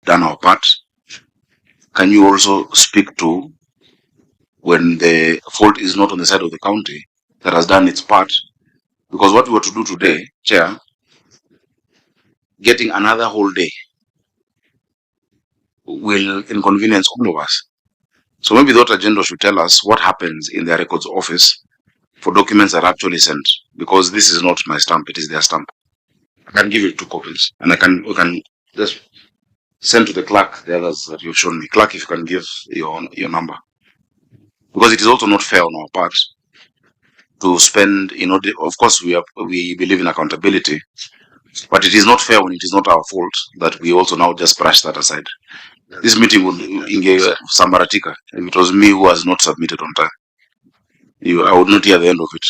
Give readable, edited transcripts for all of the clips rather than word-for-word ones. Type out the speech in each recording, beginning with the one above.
done our part? Can you also speak to when the fault is not on the side of the county that has done its part? Because what we were to do today, Chair, getting another whole day will inconvenience all of us. So maybe that agenda should tell us what happens in their records office for documents that are actually sent, because this is not my stamp, it is their stamp. I can give you 2 copies, and we can just send to the clerk the others that you've shown me. Clerk, if you can give your number, because it is also not fair on our part to spend. Of course, we believe in accountability, but it is not fair when it is not our fault that we also now just brush that aside. This meeting would engage Sambaratika if it was me who has not submitted on time. I would not hear the end of it.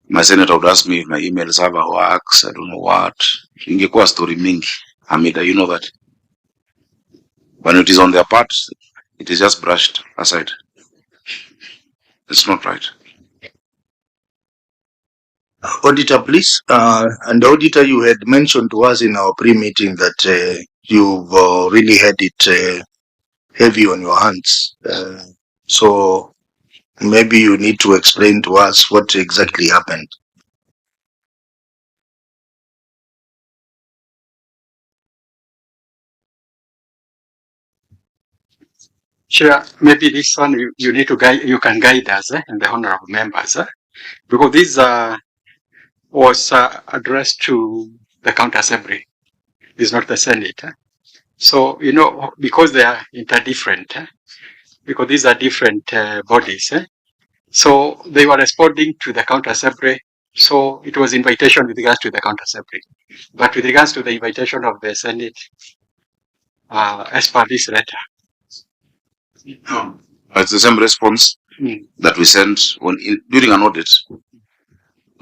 My senator would ask me if my email server works, I don't know what. Ingekuwa story mingi. Hamida, you know that. When it is on their part, it is just brushed aside. It's not right. Auditor, please. And Auditor, you had mentioned to us in our pre-meeting that you've really had it heavy on your hands. So maybe you need to explain to us what exactly happened. Chair, maybe this one you need to guide. You can guide us and the honorable members, because this was addressed to the county assembly. It's not the Senate. So because they are interdifferent, because these are different bodies. So they were responding to the county assembly. So it was invitation with regards to the county assembly, but with regards to the invitation of the Senate, as per this letter. It's the same response that we sent during an audit.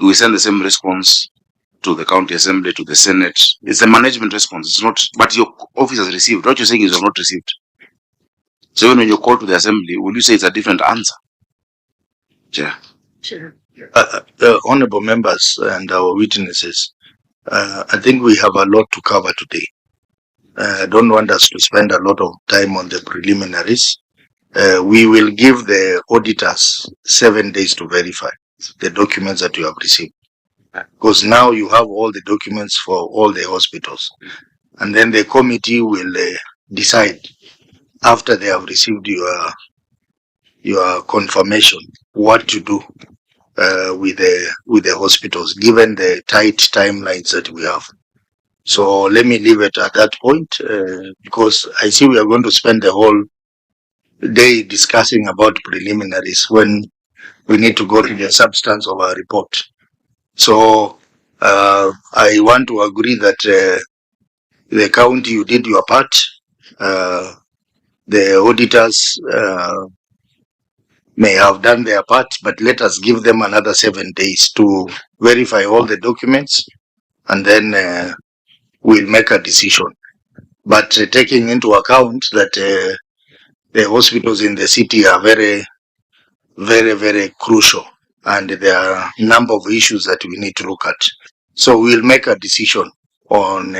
We send the same response to the county assembly, to the Senate. It's a management response. It's not, but your office has received. What you're saying is you have not received. So even when you call to the assembly, will you say it's a different answer? Chair. Sure. Honorable members and our witnesses, I think we have a lot to cover today. I don't want us to spend a lot of time on the preliminaries. We will give the auditors 7 days to verify the documents that you have received. Because now you have all the documents for all the hospitals. And then the committee will decide after they have received your confirmation what to do with the hospitals, given the tight timelines that we have. So let me leave it at that point, because I see we are going to spend the whole day discussing about preliminaries when we need to go to the substance of our report. So I want to agree that the county, you did your part. The auditors may have done their part, but let us give them another 7 days to verify all the documents, and then we'll make a decision. But taking into account that the hospitals in the city are very, very, very crucial, and there are a number of issues that we need to look at. So we'll make a decision on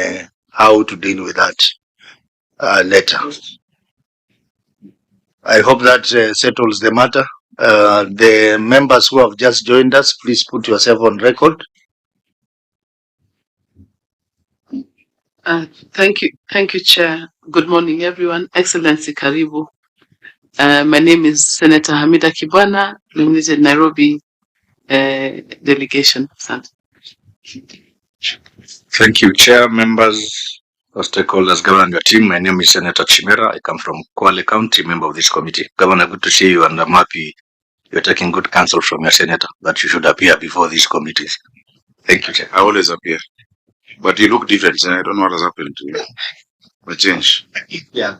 how to deal with that later. I hope that settles the matter. The members who have just joined us, please put yourself on record. Thank you, Chair. Good morning, everyone. Excellency Karibu. My name is Senator Hamida Kibwana, nominated Nairobi delegation. Thank you, Chair, members, stakeholders, Governor, and your team. My name is Senator Chimera. I come from Kwale County, member of this committee. Governor, good to see you, and I'm happy you're taking good counsel from your senator that you should appear before these committees. Thank you, Chair. I always appear, but you look different. I don't know what has happened to you. A change. Yeah.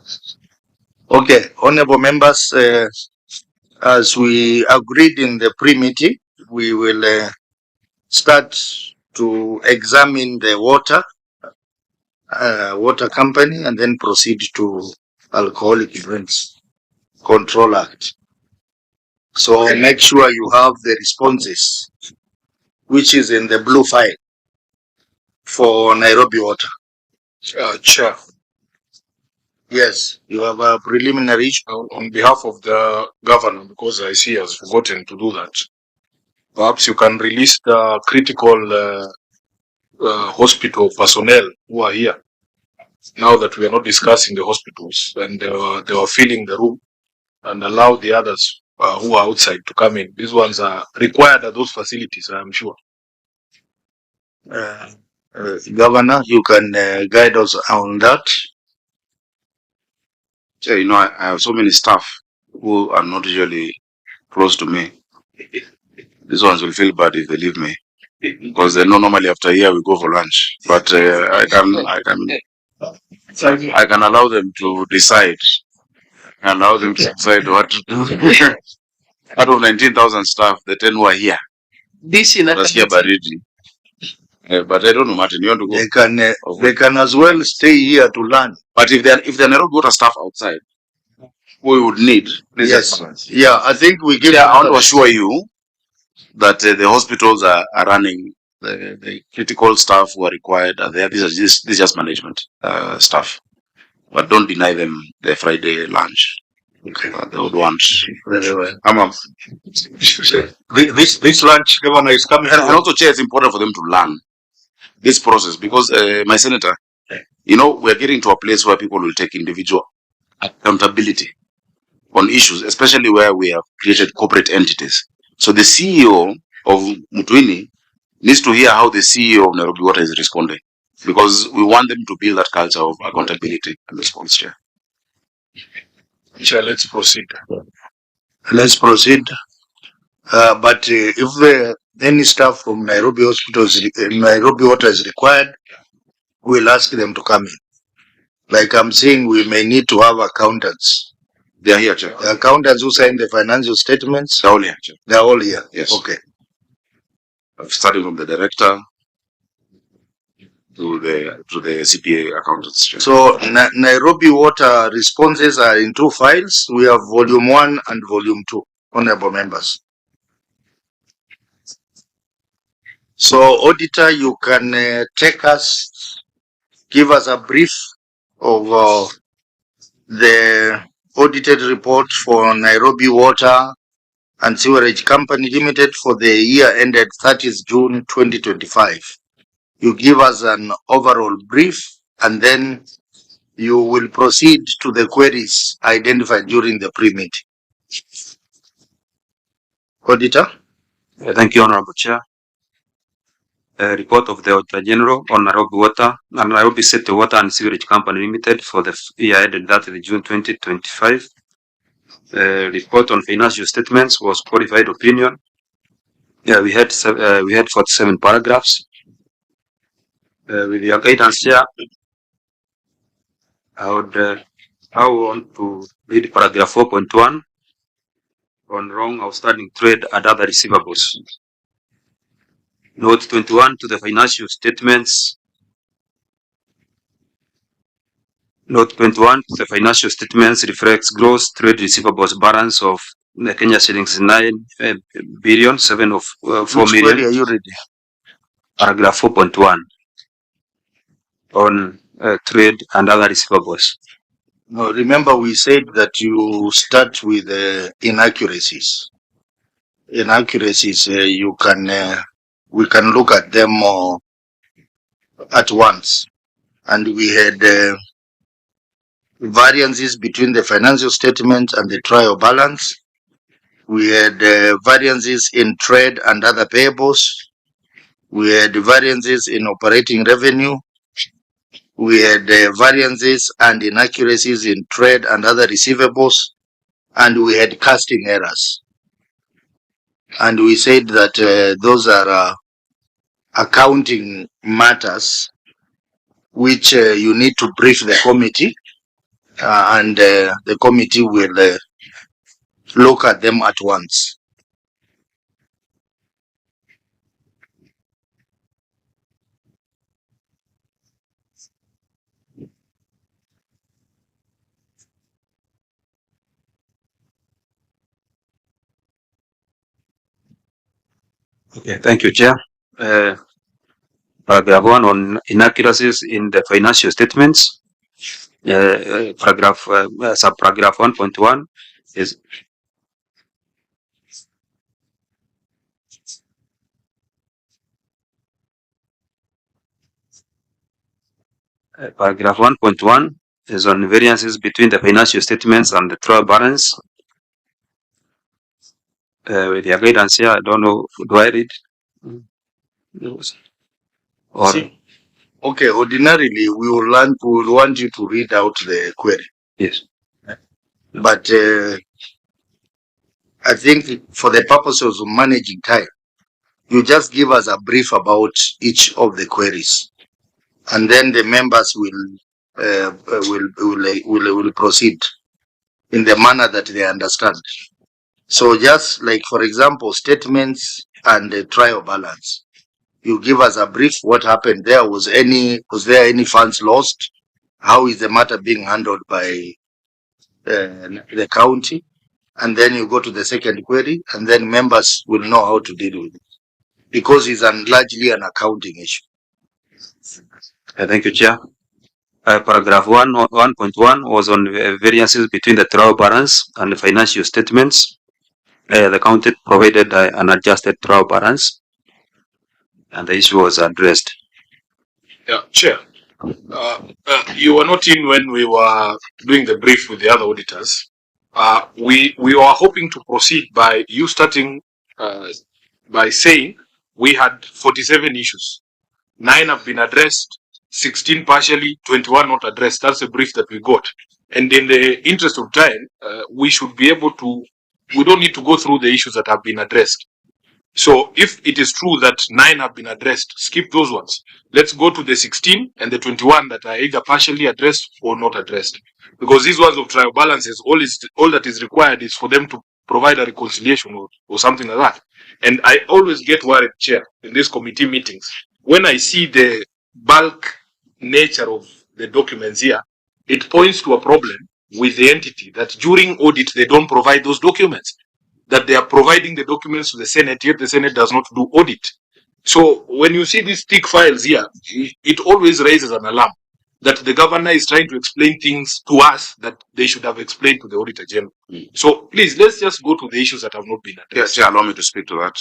Okay, honorable members, as we agreed in the pre-meeting, we will start to examine the water company and then proceed to Alcoholic Drinks Control Act. So make sure you have the responses, which is in the blue file for Nairobi Water. Chair. Yes, you have a preliminary. On behalf of the governor, because I see he has forgotten to do that, perhaps you can release the critical hospital personnel who are here. Now that we are not discussing the hospitals, and they were filling the room, and allow the others who are outside to come in. These ones are required at those facilities, I am sure. Governor, you can guide us on that. Yeah, you know, I have so many staff who are not usually close to me. These ones will feel bad if they leave me, because they know normally after a year we go for lunch. But I can allow them to decide. Allow them to decide what to do. Out of 19,000 staff, the 10 who are here, nasikia baridi. But I don't know, Martin. You want to go? They can as well stay here to learn. But if they're Nairobi water staff outside, we would need. Yes. Yeah, I think we give. Yeah, I want to assure you that the hospitals are running. The critical staff who are required are there. This is just management staff, but don't deny them their Friday lunch. Okay, they would want. Very well. This lunch, Governor, is coming. And also, Chair, it's important for them to learn this process, because my senator, you know, we're getting to a place where people will take individual accountability on issues, especially where we have created corporate entities. So the CEO of Mutwini needs to hear how the CEO of Nairobi Water is responding, because we want them to build that culture of accountability and response. Chair. Chair, let's proceed. Let's proceed. But if any staff from Nairobi hospitals, Nairobi Water is required, we'll ask them to come in. Like I'm saying, we may need to have accountants. They are here, Chair. The accountants who sign the financial statements. They're all here, Chair. They're all here. Yes. Okay. Starting from the director to the CPA accountants. Chair. So Nairobi Water responses are in 2 files. We have volume 1 and volume 2, honorable members. So auditor, you can give us a brief of the audited report for Nairobi Water and Sewerage Company Limited for the year ended 30th June 2025. You give us an overall brief, and then you will proceed to the queries identified during the pre-meeting. Auditor. Thank you, Honorable Chair. Report of the Auditor General on Nairobi Water and Nairobi City Water and Sewerage Company Limited for the year ended 30th June 2025. Report on financial statements was qualified opinion. Yeah, we had 47 paragraphs. With your guidance, Chair, I want to read paragraph 4.1 on wrong outstanding trade and other receivables. Note 21 to the financial statements. Note 21 to the financial statements reflects gross trade receivables balance of Kenya shillings 9 billion, 7 of 4 Which million. query are you reading? Paragraph 4.1 on trade and other receivables. No, remember we said that you start with inaccuracies. Inaccuracies, you can we can look at them at once, and we had variances between the financial statement and the trial balance. We had variances in trade and other payables. We had variances in operating revenue. We had variances and inaccuracies in trade and other receivables, and we had casting errors. And we said that those are accounting matters which you need to brief the committee, and the committee will look at them at once. Okay, thank you, Chair. Paragraph 1 on inaccuracies in the financial statements. Subparagraph 1.1 is paragraph 1.1 is on variances between the financial statements and the trial balance. With your guidance here, I don't know, do I read? Or See, okay, ordinarily we will want you to read out the query. yes. But I think for the purposes of managing time, you just give us a brief about each of the queries, and then the members will proceed in the manner that they understand. So just like, for example, statements and the trial balance, you give us a brief what happened there. Was there any funds lost? How is the matter being handled by the county? And then you go to the second query, and then members will know how to deal with it, because it's largely an accounting issue. Thank you, Chair. Paragraph 1.1 was on variances between the trial balance and the financial statements. The county provided an adjusted trial balance, and the issue was addressed. Yeah, Chair. You were not in when we were doing the brief with the other auditors. We were hoping to proceed by you starting by saying we had 47 issues. 9 have been addressed, 16 partially, 21 not addressed. That's the brief that we got. And in the interest of time, we should be able to, we don't need to go through the issues that have been addressed. So if it is true that 9 have been addressed, skip those ones. Let's go to the 16 and the 21 that are either partially addressed or not addressed. Because these ones of trial balances, all that is required is for them to provide a reconciliation or something like that. And I always get worried, Chair, in these committee meetings, when I see the bulk nature of the documents here, it points to a problem with the entity that during audit they don't provide those documents, that they are providing the documents to the Senate, yet the Senate does not do audit. So when you see these thick files here, it always raises an alarm that the governor is trying to explain things to us that they should have explained to the Auditor General. So please, let's just go to the issues that have not been addressed. Yes, Chair, allow me to speak to that.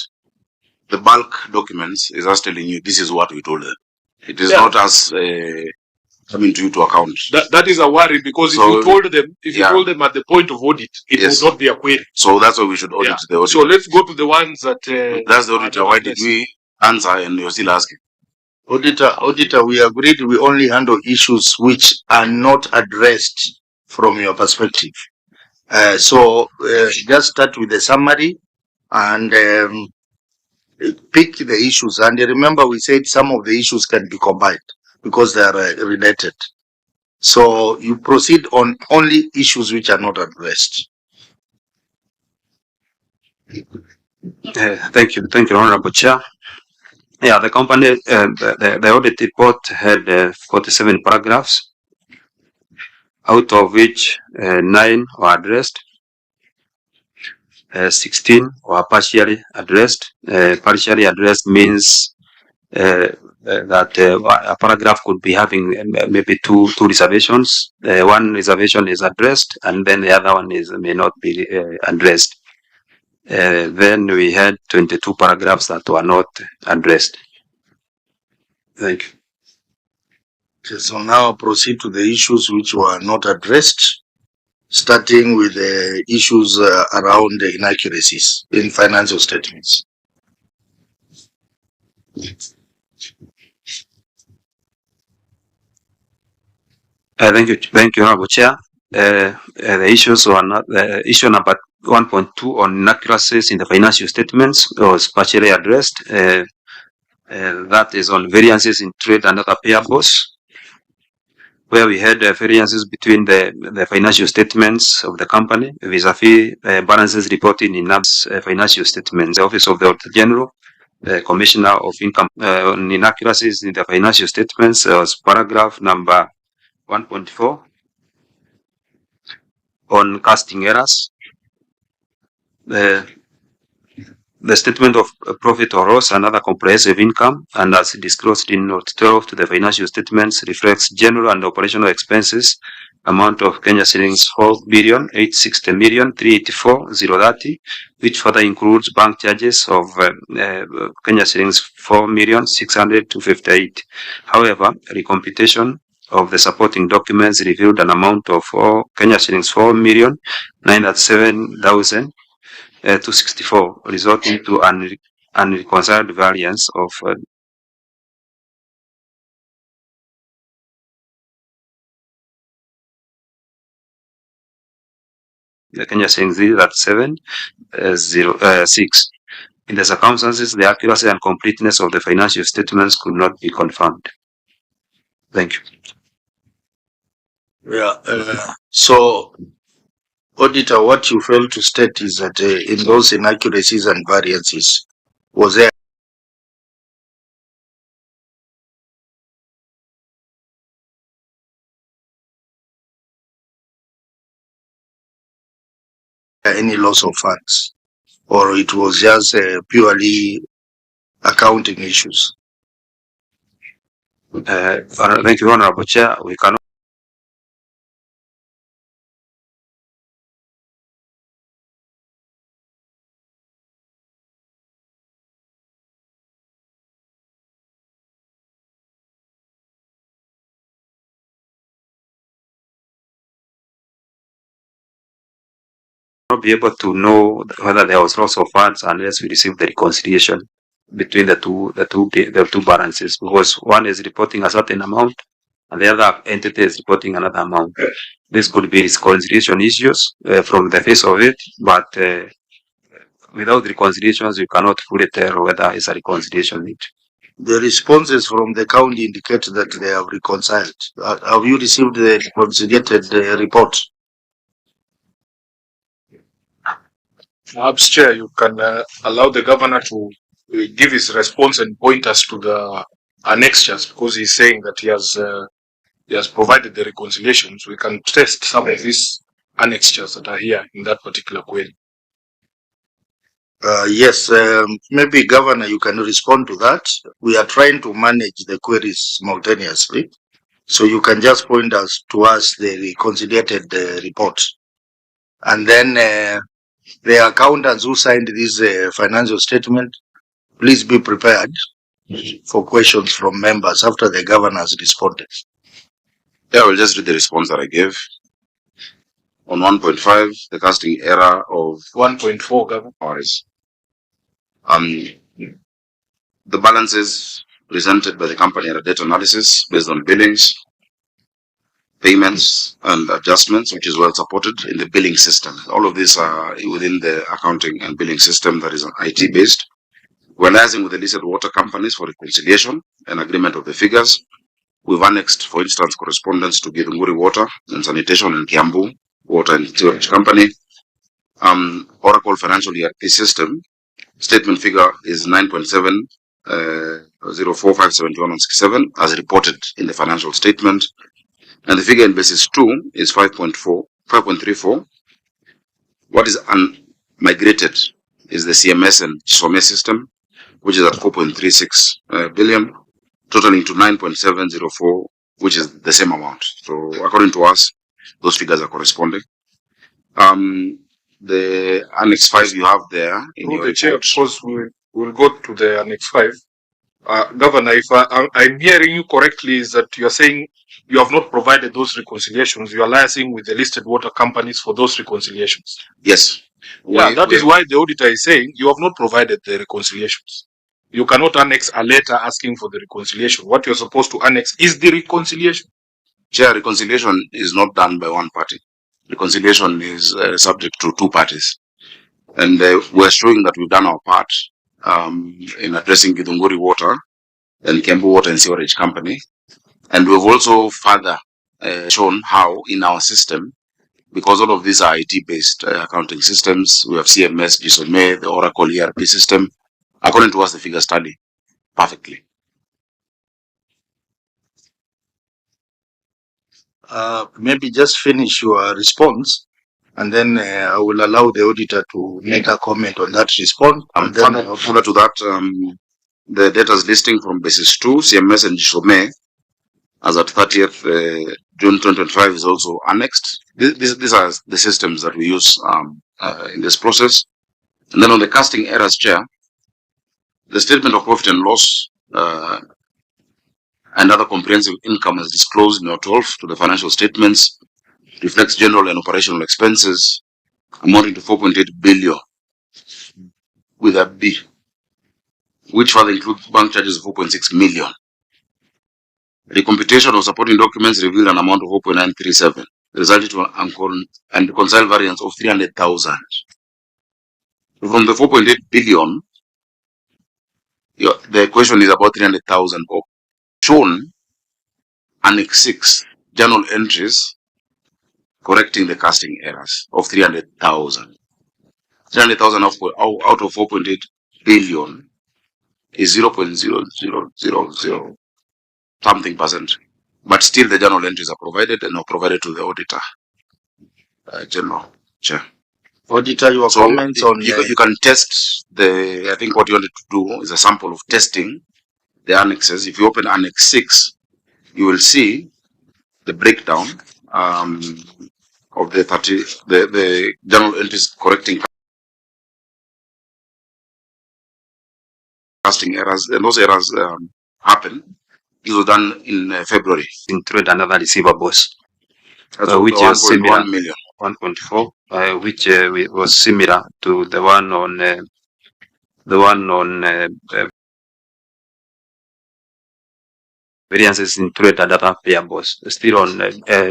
The bulk documents is us telling you this is what we told them. It is not us coming to you to account. That is a worry, because So, if you told them at the point of audit, it Yes. would not be a query. So that's why we should audit the audit. So let's go to the ones that That's the are auditor. not Why did addressed. we answer and you're still asking? Auditor, we agreed we only handle issues which are not addressed from your perspective. So just start with the summary and pick the issues. And remember, we said some of the issues can be combined because they are related. So you proceed on only issues which are not addressed. Thank you, Honorable Chair. Yeah, the company, the audit report had 47 paragraphs, out of which 9 were addressed, 16 were partially addressed. Partially addressed means that a paragraph could be having maybe two reservations. One reservation is addressed, and then the other one may not be addressed. Then we had 22 paragraphs that were not addressed. Thank you. Okay, so now proceed to the issues which were not addressed, starting with the issues around the inaccuracies in financial statements. Thank you, Honorable Chair. The issues were not, the issue number 1.2 on inaccuracies in the financial statements was partially addressed. That is on variances in trade and other payables, where we had variances between the financial statements of the company vis-a-vis balances reported in NAB's financial statements. The Office of the Auditor General, Commissioner of Income on inaccuracies in the financial statements was paragraph number 1.4 on casting errors. The statement of profit or loss and other comprehensive income, and as disclosed in note 12 to the financial statements, reflects general and operational expenses amount of Kenya shillings 4,860,384,030, which further includes bank charges of Kenya shillings 4,600,258. However, recomputation of the supporting documents revealed an amount of Kenya shillings 4,907,264, resulting to an unreconciled variance of the Kenya shillings 337,006. In the circumstances, the accuracy and completeness of the financial statements could not be confirmed. Thank you. Yeah. So, Auditor, what you failed to state is that in those inaccuracies and variances, was there any loss of funds, or it was just purely accounting issues? Thank you, Honorable Chair. We cannot be able to know whether there was loss of funds unless we receive the reconciliation between the two balances, because one is reporting a certain amount and the other entity is reporting another amount. This could be reconciliation issues from the face of it, but without reconciliations, you cannot fully tell whether it's a reconciliation need. The responses from the county indicate that they have reconciled. Have you received the reconciliated report? Perhaps, Chair, you can allow the governor to give his response and point us to the annexures, because he's saying that he has provided the reconciliations. We can test some of these annexures that are here in that particular query. Yes, maybe Governor, you can respond to that. We are trying to manage the queries simultaneously. So you can just point us to the reconciliated report. And then the accountants who signed this financial statement, please be prepared for questions from members after the governor has responded. Yeah, I will just read the response that I gave. On 1.5, the casting error of 1.4, Governor. The balances presented by the company are a data analysis based on billings, payments, and adjustments, which is well supported in the billing system. All of these are within the accounting and billing system that is IT based. We're liaising with the listed water companies for reconciliation and agreement of the figures. We've annexed, for instance, correspondence to Githunguri Water and Sanitation and Kiambu Water and Sewerage Company. Oracle Financial ERP System statement figure is 9.704,571.67 as reported in the financial statement, and the figure in basis 2 is 5.34. What is migrated is the CMS and SOME system, which is at 4.36 billion, totaling to 9.704, which is the same amount. So according to us, those figures are corresponding. The Annex 5 you have there in your Chair, report. of course, we'll go to the Annex 5. Governor, if I'm hearing you correctly, is that you're saying you have not provided those reconciliations. You are liaising with the listed water companies for those reconciliations. Yes. Yeah, that is why the auditor is saying you have not provided the reconciliations. You cannot annex a letter asking for the reconciliation. What you're supposed to annex is the reconciliation. Chair, reconciliation is not done by one party. Reconciliation is subject to two parties. And we're showing that we've done our part in addressing Githunguri Water and Kiambu Water and Sewerage Company. And we've also further shown how in our system, because all of these are IT-based accounting systems, we have CMS, GSOME, the Oracle ERP system. According to us, the figures tally perfectly. Maybe just finish your response, and then I will allow the auditor to make a comment on that response. And then further to that, the data's listing from basis 2, CMS and GSOME, as at 30th June 2025 is also annexed. These are the systems that we use in this process. And then on the casting errors, Chair, the statement of profit and loss and other comprehensive income as disclosed in note 12 to the financial statements reflects general and operational expenses amounting to 4.8 billion with a B, which further includes bank charges of 4.6 million. The computation of supporting documents revealed an amount of 4.937, resulting to an reconciled variance of 300,000. From the 4.8 billion, the question is about 300,000. Shown Annex 6 journal entries correcting the casting errors of 300,000. 300,000 out of 4.8 billion is 0.0000 something percent. But still the journal entries are provided and are provided to the auditor general. Chair. Auditor, your comments on you can test I think what you wanted to do is a sample of testing the annexes. If you open Annex 6, you will see the breakdown of the journal entries correcting casting errors, and those errors happen. It was done in February. In trade and other receivables, which is 1.1 million. 1.4, which was similar to the one on variances in trade and other payables. Still on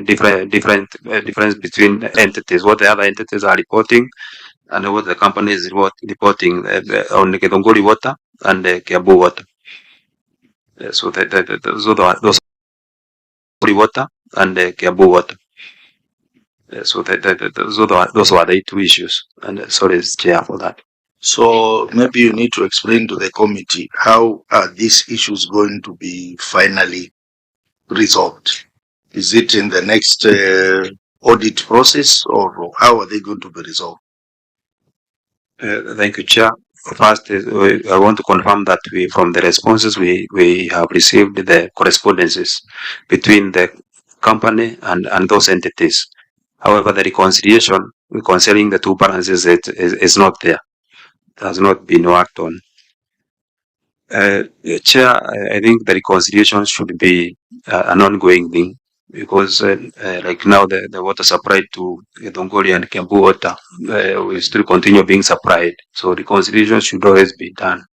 difference between entities, what the other entities are reporting and what the company is reporting on the Kedongori water and the Kiambu water. So those water and the Kiambu water. So those were the two issues. And sorry, Chair, for that. So maybe you need to explain to the committee how are these issues going to be finally resolved? Is it in the next audit process, or how are they going to be resolved? Thank you, Chair. First, I want to confirm that from the responses we have received the correspondences between the company and those entities. However, the reconciling the two balances is not there. It has not been worked on. Chair, I think the reconciliation should be an ongoing thing, because like now the water supplied to Dongoli and Kiambu water will still continue being supplied. So reconciliation should always be done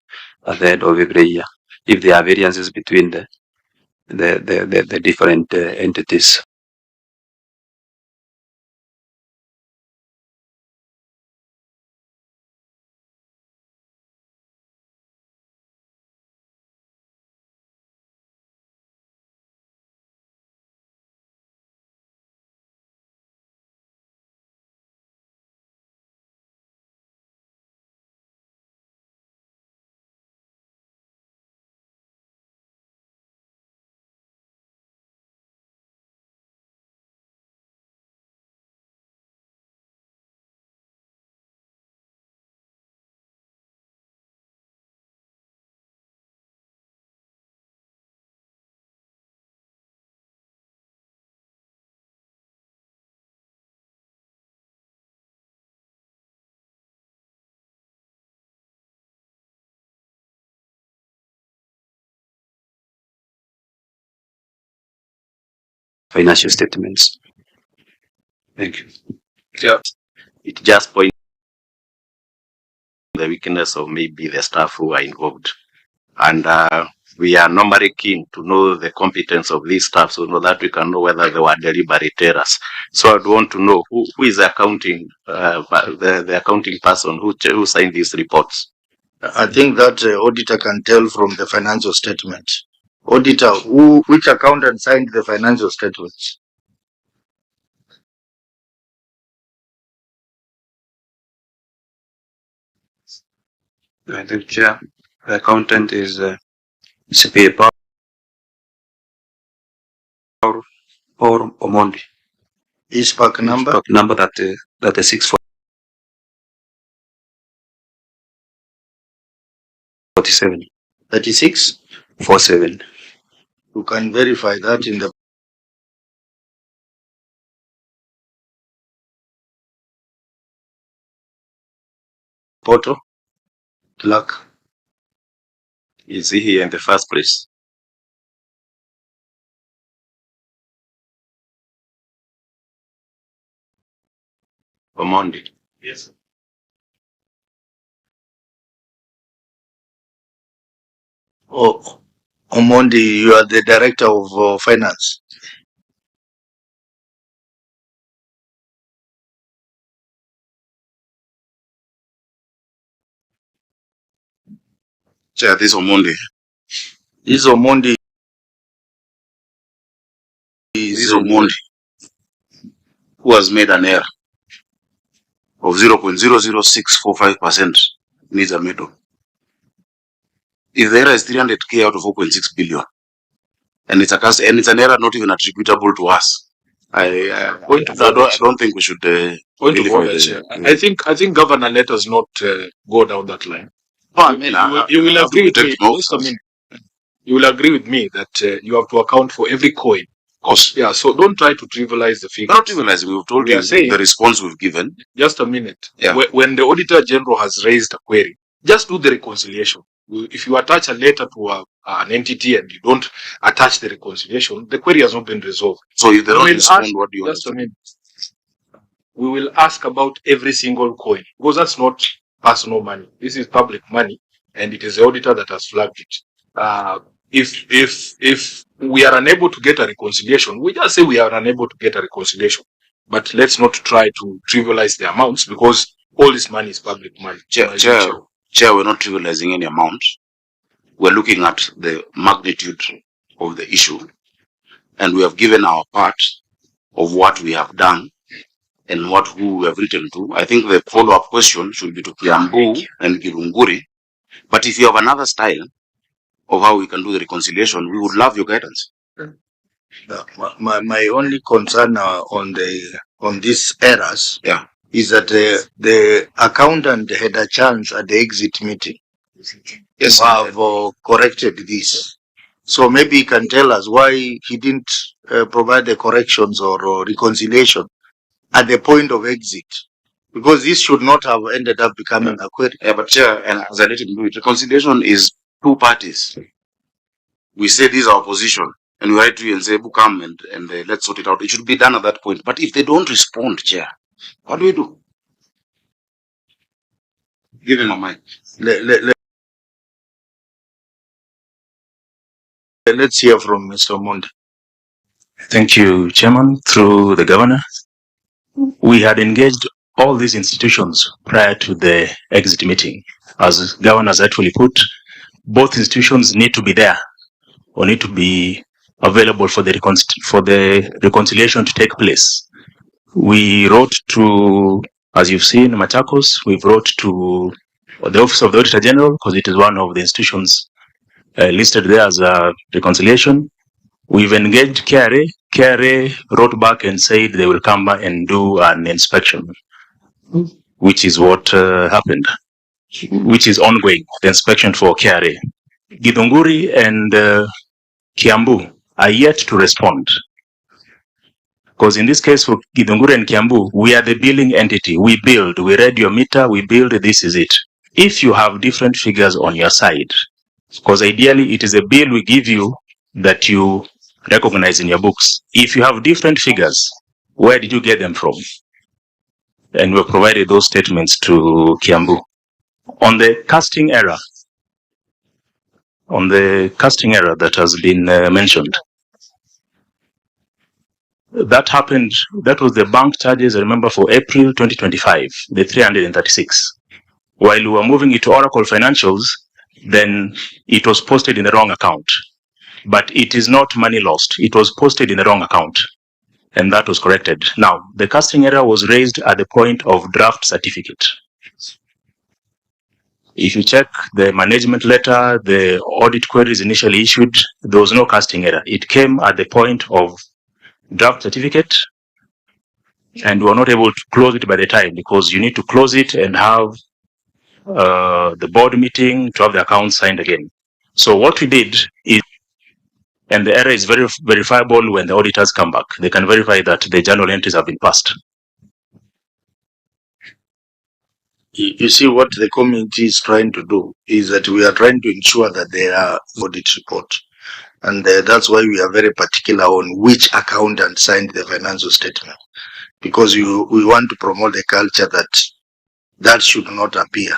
at the end of every year if there are variances between the different entities. Financial statements. Thank you. Yeah. It just points the weakness of maybe the staff who are involved. And we are normally keen to know the competence of these staff so that we can know whether they were deliberate errors. So I'd want to know who is the accounting, the accounting person who signed these reports. I think that auditor can tell from the financial statement. Auditor, which accountant signed the financial statements? I think, Chair, the accountant is CPA Power Omondi. His pack number? Pack number that is 647. 36? 47. You can verify that in the portal. Clerk. Is he here in the first place? Omondi. Yes. Oh, Omondi, you are the director of finance. Chair, this Omondi. This Omondi This Omondi, who has made an error of 0.00645% needs a medal. If the error is 300k out of 4.6 billion, and it's an error not even attributable to us, I don't think we should. Point of order, Chair. I think Governor, let us not go down that line. You will agree with me. Just a minute. You will agree with me that you have to account for every coin. Of course. Yeah, so don't try to trivialize the figure. Not trivializing. We've told you the response we've given. Just a minute. Yeah. When the Auditor General has raised a query, just do the reconciliation. If you attach a letter to an entity and you don't attach the reconciliation, the query has not been resolved. So if they don't respond, what do you want? Just a minute. We will ask about every single coin because that's not personal money. This is public money, and it is the auditor that has flagged it. If we are unable to get a reconciliation, we just say we are unable to get a reconciliation. But let's not try to trivialize the amounts because all this money is public money. Chair, we're not trivializing any amount. We're looking at the magnitude of the issue, and we have given our part of what we have done and who we have written to. I think the follow-up question should be to Kiambu and Githunguri. But if you have another style of how we can do the reconciliation, we would love your guidance. My only concern on these errors is that the accountant had a chance at the exit meeting to have corrected this. So maybe he can tell us why he didn't provide the corrections or reconciliation at the point of exit, because this should not have ended up becoming a query. Yeah, but Chair, and as I let him do it, reconciliation is two parties. We say this is our position, and we write to you and say, come and let's sort it out. It should be done at that point. But if they don't respond, Chair, what do we do? Give him a mic. Let's hear from Mr. Omondi. Thank you, Chairman. Through the Governor, we had engaged all these institutions prior to the exit meeting. As Governor has actually put, both institutions need to be there or need to be available for the reconciliation to take place. We wrote to, as you've seen, Machakos. We wrote to the Office of the Auditor General because it is one of the institutions listed there as a reconciliation. We've engaged KRA. KRA wrote back and said they will come back and do an inspection, which is what happened, which is ongoing, the inspection for KRA. Githunguri and Kiambu are yet to respond. Because in this case for Githunguri and Kiambu, we are the billing entity. We build, we read your meter, we build, this is it. If you have different figures on your side, because ideally it is a bill we give you that you recognize in your books. If you have different figures, where did you get them from? And we provided those statements to Kiambu. On the casting error that has been mentioned, that happened, that was the bank charges, I remember, for April 2025, the 336. While we were moving it to Oracle Financials, then it was posted in the wrong account. But it is not money lost. It was posted in the wrong account. And that was corrected. Now, the casting error was raised at the point of draft certificate. If you check the management letter, the audit queries initially issued, there was no casting error. It came at the point of draft certificate, and we were not able to close it by the time because you need to close it and have the board meeting to have the account signed again. So what we did is, And the error is very verifiable when the auditors come back. They can verify that the journal entries have been passed. You see, what the committee is trying to do is that we are trying to ensure that there are audit report. And that's why we are very particular on which accountant signed the financial statement. Because we want to promote the culture that should not appear.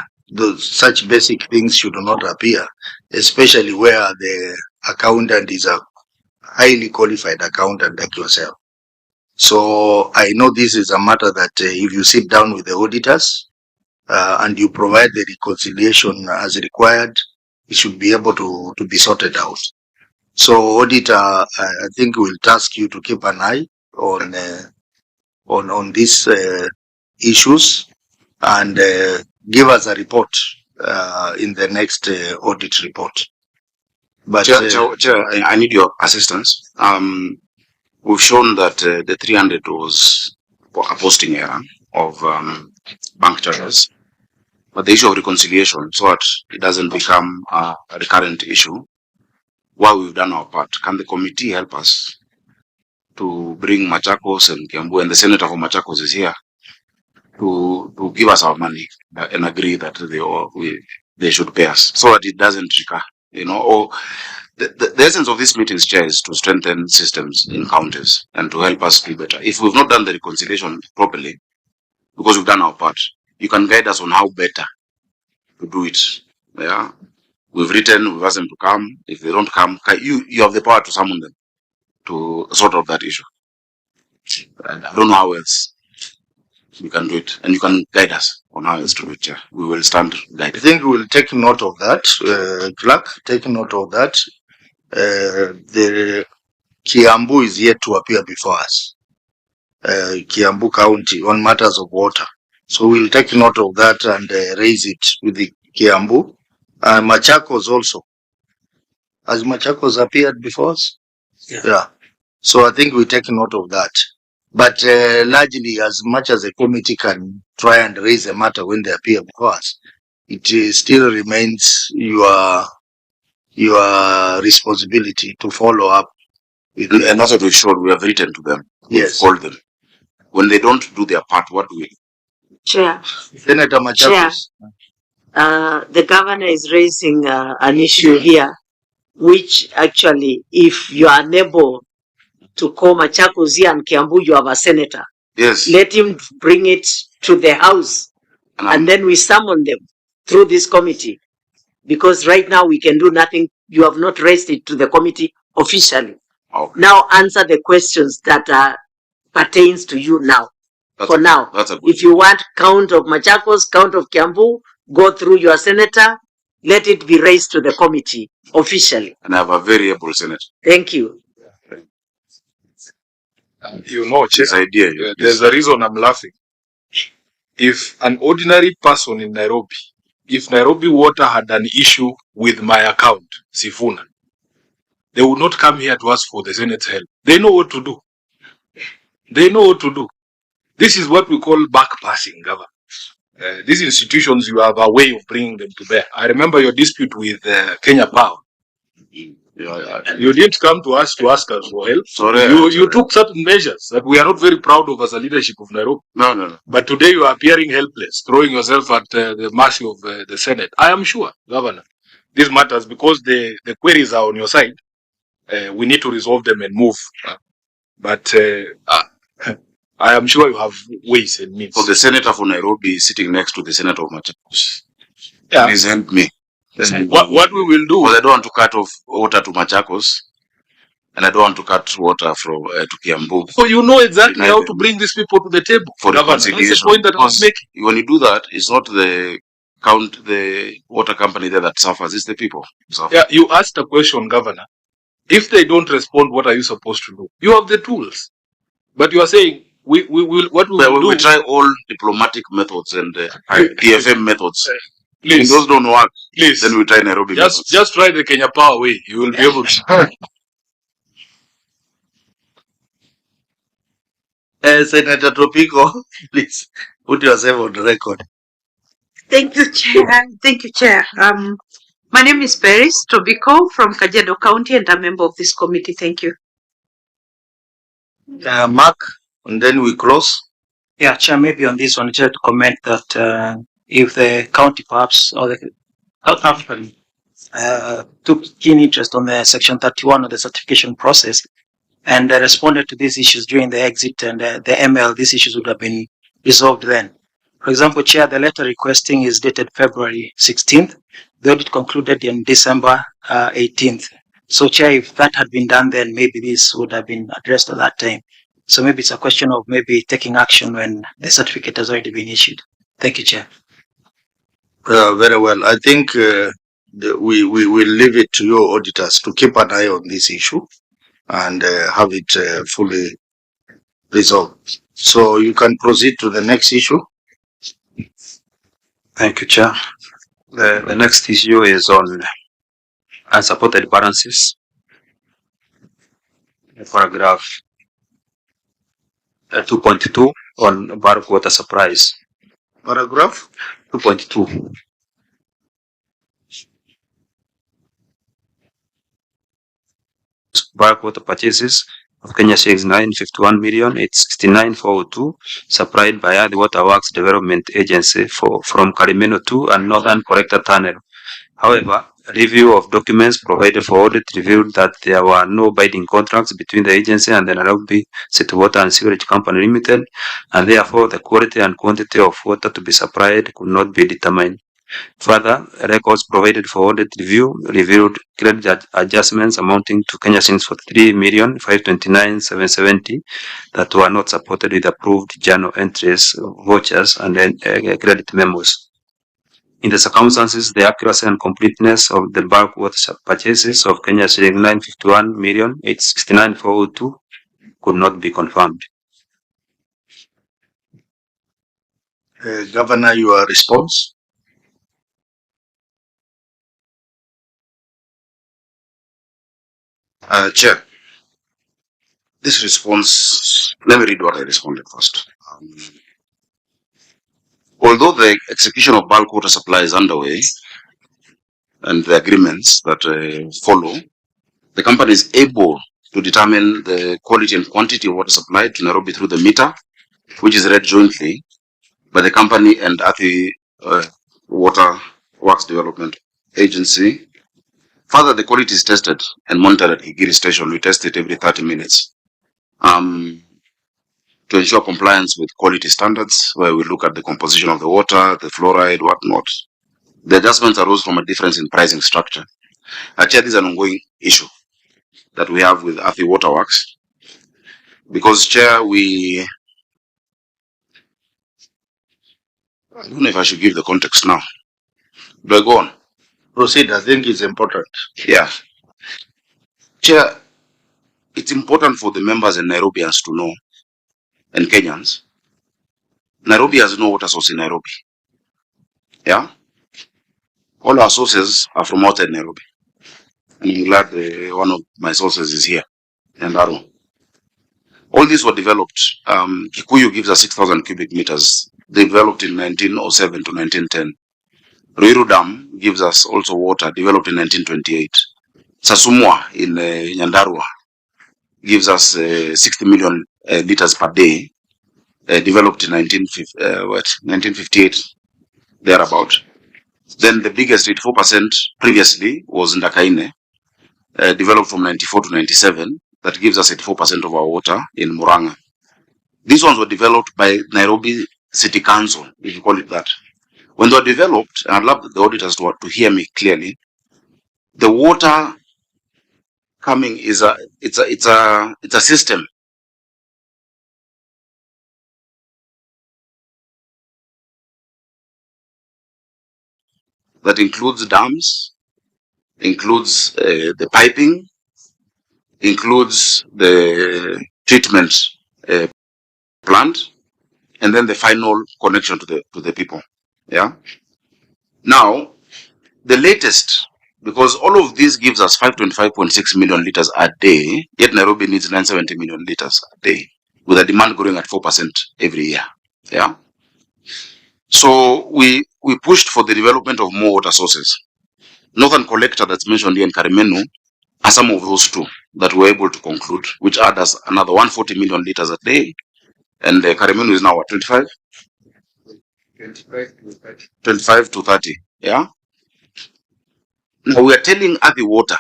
Such basic things should not appear, especially where the accountant is a highly qualified accountant like yourself. So I know this is a matter that if you sit down with the auditors and you provide the reconciliation as required, it should be able to be sorted out. So auditor, I think we'll task you to keep an eye on these issues and give us a report in the next audit report. But Chair, I need your assistance. We've shown that the 300 was a posting error of bank charges, but the issue of reconciliation, so that it doesn't become a recurrent issue, while we've done our part, can the committee help us to bring Machakos and Kiambu, and the senator for Machakos is here, to give us our money and agree that they should pay us, so that it doesn't recur, or the essence of this meeting, Chair, is to strengthen systems in counties and to help us be better. If we've not done the reconciliation properly, because we've done our part, you can guide us on how better to do it. Yeah, we've asked them to come. If they don't come, you have the power to summon them to sort out that issue. And I don't know how else we can do it, and you can guide us on how else to do it, Chair. We will stand guided. I think we will take note of that, clerk. Take note of that. The Kiambu is yet to appear before us. Kiambu County on matters of water. So we'll take note of that and raise it with the Kiambu. Machakos also. Has Machakos appeared before us? Yeah. So I think we take note of that. But largely, as much as the committee can try and raise a matter when they appear before us, it still remains your responsibility to follow up. And also to ensure we have written to them. Yes. We've called them. When they don't do their part, what do we? Chair. Senator Machakos. The governor is raising an issue here, which actually, if you are unable to call Machakos here and Kiambu, you have a senator. Yes. Let him bring it to the house, and then we summon them through this committee. Because right now we can do nothing. You have not raised it to the committee officially. Okay. Now answer the questions that pertains to you now. Now, if you want count of Machakos, count of Kiambu, go through your senator. Let it be raised to the committee officially. And I have a very able senator. Thank you. Chair, idea, there's a reason I'm laughing. If an ordinary person in Nairobi, if Nairobi Water had an issue with my account, Sifuna, they would not come here to ask for the Senate's help. They know what to do. They know what to do. This is what we call backpassing, Governor. These institutions, you have a way of bringing them to bear. I remember your dispute with Kenya Power. You didn't come to us to ask us for help. Sorry, you took certain measures that we are not very proud of as a leadership of Nairobi. No. But today you are appearing helpless, throwing yourself at the mercy of the Senate. I am sure, Governor, these matters, because the queries are on your side, we need to resolve them and move. But I am sure you have ways and means. So the senator for Nairobi is sitting next to the senator of Machakos. Yeah. Please help me. What we will do? Because I don't want to cut off water to Machakos, and I don't want to cut water from to Kiambu. So you know exactly how to bring these people to the table for reconciliation. That's the point that I was making. When you do that, it's not the water company there that suffers; it's the people. Yeah, you asked a question, Governor. If they don't respond, what are you supposed to do? You have the tools, but you are saying we will. What we will do? We try all diplomatic methods and PFM methods. Please, if those don't work. Please, then we try Nairobi. Just try the Kenya Power way. You will be able to. Senator Tropico, please put yourself on the record. Thank you, Chair. Thank you, Chair. My name is Paris Tobiko from Kajiado County and I'm a member of this committee. Thank you. Mark, and then we close. Yeah, Chair, maybe on this one, just to comment that if the county perhaps or the African took keen interest on the Section 31 of the certification process and responded to these issues during the exit and the ML, these issues would have been resolved then. For example, Chair, the letter requesting is dated February 16th. The audit concluded in December 18th. So, Chair, if that had been done then, maybe this would have been addressed at that time. So maybe it's a question of maybe taking action when the certificate has already been issued. Thank you, Chair. Very well. I think we will leave it to your auditors to keep an eye on this issue and have it fully resolved. So you can proceed to the next issue. Thank you, Chair. The next issue is on unsupported balances. Paragraph 2.2 on bulk water supplies. Paragraph 2.2. Bulk water purchases of Kenya shillings 951 million, it's 69,402, supplied by the Water Works Development Agency from Karimeno 2 and Northern Collector Tunnel. However, a review of documents provided for audit revealed that there were no binding contracts between the agency and the Nairobi City Water and Sewerage Company Limited, and therefore the quality and quantity of water to be supplied could not be determined. Further, records provided for audit review revealed credit adjustments amounting to Kenya shillings 43,529,770 that were not supported with approved journal entries, vouchers, and credit memos. In the circumstances, the accuracy and completeness of the bulk water purchases of Kenya shilling 951 million, 869,402 could not be confirmed. Governor, your response. Chair, this response, let me read what I responded first. Although the execution of bulk water supply is underway and the agreements that follow, the company is able to determine the quality and quantity of water supplied to Nairobi through the meter, which is read jointly by the company and Athi Water Works Development Agency. Further, the quality is tested and monitored at Igiri Station. We test it every 30 minutes to ensure compliance with quality standards, where we look at the composition of the water, the fluoride, whatnot. The adjustments arose from a difference in pricing structure. Chair, this is an ongoing issue that we have with Athi Water Works. Because, Chair, I don't know if I should give the context now. Do I go on? Proceed. I think it's important. Yeah. Chair, it's important for the members and Nairobians to know, and Kenyans, Nairobi has no water source in Nairobi. Yeah? All our sources are from outside Nairobi. And I'm glad one of my sources is here, Nyandarua. All these were developed. Kikuyu gives us 6,000 cubic meters. They developed in 1907 to 1910. Ruiru Dam gives us also water, developed in 1928. Sasumwa in Nyandarua gives us 60 million liters per day, developed in 1958, thereabout. Then the biggest 84% previously was Ndakaine, developed from 94 to 97. That gives us 84% of our water in Murang'a. These ones were developed by Nairobi City Council, if you call it that. When they were developed, and I'd love the auditors to hear me clearly, the water coming is a system. That includes dams, includes the piping, includes the treatment plant, and then the final connection to the people. Yeah. Now, the latest, because all of this gives us 525.6 million liters a day, yet Nairobi needs 970 million liters a day, with a demand growing at 4% every year. Yeah. So we pushed for the development of more water sources. Northern Collector that's mentioned here in Karimenu are some of those two that we're able to conclude, which add us another 140 million liters a day. And Karimenu is now at 25? 25 to 30. Yeah. Now we are telling Adi Water,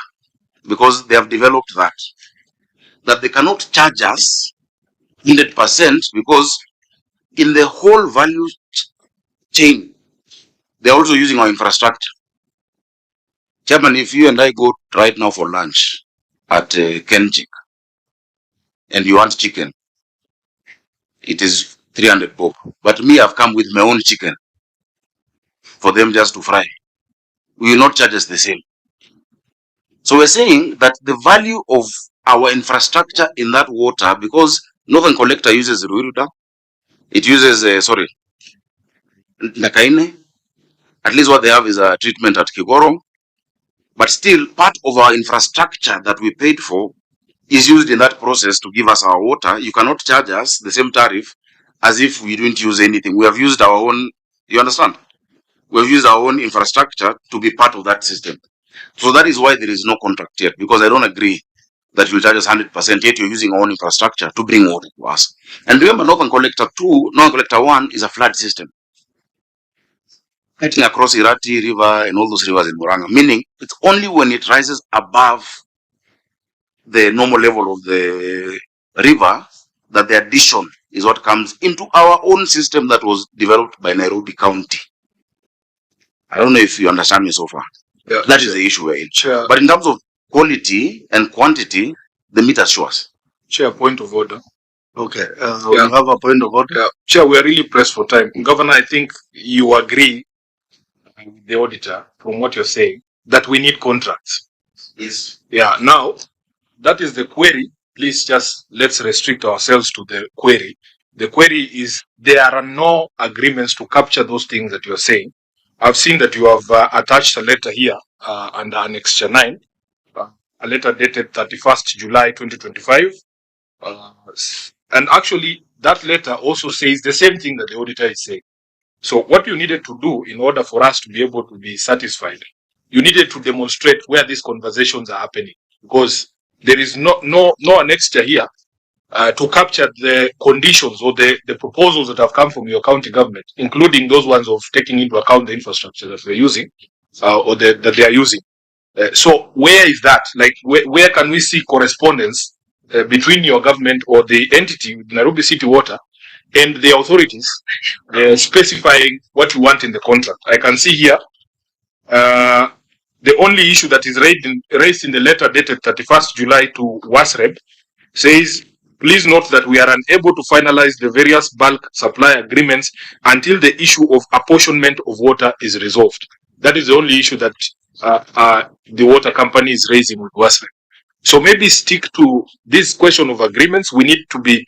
because they have developed that they cannot charge us 100% because in the whole value chain, they're also using our infrastructure. Chairman, if you and I go right now for lunch at Kenchik and you want chicken, it is 300 bob. But me, I've come with my own chicken for them just to fry. We will not charge us the same. So we're saying that the value of our infrastructure in that water, because Northern Collector uses Ruiruda, it uses, Nakaine, at least what they have is a treatment at Kigoro, but still part of our infrastructure that we paid for is used in that process to give us our water. You cannot charge us the same tariff as if we didn't use anything. We have used our own, you understand? We have used our own infrastructure to be part of that system. So that is why there is no contract yet, because I don't agree that you charge us 100%, yet you're using our own infrastructure to bring water to us. And remember, Northern Collector 2, Northern Collector 1 is a flood system. Cutting across Irati River and all those rivers in Muranga, meaning it's only when it rises above the normal level of the river that the addition is what comes into our own system that was developed by Nairobi County. I don't know if you understand me so far. Yeah, that is the issue we're in. Chair, but in terms of quality and quantity, the meter shows. Chair, point of order. Okay, we have a point of order. Yeah. Chair, we are really pressed for time. Governor, I think you agree with the auditor from what you're saying that we need contracts. Yes. Yeah. Now, that is the query. Please just let's restrict ourselves to the query. The query is there are no agreements to capture those things that you're saying. I've seen that you have attached a letter here under Annexure 9, a letter dated 31st July 2025. And actually, that letter also says the same thing that the auditor is saying. So what you needed to do in order for us to be able to be satisfied, you needed to demonstrate where these conversations are happening, because there is no annexure here to capture the conditions or the proposals that have come from your county government, including those ones of taking into account the infrastructure that we're using or that they are using. So where is that? Like, where can we see correspondence between your government or the entity, Nairobi City Water, and the authorities specifying what you want in the contract? I can see here the only issue that is raised in the letter dated 31st July to WASREB says, please note that we are unable to finalize the various bulk supply agreements until the issue of apportionment of water is resolved. That is the only issue that the water company is raising with WASREB. So maybe stick to this question of agreements. We need to be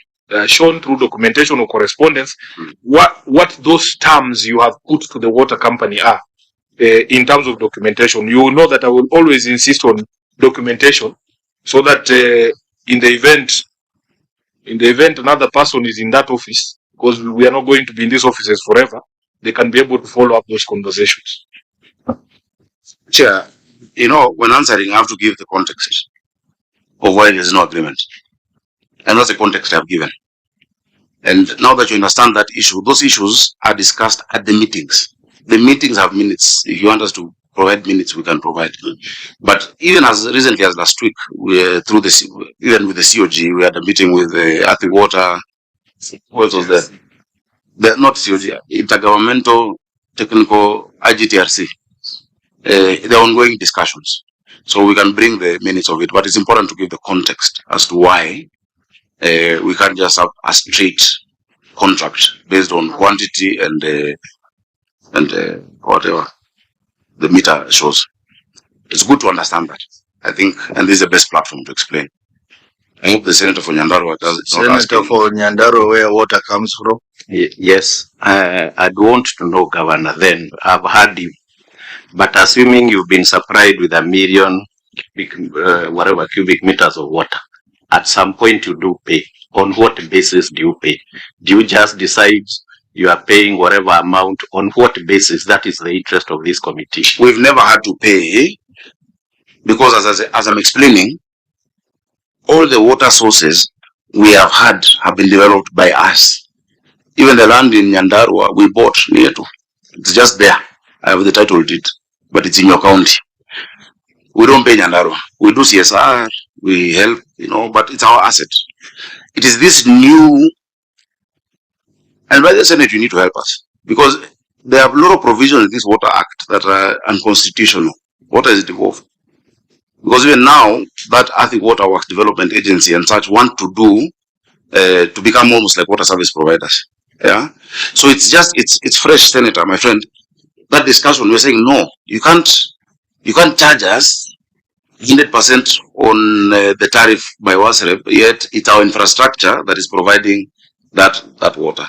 shown through documentation or correspondence what those terms you have put to the water company are in terms of documentation. You will know that I will always insist on documentation so that in the event another person is in that office, because we are not going to be in these offices forever, they can be able to follow up those conversations. Chair, when answering, I have to give the context of why there is no agreement. And that's the context I've given. And now that you understand that issue, those issues are discussed at the meetings. The meetings have minutes. If you want us to provide minutes, we can provide. But even as recently as last week, even with the COG, we had a meeting with Earthy Water. Who else was there? Not COG, Intergovernmental Technical IGTRC. The ongoing discussions. So we can bring the minutes of it, but it's important to give the context as to why we can't just have a straight contract based on quantity and whatever the meter shows. It's good to understand that, I think, and this is the best platform to explain. I hope the Senator for Nyandarua does it. Senator for Nyandarua, where water comes from? Yes, I'd want to know, Governor, then I've heard you. But assuming you've been supplied with 1 million cubic meters of water, at some point you do pay. On what basis do you pay? Do you just decide you are paying whatever amount on what basis? That is the interest of this committee. We've never had to pay because as I'm explaining, all the water sources we have had have been developed by us. Even the land in Nyandarua we bought near to. It's just there. I have the title deed, but it's in your county. We don't pay Nyandarua. We do CSR, we help, but it's our asset. It is this new, and by the Senate, you need to help us because there are a lot of provisions in this Water Act that are unconstitutional. What does it involve? Because even now, that Earthy Water Works Development Agency and such want to do to become almost like water service providers. Yeah. So it's fresh, Senator, my friend. That discussion, we're saying no, you can't charge us 100% on the tariff by WASREP, yet it's our infrastructure that is providing that water.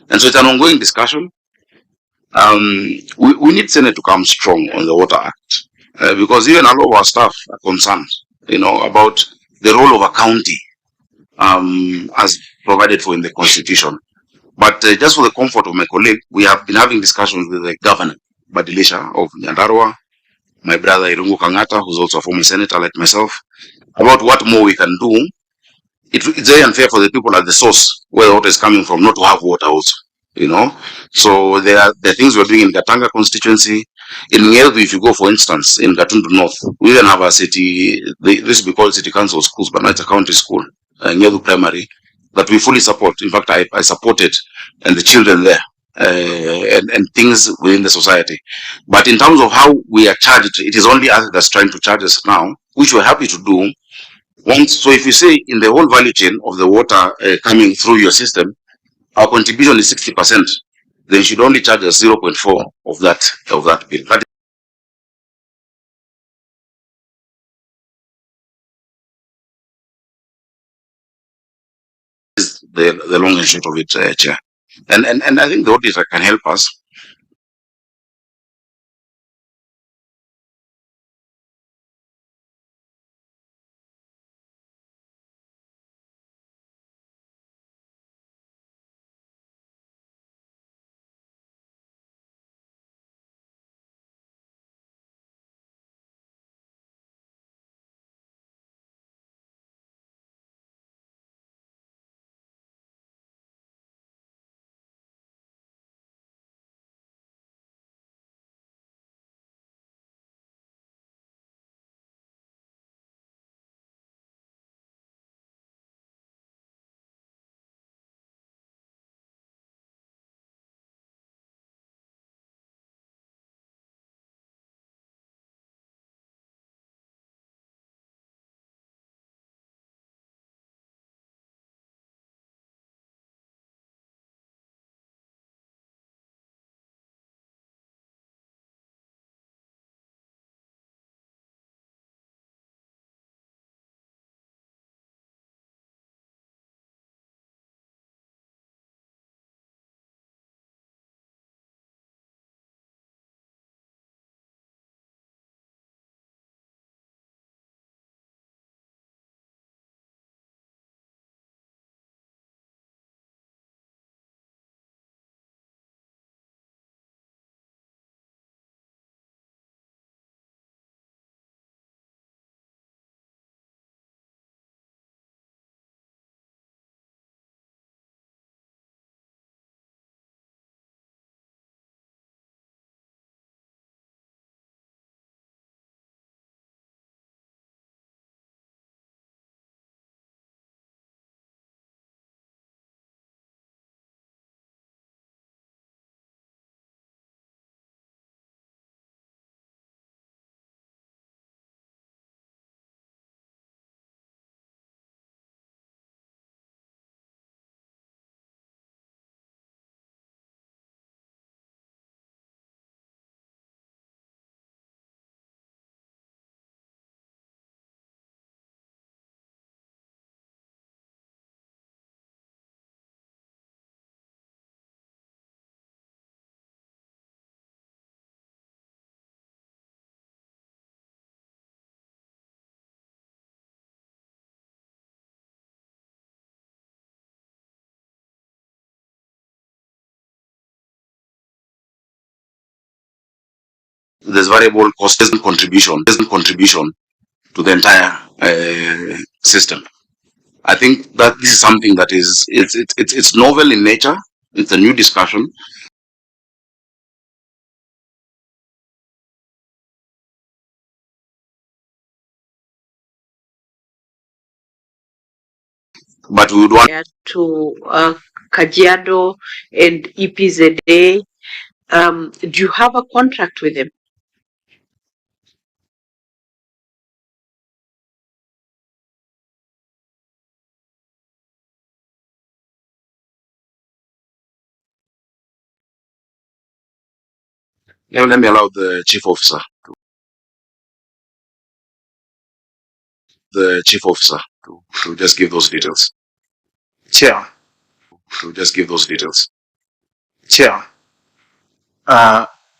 And so it's an ongoing discussion. We need Senate to come strong on the Water Act because even a lot of our staff are concerned, about the role of a county as provided for in the Constitution. But just for the comfort of my colleague, we have been having discussions with the governor, Badilisha of Nyandarua, my brother Irungu Kangata, who's also a former senator like myself, about what more we can do. It's very unfair for the people at the source where the water is coming from not to have water also, So there are the things we're doing in Gatanga constituency. In Ngeru, if you go, for instance, in Gatundu North, we even have a city, this will be called city council schools, but now it's a county school, Ngeru Primary, that we fully support. In fact, I support it and the children there. And things within the society. But in terms of how we are charged, it is only us that's trying to charge us now, which we're happy to do. So if you say in the whole value chain of the water coming through your system, our contribution is 60%, then you should only charge us 0.4 of that bill. That is the long and short of it, Chair. And I think the auditor can help us. there's variable cost contribution to the entire system. I think that this is something that is it's novel in nature. It's a new discussion. But we would want to Kajiado and EPZA. Do you have a contract with them? let me allow the chief officer to just give those details. Chair. To just give those details. Chair.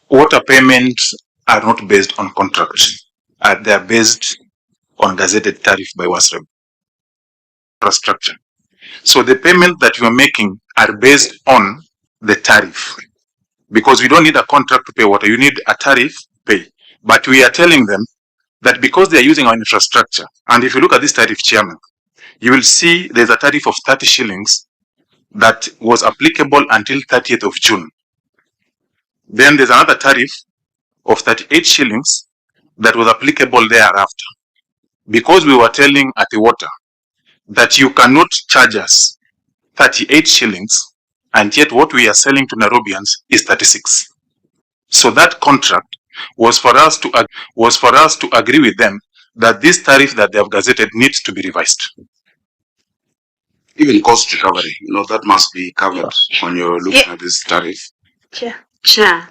Water payments are not based on contract. They are based on gazetted tariff by WASREB. Infrastructure. So the payment that you are making are based on the tariff. Because we don't need a contract to pay water, you need a tariff pay. But we are telling them that because they are using our infrastructure, and if you look at this tariff, Chairman, you will see there's a tariff of 30 shillings that was applicable until 30th of June. Then there's another tariff of 38 shillings that was applicable thereafter. Because we were telling at the water that you cannot charge us 38 shillings, and yet what we are selling to Nairobians is 36. So that contract was for us to agree with them that this tariff that they have gazetted needs to be revised. Even cost recovery, that must be covered when you're looking at this tariff. Chair,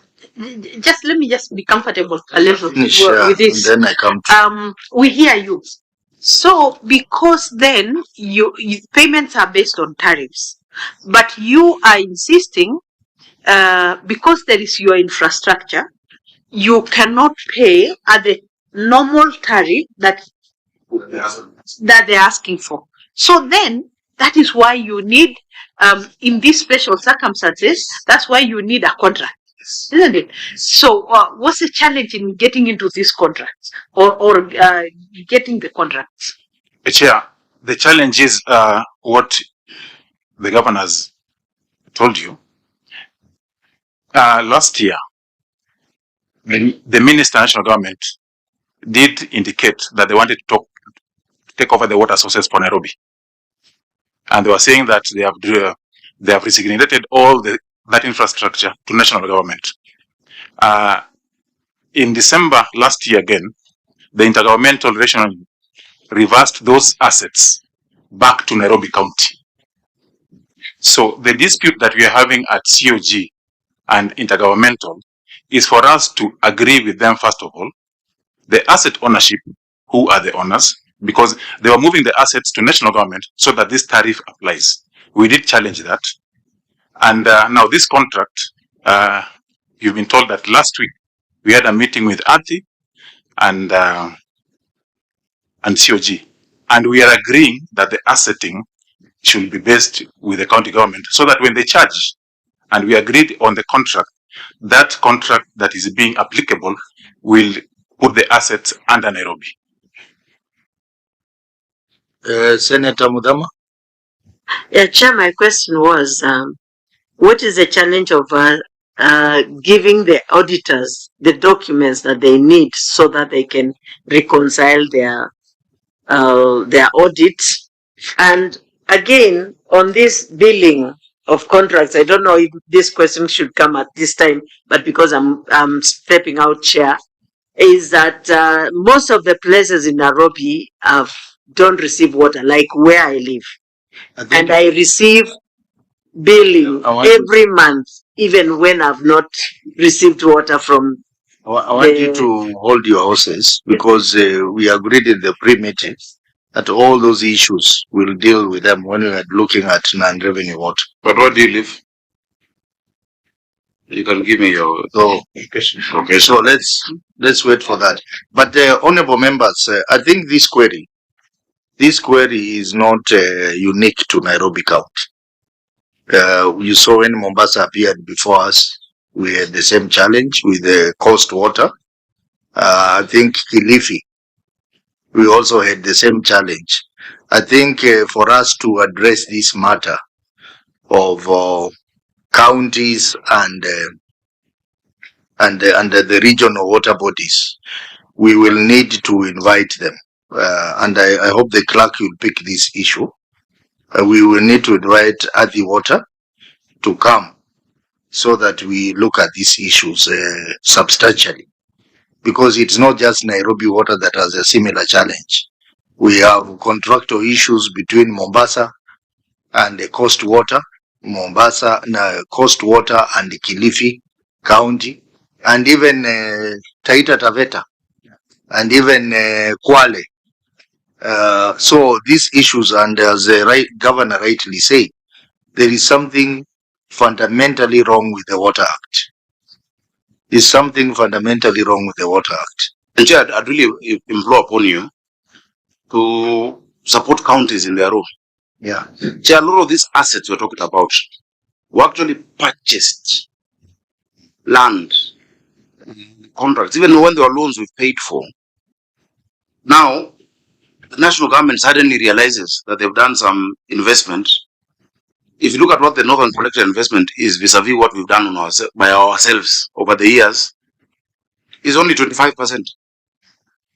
just let me just be comfortable a little with this. Then I come. We hear you. So because then you payments are based on tariffs, but you are insisting because there is your infrastructure, you cannot pay at the normal tariff that they're asking for. So then that is why you need in these special circumstances, that's why you need a contract, isn't it? So what's the challenge in getting into these contracts or getting the contracts? Chair, the challenge is what the governor has told you. Last year, the Minister of National Government did indicate that they wanted to take over the water sources for Nairobi. And they were saying that they have resignated all that infrastructure to national government. In December last year again, the Intergovernmental Relation reversed those assets back to Nairobi County. So the dispute that we are having at COG and Intergovernmental is for us to agree with them, first of all, the asset ownership, who are the owners, because they were moving the assets to national government so that this tariff applies. We did challenge that. And now this contract, you've been told that last week we had a meeting with Audit and COG. And we are agreeing that the assetting should be based with the county government so that when they charge, and we agreed on the contract, that contract that is being applicable will put the assets under Nairobi. Senator Mudama? Yeah, Chair, my question was, what is the challenge of giving the auditors the documents that they need so that they can reconcile their audits? And again, on this billing of contracts, I don't know if this question should come at this time, but because I'm stepping out, Chair, is that most of the places in Nairobi don't receive water, like where I live. And I receive billing every month, even when I've not received water from. I want you to hold your horses, because we agreed in the pre-meeting that all those issues we'll deal with them when we are looking at non-revenue water. But where do you live? You can give me your location. Okay, so let's wait for that. But honorable members, I think this query is not unique to Nairobi County. You saw when Mombasa appeared before us, we had the same challenge with the coast water. I think Kilifi, we also had the same challenge. I think for us to address this matter of counties and the regional water bodies, we will need to invite them. And I hope the clerk will pick this issue. We will need to invite Adi Water to come so that we look at these issues substantially. Because it's not just Nairobi Water that has a similar challenge. We have contractual issues between Mombasa and the Coast Water, Coast Water and the Kilifi County, and even Taita Taveta, and even Kwale. So these issues, and as the governor rightly said, there is something fundamentally wrong with the Water Act. There's something fundamentally wrong with the Water Act. And Chair, I'd really implore upon you to support counties in their role. Yeah. Chair, a lot of these assets we're talking about were actually purchased land, contracts, even when there were loans we've paid for. Now, the national government suddenly realizes that they've done some investment. If you look at what the Northern collected investment is vis-a-vis what we've done on by ourselves over the years, is only 25%.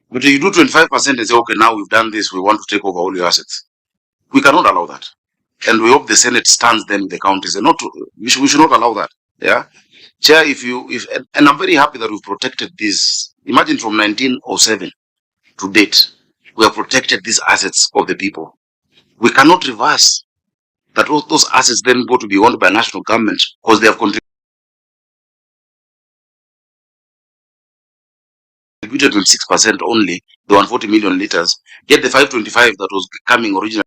But if you do 25% and say, okay, now we've done this, we want to take over all your assets. We cannot allow that. And we hope the Senate stands then with the counties. And we should not allow that. Yeah. Chair, and I'm very happy that we've protected this. Imagine from 1907 to date, we have protected these assets of the people. We cannot reverse that those assets then go to be owned by national government because they have contributed 6% only, the 140 million liters, yet the 525 that was coming originally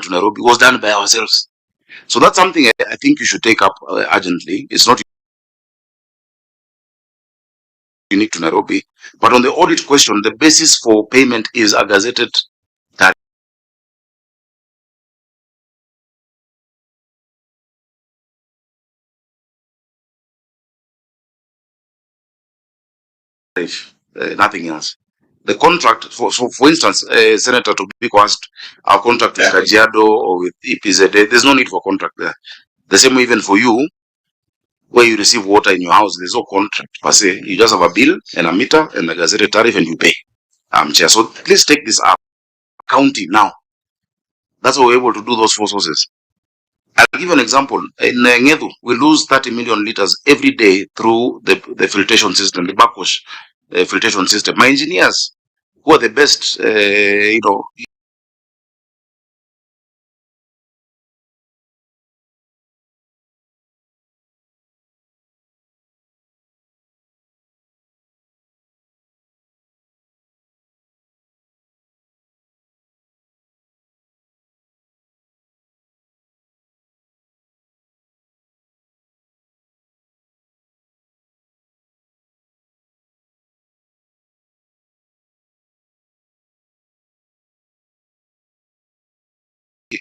to Nairobi was done by ourselves. So that's something I think you should take up urgently. It's not unique to Nairobi, but on the audit question, the basis for payment is a gazetted tariff, nothing else. The contract, for instance, Senator Tobiko asked our contract with Kajiado or with EPZA, there's no need for contract there. The same way even for you, where you receive water in your house, there's no contract per se. You just have a bill and a meter and a gazetted tariff and you pay. Chair. So please take this up. County now. That's how we're able to do those 4 sources. I'll give you an example. In Ngedu, we lose 30 million liters every day through the filtration system, the backwash filtration system. My engineers, who are the best,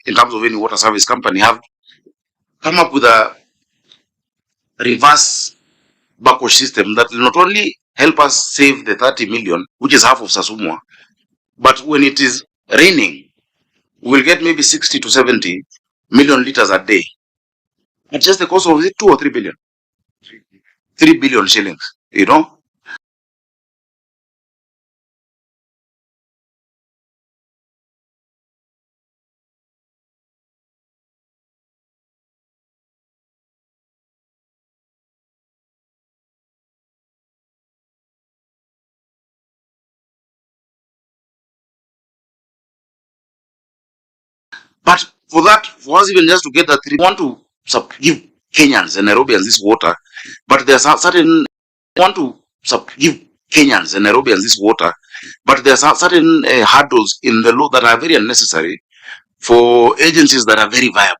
in terms of any water service company, have come up with a reverse backwash system that will not only help us save the 30 million, which is half of Sasumwa, but when it is raining, we'll get maybe 60 to 70 million liters a day. At just the cost of it, 2 or 3 billion. 3 billion shillings, But for us even just to get that, we want to give Kenyans and Nairobians this water, but there's certain hurdles in the law that are very unnecessary for agencies that are very viable.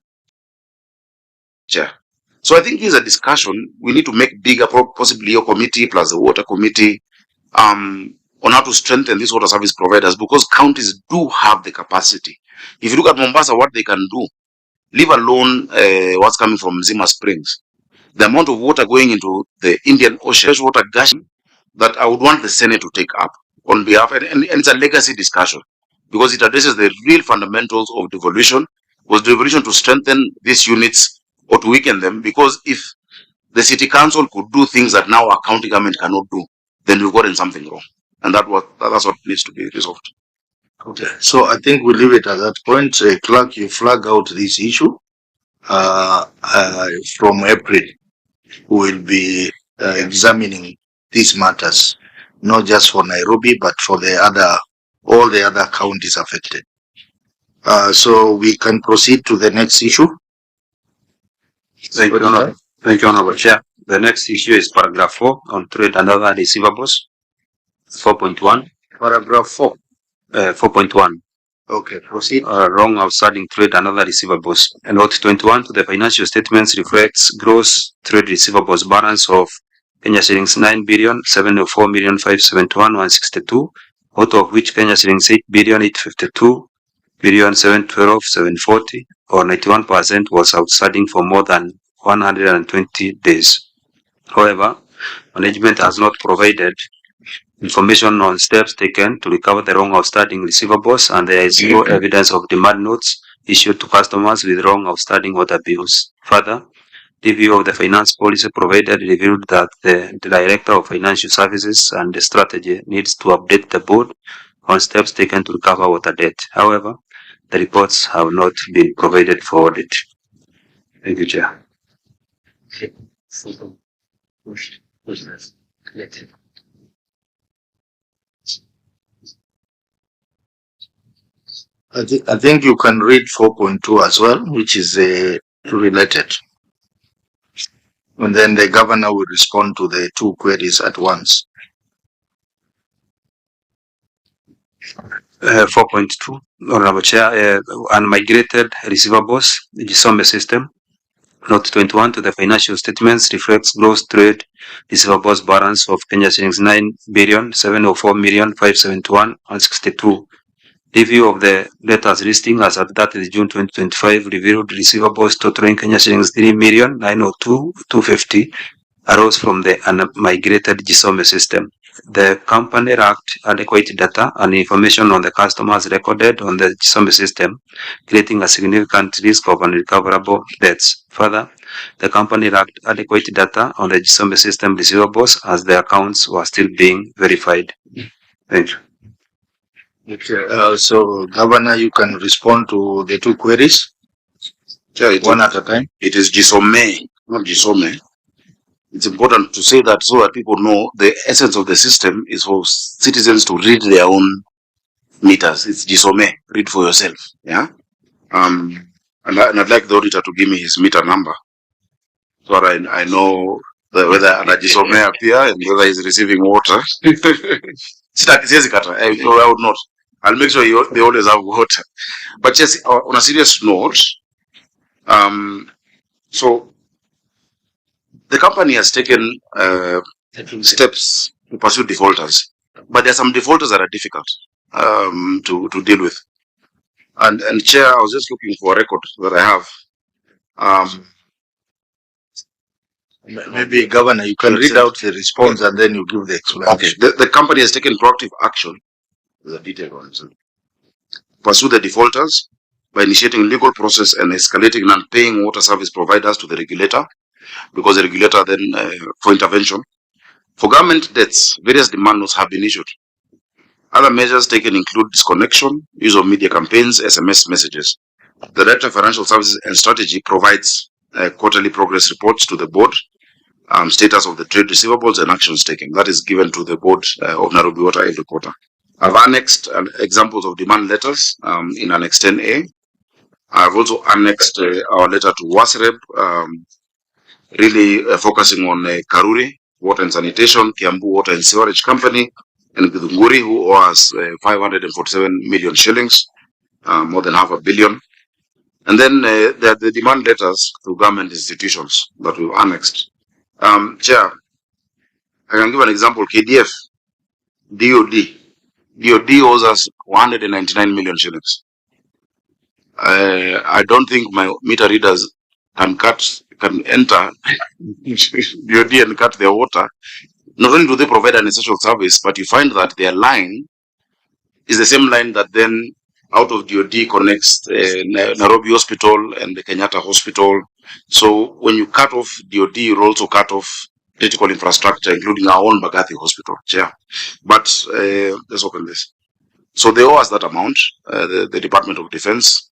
Chair. So I think this is a discussion we need to make bigger, possibly your committee plus the water committee, on how to strengthen these water service providers, because counties do have the capacity. If you look at Mombasa, what they can do, leave alone what's coming from Zima Springs, the amount of water going into the Indian Ocean, water gushing, that I would want the Senate to take up on behalf, and it's a legacy discussion, because it addresses the real fundamentals of devolution. Was devolution to strengthen these units or to weaken them? Because if the city council could do things that now our county government cannot do, then we've gotten something wrong, and that's what needs to be resolved. Okay, so I think we'll leave it at that point. Clerk, you flag out this issue. From April, we'll be examining these matters, not just for Nairobi, but for all the other counties affected. So we can proceed to the next issue. Thank you, Honorable Chair. The next issue is paragraph 4 on trade and other receivables. 4.1. Paragraph 4. 4.1. Okay, proceed. Wrong outstanding trade and other receivables. And note 21 to the financial statements reflects gross trade receivables balance of Kenya shillings 9,704,571,162, out of which Kenya shillings 8,852,712,740, or 91% was outstanding for more than 120 days. However, management has not provided information on steps taken to recover the wrong outstanding receivables, and there is no evidence of demand notes issued to customers with wrong outstanding water bills. Further, review of the finance policy provided revealed that the Director of Financial Services and the Strategy needs to update the board on steps taken to recover water debt. However, the reports have not been provided for audit. Thank you, Chair. I think you can read 4.2 as well, which is related. And then the governor will respond to the two queries at once. 4.2, Honorable Chair, unmigrated receivables, the GSOME system. Note 21 to the financial statements reflects gross trade receivables balance of Kenya shillings 9,704,571,162. Review of the debtors listing as at 30th June 2025 revealed receivables totaling Kenya shillings 3,902,250 arose from the unmigrated GSOME system. The company lacked adequate data and information on the customers recorded on the GSOME system, creating a significant risk of unrecoverable debts. Further, the company lacked adequate data on the GSOME system receivables as the accounts were still being verified. Thank you. Okay, so Governor, you can respond to the two queries. Yeah, one at a time. It is GSOME, not GSOME. It's important to say that so that people know the essence of the system is for citizens to read their own meters. It's GSOME. Read for yourself. Yeah. And I'd like the auditor to give me his meter number, so that I know whether under GSOME appear and whether he's receiving water. I would not. I'll make sure they always have water. But just on a serious note, so the company has taken steps to pursue defaulters, but there are some defaulters that are difficult to deal with. And Chair, I was just looking for a record that I have. Maybe Governor, you can read out the response and then you give the explanation. Okay. The company has taken proactive action. The detailed ones. Pursue the defaulters by initiating legal process and escalating non-paying water service providers to the regulator, because the regulator then for intervention. For government debts, various demand notes have been issued. Other measures taken include disconnection, use of media campaigns, SMS messages. The Director of Financial Services and Strategy provides quarterly progress reports to the board, status of the trade receivables and actions taken. That is given to the board of Nairobi Water every quarter. I've annexed examples of demand letters in Annex 10A. I've also annexed our letter to WASREB, really focusing on Karuri, Water and Sanitation, Kiambu Water and Sewerage Company, and Githunguri, who owes 547 million shillings, more than $500 million. And then there are the demand letters to government institutions that we've annexed. Chair, I can give an example. KDF, DOD owes us 199 million shillings. I don't think my meter readers can enter DOD and cut their water. Not only do they provide an essential service, but you find that their line is the same line that then out of DOD connects Nairobi Hospital and the Kenyatta Hospital. So when you cut off DOD, you also cut off critical infrastructure, including our own Bagathi Hospital. Yeah. But let's open this. So they owe us that amount, the Department of Defense.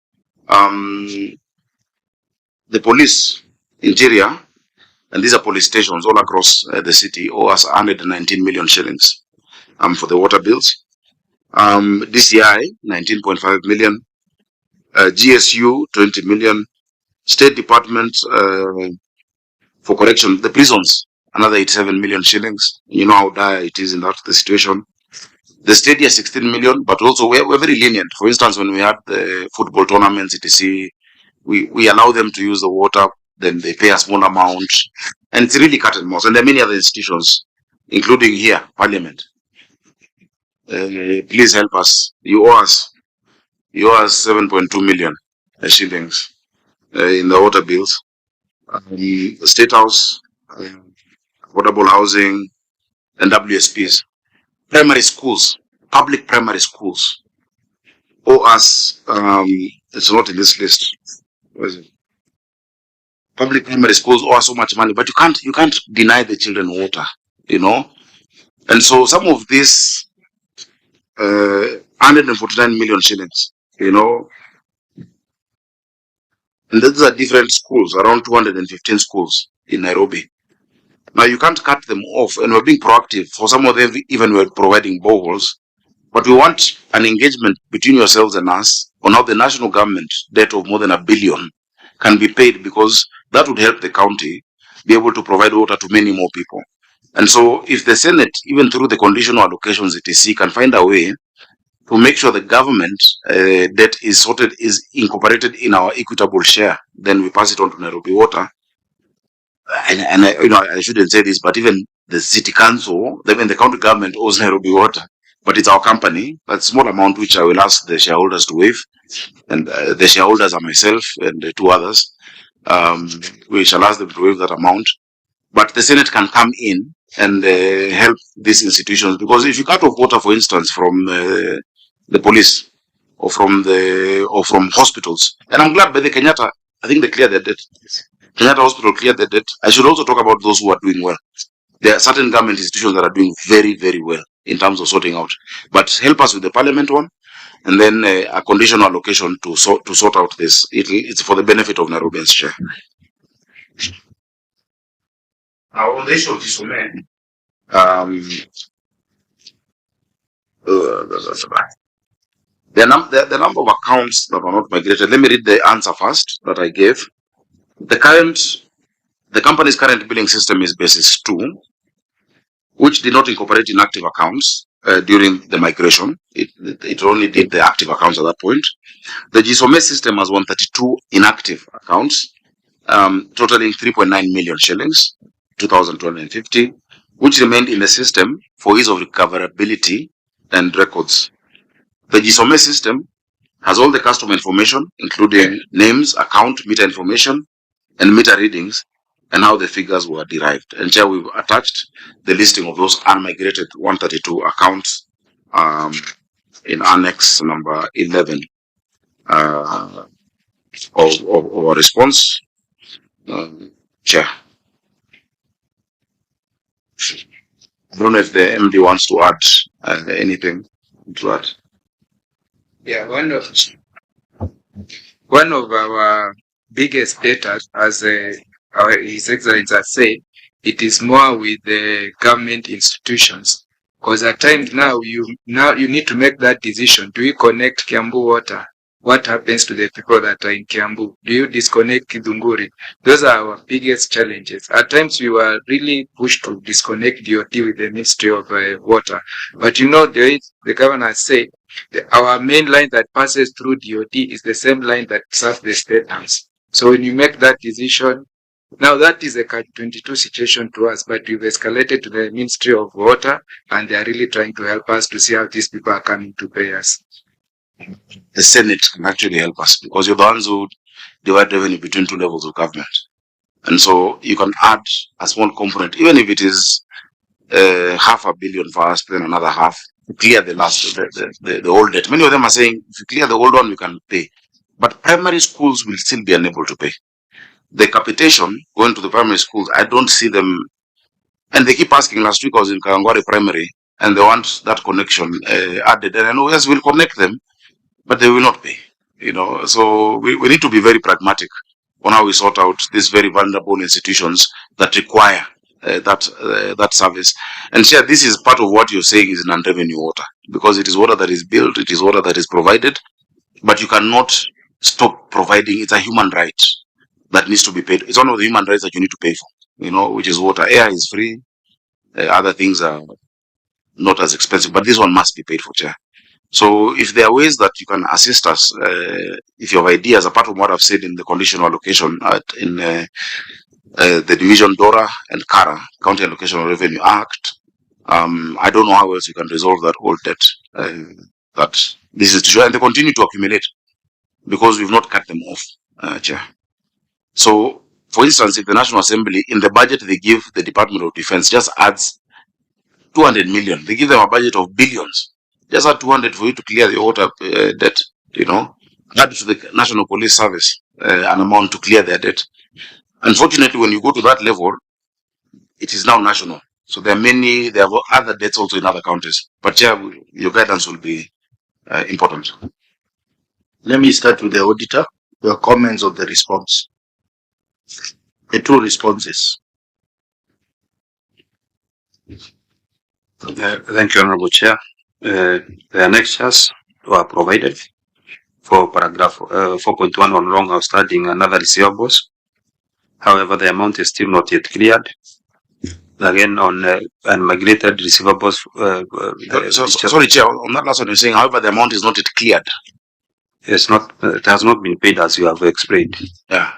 The police, interior, and these are police stations all across the city, owe us 119 million shillings for the water bills. DCI, 19.5 million. GSU, 20 million. State Department for Correction, the prisons, another 87 million shillings. You know how dire it is in the situation. The stadia 16 million, but also we're very lenient. For instance, when we had the football tournaments, etc., we allow them to use the water, then they pay a small amount, and it's really cut and mouse. And there are many other institutions, including here, Parliament. Please help us. You owe us 7.2 million shillings in the water bills. The State House, affordable housing, and WSPs. Primary schools, public primary schools, owe us, it's not in this list. Where is it? Public primary schools owe us so much money, but you can't deny the children water, you know. And so some of this 149 million shillings, you know, and these are different schools, around 215 schools in Nairobi. Now you can't cut them off, and we're being proactive. For some of them, even we're providing boreholes. But we want an engagement between yourselves and us on how the national government debt of more than $1 billion can be paid, because that would help the county be able to provide water to many more people. And so if the Senate, even through the conditional allocations etc., can find a way to make sure the government debt is sorted, is incorporated in our equitable share, then we pass it on to Nairobi Water. And I shouldn't say this, but even the city council, even the county government owes Nairobi Water, but it's our company. That's a small amount which I will ask the shareholders to waive, and the shareholders are myself and the two others. We shall ask them to waive that amount, but the Senate can come in and help these institutions, because if you cut off water, for instance, from the police or from hospitals, and I'm glad by the Kenyatta, I think they cleared their debt. Kenyatta Hospital cleared the debt. I should also talk about those who are doing well. There are certain government institutions that are doing very, very well in terms of sorting out. But help us with the Parliament one, and then a conditional allocation to sort out this. It's for the benefit of Nairobians' share. Now, on the issue of Kisome, the number of accounts that are not migrated. Let me read the answer first that I gave. The company's current billing system is basis 2, which did not incorporate inactive accounts during the migration. It only did the active accounts at that point. The Gisome system has 132 inactive accounts, totaling 3.9 million shillings, 2,250, which remained in the system for ease of recoverability and records. The Gisome system has all the customer information, including names, account, meter information, and meter readings, and how the figures were derived. And here we've attached the listing of those unmigrated 132 accounts in annex number 11 of our response. Chair. I don't know if the MD wants to add anything to that. Yeah, one of our biggest data, as His Excellency has said, it is more with the government institutions. Because at times now you need to make that decision. Do you connect Kiambu Water? What happens to the people that are in Kiambu? Do you disconnect Kidunguri? Those are our biggest challenges. At times we were really pushed to disconnect DOT with the Ministry of Water. But the governor said our main line that passes through DOT is the same line that serves the State House. So when you make that decision, Now that is a catch-22 situation to us, but we've escalated to the Ministry of Water, and they are really trying to help us to see how these people are coming to pay us. The Senate can actually help us because you're the ones who divide revenue between two levels of government. And so you can add a small component, even if it is $500 million for us, then another half to clear the old debt. Many of them are saying, if you clear the old one, we can pay. But primary schools will still be unable to pay. The capitation going to the primary schools, I don't see them. And they keep asking. Last week I was in Kawangware Primary, and they want that connection added. And I know, yes, we'll connect them, but they will not pay. So we need to be very pragmatic on how we sort out these very vulnerable institutions that require that service. And Chair, this is part of what you're saying is non-revenue water, because it is water that is built, it is water that is provided, but you cannot stop providing. It's a human right that needs to be paid. It's one of the human rights that you need to pay for, which is water. Air is free. Other things are not as expensive, but this one must be paid for, Chair. So if there are ways that you can assist us, if you have ideas, apart from what I've said in the conditional allocation in the division DORA and CARA, County Allocation Revenue Act, I don't know how else you can resolve that old debt that this is to show, and they continue to accumulate because we've not cut them off, Chair. So, for instance, if the National Assembly, in the budget they give the Department of Defense, just adds 200 million, they give them a budget of billions. Just add 200 for you to clear the water debt, add to the National Police Service an amount to clear their debt. Unfortunately, when you go to that level, it is now national. So there are other debts also in other countries. But Chair, your guidance will be important. Let me start with the auditor. Your comments on the response. The two responses. Thank you, Honorable Chair. The annexures were provided for paragraph 4.1 on wrong outstanding and other receivables. However, the amount is still not yet cleared. Again, on unmigrated receivables. Sorry, Chair, on that last one, you're saying, however, the amount is not yet cleared. It's not. It has not been paid as you have explained. Yeah.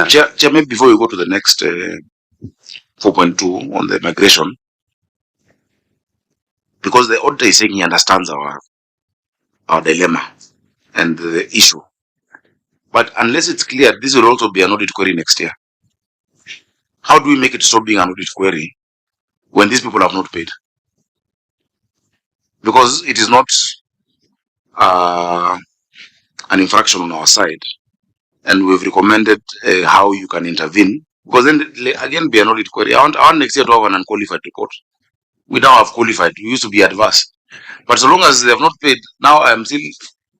Chair, maybe before you go to the next 4.2 on the migration, because the auditor is saying he understands our dilemma and the issue. But unless it's clear, this will also be an audit query next year. How do we make it stop being an audit query when these people have not paid? Because it is not an infraction on our side, and we've recommended how you can intervene. Because then again, be an audit query. I want next year to have an unqualified report. We now have qualified. We used to be adverse, but so long as they have not paid, now I am still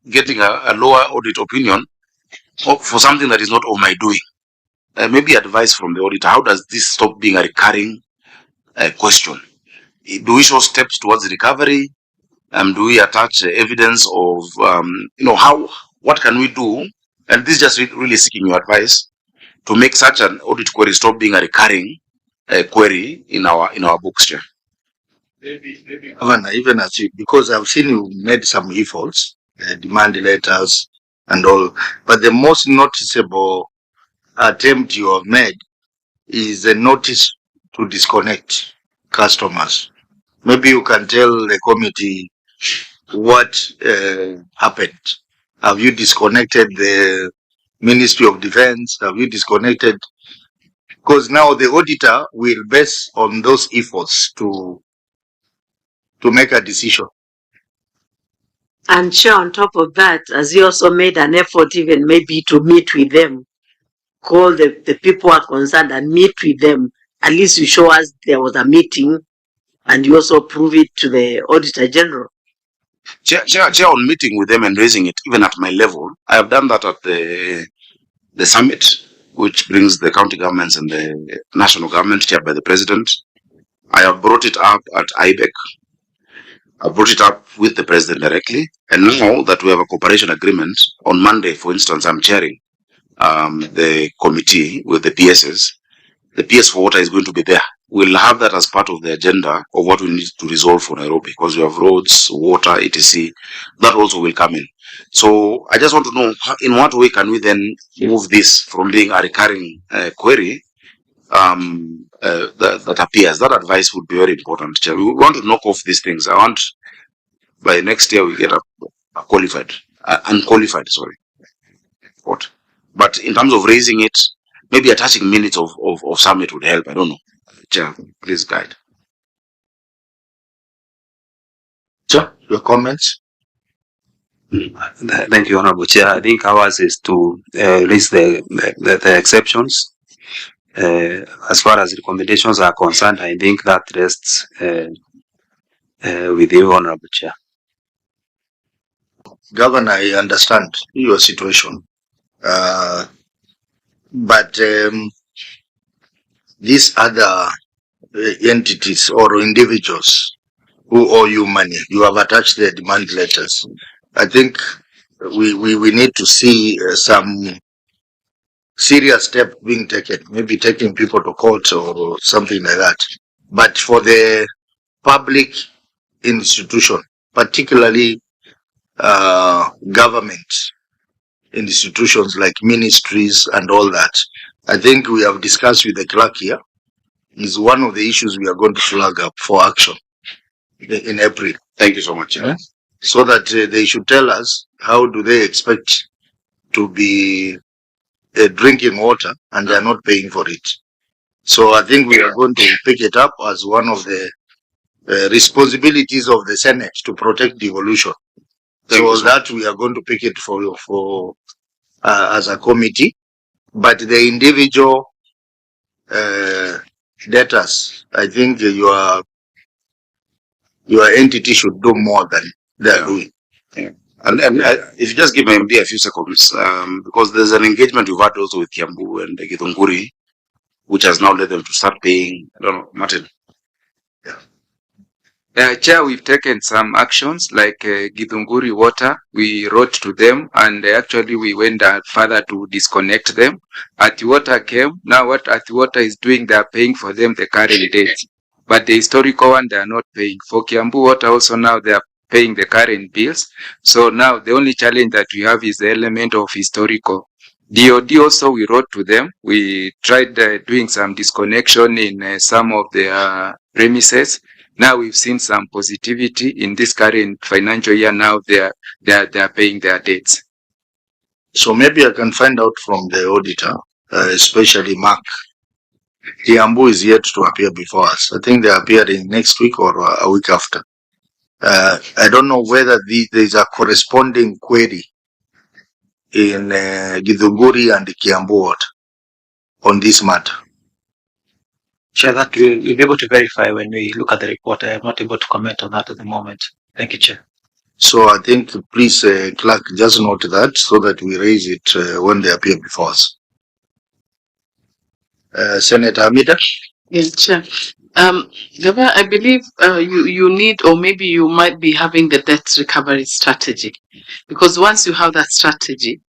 getting a lower audit opinion for something that is not of my doing. Maybe advice from the auditor. How does this stop being a recurring question? Do we show steps towards recovery? Do we attach evidence of what can we do? And this is just really seeking your advice to make such an audit query stop being a recurring query in our books, Chair. Maybe Governor, even as you, because I've seen you made some efforts, demand letters and all, but the most noticeable attempt you have made is a notice to disconnect customers. Maybe you can tell the committee what happened. Have you disconnected the Ministry of Defense? Have you disconnected? Because now the auditor will base on those efforts to make a decision. And Chair, on top of that, as you also made an effort even maybe to meet with them, call the people who are concerned and meet with them, at least you show us there was a meeting and you also prove it to the Auditor General. Chair, on meeting with them and raising it, even at my level, I have done that at the summit, which brings the county governments and the national government, chaired by the President. I have brought it up at IBEC. I brought it up with the President directly. And now that we have a cooperation agreement, on Monday, for instance, I'm chairing the committee with the PSs. The PS for water is going to be there we'll have that as part of the agenda of what we need to resolve for Nairobi, because we have roads, water, etc. That also will come in. So I just want to know in what way can we then move this from being a recurring query that appears. That advice would be very important, Chair. We want to knock off these things. I want by next year we get a unqualified, sorry. What? But in terms of raising it, maybe attaching minutes of summit would help. I don't know. Chair, please guide. Sir, your comments? Thank you, Honorable Chair. I think ours is to raise the exceptions. As far as recommendations are concerned, I think that rests with you, Honorable Chair. Governor, I understand your situation. But these other entities or individuals who owe you money, you have attached their demand letters. I think we need to see some serious step being taken, maybe taking people to court or something like that. But for the public institution, particularly government institutions like ministries and all that, I think we have discussed with the clerk here, is one of the issues we are going to flag up for action in April. Thank you so much. Yeah. So that they should tell us how do they expect to be drinking water and they are not paying for it. So I think we are going to pick it up as one of the responsibilities of the Senate to protect devolution. So that we are going to pick it for as a committee, but the individual debtors, I think your entity should do more than they are doing. Yeah. And if you just give me a few seconds, because there's an engagement we've had also with Kiambu and Githunguri, which has now led them to start paying. I don't know, Martin. Chair, we've taken some actions like Githunguri Water. We wrote to them and actually we went further to disconnect them. Atiwater came. Now what Atiwater is doing, they are paying for them the current dates. But the historical one, they are not paying. For Kiambu Water also now they are paying the current bills. So now the only challenge that we have is the element of historical. DOD also, we wrote to them. We tried doing some disconnection in some of their premises. Now we've seen some positivity in this current financial year. Now they are paying their debts. So maybe I can find out from the auditor, especially Mark. Kiambu is yet to appear before us. I think they are appearing next week or a week after. I don't know whether there is a corresponding query in Githunguri and Kiambu Water on this matter. Chair, that we'll be able to verify when we look at the report. I am not able to comment on that at the moment. Thank you, Chair. So I think please, clerk, just note that so that we raise it when they appear before us. Senator Amida? Yes, Chair. Governor, I believe you need, or maybe you might be having the debt recovery strategy, because once you have that strategy,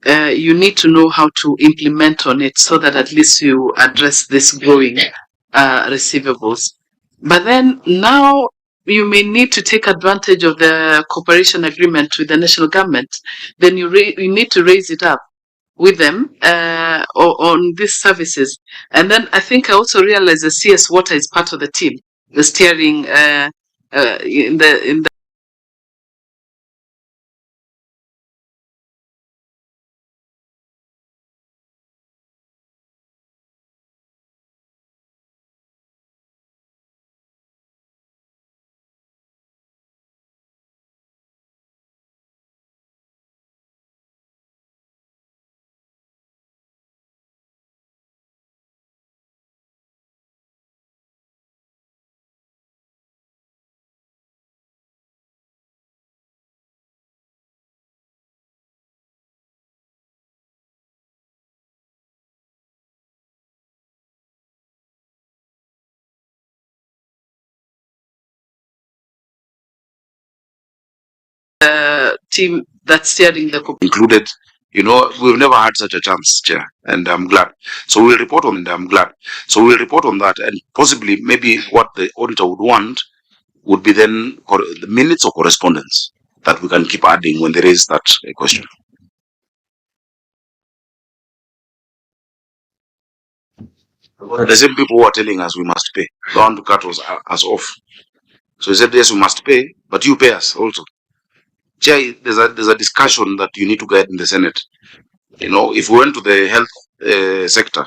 you need to know how to implement on it so that at least you address this growing receivables. But then now you may need to take advantage of the cooperation agreement with the national government. Then you need to raise it up with them on these services. And then I think I also realized the CS Water is part of the team, the steering in the team that's steering the included You know, we've never had such a chance, Chair, and I'm glad. So we'll report on it. I'm glad. So we'll report on that, and possibly maybe what the auditor would want would be then the minutes of correspondence that we can keep adding when there is that question. The same people who are telling us we must pay, they want to cut us off. So he said, yes, we must pay, but you pay us also. Chair, there's a discussion that you need to get in the Senate. You know, if we went to the health sector,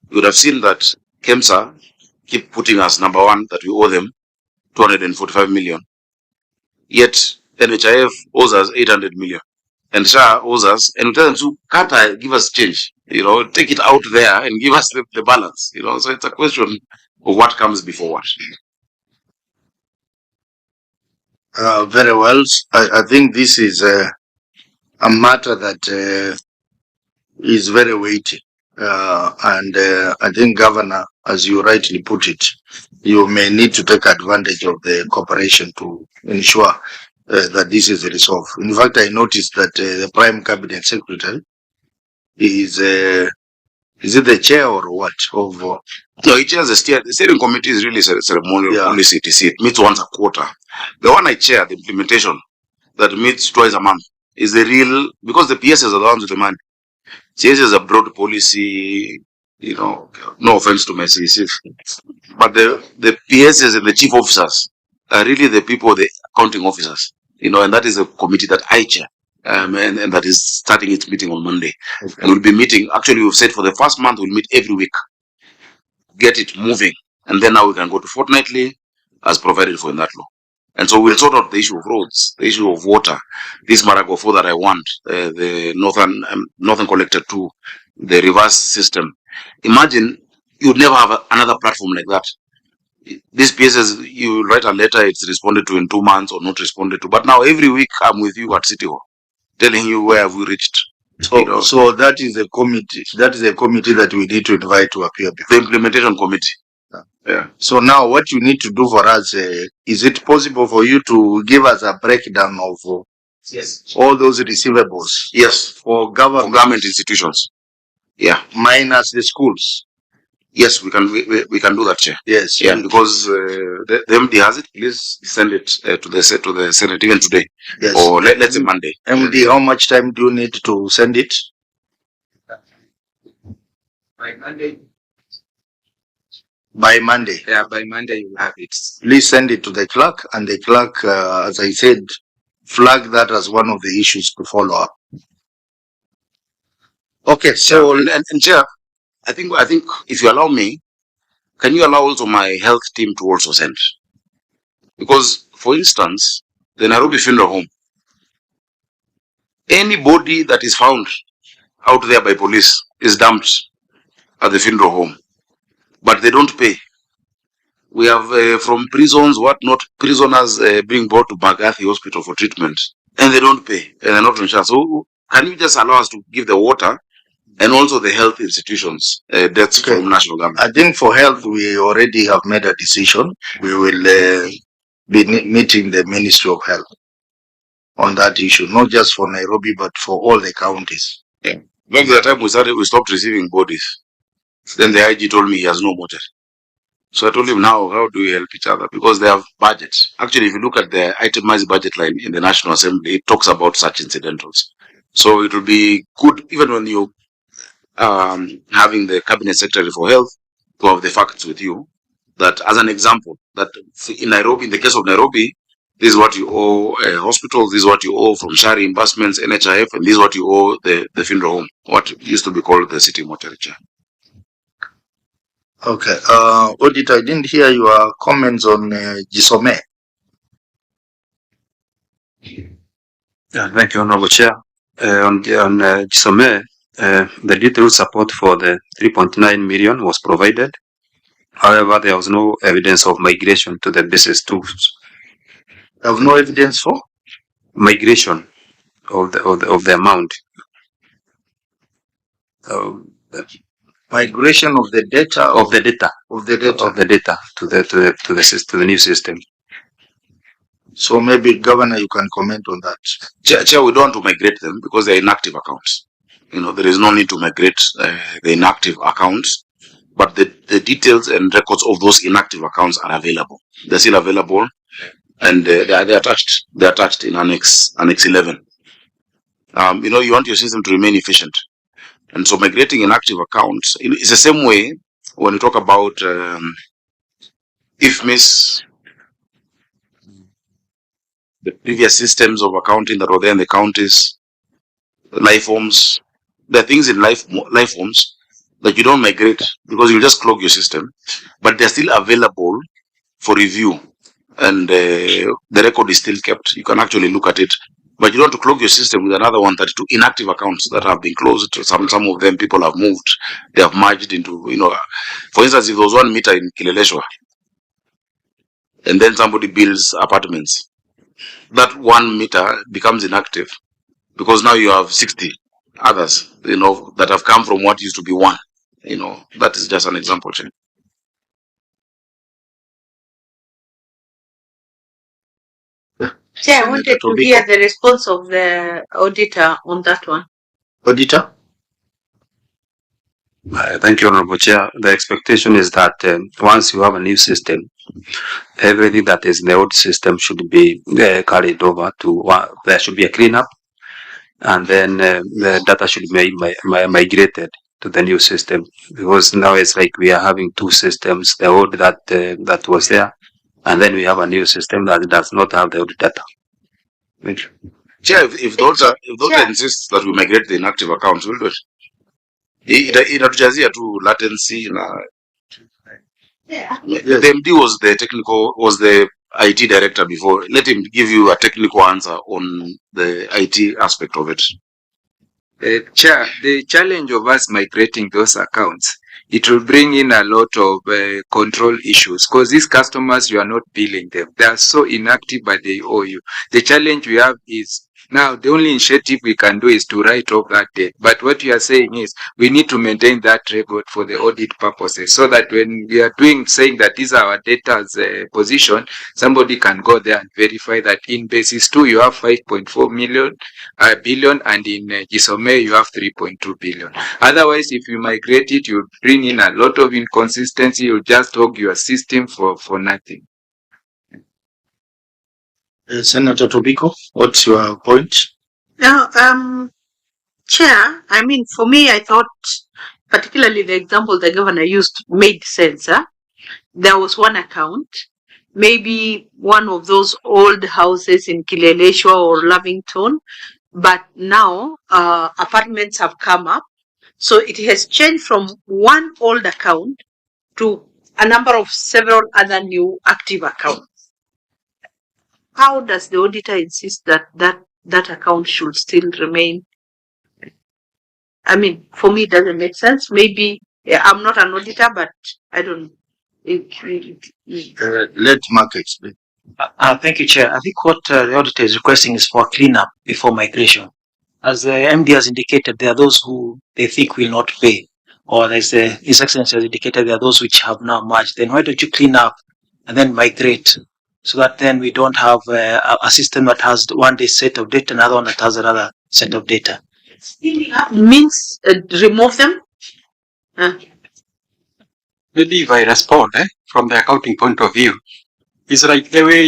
you would have seen that KEMSA keep putting us number one, that we owe them 245 million. Yet NHIF owes us 800 million. And SHA owes us, and we tell them to Kata, give us change, you know, take it out there and give us the balance, you know. So it's a question of what comes before what. Very well. I think this is a matter that is very weighty. And I think, Governor, as you rightly put it, you may need to take advantage of the cooperation to ensure that this is resolved. In fact, I noticed that the Prime Cabinet Secretary is it the chair or what? Of no, he chairs the steering committee is really ceremonial policy. It meets once a quarter. The one I chair, the implementation, that meets twice a month, is the real, because the PSs are the ones with the money. CS is a broad policy, you know, no offense to my CCF, but the PSs and the chief officers are really the people, the accounting officers, you know, and that is a committee that I chair. And that is starting its meeting on Monday. Okay. And we'll be meeting, actually we've said for the first month we'll meet every week, get it moving, and then now we can go to fortnightly as provided for in that law. And so we'll sort out the issue of roads, the issue of water, this Maragofo that I want, the northern collector 2, the reverse system. Imagine you'd never have another platform like that. These pieces, you write a letter, it's responded to in 2 months or not responded to. But now every week I'm with you at City Hall, telling you where have we reached. So, you know, so that is a committee. That is a committee that we need to invite to appear before. The implementation committee. Yeah. So now what you need to do for us, is it possible for you to give us a breakdown of all those receivables? Yes. For government institutions. Yeah. Minus the schools. Yes, we can do that, Chair. Yes. Yeah, because the MD has it. Please send it to the Senate even today. Yes. Or let's say Monday. MD, how much time do you need to send it? By Monday. By Monday. Yeah, by Monday you will have it. Please send it to the clerk, and the clerk, as I said, flag that as one of the issues to follow up. Okay, so and Chair, I think if you allow me, can you allow also my health team to also send? Because, for instance, the Nairobi Funeral Home, anybody that is found out there by police is dumped at the funeral home, but they don't pay. We have from prisons, prisoners being brought to Bagathi Hospital for treatment, and they don't pay, and they're not insured. So can you just allow us to give the water and also the health institutions debts from national government? I think for health, we already have made a decision. We will be meeting the Ministry of Health on that issue, not just for Nairobi, but for all the counties. Yeah. By the time we stopped receiving bodies. Then the IG told me he has no budget. So I told him, now, how do we help each other? Because they have budgets. Actually, if you look at the itemized budget line in the National Assembly, it talks about such incidentals. So it will be good, even when you having the Cabinet Secretary for Health, to have the facts with you, that as an example, that in Nairobi, in the case of Nairobi, this is what you owe hospitals, this is what you owe from SHA reimbursements, NHIF, and this is what you owe the funeral home, what used to be called the city mortuary. Okay. Audit, I didn't hear your comments on Gisome. Yeah, thank you, Honorable Chair. On Gisome, the detailed support for the 3.9 million was provided. However, there was no evidence of migration to the basis tools. There was no evidence for migration of the amount. Migration of the data of the data to the new system. So maybe, Governor, you can comment on that. Chair, we don't want to migrate them because they're inactive accounts. there is no need to migrate the inactive accounts, but the details and records of those inactive accounts are available. They're still available, and they're attached. They're attached in Annex 11. You want your system to remain efficient, and so migrating inactive accounts is the same way when you talk about IFMIS, the previous systems of accounting that were there in the counties, life forms. There are things in life forms that you don't migrate because you just clog your system, but they're still available for review, and the record is still kept. You can actually look at it, but you don't have to clog your system with another 132 inactive accounts that have been closed. Some of them people have moved, they have merged into, for instance, if there was 1 meter in Kileleshwa, and then somebody builds apartments, that 1 meter becomes inactive because now you have 60 others, that have come from what used to be 1. That is just an example. Chair, I wanted to hear the response of the auditor on that one. Auditor? Thank you, Honorable Chair. The expectation is that once you have a new system, everything that is in the old system should be carried over to there should be a cleanup, and then the data should be migrated to the new system, because now it's like we are having 2 systems: the old that was there, and then we have a new system that does not have the old data. Thank you. Chair, if Dota insists that we migrate the inactive accounts, we'll do it. Inatujazia tu latency na the MD was the IT director before. Let him give you a technical answer on the IT aspect of it. Chair, the challenge of us migrating those accounts, it will bring in a lot of control issues, because these customers, you are not billing them. They are so inactive, but they owe you. The challenge we have is, now the only initiative we can do is to write off that debt. But what you are saying is we need to maintain that record for the audit purposes, so that when we are saying that these are our debtors position, somebody can go there and verify that in basis 2 you have 5.4 billion, and in Gisome you have 3.2 billion. Otherwise, if you migrate it, you bring in a lot of inconsistency. You just hog your system for nothing. Senator Tobiko, what's your point? Now, Chair, for me, I thought particularly the example the governor used made sense. There was one account, maybe one of those old houses in Kileleshwa or Lavington, but now apartments have come up. So it has changed from one old account to a number of several other new active accounts. How does the auditor insist that account should still remain? For me, it doesn't make sense. Maybe I'm not an auditor, but I don't know. Let Mark explain. Thank you, Chair. I think what the auditor is requesting is for a cleanup before migration. As the MD has indicated, there are those who they think will not pay, or as His Excellency has indicated, there are those which have now merged. Then why don't you clean up and then migrate, so that then we don't have a system that has one day set of data, another one that has another set of data. Means remove them? Maybe if I respond from the accounting point of view, it's like the way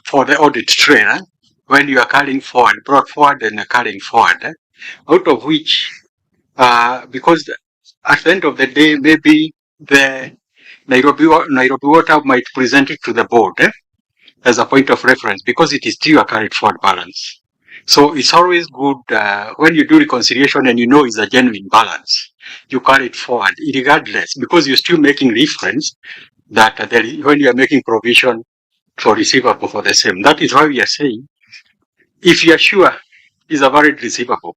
for the audit trail, when you are carrying forward, brought forward and carrying forward, out of which, because at the end of the day, maybe the Nairobi Water might present it to the board as a point of reference, because it is still a carried forward balance. So it's always good when you do reconciliation and it's a genuine balance, you carry it forward regardless, because you're still making reference that when you are making provision for receivable for the same. That is why we are saying, if you are sure it's a valid receivable,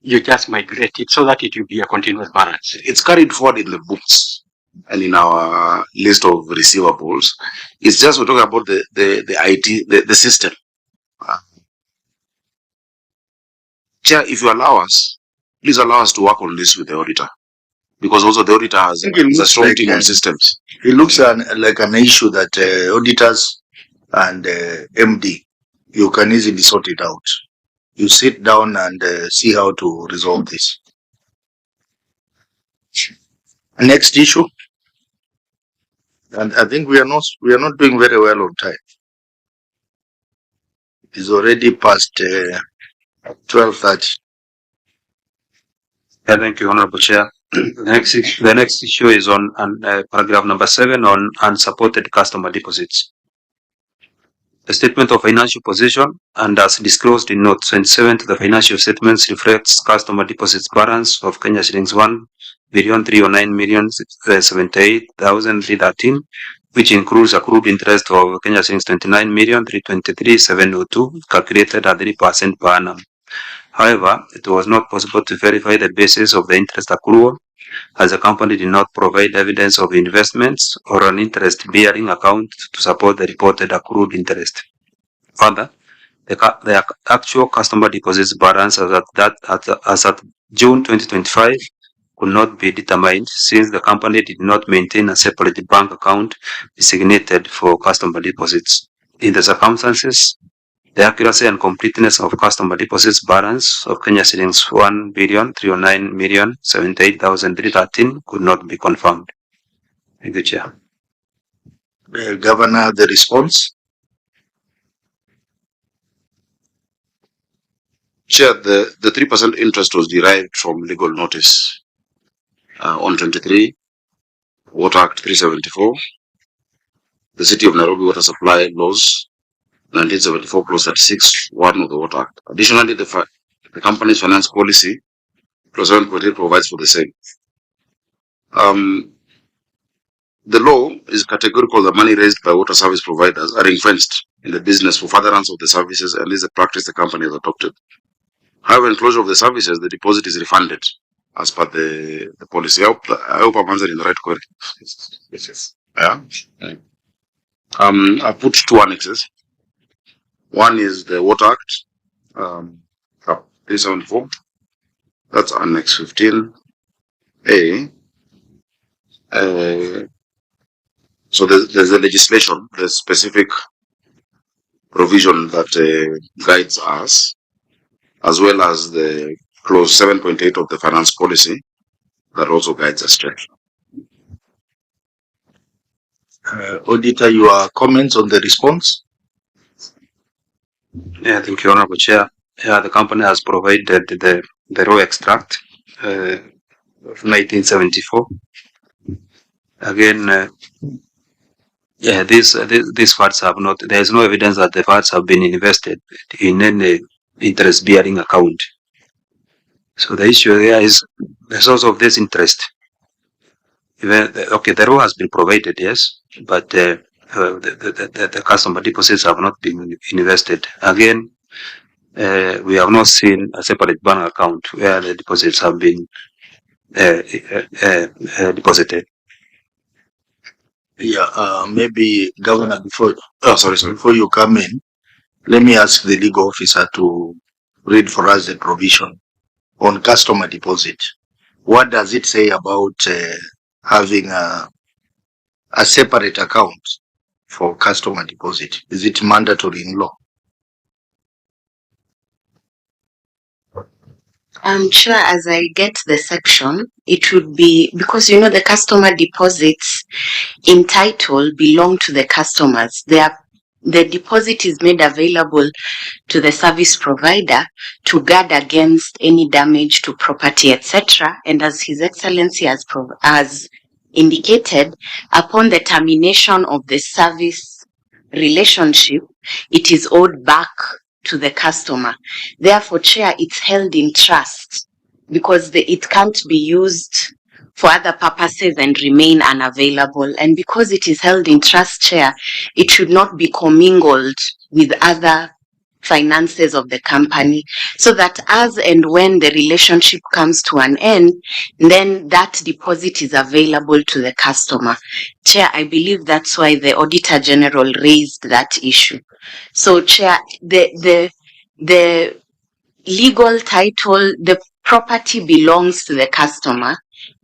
you just migrate it so that it will be a continuous balance. It's carried forward in the books and in our list of receivables. It's just we're talking about the IT, the system. Chair, if you allow us, please allow us to work on this with the auditor, because also the auditor has a strong team on systems. It looks like an issue that auditors and MD, you can easily sort it out. you sit down and see how to resolve this. Next issue, and I think we are not doing very well on time. It's already past 12:30. Yeah, thank you, Honorable Chair. The next issue is on paragraph number 7 on unsupported customer deposits. The statement of financial position and as disclosed in note 27 to the financial statements reflects customer deposits balance of Kenya shillings 1,309,078,313, which includes accrued interest of Kenya shillings 29,323,702 calculated at 3% per annum. However, it was not possible to verify the basis of the interest accrual as the company did not provide evidence of investments or an interest-bearing account to support the reported accrued interest. Further, the actual customer deposits balance as at June 2025 could not be determined since the company did not maintain a separate bank account designated for customer deposits. In the circumstances, the accuracy and completeness of customer deposits balance of Kenya shillings 1,309,078,313 could not be confirmed. Thank you, Chair. Governor, the response. Chair, the 3% interest was derived from legal notice on 23, Water Act 374, the City of Nairobi Water Supply Laws 1974 plus 36, 1 of the Water Act. Additionally, the company's finance policy, plus 7.8 provides for the same. The law is categorical that money raised by water service providers are ring-fenced in the business for furtherance of the services, and this is a practice the company has adopted. However, in closure of the services, the deposit is refunded as per the policy. I hope I'm answering the right query. Yes. Yeah. I put 2 annexes. One is the Water Act, 374. That's Annex 15A. So there's the legislation, the specific provision that guides us, as well as the clause 7.8 of the finance policy that also guides us. Auditor, your comments on the response? Yeah, thank you, Honorable Chair. Yeah, the company has provided the raw extract of 1974. Again, yeah, these funds have not. There is no evidence that the funds have been invested in any interest-bearing account. So the issue here is the source of this interest. Okay, the raw has been provided, yes, but the customer deposits have not been invested. Again, we have not seen a separate bank account where the deposits have been deposited. Yeah, maybe Governor, before you come in, let me ask the legal officer to read for us the provision on customer deposit. What does it say about having a separate account for customer deposit? Is it mandatory in law? I'm sure as I get the section, it would be because the customer deposits in title belong to the customers. The deposit is made available to the service provider to guard against any damage to property, etc. And as His Excellency has indicated, upon the termination of the service relationship, it is owed back to the customer. Therefore, Chair, it's held in trust because it can't be used for other purposes and remain unavailable. And because it is held in trust, Chair, it should not be commingled with other finances of the company, so that as and when the relationship comes to an end, then that deposit is available to the customer. Chair, I believe that's why the Auditor General raised that issue. So, Chair, the legal title, the property belongs to the customer.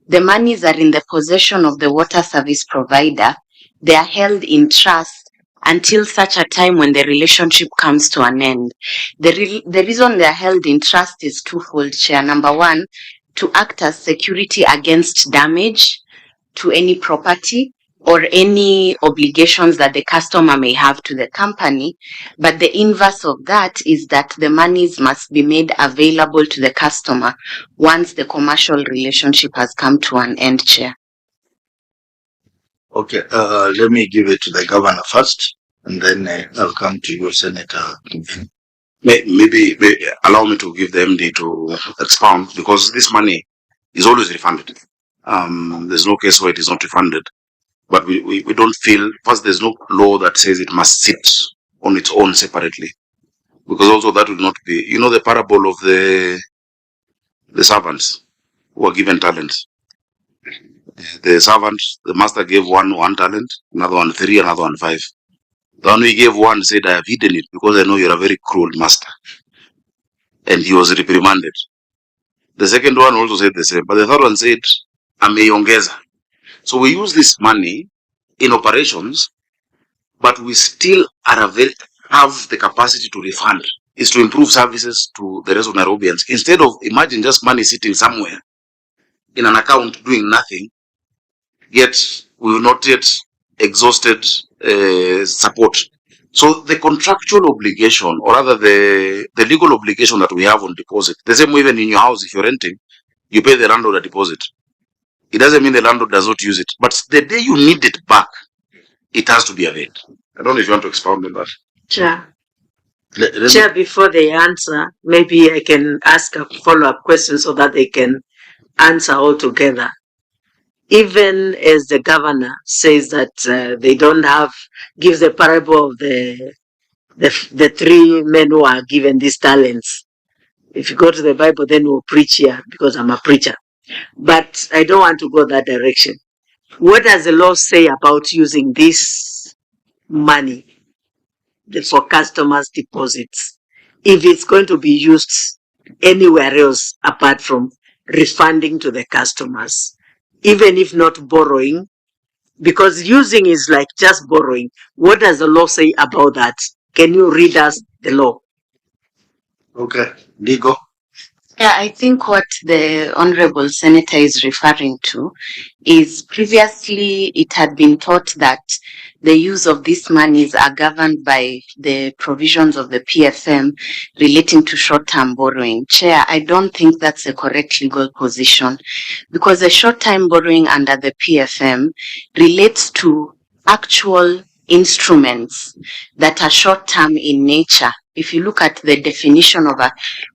The monies are in the possession of the water service provider. They are held in trust until such a time when the relationship comes to an end. The reason they are held in trust is twofold, Chair. Number one, to act as security against damage to any property or any obligations that the customer may have to the company. But the inverse of that is that the monies must be made available to the customer once the commercial relationship has come to an end, Chair. Okay, let me give it to the governor first, and then I'll come to you, Senator. Maybe allow me to give the MD to expound, because this money is always refunded. There's no case where it is not refunded, but we don't feel, first, there's no law that says it must sit on its own separately, because also that would not be, you know, the parable of the servants who are given talents. The servant, the master gave one talent, another one 3, another one 5. The one who gave 1 said, I have hidden it because I know you're a very cruel master. And he was reprimanded. The second one also said the same, but the third one said, ameiongeza. So we use this money in operations, but we still have the capacity to refund. Is to improve services to the rest of Nairobians. Instead of, imagine just money sitting somewhere in an account doing nothing, yet we will not yet exhausted support. So the contractual obligation, or rather the legal obligation that we have on deposit, the same way even in your house, if you're renting, you pay the landlord a deposit. It doesn't mean the landlord does not use it, but the day you need it back, it has to be availed. I don't know if you want to expound on that. Chair. Chair, before they answer, maybe I can ask a follow-up question so that they can answer all together. Even as the governor says that they don't have, gives the parable of the 3 men who are given these talents. If you go to the Bible, then we'll preach here because I'm a preacher. But I don't want to go that direction. What does the law say about using this money for customers' deposits if it's going to be used anywhere else apart from refunding to the customers, even if not borrowing? Because using is like just borrowing. What does the law say about that? Can you read us the law? Okay, Digo. Yeah, I think what the Honorable Senator is referring to is previously it had been taught that the use of these monies are governed by the provisions of the PFM relating to short-term borrowing. Chair, I don't think that's a correct legal position, because the short-term borrowing under the PFM relates to actual instruments that are short-term in nature. If you look at the definition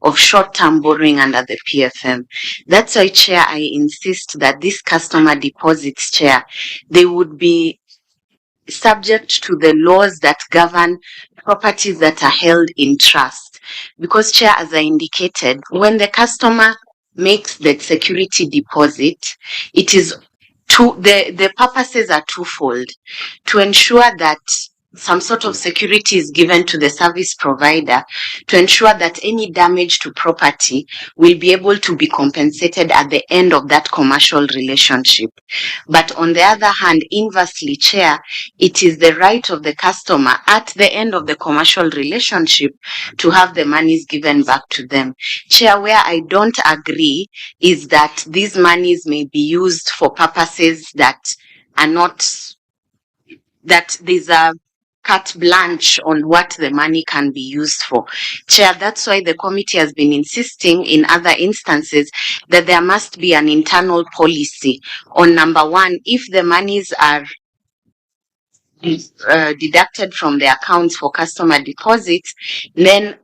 of short-term borrowing under the PFM, that's why, Chair, I insist that these customer deposits, Chair, they would be subject to the laws that govern properties that are held in trust. Because, Chair, as I indicated, when the customer makes the security deposit, it is the purposes are twofold: to ensure that some sort of security is given to the service provider, to ensure that any damage to property will be able to be compensated at the end of that commercial relationship. But on the other hand, inversely, Chair, it is the right of the customer at the end of the commercial relationship to have the monies given back to them. Chair, where I don't agree is that these monies may be used for purposes that are not, that there's a carte blanche on what the money can be used for. Chair, that's why the committee has been insisting in other instances that there must be an internal policy on, number one, if the monies are deducted from the accounts for customer deposits, then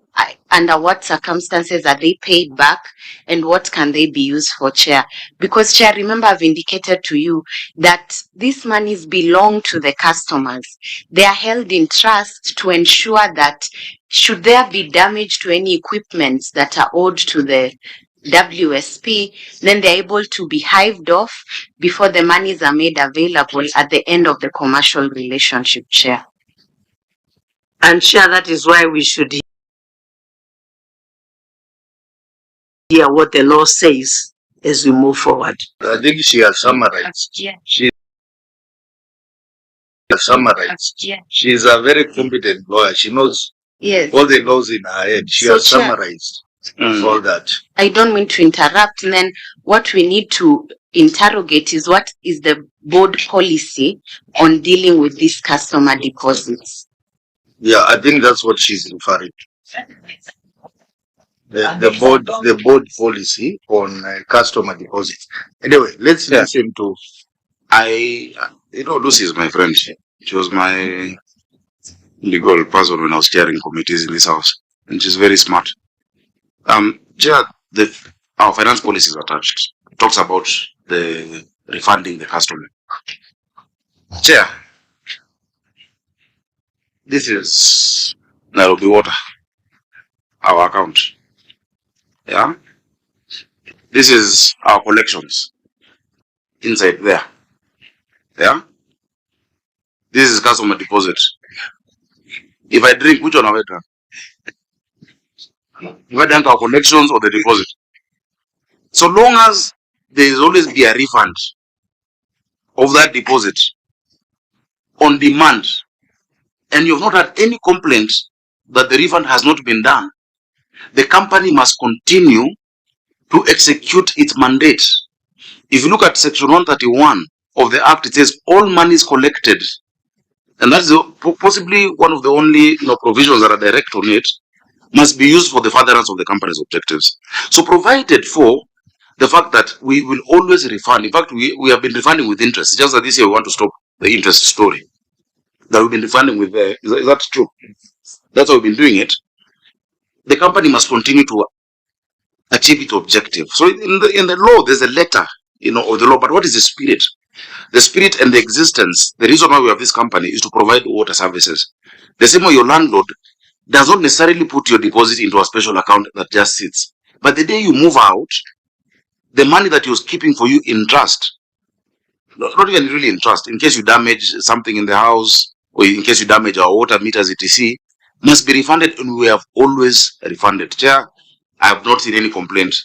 under what circumstances are they paid back and what can they be used for, Chair? Because, Chair, remember I've indicated to you that these monies belong to the customers. They are held in trust to ensure that should there be damage to any equipment that are owed to the WSP, then they're able to be hived off before the monies are made available at the end of the commercial relationship, Chair. And Chair, that is why we should hear what the law says as we move forward. I think she has summarized. Yeah. She Summarized. Yeah. She's a very competent lawyer. She knows Yes. all the laws in her head. She So, has Chair, summarized all that. I don't mean to interrupt. And then what we need to interrogate is what is the board policy on dealing with these customer deposits? Yeah, I think that's what she's referring to. The board policy on customer deposits. Anyway, let's listen to. Lucy is my friend. She was my legal person when I was chairing committees in this house, and she's very smart. Chair, our finance policy is attached. It talks about the refunding the customer. Chair, this is Nairobi Water, our account. Yeah, this is our collections inside there. Yeah, this is customer deposit. If I drink, which one have I done? If I done our collections or the deposit? So long as there is always be a refund of that deposit on demand, and you've not had any complaint that the refund has not been done, the company must continue to execute its mandate. If you look at section 131 of the Act, it says all monies collected, and that's possibly one of the only provisions that are direct on it, must be used for the furtherance of the company's objectives. So provided for the fact that we will always refund. In fact, we have been refunding with interest. It's just that this year we want to stop the interest story that we've been refunding with. Is that true? That's how we've been doing it. The company must continue to achieve its objective. So in the law, there's a letter, of the law. But what is the spirit? The spirit and the existence. The reason why we have this company is to provide water services. The same way your landlord does not necessarily put your deposit into a special account that just sits. But the day you move out, the money that he was keeping for you in trust, not even really in trust, in case you damage something in the house, or in case you damage our water meters, etc., must be refunded, and we have always refunded. Chair, I have not seen any complaint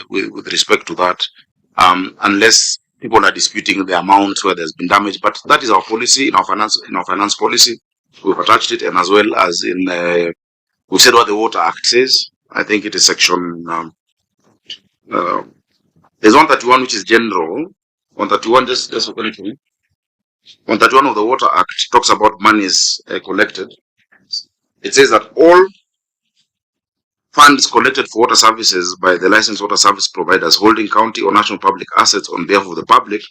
with respect to that, unless people are disputing the amounts where there's been damage. But that is our policy in our finance policy. We've attached it, and as well as in we've said what the Water Act says. I think it is section. There's 131 which is general. 131 just open it to me. 131 of the Water Act talks about monies collected. It says that all funds collected for water services by the licensed water service providers holding county or national public assets on behalf of the public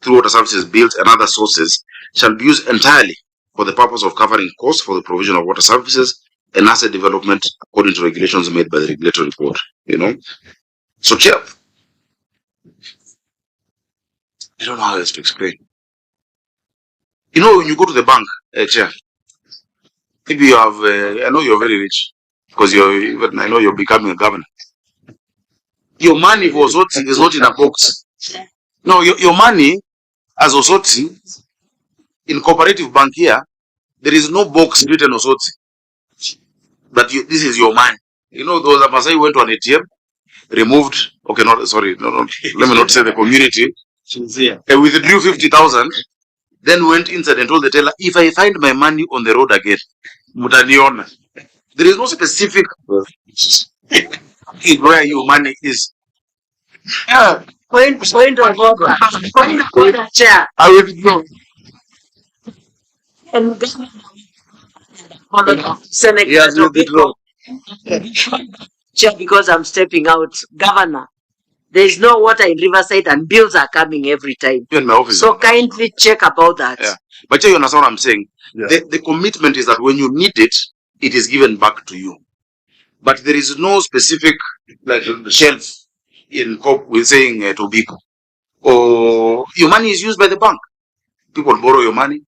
through water services bills and other sources shall be used entirely for the purpose of covering costs for the provision of water services and asset development according to regulations made by the regulatory board. So, Chair, I don't know how else to explain. When you go to the bank, Chair, maybe you have, I know you're very rich, because I know you're becoming a governor. Your money for Osoti is not in a box. No, your money as Osoti in cooperative bank here, there is no box written Osoti. But this is your money. Those Masai went to an ATM, removed, okay, no, let me not say the community, withdrew 50,000, then went inside and told the teller, if I find my money on the road again, mutaniona. There is no specific where your money is. Point of order. Point of order, Chair. I will know. And Senator, Yes, you withdraw. Chair, because I'm stepping out, Governor, there is no water in Riverside and bills are coming every time. In my office. So kindly check about that. Yeah. But Chair, you understand what I'm saying? Yeah. The commitment is that when you need it, it is given back to you. But there is no specific shelf in COP with saying to people, or your money is used by the bank. People borrow your money,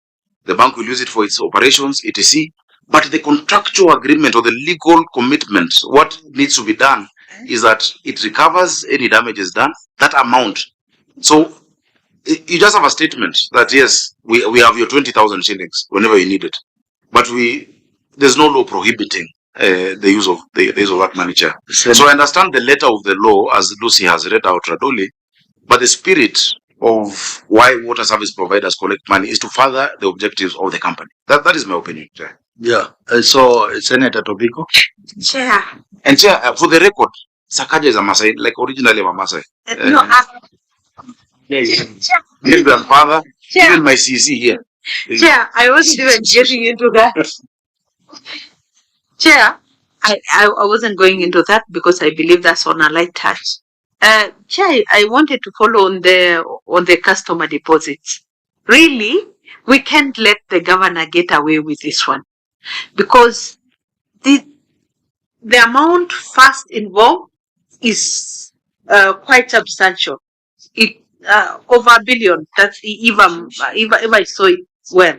the bank will use it for its operations, etc. But the contractual agreement or the legal commitment, what needs to be done is that it recovers any damages done, that amount. So you just have a statement that yes, we have your 20,000 shillings whenever you need it. But there's no law prohibiting the use of that money, Chair. So I understand the letter of the law as Lucy has read out Radoli, but the spirit of why water service providers collect money is to further the objectives of the company. That is my opinion, Chair. Yeah. So Senator Tobiko. Chair. And Chair, for the record, Sakaja is a Maasai, like originally a Maasai. No, His grandfather, even my CC here. Chair, I wasn't even getting into that. Chair, I wasn't going into that because I believe that's on a light touch. Chair, I wanted to follow on the customer deposits. Really, we can't let the governor get away with this one because the amount first involved is quite substantial. It over $1 billion. That's if I saw it well.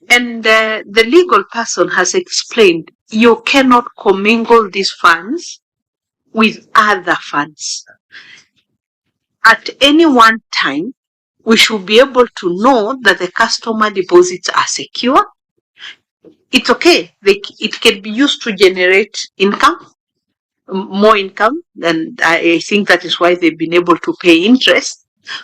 And the legal person has explained you cannot commingle these funds with other funds. At any one time, we should be able to know that the customer deposits are secure. It's okay. It can be used to generate income, more income, and I think that is why they've been able to pay interest.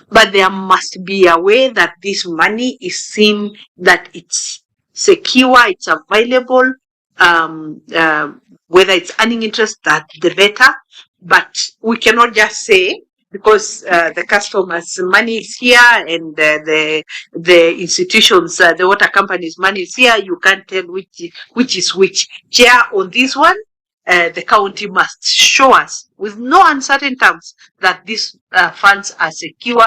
But there must be a way that this money is seen that it's secure, it's available, whether it's earning interest, that the better. But we cannot just say because the customer's money is here and the institutions, the water company's money is here, you can't tell which is which. Chair, on this one, the county must show us with no uncertain terms that these funds are secure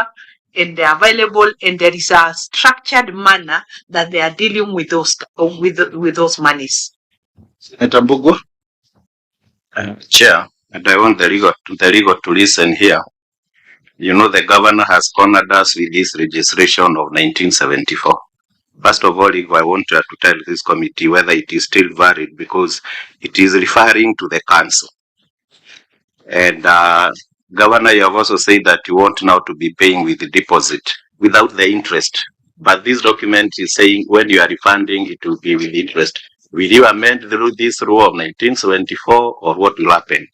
and they're available and there is a structured manner that they are dealing with those monies. Senator Mbugu. Chair, and I want the legal to listen here. You know, the governor has cornered us with this registration of 1974. First of all, if I want to tell this committee whether it is still valid, because it is referring to the council. And Governor, you have also said that you want now to be paying with the deposit without the interest. But this document is saying when you are refunding, it will be with interest. Will you amend this rule of 1974 or what will happen?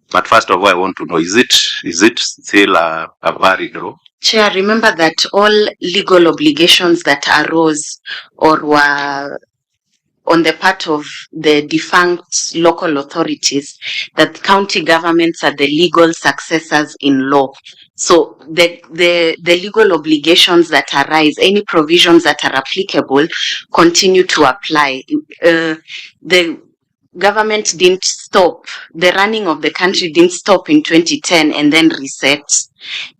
But first of all, I want to know, is it still a valid rule? Chair, remember that all legal obligations that arose or were on the part of the defunct local authorities, that county governments are the legal successors in law. So the legal obligations that arise, any provisions that are applicable, continue to apply. The government didn't stop, the running of the country didn't stop in 2010 and then reset.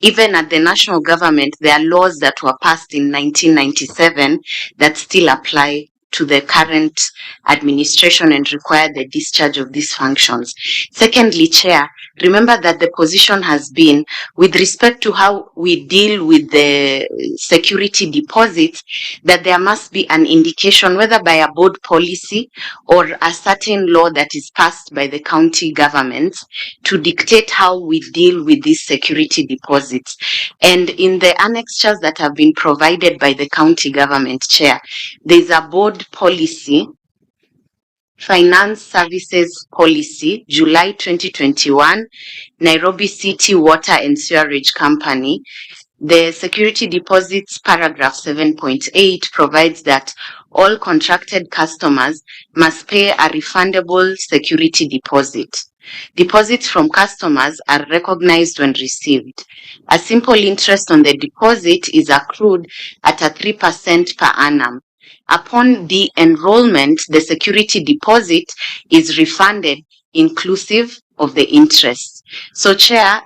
Even at the national government, there are laws that were passed in 1997 that still apply to the current administration and require the discharge of these functions. Secondly, Chair, remember that the position has been with respect to how we deal with the security deposits, that there must be an indication whether by a board policy or a certain law that is passed by the county governments to dictate how we deal with these security deposits. And in the annexures that have been provided by the county government, Chair, there's a board policy, Finance Services Policy, July 2021, Nairobi City Water and Sewerage Company. The security deposits paragraph 7.8 provides that all contracted customers must pay a refundable security deposit. Deposits from customers are recognized when received. A simple interest on the deposit is accrued at a 3% per annum. Upon de-enrollment, the security deposit is refunded inclusive of the interest. So, Chair,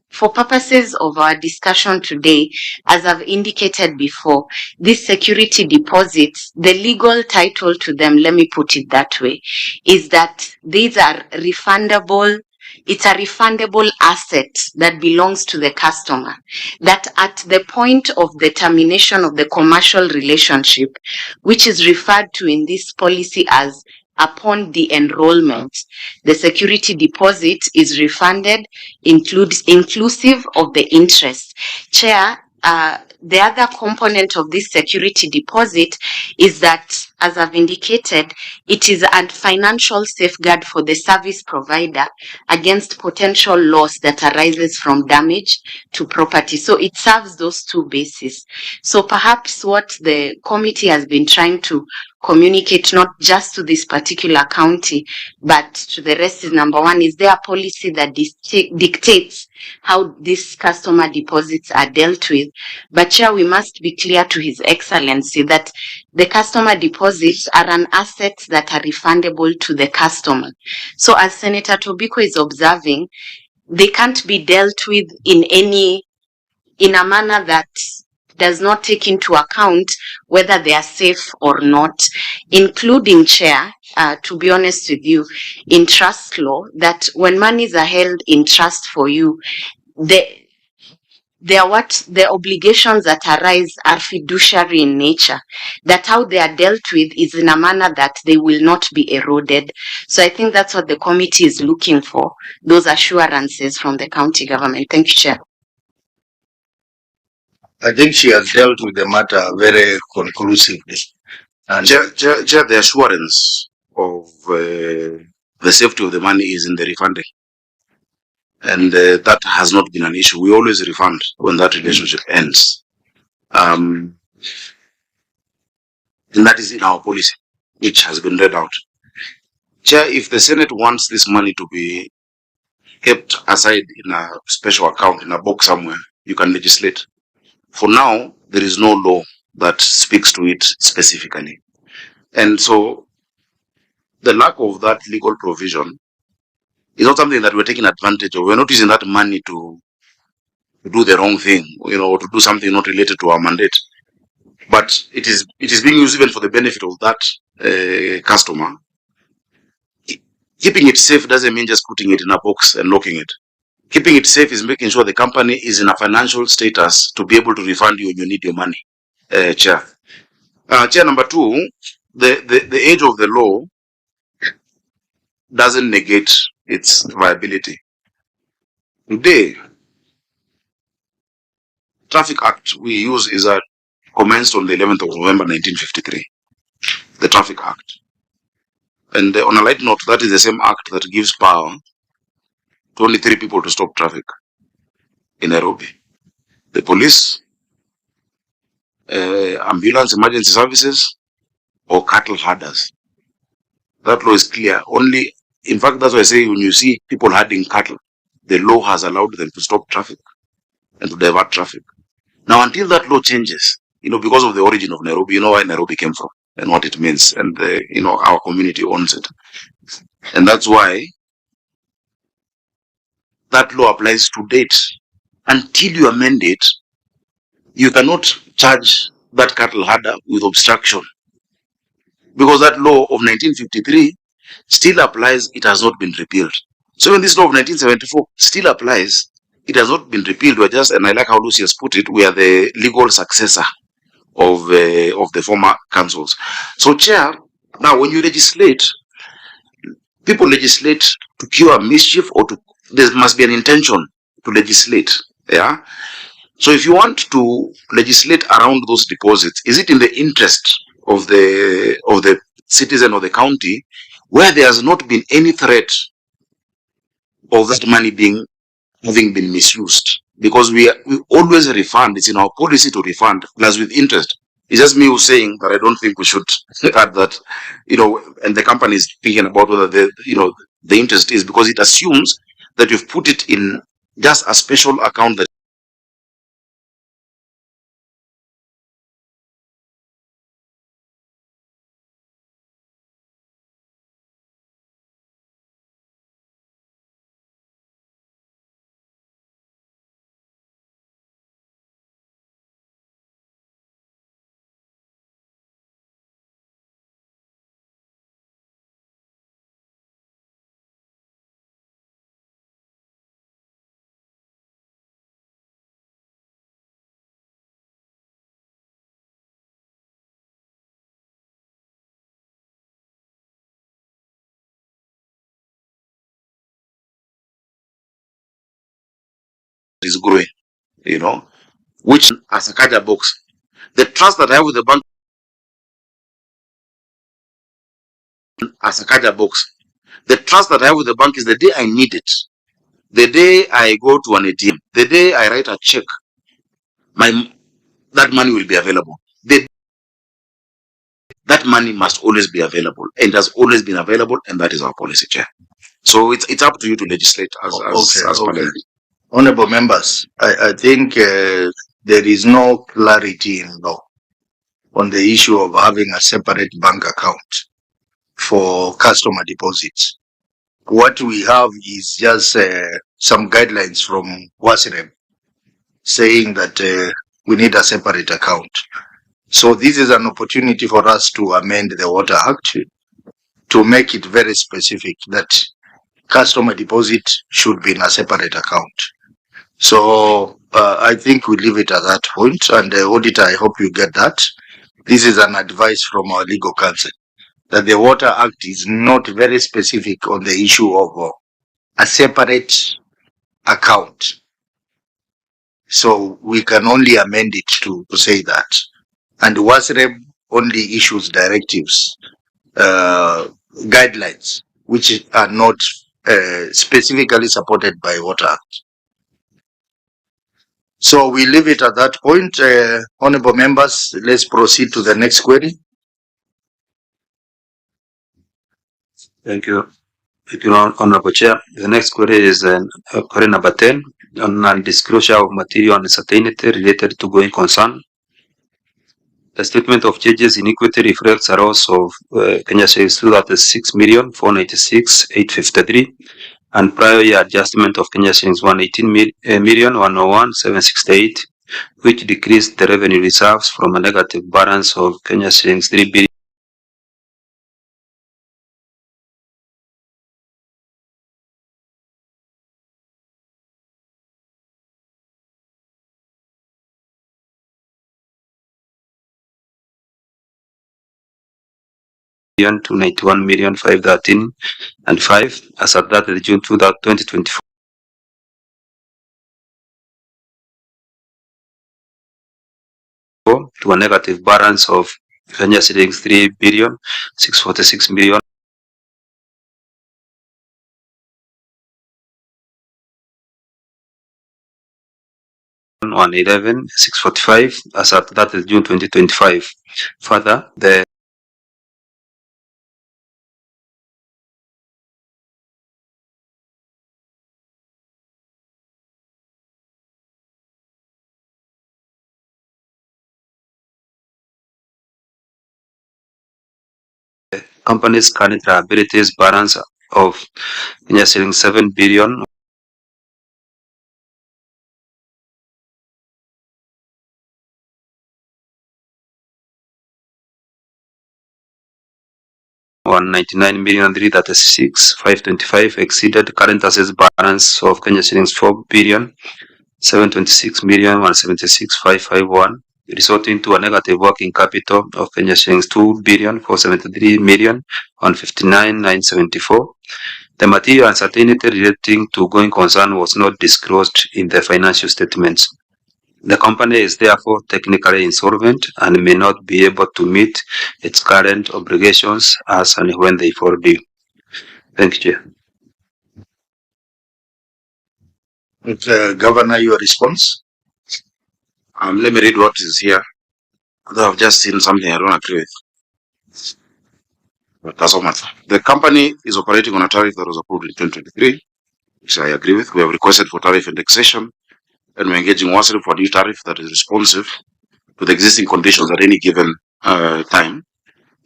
for purposes of our discussion today, as I've indicated before, these security deposits, the legal title to them, let me put it that way, is that these are refundable. It's a refundable asset that belongs to the customer, that at the point of the termination of the commercial relationship, which is referred to in this policy as upon the enrollment, the security deposit is refunded inclusive of the interest. Chair, the other component of this security deposit is that, as I've indicated, it is a financial safeguard for the service provider against potential loss that arises from damage to property. So it serves those two bases. So perhaps what the committee has been trying to communicate, not just to this particular county, but to the rest, is number one, is there a policy that dictates how these customer deposits are dealt with? But Chair, we must be clear to His Excellency that the customer deposits are an asset that are refundable to the customer. So as Senator Tobiko is observing, they can't be dealt with in a manner that does not take into account whether they are safe or not, including, Chair, to be honest with you, in trust law, that when monies are held in trust for you, the obligations that arise are fiduciary in nature, that how they are dealt with is in a manner that they will not be eroded. So I think that's what the committee is looking for, those assurances from the county government. Thank you, Chair. I think she has dealt with the matter very conclusively. And Chair, the assurance of the safety of the money is in the refunding. And that has not been an issue. We always refund when that relationship ends. And that is in our policy, which has been read out. Chair, if the Senate wants this money to be kept aside in a special account, in a box somewhere, you can legislate. For now, there is no law that speaks to it specifically. And so the lack of that legal provision is not something that we're taking advantage of. We're not using that money to do the wrong thing, to do something not related to our mandate. But it is being used even for the benefit of that customer. Keeping it safe doesn't mean just putting it in a box and locking it. Keeping it safe is making sure the company is in a financial status to be able to refund you when you need your money, Chair. Chair, number two, the age of the law doesn't negate its viability. Today, Traffic Act we use is commenced on the 11th of November 1953, the Traffic Act. And on a light note, that is the same act that gives power to only 3 people to stop traffic in Nairobi: the police, ambulance emergency services, or cattle herders. That law is clear. In fact, that's why I say when you see people herding cattle, the law has allowed them to stop traffic and to divert traffic. Now, until that law changes, because of the origin of Nairobi, you know where Nairobi came from and what it means, and our community owns it, and that's why that law applies to date. Until you amend it, you cannot charge that cattle herder with obstruction, because that law of 1953 still applies. It has not been repealed. So when this law of 1974 still applies, it has not been repealed. We're just, and I like how Lucy has put it, we are the legal successor of the former councils. So, Chair, now when you legislate, people legislate to cure mischief, or there must be an intention to legislate. Yeah. So if you want to legislate around those deposits, is it in the interest of the citizen or the county, where there has not been any threat of that money having been misused? Because we always refund. It's in our policy to refund, plus with interest. It's just me who's saying that I don't think we should add that, and the company is thinking about whether the interest is, because it assumes that you've put it in just a special account that is growing, which as a Sakaja box. The trust that I have with the bank as a Sakaja box. The trust that I have with the bank is the day I need it, the day I go to an ATM, the day I write a check, that money will be available. That money must always be available, and has always been available, and that is our policy, Chair. So it's up to you to legislate as Parliament. Honorable members, I think there is no clarity in law on the issue of having a separate bank account for customer deposits. What we have is just some guidelines from WASREM saying that we need a separate account. So this is an opportunity for us to amend the Water Act to make it very specific that customer deposit should be in a separate account. So I think we leave it at that point. And the auditor, I hope you get that. This is an advice from our legal counsel that the Water Act is not very specific on the issue of a separate account. So we can only amend it to say that. And WASREB only issues directives, guidelines, which are not specifically supported by Water Act. So we leave it at that point. Honorable members, let's proceed to the next query. Thank you. Thank you, Honorable Chair. The next query is query number 10 on non-disclosure of material uncertainty related to going concern. The statement of charges in equity reflects a loss of Kenya shillings 236,496,853 and prior year adjustment of Kenya shillings 118,101,768, which decreased the revenue reserves from a negative balance of Kenya shillings 3 billion. To 91,513 and 5 as at that June 2024. To a negative balance of Kenya shillings 3,646,000,000. On 11,645 as at that June 2025. Further, the company's current liabilities balance of Kenya shillings 7 billion $199,336,525 exceeded current assets balance of Kenya shillings 4,726,176,551, resulting to a negative working capital of Kenya shillings 2,473,159,974. The material uncertainty relating to going concern was not disclosed in the financial statements. The company is therefore technically insolvent and may not be able to meet its current obligations as and when they fall due. Thank you, Chair. Governor, your response? Let me read what is here. Although I've just seen something I don't agree with. But that's all matter. The company is operating on a tariff that was approved in 2023, which I agree with. We have requested for tariff indexation, and we're engaging WASREB for a new tariff that is responsive to the existing conditions at any given time,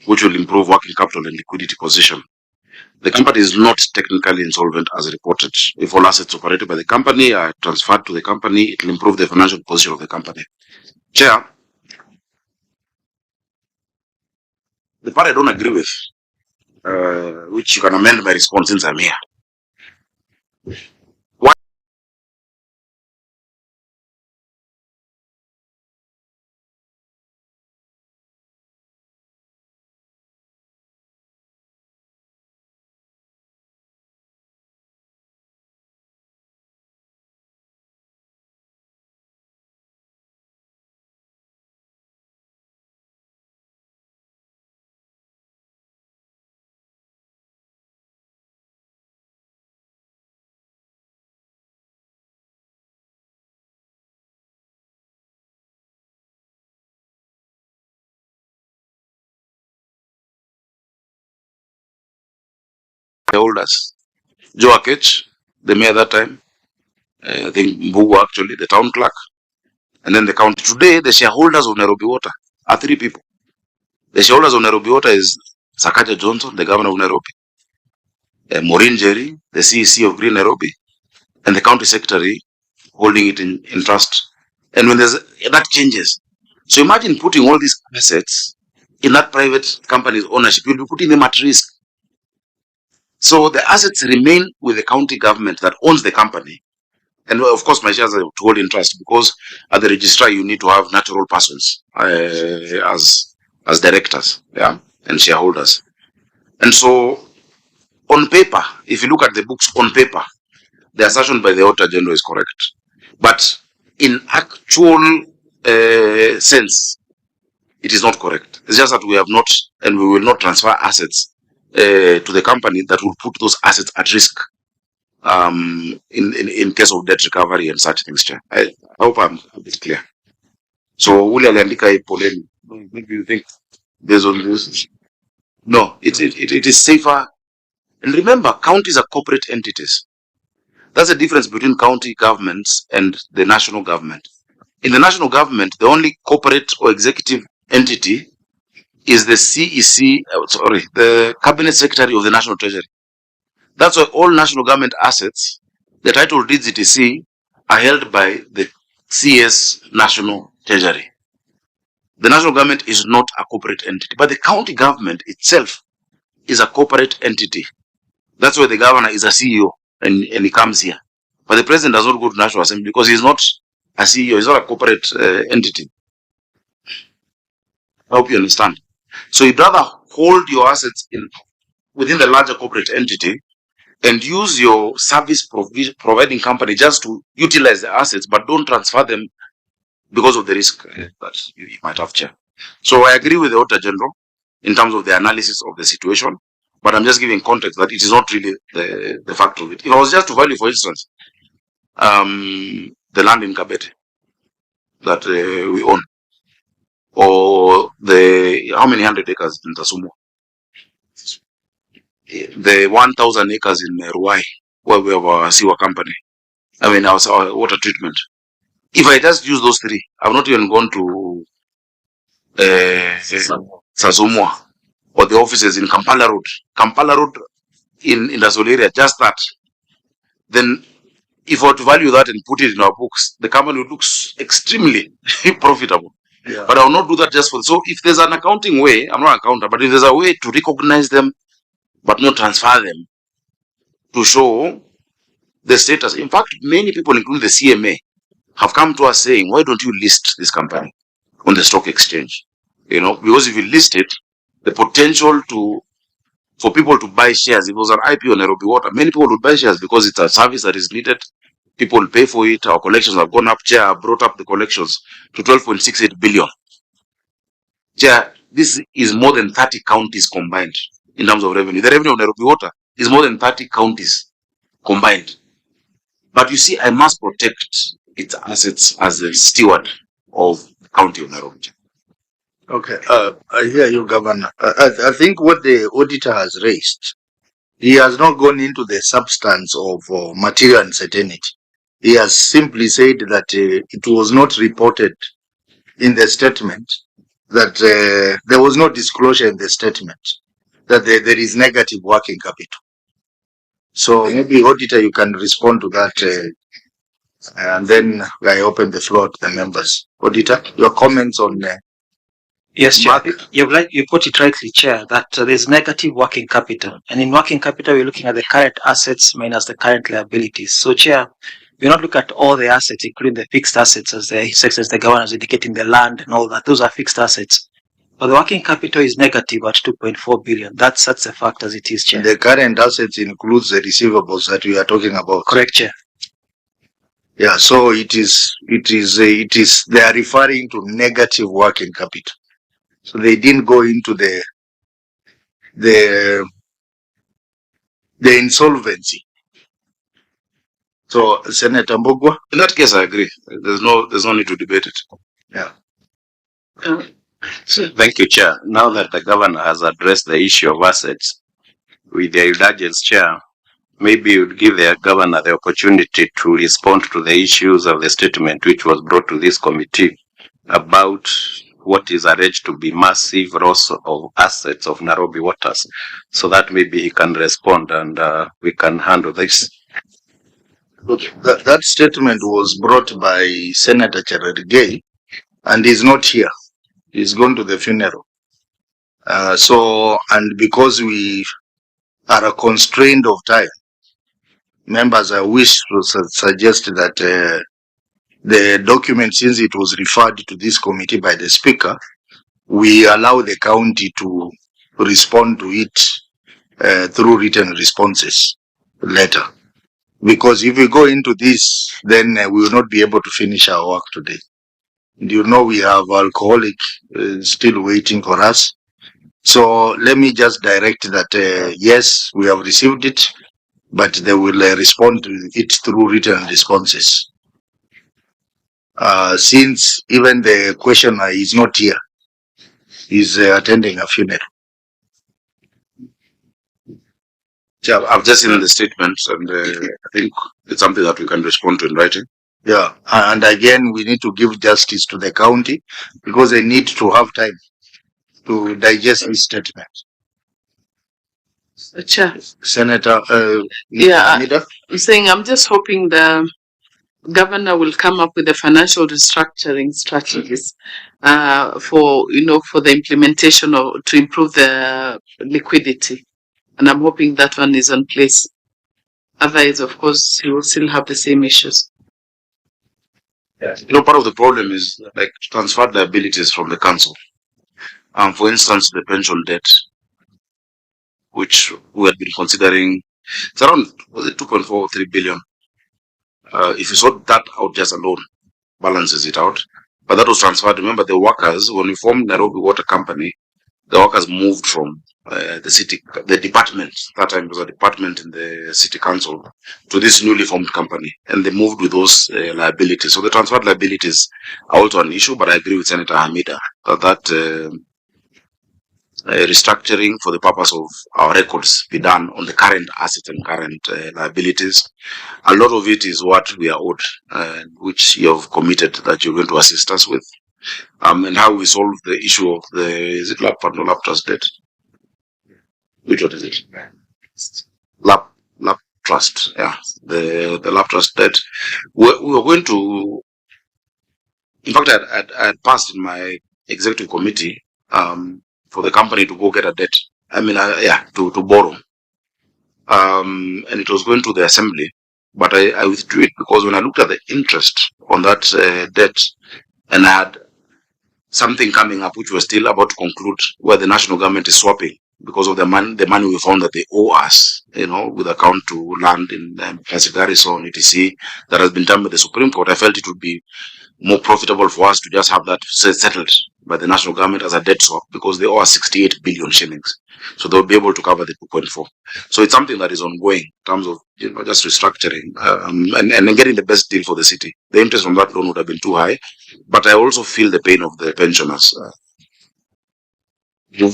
which will improve working capital and liquidity position. The company is not technically insolvent as reported. If all assets operated by the company are transferred to the company, it will improve the financial position of the company. Chair, the part I don't agree with, which you can amend my response since I'm here. shareholders. Joe Akech, the mayor that time, I think Mbugu actually, the town clerk, and then the county. Today, the shareholders of Nairobi Water are 3 people. The shareholders of Nairobi Water is Sakaja Johnson, the governor of Nairobi, Maureen Jerry, the CEC of Green Nairobi, and the county secretary holding it in trust. And when that changes. So imagine putting all these assets in that private company's ownership, you'll be putting them at risk. So the assets remain with the county government that owns the company. And of course, my shares are to hold in trust because at the registrar, you need to have natural persons as directors, yeah, and shareholders. And so on paper, if you look at the books on paper, the assertion by the Auditor General is correct. But in actual sense, it is not correct. It's just that we have not, and we will not transfer assets to the company that will put those assets at risk in case of debt recovery and such things. I hope I'm a bit clear. So, maybe you think based on this? No, it is safer. And remember, counties are corporate entities. That's the difference between county governments and the national government. In the national government, the only corporate or executive entity is the CEC, the Cabinet Secretary of the National Treasury. That's why all national government assets, the title deeds etc., are held by the CS National Treasury. The national government is not a corporate entity, but the county government itself is a corporate entity. That's why the governor is a CEO and he comes here. But the president does not go to National Assembly because he's not a CEO, he's not a corporate entity. I hope you understand. So you'd rather hold your assets within the larger corporate entity and use your service providing company just to utilize the assets, but don't transfer them because of the risk that you might have, Chair. So I agree with the Auditor General in terms of the analysis of the situation, but I'm just giving context that it is not really the fact of it. If I was just to value, for instance, the land in Kabete that we own, or how many 100 acres in Tasumo, the 1,000 acres in Ruai, where we have our sewer company, our water treatment. If I just use those 3, I've not even gone to Sasumwa or the offices in Kampala Road in industrial area, just that. Then if I were to value that and put it in our books, the company would look extremely profitable. Yeah. But I will not do that just for. So if there's an accounting way, I'm not an accountant, but if there's a way to recognize them but not transfer them to show the status. In fact, many people, including the CMA, have come to us saying, why don't you list this company on the stock exchange? Because if you list it, the potential for people to buy shares, if it was an IPO on Nairobi Water, many people would buy shares because it's a service that is needed. People pay for it. Our collections have gone up. Chair brought up the collections to 12.68 billion. Chair, this is more than 30 counties combined in terms of revenue. The revenue of Nairobi Water is more than 30 counties combined. But you see, I must protect its assets as the steward of the county of Nairobi. Okay, I hear you, Governor. I think what the auditor has raised, he has not gone into the substance of material uncertainty. He has simply said that it was not reported in the statement, that there was no disclosure in the statement, that there is negative working capital. So maybe, Auditor, you can respond to that, and then I open the floor to the members. Auditor, your comments on Yes, Chair. You put it rightly, Chair, that there's negative working capital. And in working capital, we're looking at the current assets minus the current liabilities. So, Chair, we're not looking at all the assets, including the fixed assets, as the governor is indicating, the land and all that. Those are fixed assets. But the working capital is negative at 2.4 billion. That's a fact as it is, Chair. The current assets includes the receivables that we are talking about. Correct, Chair. Yeah, so it is, they are referring to negative working capital. So they didn't go into the insolvency. So, Senator Mbogwa? In that case, I agree. There's no need to debate it. Yeah. Thank you, Chair. Now that the governor has addressed the issue of assets, with your indulgence, Chair, maybe you'd give the governor the opportunity to respond to the issues of the statement which was brought to this committee about what is alleged to be massive loss of assets of Nairobi waters, so that maybe he can respond and we can handle this. That statement was brought by Senator Cherargei, and he's not here. He's gone to the funeral. And because we are constrained of time, members, I wish to suggest that the document, since it was referred to this committee by the Speaker, we allow the county to respond to it through written responses later. Because if we go into this, then we will not be able to finish our work today. You know, we have alcoholic still waiting for us. So let me just direct that, yes, we have received it, but they will respond to it through written responses. Since even the questioner is not here, he's attending a funeral. Yeah, I've just seen the statements, and I think it's something that we can respond to in writing. Yeah, and again, we need to give justice to the county because they need to have time to digest this statement. Chair. Senator, Yeah, Amida? I'm saying I'm just hoping the governor will come up with the financial restructuring strategies for the implementation of to improve the liquidity, and I'm hoping that one is in place. Otherwise, of course, you will still have the same issues. Yeah. Part of the problem is like transferred liabilities from the council. For instance, the pension debt, which we had been considering, it's around 2.4 or 3 billion. If you sort that out just alone, balances it out. But that was transferred. Remember, the workers, when we formed Nairobi Water Company, the workers moved from the department, that time it was a department in the city council, to this newly formed company. And they moved with those liabilities. So the transferred liabilities are also an issue, but I agree with Senator Hamida that restructuring for the purpose of our records be done on the current assets and current liabilities. A lot of it is what we are owed, which you have committed that you're going to assist us with. And how we solve the issue of is it lap fund or lap trust debt? Which one is it? Lap trust, yeah. The lap trust debt. We were going to, in fact, I had passed in my executive committee for the company to go get a debt. To borrow. And it was going to the assembly, but I withdrew it because when I looked at the interest on that debt, and I had something coming up which was still about to conclude, where the national government is swapping because of the money we found that they owe us, with account to land in Garrison, etc., that has been done by the Supreme Court. I felt it would be more profitable for us to just have that settled by the national government as a debt swap because they owe us 68 billion shillings. So they'll be able to cover the 2.4. So it's something that is ongoing in terms of just restructuring and getting the best deal for the city. The interest on that loan would have been too high, but I also feel the pain of the pensioners who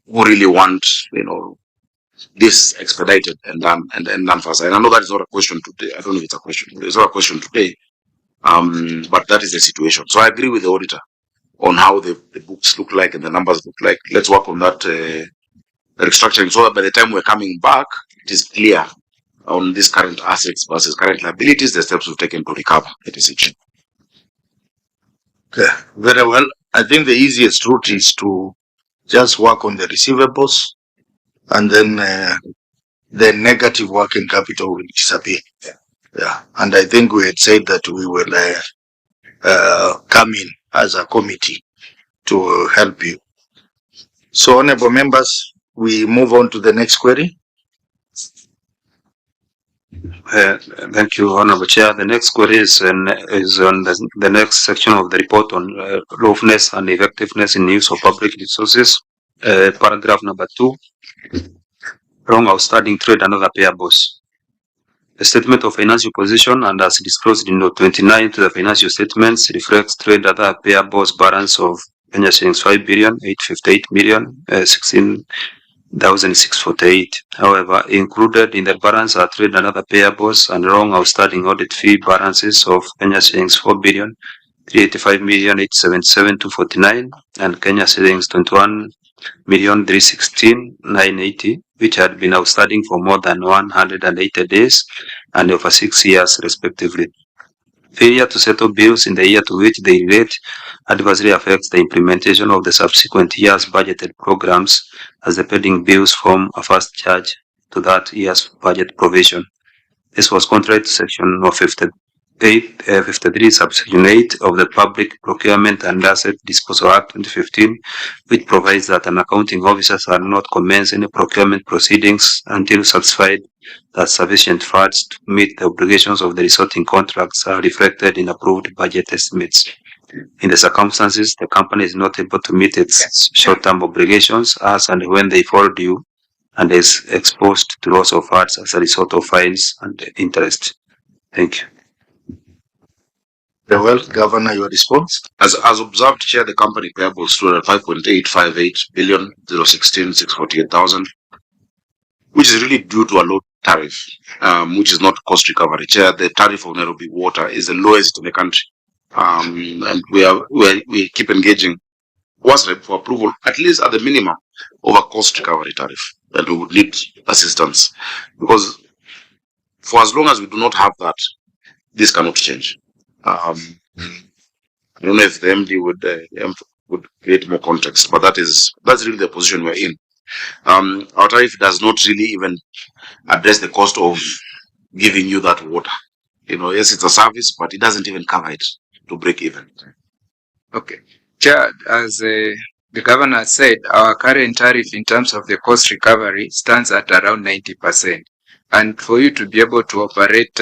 really want this expedited and done faster. And I know that is not a question today. I don't know if it's a question. It's not a question today. But that is the situation. So I agree with the auditor on how the books look like and the numbers look like. Let's work on that restructuring so that by the time we're coming back, it is clear on these current assets versus current liabilities, the steps we've taken to recover the decision. Okay, very well. I think the easiest route is to just work on the receivables, and then the negative working capital will disappear. Yeah, and I think we had said that we will come in as a committee to help you. So, honorable members, we move on to the next query. Thank you, Honorable Chair. The next query is on the next section of the report on lawfulness and effectiveness in use of public resources. Paragraph number 2, wrong outstanding trade and other payables. The statement of financial position and as disclosed in note 29 to the financial statements reflects trade and other payables balance of Kenya shillings 5 billion 858 million 16 1,648. However, included in the balance are trade and other payables and long outstanding audit fee balances of Kenya shillings 4,385,877,249 and Kenya shillings 21,316,980, which had been outstanding for more than 180 days and over 6 years respectively. Failure to settle bills in the year to which they relate adversely affects the implementation of the subsequent year's budgeted programs, as the pending bills form a first charge to that year's budget provision. This was contrary to Section 53, Subsection 8 of the Public Procurement and Asset Disposal Act 2015, which provides that an accounting officer shall not commence any procurement proceedings until satisfied that sufficient funds to meet the obligations of the resulting contracts are reflected in approved budget estimates. In the circumstances, the company is not able to meet its short-term obligations as and when they fall due, and is exposed to loss of funds as a result of fines and interest. Thank you. Very well, Governor, your response. As observed, Chair, the company payables stood at 5.858 billion 016,648,000, which is really due to a low tariff, which is not cost recovery. Chair, the tariff of Nairobi water is the lowest in the country, and we keep engaging WASREP for approval, at least at the minimum, of a cost recovery tariff, and we would need assistance, because for as long as we do not have that, this cannot change. I don't know if the MD would create more context, but that's really the position we're in. Our tariff does not really even address the cost of giving you that water. Yes, it's a service, but it doesn't even cover it to break even. Okay. Chair, as the governor said, our current tariff in terms of the cost recovery stands at around 90%. And for you to be able to operate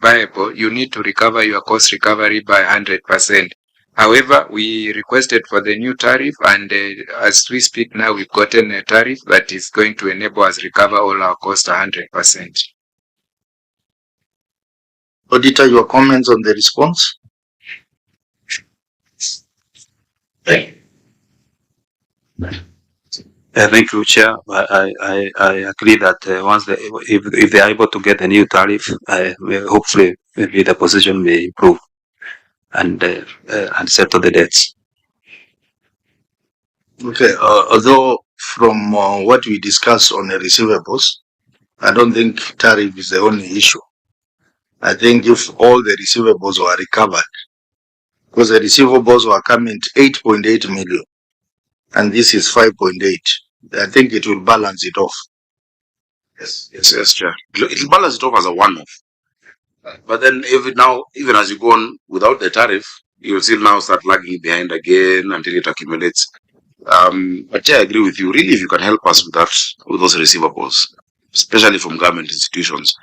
viable, you need to recover your cost recovery by 100%. However, we requested for the new tariff, and as we speak now, we've gotten a tariff that is going to enable us recover all our costs 100%. Auditor, your comments on the response? Thank you, Chair. I agree that if they are able to get a new tariff, hopefully maybe the position may improve and settle the debts. Okay. Although from what we discussed on the receivables, I don't think tariff is the only issue. I think if all the receivables were recovered, because the receivables were coming to 8.8 million, and this is 5.8. I think it will balance it off. Yes, Chair. It will balance it off as a one-off. But then even as you go on without the tariff, you will still now start lagging behind again until it accumulates. But Chair, I agree with you. Really, if you can help us with that, with those receivables, especially from government institutions.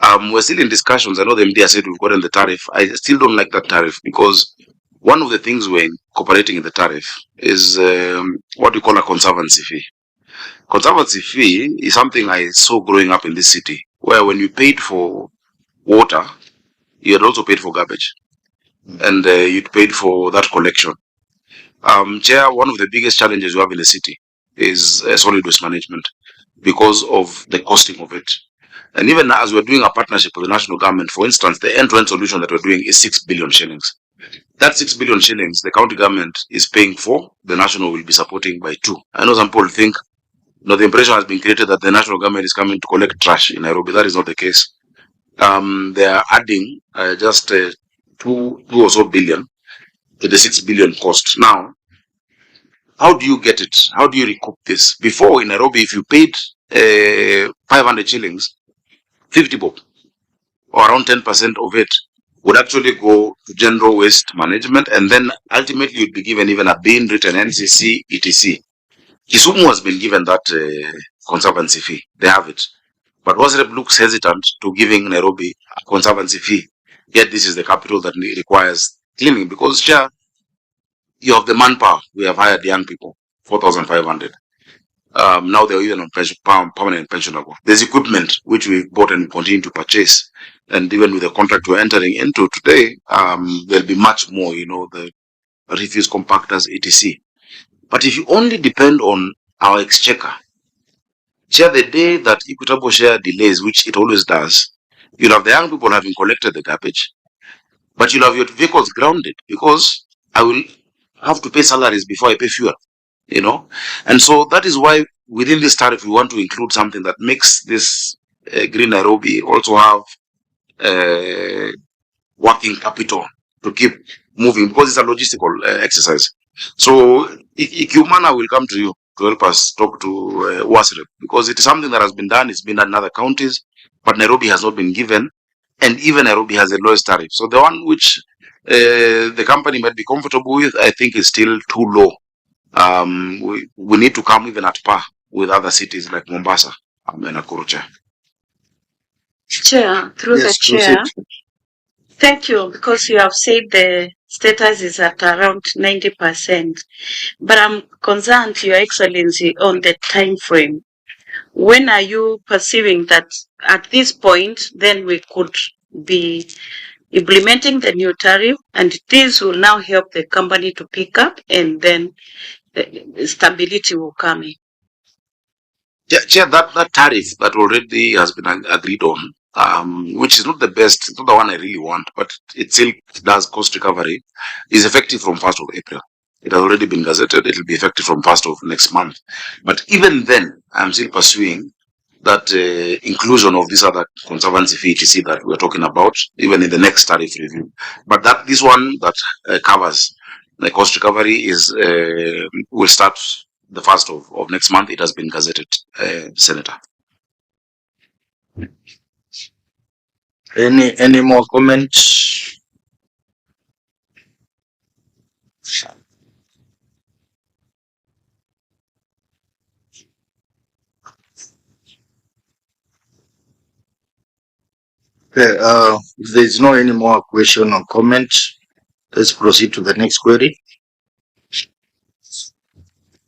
We're still in discussions. I know the MD has said we've gotten the tariff. I still don't like that tariff, because one of the things we're incorporating in the tariff is what we call a conservancy fee. Conservancy fee is something I saw growing up in this city, where when you paid for water, you had also paid for garbage, and you'd paid for that collection. Chair, one of the biggest challenges you have in the city is solid waste management, because of the costing of it. And even as we're doing a partnership with the national government, for instance, the end-to-end solution that we're doing is 6 billion shillings. That 6 billion shillings, the county government is paying for, the national will be supporting by 2. I know some people think, the impression has been created that the national government is coming to collect trash in Nairobi. That is not the case. They are adding just 2 or so billion to the 6 billion cost. Now, how do you get it? How do you recoup this? Before in Nairobi, if you paid 500 shillings, 50 bob, or around 10% of it, would actually go to general waste management, and then ultimately you'd be given even a bin, written NCC, etc. Kisumu has been given that conservancy fee. They have it. But WASREP looks hesitant to giving Nairobi a conservancy fee. Yet this is the capital that requires cleaning, because Chair, you have the manpower. We have hired young people, 4,500. Now they're even on permanent pensionable. There's equipment which we bought and continue to purchase. And even with the contract we're entering into today, there'll be much more, the refuse compactors, etc. But if you only depend on our exchequer Chair, the day that equitable share delays, which it always does, you'll have the young people having collected the garbage, but you'll have your vehicles grounded because I will have to pay salaries before I pay fuel, you know. And so that is why within this tariff, we want to include something that makes this Green Nairobi also have working capital to keep moving because it's a logistical exercise. So Ikumana will come to you to help us talk to WASREP because it is something that has been done. It's been done in other counties, but Nairobi has not been given, and even Nairobi has the lowest tariff. So the one which the company might be comfortable with, I think, is still too low. We need to come even at par with other cities like Mombasa and Nakuru. Chair, through the chair. Thank you, because you have said the status is at around 90%. But I'm concerned, Your Excellency, on the time frame. When are you perceiving that at this point, then we could be implementing the new tariff, and this will now help the company to pick up, and then the stability will come in? Yeah, that tariff that already has been agreed on, which is not the best, it's not the one I really want, but it still does cost recovery, is effective from 1st of April. It has already been gazetted. It will be effective from 1st of next month. But even then, I'm still pursuing that inclusion of this other conservancy fee etc. that we're talking about, even in the next tariff review. But this one that covers the cost recovery is will start the 1st of next month. It has been gazetted, Senator. Any more comments? Okay, if there's no any more question or comments, let's proceed to the next query.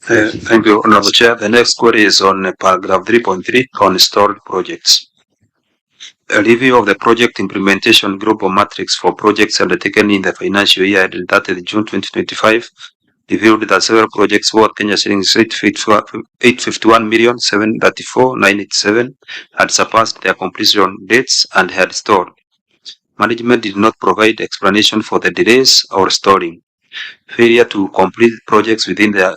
Thank you, Honorable Chair. The next query is on paragraph 3.3 on stalled projects. A review of the project implementation global matrix for projects undertaken in the financial year ended 30th June 2025 revealed that several projects worth Kenya shillings 851,734,987 had surpassed their completion dates and had stalled. Management did not provide explanation for the delays or stalling. Failure to complete projects within the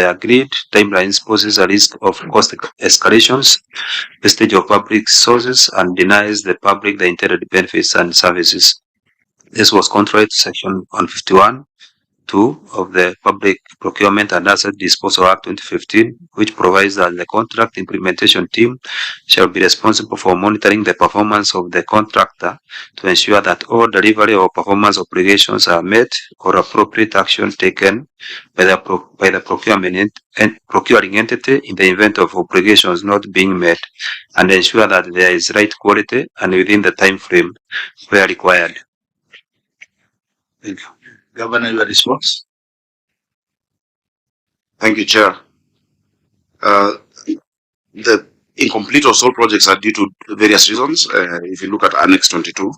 agreed timelines poses a risk of cost escalations, wastage of public resources, and denies the public the intended benefits and services. This was contrary to Section 151(2) of the Public Procurement and Asset Disposal Act 2015, which provides that the contract implementation team shall be responsible for monitoring the performance of the contractor to ensure that all delivery or performance obligations are met or appropriate action taken by the procuring entity in the event of obligations not being met, and ensure that there is right quality and within the time frame where required. Thank you. Governor, your response? Thank you, Chair. The incomplete or stalled projects are due to various reasons. If you look at Annex 22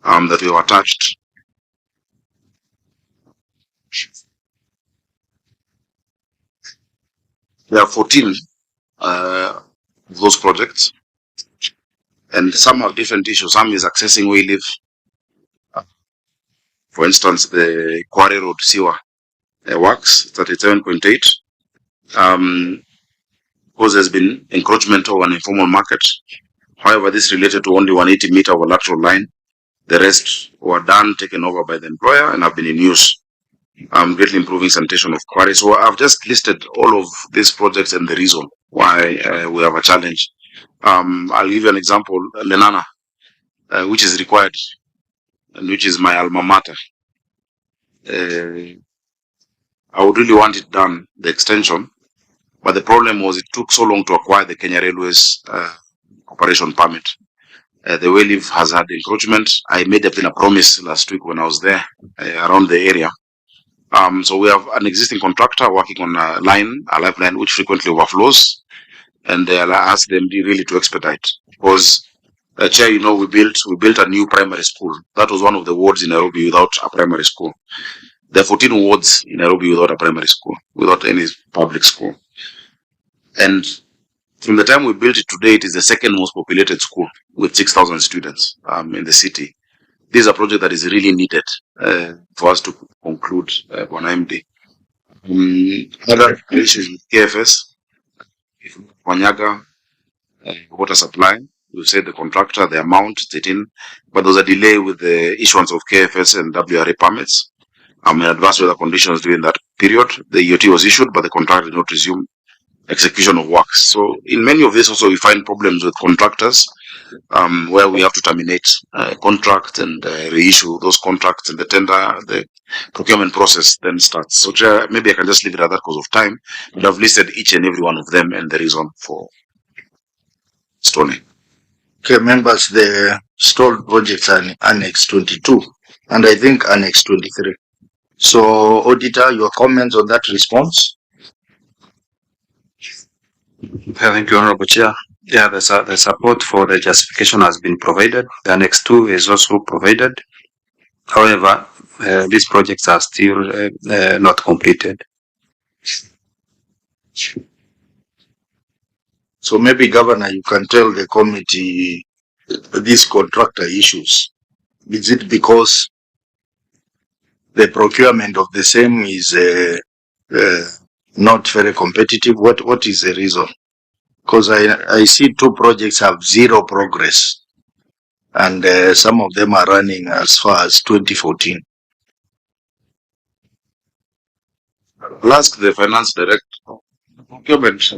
that we have attached, there are 14 those projects, and some have different issues. Some is accessing where you live. For instance, the Quarry Road Sewer works 37.8. Because there's been encroachment of an informal market. However, this related to only 180 meter of a lateral line. The rest were done, taken over by the employer, and have been in use. Greatly improving sanitation of quarries. So I've just listed all of these projects and the reason why we have a challenge. I'll give you an example, Lenana, which is required, and which is my alma mater. I would really want it done, the extension, but the problem was it took so long to acquire the Kenya Railways operation permit. The way live has had encroachment. I made a promise last week when I was there around the area. So we have an existing contractor working on a lifeline which frequently overflows, and I asked them really to expedite because, Chair, you know, we built a new primary school. That was one of the wards in Nairobi without a primary school. There are 14 wards in Nairobi without a primary school, without any public school. And From the time we built it today, it is the second most populated school with 6,000 students in the city. This is a project that is really needed for us to conclude on MD. Other issues with KFS, Wanyaga, water supply, you said the contractor, the amount, it's in, but there was a delay with the issuance of KFS and WRA permits. In advance weather conditions during that period, the EOT was issued, but the contractor did not resume execution of works. So in many of these also we find problems with contractors where we have to terminate contract and reissue those contracts, and the tender, the procurement process then starts. So Chair, maybe I can just leave it at that because of time, but I've listed each and every one of them and the reason for stalling. Okay, members, the stalled projects are in Annex 22 and I think Annex 23. So, Auditor, your comments on that response? Thank you, Honorable Chair. Yeah, the support for the justification has been provided. The Annex 2 is also provided. However, these projects are still not completed. So maybe, Governor, you can tell the committee these contractor issues. Is it because the procurement of the same is not very competitive? What is the reason? Because I see two projects have zero progress, and some of them are running as far as 2014. I'll ask the finance director. Procurement.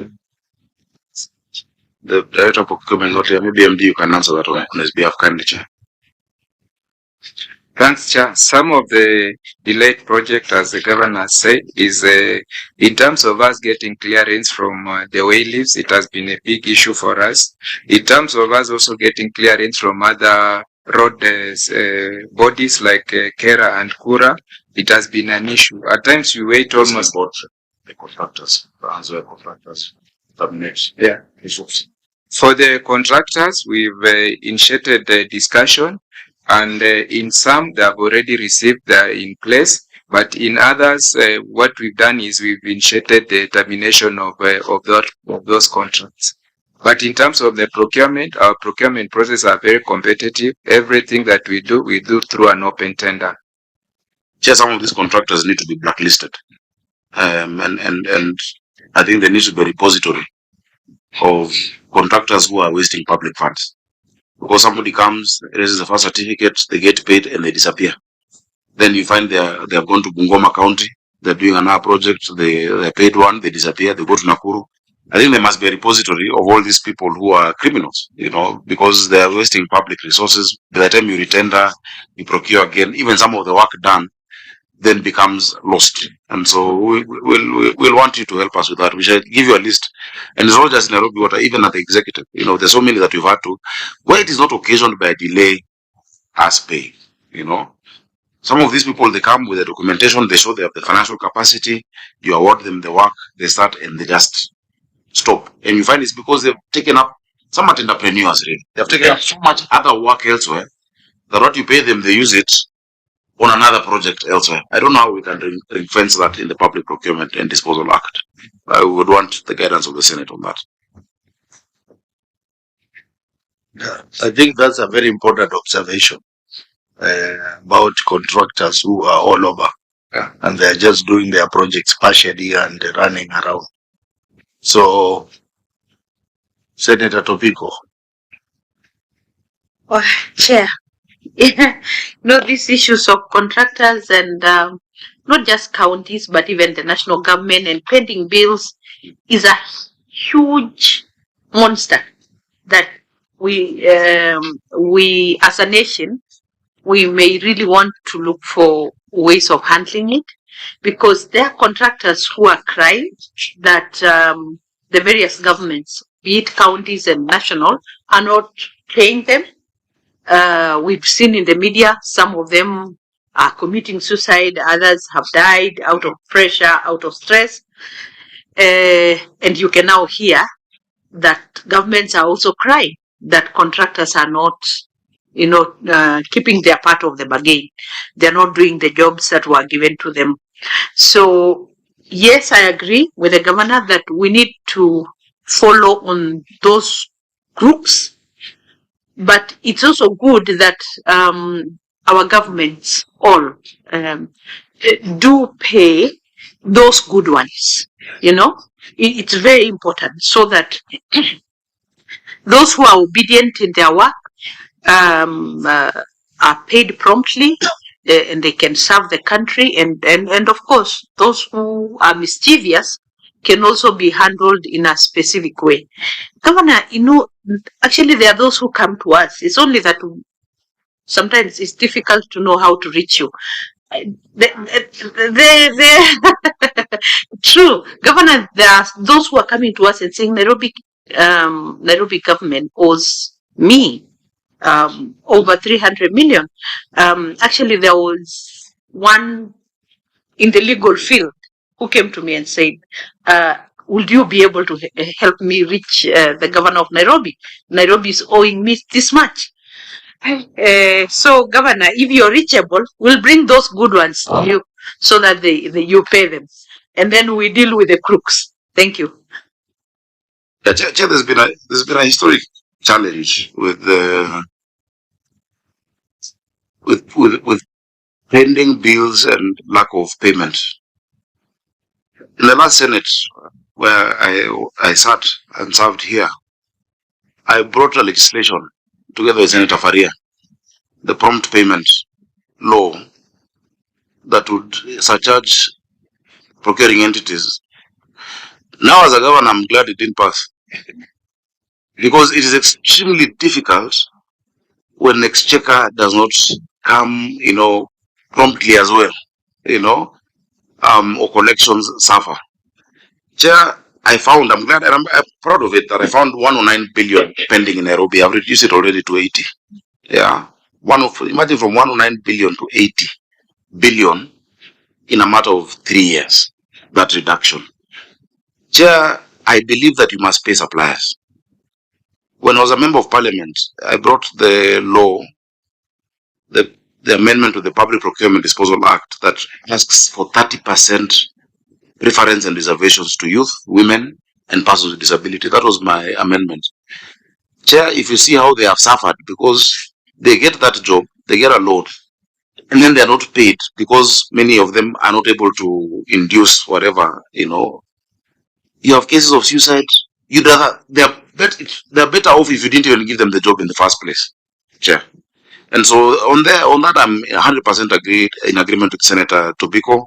The director of procurement, not here. Maybe MD, you can answer that one on his behalf, kindly, Chair. Thanks, Chair. Some of the delayed project, as the governor said, is in terms of us getting clearance from the wayleaves, it has been a big issue for us. In terms of us also getting clearance from other road bodies like Kera and Kura, it has been an issue. At times we wait almost. The contractors, the answer contractors, terminate. Yeah. For the contractors, we've initiated the discussion, and in some they have already received in place, but in others, what we've done is we've initiated the termination of those contracts. But in terms of the procurement, our procurement processes are very competitive. Everything that we do through an open tender. Just some of these contractors need to be blacklisted, and I think there needs to be a repository of contractors who are wasting public funds. Because somebody comes, raises a first certificate, they get paid and they disappear. Then you find they have gone to Bungoma County, they're doing another project, they paid one, they disappear, they go to Nakuru. I think there must be a repository of all these people who are criminals, because they are wasting public resources. By the time you retender, you procure again, even some of the work done then becomes lost. And so we'll want you to help us with that. We shall give you a list. And it's not just Nairobi Water, even at the executive. There's so many that we've had to, where it is not occasioned by a delay as pay. Some of these people, they come with the documentation, they show they have the financial capacity, you award them the work, they start and they just stop. And you find it's because they've taken up, some are entrepreneurs really. They've taken up so much other work elsewhere that what you pay them, they use it on another project elsewhere. I don't know how we can ring-fence that in the Public Procurement and Disposal Act. I would want the guidance of the Senate on that. Yeah, I think that's a very important observation about contractors who are all over, and they're just doing their projects partially and running around. So, Senator Topiko. Oh, Chair. Yeah, these issues of contractors and not just counties, but even the national government and pending bills is a huge monster that we as a nation, we may really want to look for ways of handling it, because there are contractors who are crying that the various governments, be it counties and national, are not paying them. We've seen in the media, some of them are committing suicide, others have died out of pressure, out of stress. And you can now hear that governments are also crying that contractors are not, keeping their part of the bargain. They're not doing the jobs that were given to them. So, yes, I agree with the governor that we need to follow on those crooks. But it's also good that our governments all do pay those good ones. You know, it's very important so that those who are obedient in their work are paid promptly and they can serve the country. And of course, those who are mischievous can also be handled in a specific way. Governor, you know, actually there are those who come to us. It's only that sometimes it's difficult to know how to reach you. True, Governor, there are those who are coming to us and saying Nairobi government owes me over 300 million. Actually, there was one in the legal field who came to me and said, would you be able to help me reach the governor of Nairobi? Nairobi is owing me this much. So, Governor, if you're reachable, we'll bring those good ones to you so that you pay them. And then we deal with the crooks. Thank you. Yeah, Chair, there's been a historic challenge with pending bills and lack of payment. In the last Senate, where I sat and served here, I brought a legislation together with Senator Faria, the prompt payment law that would surcharge procuring entities. Now, as a governor, I'm glad it didn't pass, because it is extremely difficult when exchequer does not come, you know, promptly as well, you know, or collections suffer. Chair, I'm glad and I'm proud of it that I found 109 billion pending in Nairobi. I've reduced it already to 80. Yeah. Imagine from 109 billion to 80 billion in a matter of 3 years, that reduction. Chair, I believe that you must pay suppliers. When I was a member of parliament, I brought the law, the amendment to the Public Procurement Disposal Act that asks for 30% preference and reservations to youth, women, and persons with disability. That was my amendment. Chair, if you see how they have suffered, because they get that job, they get a loan, and then they are not paid because many of them are not able to induce whatever, you know. You have cases of suicide. They're better off if you didn't even give them the job in the first place, Chair. And so on that, I'm 100% in agreement with Senator Tobiko.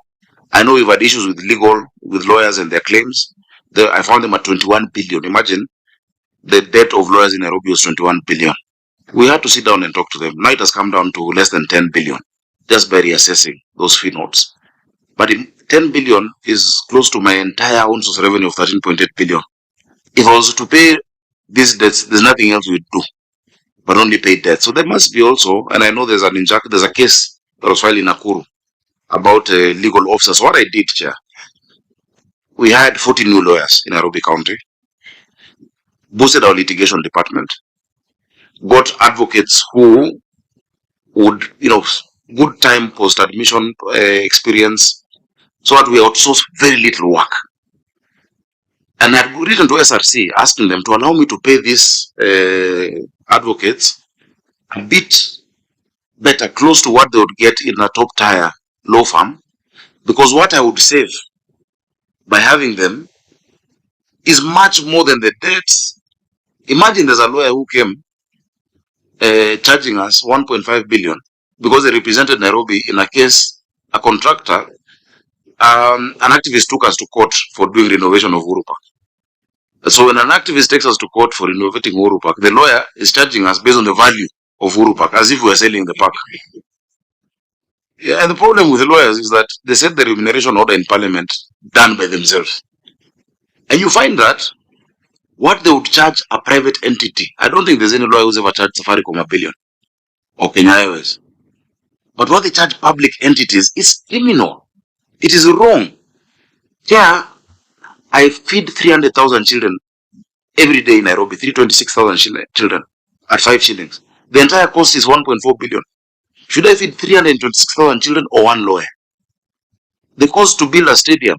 I know we've had issues with lawyers and their claims. I found them at 21 billion. Imagine the debt of lawyers in Nairobi was 21 billion. We had to sit down and talk to them. Now it has come down to less than 10 billion, just by reassessing those fee notes. But 10 billion is close to my entire own source revenue of 13.8 billion. If I was to pay these debts, there's nothing else we'd do but only pay debt. So there must be also, and I know there's a case that was filed in Nakuru about legal officers. What I did, Chair, we had 40 new lawyers in Nairobi County, boosted our litigation department, got advocates who would, you know, good time post-admission experience, so that we outsource very little work. And I'd written to SRC asking them to allow me to pay these advocates a bit better, close to what they would get in a top tier law firm, because what I would save by having them is much more than the debts. Imagine there's a lawyer who came charging us 1.5 billion because they represented Nairobi in a case, a contractor, an activist took us to court for doing renovation of Uhuru Park. So when an activist takes us to court for renovating Uhuru Park, the lawyer is charging us based on the value of Uhuru Park, as if we were selling the park. Yeah, and the problem with the lawyers is that they set the remuneration order in parliament done by themselves. And you find that what they would charge a private entity, I don't think there's any lawyer who's ever charged Safaricom $1 billion or Kenya Airways. But what they charge public entities is criminal. It is wrong. Yeah, I feed 300,000 children every day in Nairobi, 326,000 children at 5 shillings. The entire cost is 1.4 billion. Should I feed 326,000 children or one lawyer? The cost to build a stadium,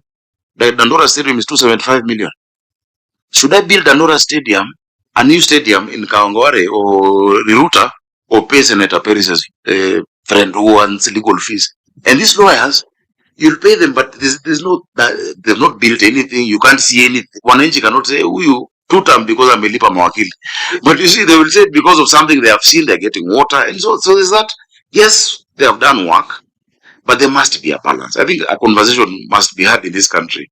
like Dandora Stadium, is 275 million. Should I build another stadium, a new stadium in Kawangware or Riruta, or pay Senator Peris's friend who wants legal fees? And these lawyers, you'll pay them, but there's no, they've not built anything. You can't see anything. One NG cannot say, oh, you two-term because I'm a lipa mawakili. But you see, they will say because of something they have seen, they're getting water. And so there's that. Yes, they have done work, but there must be a balance. I think a conversation must be had in this country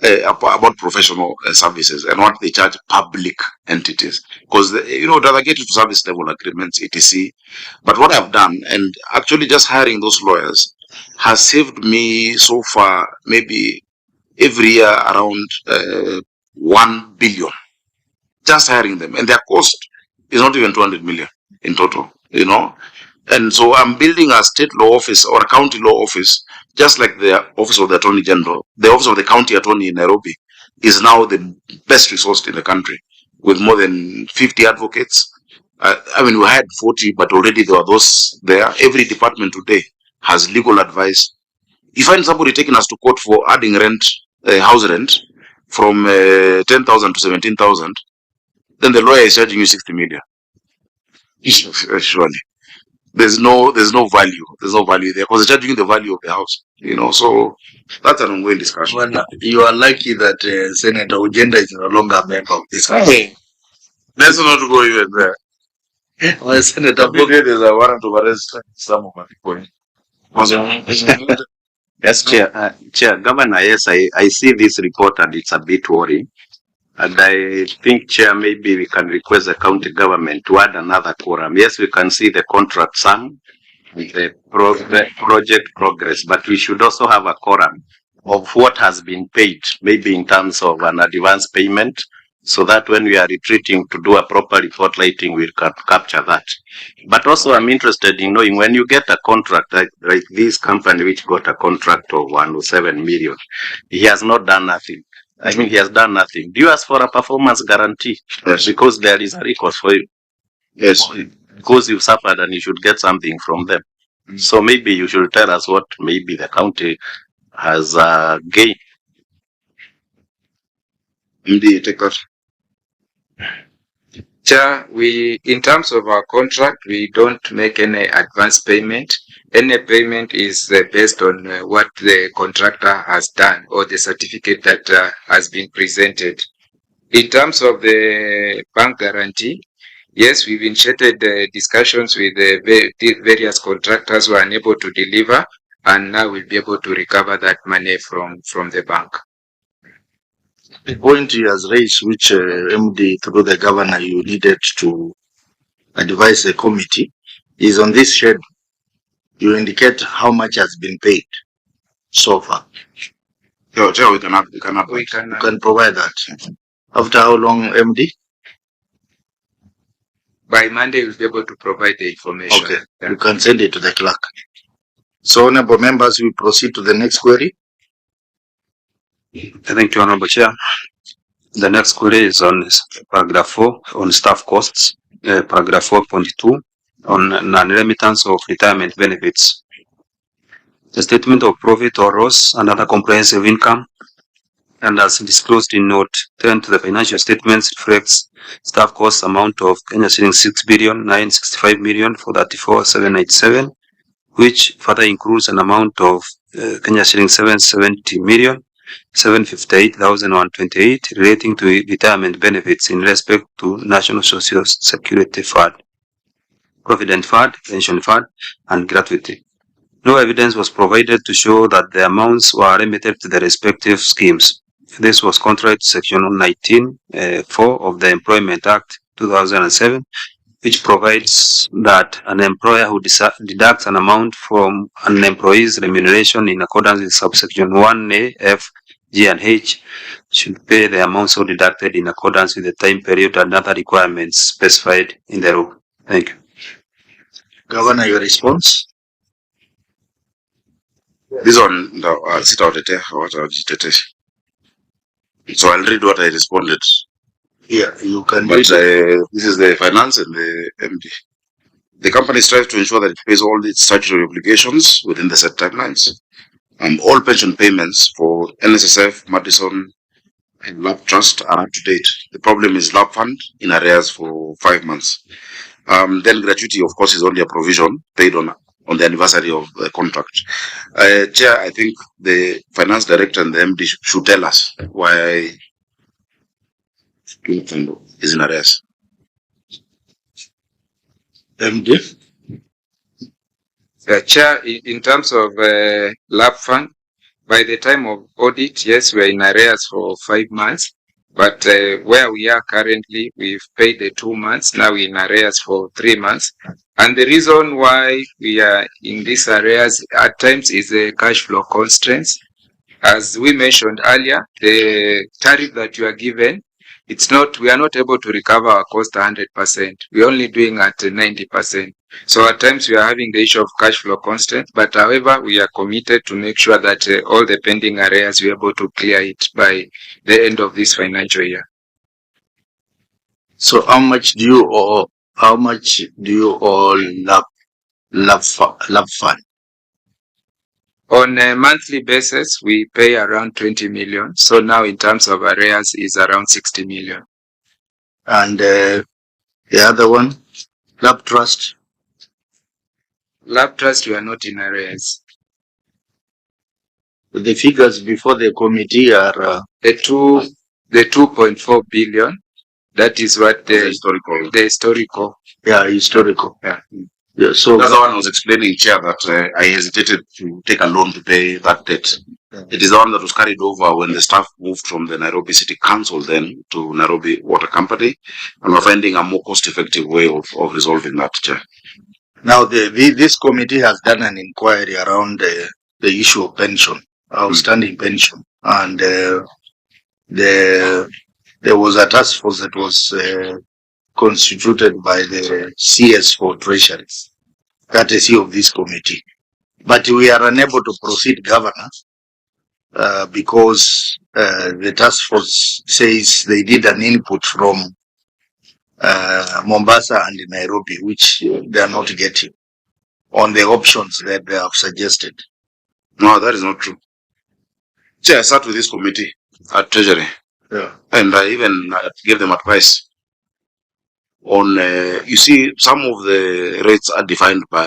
about professional services and what they charge public entities. Because, they get to service level agreements, etc. But what I've done, and actually just hiring those lawyers, has saved me so far maybe every year around 1 billion. Just hiring them. And their cost is not even 200 million in total, And so I'm building a state law office or a county law office, just like the office of the Attorney General. The office of the county attorney in Nairobi is now the best resourced in the country with more than 50 advocates. We had 40, but already there are those there. Every department today has legal advice. You find somebody taking us to court for adding rent, house rent, from 10,000 to 17,000, then the lawyer is charging you 60 million. Surely. There's no value. There's no value there because they're charging the value of the house. So that's an ongoing discussion. Well, you are lucky that Senator Ugenda is no longer a member of this country. Let's not go even there. Well, Senator there's a warrant to arrest some of my people. Yes, Chair, Governor, yes, I see this report and it's a bit worrying. And I think, Chair, maybe we can request the county government to add another quorum. Yes, we can see the contract sum, the project progress, but we should also have a quorum of what has been paid, maybe in terms of an advance payment, so that when we are retreating to do a proper report lighting, we can capture that. But also I'm interested in knowing when you get a contract like this company which got a contract of 107 million, he has not done nothing. He has done nothing. Do you ask for a performance guarantee? Yes. Because there is a recourse for you. Yes. Because you've suffered and you should get something from them. So maybe you should tell us what maybe the county has gained. MD, take that. Chair, in terms of our contract, we don't make any advance payment. Any payment is based on what the contractor has done or the certificate that has been presented. In terms of the bank guarantee, yes, we've initiated discussions with the various contractors who are unable to deliver, and now we'll be able to recover that money from the bank. The point he has raised, which MD through the governor you needed to advise the committee, is on this schedule. You indicate how much has been paid so far. Yeah, we can provide that. After how long, MD? By Monday, we'll be able to provide the information. Okay, you can send it to the clerk. So, honorable members, we proceed to the next query. Thank you, Honorable Chair. The next query is on paragraph 4 on staff costs, paragraph 4.2 on non-remittance of retirement benefits. The statement of profit or loss and other comprehensive income, and as disclosed in note 10 to the financial statements, reflects staff costs amount of Kenya shilling 6,965 million for 34,797, which further includes an amount of Kenya shilling 770 million. 758,128 relating to retirement benefits in respect to National Social Security Fund, Provident Fund, Pension Fund, and Gratuity. No evidence was provided to show that the amounts were remitted to the respective schemes. This was contrary to Section 19(4) of the Employment Act 2007, which provides that an employer who deducts an amount from an employee's remuneration in accordance with subsection 1A, F, G, and H should pay the amount so deducted in accordance with the time period and other requirements specified in the rule. Thank you. Governor, your response? This one, sit out so I'll read what I responded. Yeah, you can. But this is the finance and the MD. The company strives to ensure that it pays all its statutory obligations within the set timelines. All pension payments for NSSF, Madison, and lab trust are up to date. The problem is lab fund in arrears for 5 months. Then gratuity, of course, is only a provision paid on the anniversary of the contract. Chair, I think the finance director and the MD should tell us why is in arrears. MD? Chair, in terms of lab fund, by the time of audit, yes, we're in arrears for 5 months. But where we are currently, we've paid the 2 months. Now we're in arrears for 3 months. And the reason why we are in these arrears at times is the cash flow constraints. As we mentioned earlier, the tariff that you are given, we are not able to recover our cost 100%. We're only doing at 90%. So at times we are having the issue of cash flow constraint, but however, we are committed to make sure that all the pending arrears we're able to clear it by the end of this financial year. So how much do you owe? How much do you owe lab fund? On a monthly basis, we pay around 20 million. So now in terms of arrears is around 60 million. And the other one, lab trust? Lab trust, we are not in arrears. The figures before the committee are the 2.4 billion. That is what the historical. Yeah, historical. Yeah. Yeah, so that's the one I was explaining, Chair, that I hesitated to take a loan to pay that debt. It is the one that was carried over when the staff moved from the Nairobi City Council then to Nairobi Water Company, and we're finding a more cost-effective way of resolving that, Chair. Now, this committee has done an inquiry around the issue of pension, outstanding pension, and there was a task force that was constituted by the CS for Treasury, courtesy of this committee. But we are unable to proceed, Governor, because the task force says they did an input from Mombasa and Nairobi, which they are not getting on the options that they have suggested. No, that is not true. Chair, I sat with this committee at Treasury, and I even gave them advice on, you see, some of the rates are defined by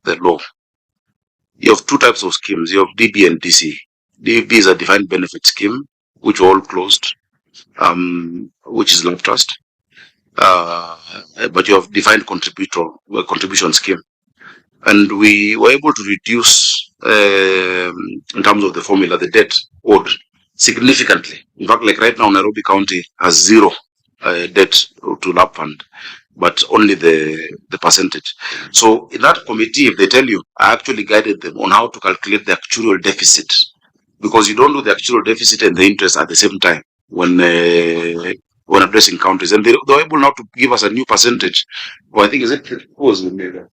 the law. You have two types of schemes. You have DB and DC. DB is a defined benefit scheme, which are all closed, which is lab trust. But you have defined contribution scheme. And we were able to reduce, in terms of the formula, the debt owed significantly. In fact, like right now, Nairobi County has zero debt to lab fund, but only the percentage. So in that committee, if they tell you, I actually guided them on how to calculate the actual deficit, because you don't do the actual deficit and the interest at the same time when addressing countries. And they were able now to give us a new percentage. Well, I think who was with me there?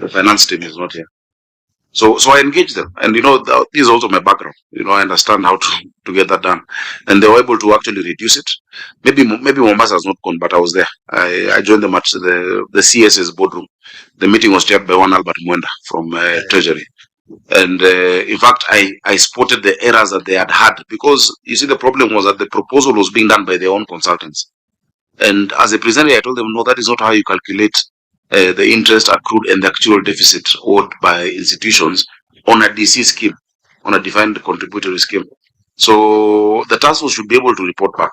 The finance team is not here. So I engaged them, and this is also my background. I understand how to get that done, and they were able to actually reduce it. Maybe Mombasa has not gone, but I was there. I joined them at the CS's boardroom. The meeting was chaired by one Albert Mwenda from Treasury, and in fact I spotted the errors that they had, because you see the problem was that the proposal was being done by their own consultants, and as a presenter I told them, no, that is not how you calculate the interest accrued and the actual deficit owed by institutions on a DC scheme, on a defined contributory scheme. So the task force should be able to report back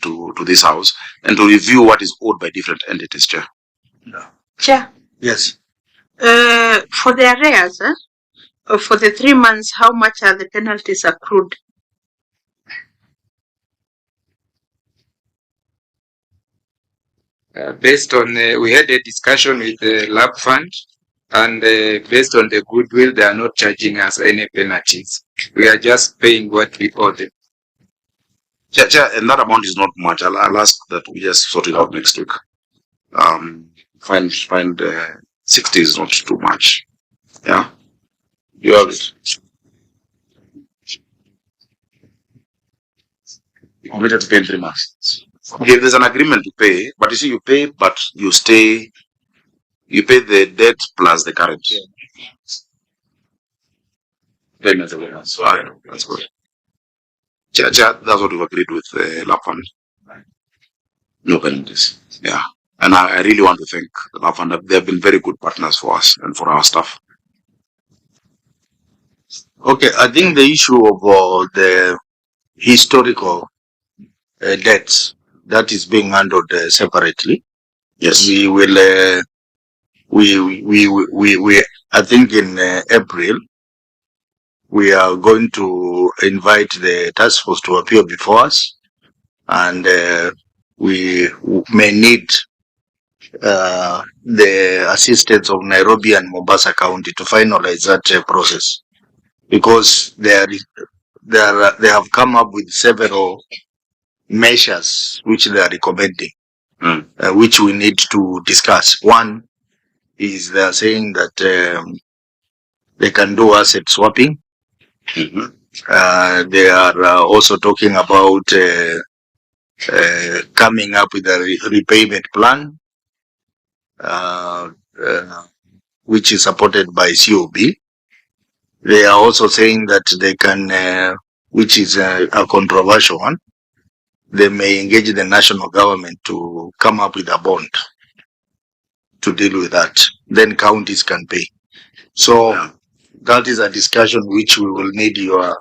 to this house and to review what is owed by different entities, Chair. Chair. Yes. For the arrears, for the 3 months, how much are the penalties accrued? Based on, we had a discussion with the lab fund, and based on the goodwill, they are not charging us any penalties. We are just paying what we owe them. Chair, and that amount is not much. I'll ask that we just sort it out next week. Find 60 is not too much. Yeah, you have it. Committed to pay in 3 months. Okay, there's an agreement to pay, but you see, you pay, but you pay the debt plus the current. Payment of the so that's good. Chair, that's what we've agreed with Lab Fund. No penalties. Yeah. And I really want to thank the Lab Fund. They have been very good partners for us and for our staff. Okay, I think the issue of the historical debts that is being handled separately. Yes. We will. We. I think in April we are going to invite the task force to appear before us, and we may need the assistance of Nairobi and Mombasa County to finalize that process, because they have come up with several measures which they are recommending, which we need to discuss. One is they are saying that they can do asset swapping. They are also talking about coming up with a repayment plan, which is supported by COB. They are also saying that they can, which is a controversial one, they may engage the national government to come up with a bond to deal with that. Then counties can pay. So that is a discussion which we will need your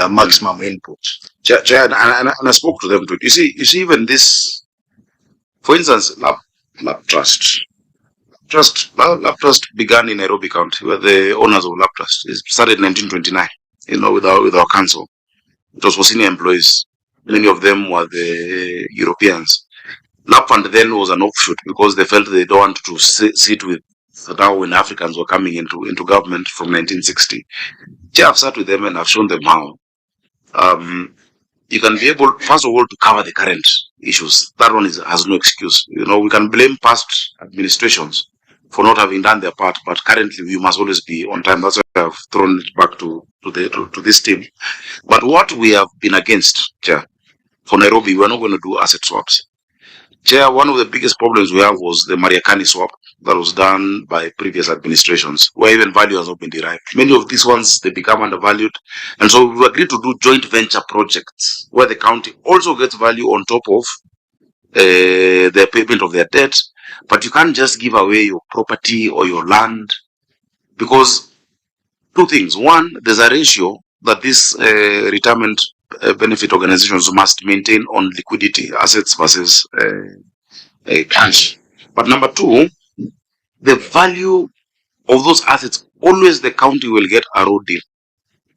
maximum input. Chair, and I spoke to them too. You see, even this, for instance, Lab Trust. Lab Trust began in Nairobi County, where the owners of Lab Trust. It started in 1929, with our council. It was for senior employees. Many of them were the Europeans. Lab Fund then was an offshoot because they felt they don't want to sit with now when Africans were coming into government from 1960. I've sat with them and I've shown them how you can be able, first of all, to cover the current issues. That one has no excuse. We can blame past administrations for not having done their part, but currently we must always be on time. That's why I've thrown it back to this team. But what we have been against, Chair, for Nairobi, we're not going to do asset swaps. Chair, one of the biggest problems we have was the Mariakani swap that was done by previous administrations, where even value has not been derived. Many of these ones, they become undervalued. And so we agreed to do joint venture projects where the county also gets value on top of the payment of their debt. But you can't just give away your property or your land, because two things. One, there's a ratio that these retirement benefit organizations must maintain on liquidity, assets versus cash. But number two, the value of those assets, always the county will get a road deal.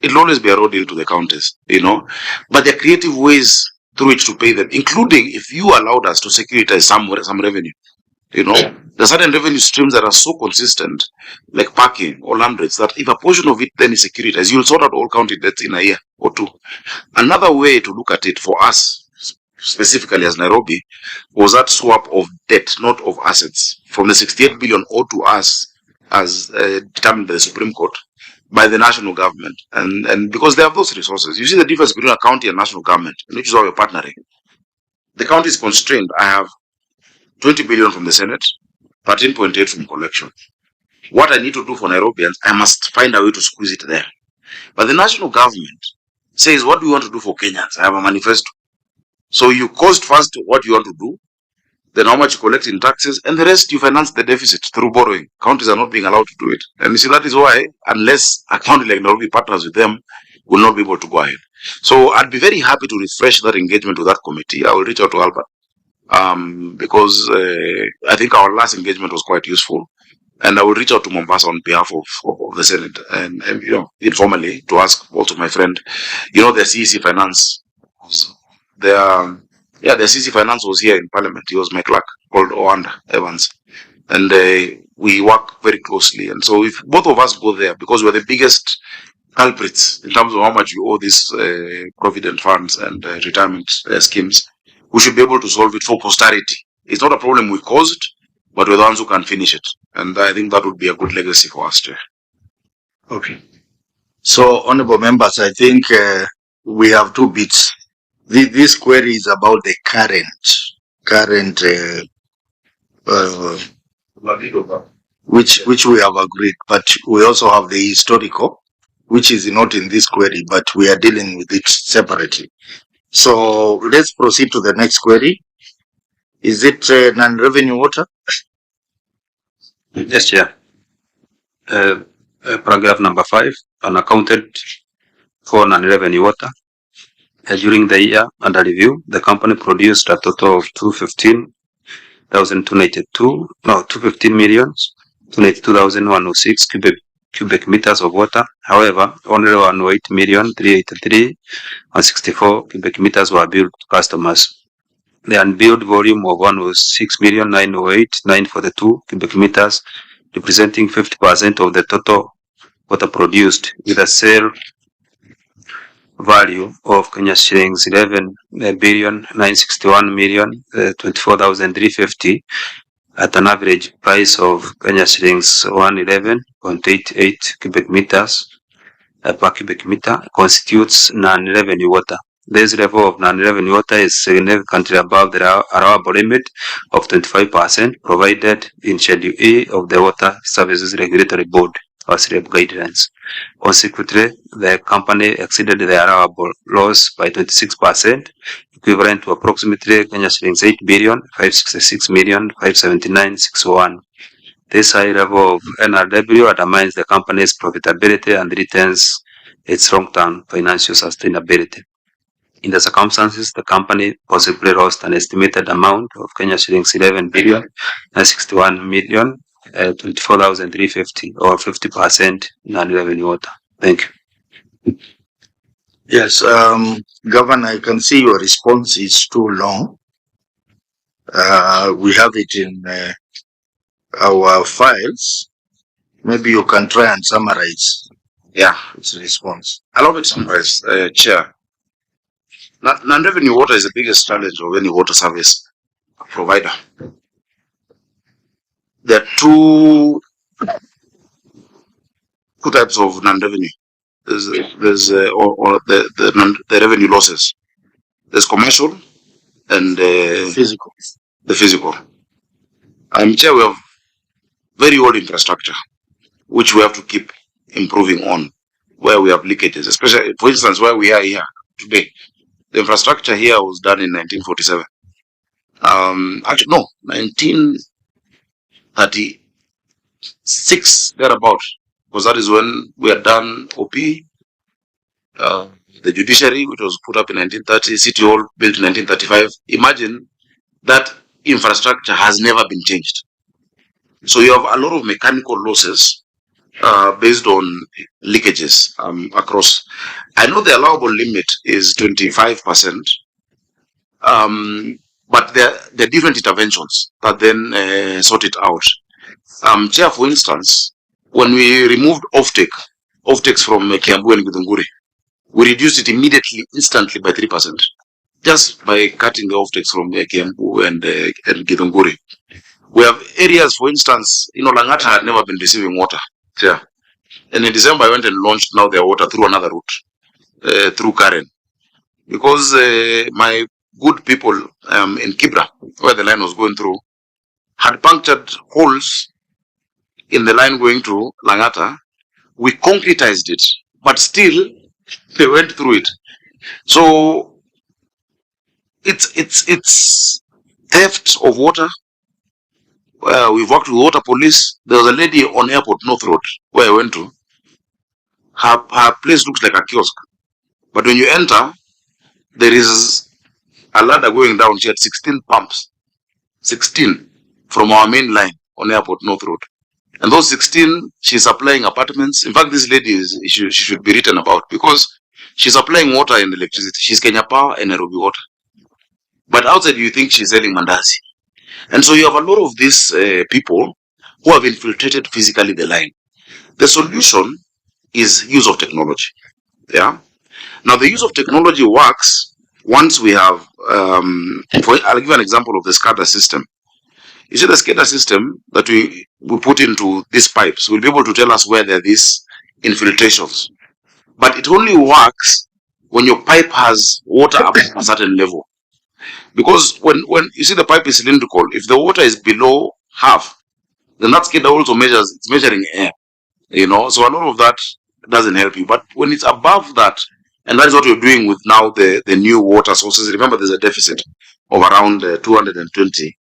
It will always be a road deal to the counties, But there are creative ways through which to pay them, including if you allowed us to securitize some revenue. There are certain revenue streams that are so consistent, like parking or land rates, that if a portion of it then is securitized, you'll sort out all county debts in a year or two. Another way to look at it for us, specifically as Nairobi, was that swap of debt, not of assets, from the 68 billion owed to us as determined by the Supreme Court, by the national government. And because they have those resources. You see the difference between a county and national government, which is how you're partnering. The county is constrained. I have 20 billion from the Senate, 13.8 from collection. What I need to do for Nairobians, I must find a way to squeeze it there. But the national government says, what do you want to do for Kenyans? I have a manifesto. So you cost first what you want to do, then how much you collect in taxes, and the rest you finance the deficit through borrowing. Counties are not being allowed to do it. And you see, that is why, unless a county like Nairobi partners with them, will not be able to go ahead. So I'd be very happy to refresh that engagement with that committee. I will reach out to Albert. Because I think our last engagement was quite useful, and I will reach out to Mombasa on behalf of the Senate and informally to ask also my friend, the CEC Finance was there. Yeah, the CEC Finance was here in Parliament. He was my clerk called Oanda Evans, and we work very closely. And so if both of us go there, because we're the biggest culprits in terms of how much we owe these provident funds and retirement schemes, we should be able to solve it for posterity. It's not a problem we caused, but we're the ones who can finish it. And I think that would be a good legacy for us too. Okay. So, honorable members, I think we have two bits. This query is about the current which we have agreed, but we also have the historical, which is not in this query, but we are dealing with it separately. So let's proceed to the next query. Is it non-revenue water? Yes, Chair. Paragraph number 5, unaccounted for non-revenue water. During the year under review, the company produced a total of 215,292,106 cubic meters of water. However, only 108,383,164 cubic meters were billed to customers. The unbilled volume of 106,908,942 cubic meters, representing 50% of the total water produced, with a sale value of Kenya shillings 11,961,024,350 at an average price of Kenya shillings 111.88 cubic meters per cubic meter, constitutes non-revenue water. This level of non-revenue water is significantly above the allowable limit of 25% provided in Schedule E of the Water Services Regulatory Board, or SREB guidelines. Consequently, the company exceeded the allowable loss by 26%, equivalent to approximately Kenya shillings 8,566,579,601. This high level of NRW undermines the company's profitability and retains its long-term financial sustainability. In the circumstances, the company possibly lost an estimated amount of Kenya shillings 11,961,024,350, or 50% non-revenue water. Thank you. Yes, Governor, I can see your response is too long. We have it in our files. Maybe you can try and summarize. Yeah, its response. Allow me to summarize, Chair. Non-revenue water is the biggest challenge of any water service provider. There are two types of non-revenue. There's the revenue losses. There's commercial and physical. The physical. Chair, we have very old infrastructure, which we have to keep improving on, where we have leakages, especially, for instance, where we are here today. The infrastructure here was done in 1947. Actually, no, 1936, thereabout, because that is when we had done OP, the judiciary, which was put up in 1930, City Hall built in 1935. Imagine that infrastructure has never been changed. So you have a lot of mechanical losses based on leakages across. I know the allowable limit is 25%, but there are different interventions that then sort it out. Chair, for instance, when we removed offtakes from Kiambu and Githunguri, we reduced it immediately, instantly by 3%, just by cutting the offtakes from Kiambu and Githunguri. We have areas, for instance, Langata had never been receiving water. Yeah. And in December, I went and launched now their water through another route, through Karen. Because my good people in Kibra, where the line was going through, had punctured holes in the line going to Langata. We concretized it, but still they went through it. So it's theft of water. We've worked with water police. There was a lady on Airport North Road where I went to. Her place looks like a kiosk, but when you enter, there is a ladder going down. She had 16 pumps, 16 from our main line on Airport North Road, and those 16 she's supplying apartments. In fact, this lady she should be written about, because she's supplying water and electricity. She's Kenya Power and Nairobi Water, but outside you think she's selling mandazi. And so you have a lot of these people who have infiltrated physically the line. The solution is use of technology. Yeah. Now the use of technology works once we have. I'll give an example of the SCADA system. You see, the SCADA system that we put into these pipes will be able to tell us where there are these infiltrations. But it only works when your pipe has water up to a certain level. Because when you see the pipe is cylindrical, if the water is below half, then that SCADA also measures, it's measuring air. So a lot of that doesn't help you. But when it's above that, and that is what we're doing with now the new water sources. Remember, there's a deficit of around 220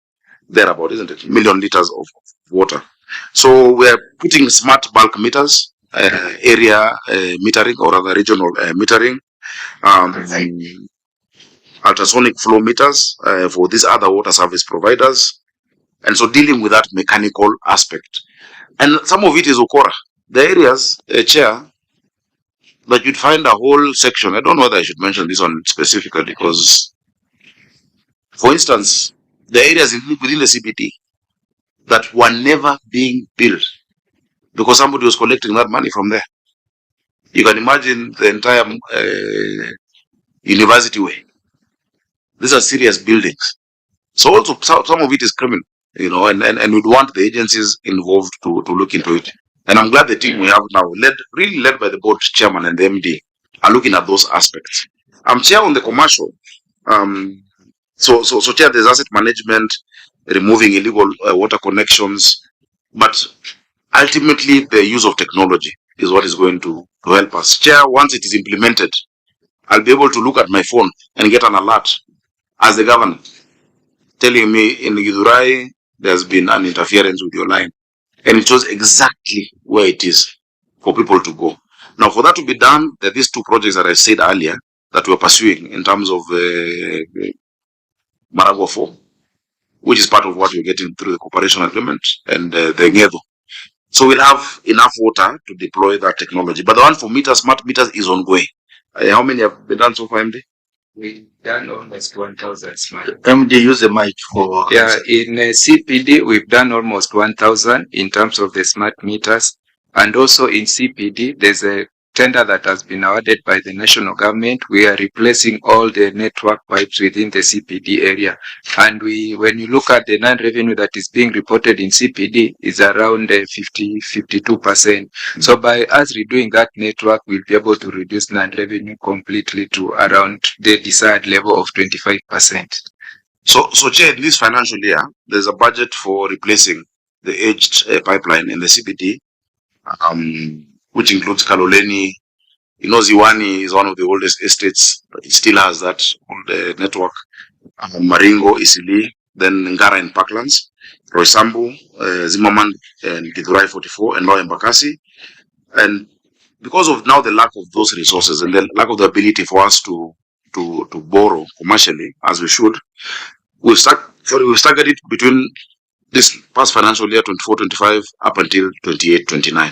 thereabout, isn't it? Million liters of water. So we're putting smart bulk meters, area metering, or rather regional metering, ultrasonic flow meters for these other water service providers, and so dealing with that mechanical aspect. And some of it is Ukora. The areas, Chair, that you'd find a whole section. I don't know whether I should mention this one specifically because, for instance, the areas within the CBD that were never being built because somebody was collecting that money from there. You can imagine the entire university way. These are serious buildings. So also some of it is criminal, you know, and we'd want the agencies involved to look into it. And I'm glad the team we have now, really led by the board chairman and the MD, are looking at those aspects. I'm chair on the commercial. So chair, there's asset management, removing illegal water connections, but ultimately the use of technology is what is going to help us. Chair, once it is implemented, I'll be able to look at my phone and get an alert as the governor telling me in Githurai there's been an interference with your line. And it shows exactly where it is for people to go. Now, for that to be done, there are these two projects that I said earlier that we're pursuing in terms of Maragua 4, which is part of what we're getting through the cooperation agreement, and the Ngedo. So we'll have enough water to deploy that technology. But the one for meters, smart meters, is ongoing. How many have been done so far, MD? We've done almost 1,000 smart. MD, use the mic for. Yeah, in CPD, we've done almost 1,000 in terms of the smart meters. And also in CPD, there's a tender that has been awarded by the national government. We are replacing all the network pipes within the CPD area. And when you look at the non-revenue that is being reported in CPD, is around 52%. So by us redoing that network, we'll be able to reduce non-revenue completely to around the desired level of 25%. So Chair, in this financial year, there's a budget for replacing the aged pipeline in the CBD, which includes Kaloleni. You know, Ziwani is one of the oldest estates. It still has that old network. Maringo, Isili, then Ngara and Parklands, Roysambu, Zimmerman, and Githurai 44, and now Embakasi. And because of now the lack of those resources and the lack of the ability for us to borrow commercially, as we should, we've staggered it between this past financial year 24-25 up until 28-29.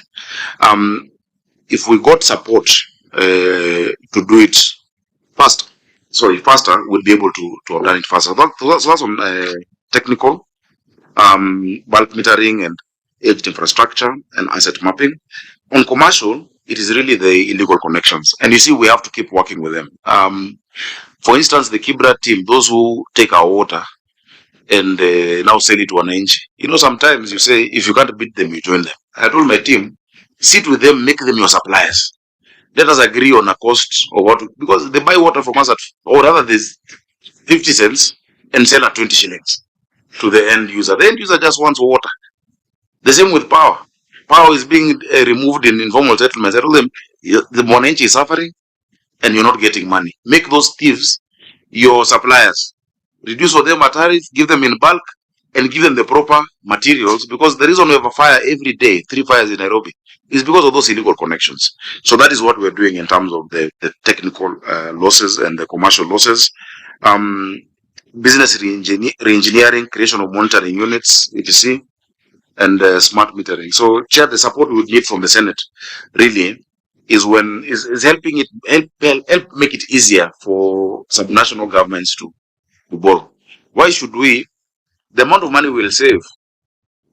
If we got support to do it faster, we'll be able to have done it faster. So that's on technical, bulk metering and aged infrastructure and asset mapping. On commercial, it is really the illegal connections. And you see, we have to keep working with them. For instance, the Kibra team, those who take our water and now sell it to an NG. You know, sometimes you say, if you can't beat them, you join them. I told my team, sit with them, make them your suppliers. Let us agree on a cost or what, because they buy water from us at, or rather there's 50 cents and sell at 20 shillings to the end user. The end user just wants water. The same with power. Power is being removed in informal settlements. I told them, the Monenchi is suffering and you're not getting money. Make those thieves your suppliers. Reduce for them a tariff, give them in bulk, and give them the proper materials, because the reason we have a fire every day, 3 fires in Nairobi, is because of those illegal connections. So that is what we're doing in terms of the technical losses and the commercial losses. Business re-engineering, creation of monitoring units, etc., and smart metering. So, Chair, the support we would need from the Senate really is helping it help make it easier for subnational governments to borrow. Why should we? The amount of money we'll save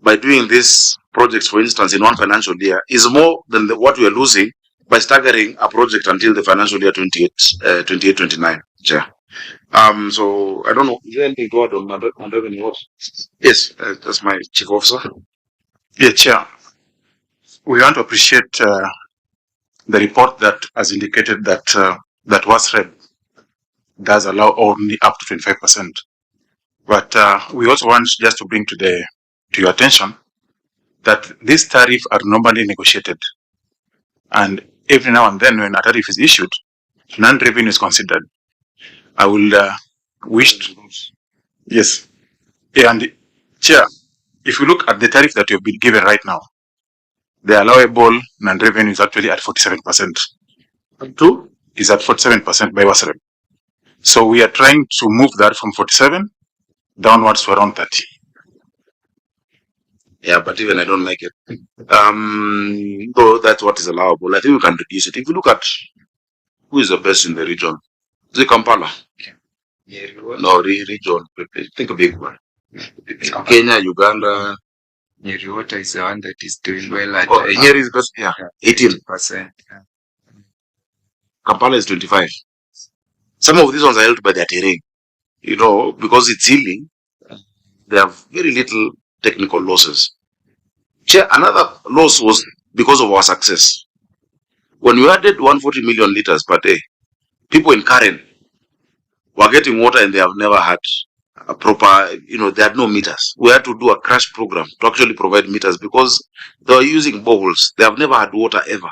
by doing these projects, for instance, in one financial year, is more than what we are losing by staggering a project until the financial year 28-29, Chair. So I don't know. Is there anything to add on revenue? Yes, that's my chief officer. Yeah, Chair. We want to appreciate the report that has indicated that that was read does allow only up to 25%. But we also want just to bring to your attention that these tariffs are normally negotiated, and every now and then when a tariff is issued, non-revenue is considered. I will wish to, yes. And Chair, if you look at the tariff that you've been given right now, the allowable non-revenue is actually at 47%. Two is at 47% by WASREP. So we are trying to move that from 47 downwards to around 30. Yeah, but even I don't like it. Though that's what is allowable, I think we can reduce it. If you look at who is the best in the region, is it Kampala? Yeah, No, region. Think a big one. Kenya, Uganda. Nyeriwata is the one that is doing well at here is got 18%. Kampala is 25. Some of these ones are held by their terrain, because it's healing. They have very little technical losses. Another loss was because of our success. When we added 140 million liters per day, people in Karen were getting water and they have never had a proper, they had no meters. We had to do a crash program to actually provide meters because they were using boreholes. They have never had water ever.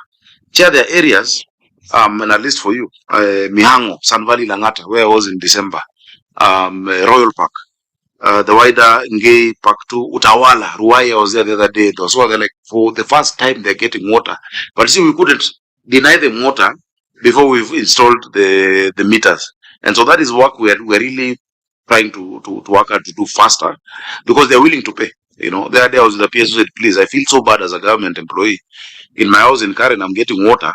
There are areas, and at least for you, Mihango, Sun Valley, Langata, where I was in December, Royal Park, the wider Ngei Park 2, Utawala, Ruai, I was there the other day. Those were like for the first time they're getting water. But see, we couldn't deny them water before we've installed the meters. And so that is work we're really trying to work out to do faster because they're willing to pay. The other day I was with the PS who said, please, I feel so bad as a government employee. In my house in Karen, I'm getting water,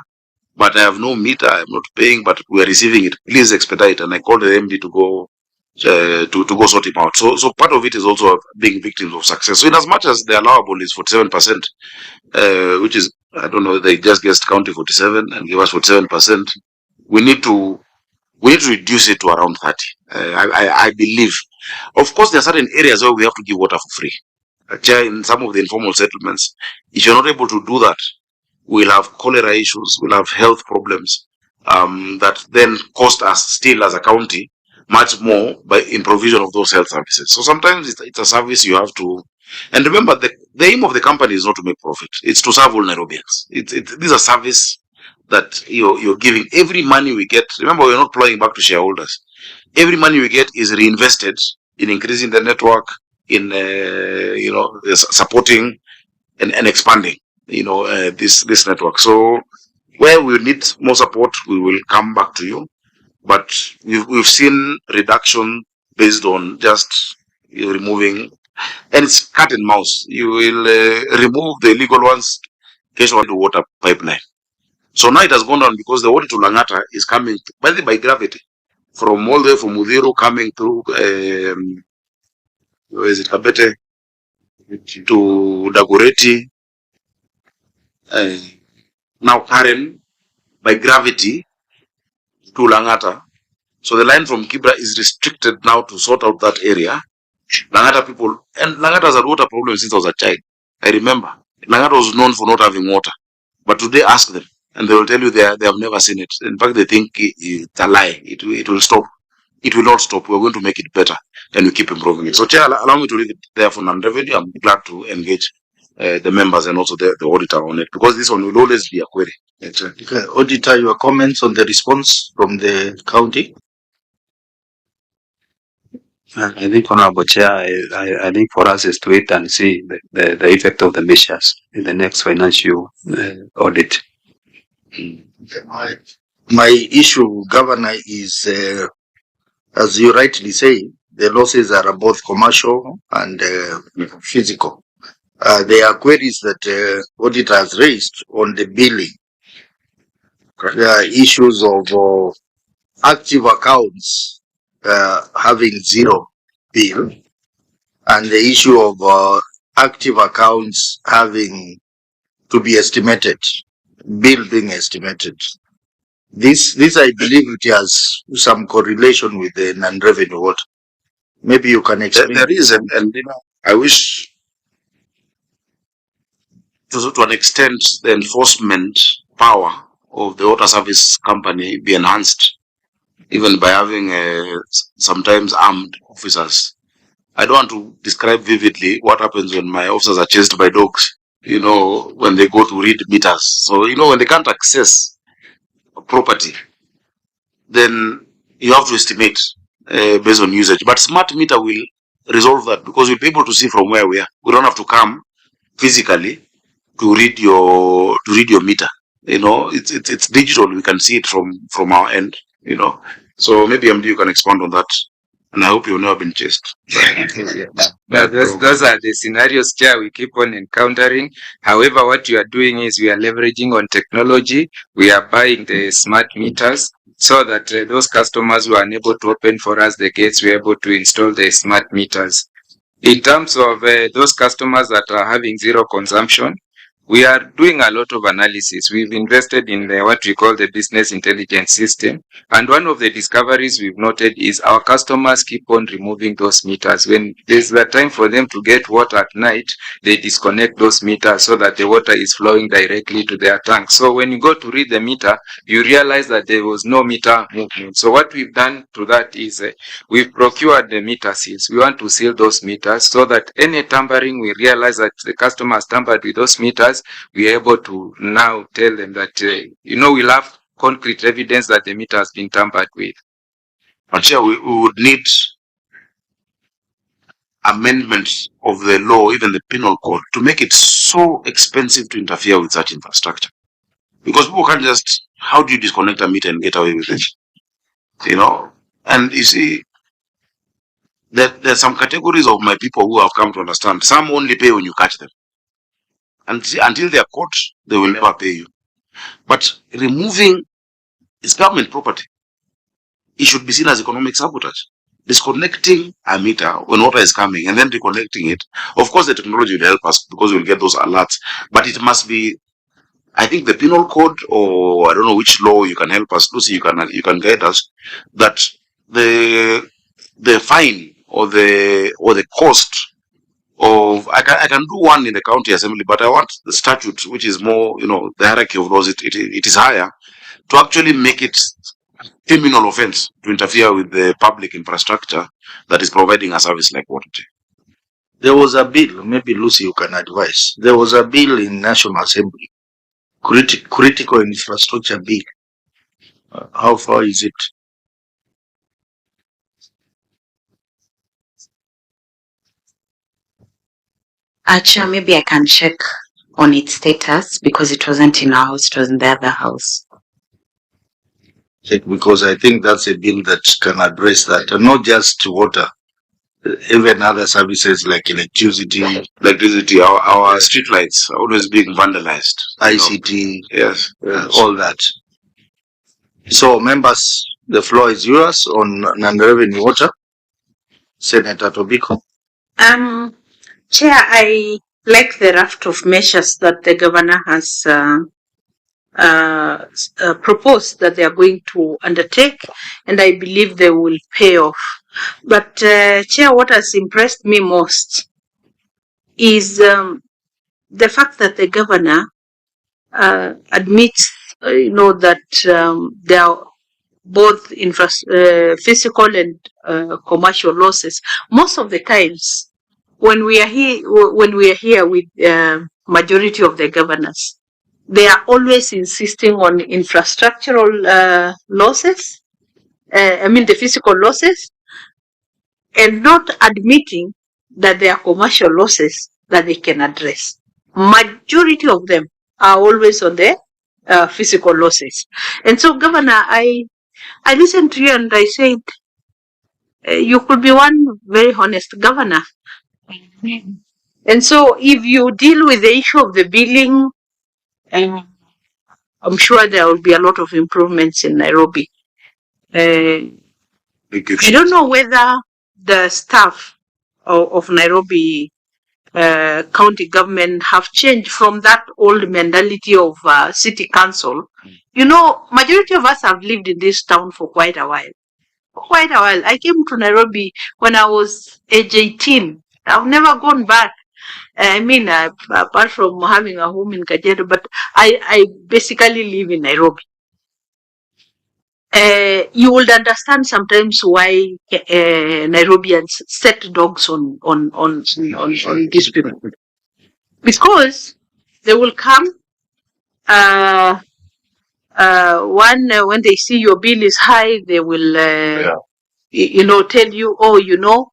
but I have no meter. I'm not paying, but we're receiving it. Please expedite. And I called the MD to go to go sort him out. So part of it is also being victims of success. So in as much as the allowable is 47%, which is, I don't know, they just guessed county 47 and give us 47%. We need to reduce it to around 30. I believe. Of course, there are certain areas where we have to give water for free. In some of the informal settlements, if you're not able to do that, we'll have cholera issues, we'll have health problems that then cost us still as a county much more in provision of those health services. So sometimes it's a service you have to, and remember the aim of the company is not to make profit, it's to serve all Nairobians. This is a service that you're giving. Every money we get, remember we're not plowing back to shareholders. Every money we get is reinvested in increasing the network, in supporting and expanding this network. So where we need more support, we will come back to you. But we've seen reduction based on just removing, and it's cat and mouse. You will remove the illegal ones, case on the water pipeline. So now it has gone down because the water to Langata is coming by gravity from all the way from Mudhiru coming through where is it, Kabete to Dagoreti. Now Karen by gravity to Langata. So the line from Kibra is restricted now to sort out that area. Langata people, and Langata has had water problem since I was a child. I remember. Langata was known for not having water. But today ask them, and they will tell you they have never seen it. In fact, they think it's a lie. It will stop. It will not stop. We're going to make it better, and we keep improving it. So, Chair, allow me to leave it there for non-revenue. I'm glad to engage the members and also the auditor on it, because this one will always be a query. Okay. Auditor, your comments on the response from the county? I think, Honorable Chair, I think for us is to wait and see the effect of the measures in the next financial audit. My issue, Governor, is, as you rightly say, the losses are both commercial and physical. There are queries that auditor has raised on the billing. There are issues of active accounts having zero bill, and the issue of active accounts having to be estimated, bill being estimated. This I believe it has some correlation with the non-revenue water. Maybe you can explain. There is, and I wish to an extent the enforcement power of the water service company be enhanced, even by having sometimes armed officers. I don't want to describe vividly what happens when my officers are chased by dogs when they go to read meters. So, when they can't access a property, then you have to estimate based on usage. But smart meter will resolve that because we'll be able to see from where we are. We don't have to come physically to read your meter. It's digital. We can see it from our end. So maybe MD, you can expand on that. And I hope you've never been chased. But those are the scenarios, Chair, we keep on encountering. However, what we are doing is we are leveraging on technology. We are buying the smart meters so that those customers who are unable to open for us the gates, we are able to install the smart meters. In terms of those customers that are having zero consumption, we are doing a lot of analysis. We've invested in what we call the business intelligence system. And one of the discoveries we've noted is our customers keep on removing those meters. When there's the time for them to get water at night, they disconnect those meters so that the water is flowing directly to their tank. So when you go to read the meter, you realize that there was no meter movement. So what we've done to that is we've procured the meter seals. We want to seal those meters so that any tampering, we realize that the customer has tampered with those meters, we are able to now tell them that, we'll have concrete evidence that the meter has been tampered with. But yeah, we would need amendments of the law, even the penal code, to make it so expensive to interfere with such infrastructure. Because people can't just, how do you disconnect a meter and get away with it? And you see, there's some categories of my people who have come to understand. Some only pay when you catch them. And until they are caught, they will never pay you. But removing is government property. It should be seen as economic sabotage. Disconnecting a meter when water is coming and then reconnecting it. Of course, the technology will help us because we'll get those alerts. But it must be, I think, the penal code, or I don't know which law you can help us. Lucy, you can guide us, that the fine or the cost of, I can do one in the county assembly, but I want the statute, which is more, the hierarchy of laws, it is higher, to actually make it criminal offense to interfere with the public infrastructure that is providing a service like water. There was a bill, maybe Lucy, you can advise. There was a bill in National Assembly, critical infrastructure bill. How far is it? Chair, maybe I can check on its status because it wasn't in our house, it was in the other house. Check, because I think that's a bill that can address that, and not just water, even other services like electricity. Our street lights are always being vandalized. ICT, yes, all that. So, members, the floor is yours on non-revenue water. Senator Tobiko. Chair, I like the raft of measures that the governor has proposed that they are going to undertake, and I believe they will pay off. But Chair, what has impressed me most is the fact that the governor admits, that there are both physical and commercial losses. Most of the times, when we are here with majority of the governors, they are always insisting on infrastructural losses. The physical losses, and not admitting that there are commercial losses that they can address. Majority of them are always on the physical losses. And so, Governor, I listened to you and I said, you could be one very honest governor. And so if you deal with the issue of the billing, I'm sure there will be a lot of improvements in Nairobi. I don't know whether the staff of Nairobi county government have changed from that old mentality of city council. Majority of us have lived in this town for quite a while. I came to Nairobi when I was age 18. I've never gone back. Apart from having a home in Kajiado, but I basically live in Nairobi. You would understand sometimes why Nairobians set dogs on these people. Because They will come. When they see your bill is high, they will, tell you, oh,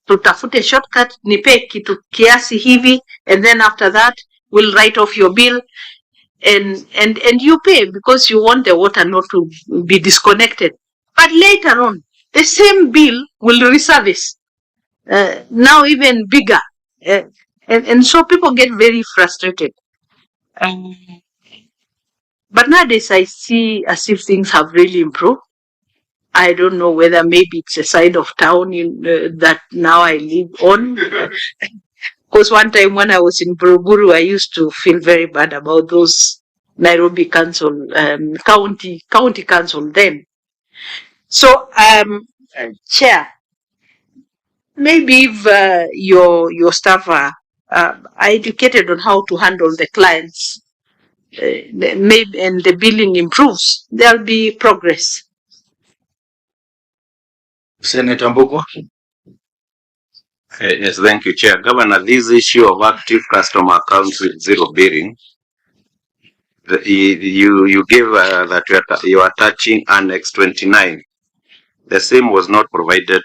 tutafute shortcut, nipe kitu kiasi hivi, and then after that, we'll write off your bill, and you pay because you want the water not to be disconnected. But later on, the same bill will resurface, now even bigger, and so people get very frustrated. But nowadays, I see as if things have really improved. I don't know whether maybe it's a side of town that now I live on. Because one time when I was in Buruburu, I used to feel very bad about those Nairobi council, county council then. So, Chair, maybe if your staff are educated on how to handle the clients, maybe and the billing improves, there'll be progress. Senator Mbugo. Yes, thank you, Chair. Governor, this issue of active customer accounts with zero billing, you gave that you are touching Annex 29. The same was not provided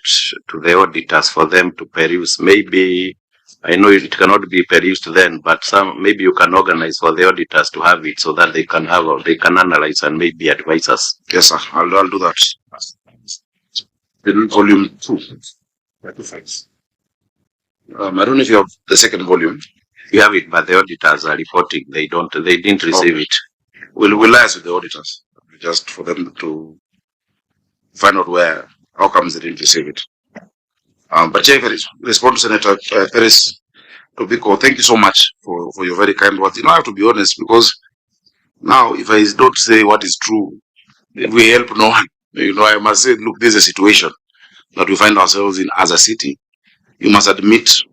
to the auditors for them to peruse. Maybe, I know it cannot be perused then, but maybe you can organize for the auditors to have it so that they can analyze and maybe advise us. Yes, sir. I'll do that. Volume 2. I don't know if you have the second volume. You have it, but the auditors are reporting they didn't receive it. We'll liaise with the auditors just for them to find out how comes they didn't receive it. But Chair, respond to Senator Perez Tobiko, thank you so much for your very kind words. I have to be honest, because now if I don't say what is true, we help no one. I must say, look, this is a situation that we find ourselves in as a city. You must admit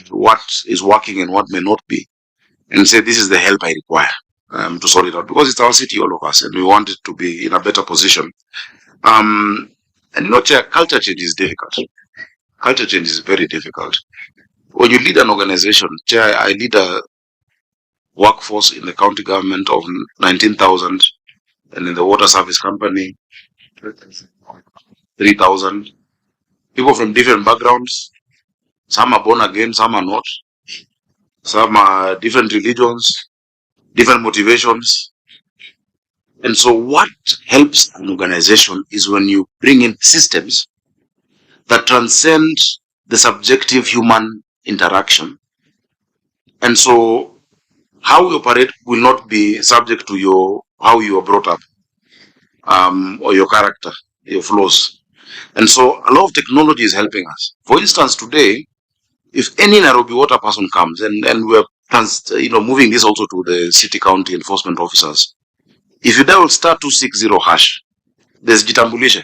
what is working and what may not be, and say this is the help I require to sort it out, because it's our city, all of us, and we want it to be in a better position. And Chair, culture change is difficult. Culture change is very difficult. When you lead an organization, Chair, I lead a workforce in the county government of 19,000, and in the water service company, 3,000. People from different backgrounds. Some are born again, some are not. Some are different religions, different motivations. And so what helps an organization is when you bring in systems that transcend the subjective human interaction. And so how you operate will not be subject to how you are brought up, or your character, your flaws. And so a lot of technology is helping us. For instance, today, if any Nairobi water person comes, and we're moving this also to the city county enforcement officers, if you dial *260#, there's jitambulishe,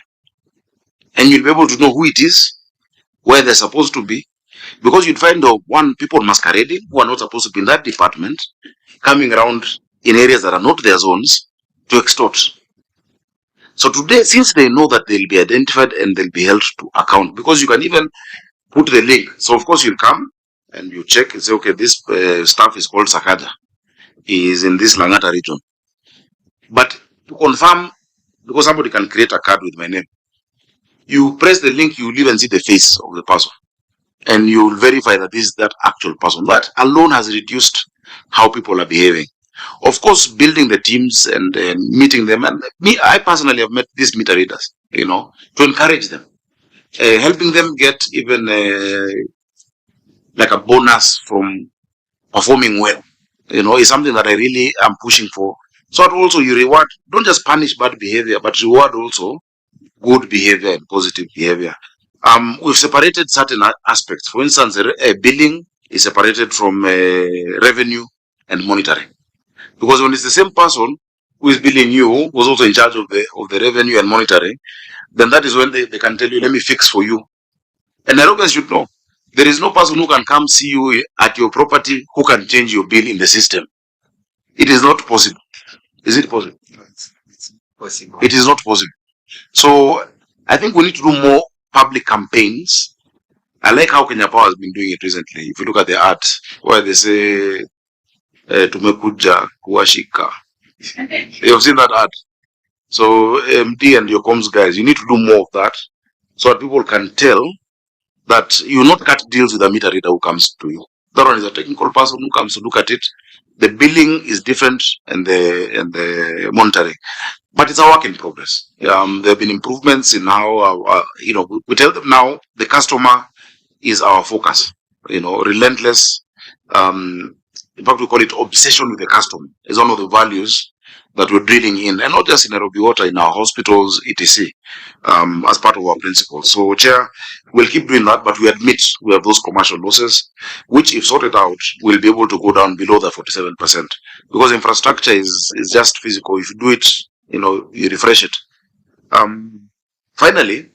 and you'll be able to know who it is, where they're supposed to be, because you'd find people masquerading who are not supposed to be in that department, coming around in areas that are not their zones to extort. So today, since they know that they'll be identified and they'll be held to account, because you can even put the link. So of course you'll come and you check and say, okay, this staff is called Sakaja. He is in this Langata region. But to confirm, because somebody can create a card with my name, you press the link, you will even see the face of the person, and you will verify that this is that actual person. That alone has reduced how people are behaving. Of course, building the teams and meeting them, and I personally have met these meter readers, to encourage them, helping them get even like a bonus from performing well, is something that I really am pushing for. So that also you reward, don't just punish bad behavior, but reward also good behavior and positive behavior. We've separated certain aspects. For instance, billing is separated from revenue and monitoring. Because when it's the same person who is billing you, who's also in charge of the revenue and monitoring, then that is when they can tell you, let me fix for you. And Nairobians should know, there is no person who can come see you at your property who can change your bill in the system. It is not possible. Is it possible? It's possible. It is not possible. So I think we need to do more public campaigns. I like how Kenya Power has been doing it recently. If you look at the ads where they say tumekuja kuwashika. You've seen that ad. So MD and your comms guys, you need to do more of that so that people can tell that you will not cut deals with a meter reader who comes to you. That one is a technical person who comes to look at it. The billing is different and the monitoring, but it's a work in progress. There have been improvements in how we tell them now the customer is our focus. Relentless. In fact, we call it obsession with the customer. Is one of the values that we're drilling in, and not just in Nairobi Water, in our hospitals, etc. As part of our principles. So, Chair, we'll keep doing that, but we admit we have those commercial losses, which, if sorted out, we'll be able to go down below the 47%. Because infrastructure is just physical. If you do it, you refresh it. Finally,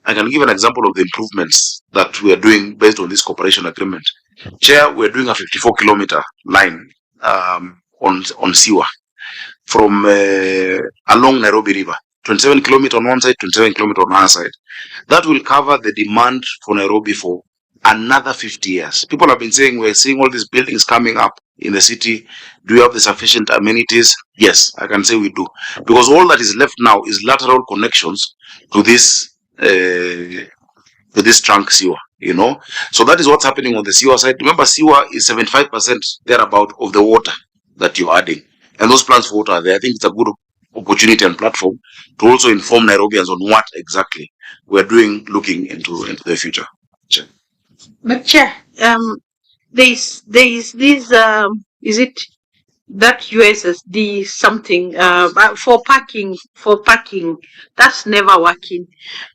I can give an example of the improvements that we are doing based on this cooperation agreement. Chair, we're doing a 54-kilometer line on Siwa from along Nairobi River. 27 kilometers on one side, 27 kilometers on the other side. That will cover the demand for Nairobi for another 50 years. People have been saying, we're seeing all these buildings coming up in the city. Do we have the sufficient amenities? Yes, I can say we do. Because all that is left now is lateral connections to this trunk Siwa, So that is what's happening on the Siwa side. Remember, Siwa is 75% thereabout of the water that you're adding. And those plans for water are there. I think it's a good opportunity and platform to also inform Nairobians on what exactly we're doing looking into the future. Chair. But Chair, there is this is it that USSD something for parking that's never working.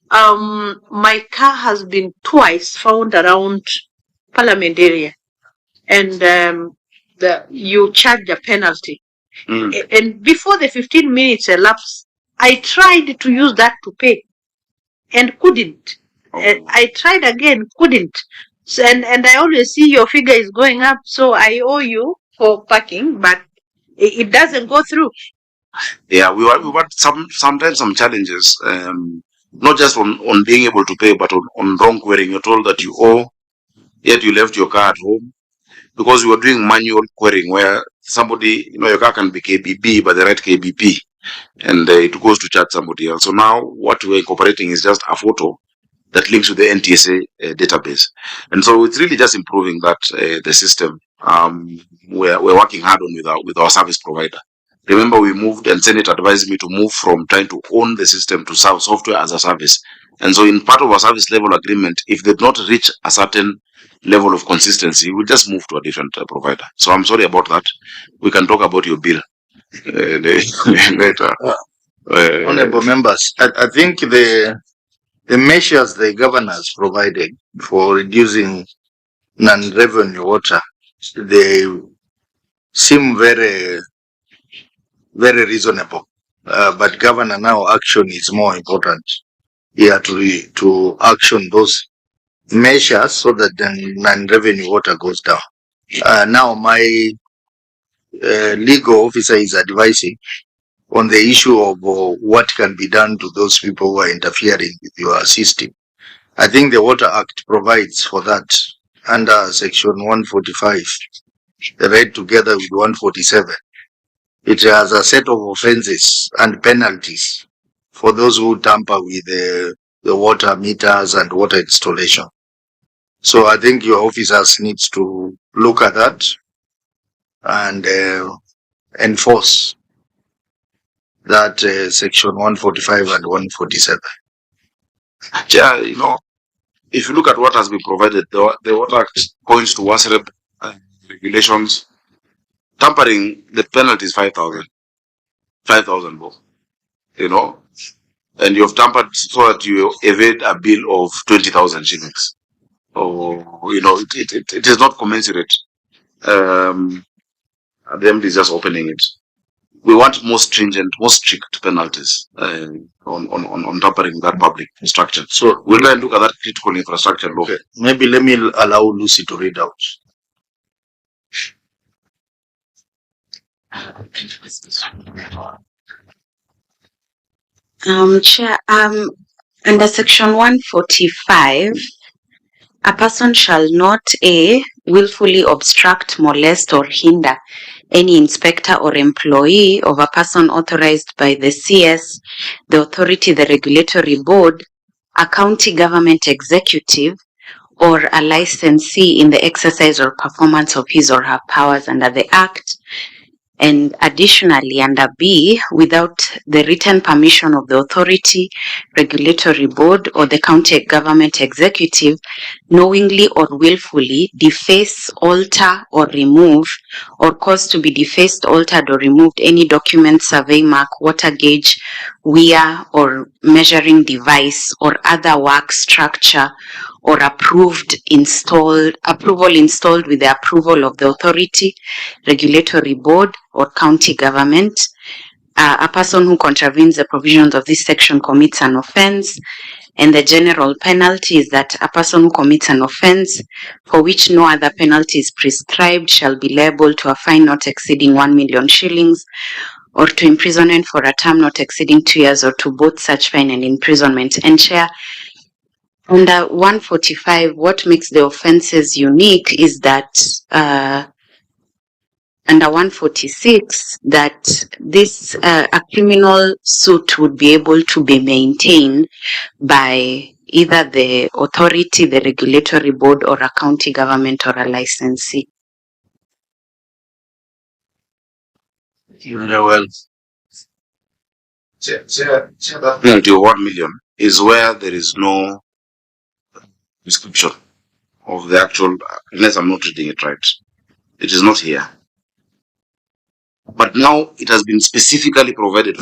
My car has been twice found around Parliament area, and you charge a penalty. And before the 15 minutes elapsed, I tried to use that to pay and couldn't. I tried again, couldn't. So, and I always see your figure is going up, so I owe you for parking, but it doesn't go through. Yeah, we had sometimes some challenges, not just on being able to pay, but on wrong querying. You're told that you owe, yet you left your car at home, because we were doing manual querying where somebody, your car can be KBB, but they write KBP, and it goes to charge somebody else. So now what we're incorporating is just a photo that links to the NTSA database. And so it's really just improving that the system we're working hard on with our service provider. Remember, we moved, and Senate advised me to move from trying to own the system to serve software as a service. And so in part of our service level agreement, if they do not reach a certain level of consistency, we'll just move to a different provider. So I'm sorry about that. We can talk about your bill later. Honorable members, I think the measures the governor has provided for reducing non-revenue water, they seem very, very reasonable. But governor, now action is more important here to action those measures so that the non-revenue water goes down. Now my legal officer is advising on the issue of what can be done to those people who are interfering with your system. I think the Water Act provides for that under Section 145, read together with 147. It has a set of offenses and penalties for those who tamper with the water meters and water installation. So I think your officers needs to look at that and enforce that Section 145 and 147. Yeah, if you look at what has been provided, the Water Act points to WASREB regulations. Tampering, the penalty is 5,000. 5,000 bob. And you have tampered so that you evade a bill of 20,000 shillings. It is not commensurate. The MD is just opening it. We want more stringent, more strict penalties on tampering that public structure. So we'll try and look at that critical infrastructure law. Okay. Maybe let me allow Lucy to read out. Chair, under Section 145, A person shall not A. willfully obstruct, molest, or hinder any inspector or employee of a person authorized by the CS, the authority, the regulatory board, a county government executive, or a licensee in the exercise or performance of his or her powers under the Act. And additionally, under B, without the written permission of the authority, regulatory board, or the county government executive, knowingly or willfully deface, alter, or remove, or cause to be defaced, altered, or removed any document, survey mark, water gauge, weir, or measuring device, or other work, structure, or approval installed with the approval of the authority, regulatory board, or county government. A person who contravenes the provisions of this section commits an offense, and the general penalty is that a person who commits an offense for which no other penalty is prescribed shall be liable to a fine not exceeding 1 million shillings, or to imprisonment for a term not exceeding 2 years, or to both such fine and imprisonment. And Chair, under 145, what makes the offenses unique is that under 146, that this a criminal suit would be able to be maintained by either the authority, the regulatory board, or a county government, or a licensee. Very well. That penalty of 1 million is where there is no description of the actual, unless I'm not reading it right. It is not here. But now it has been specifically provided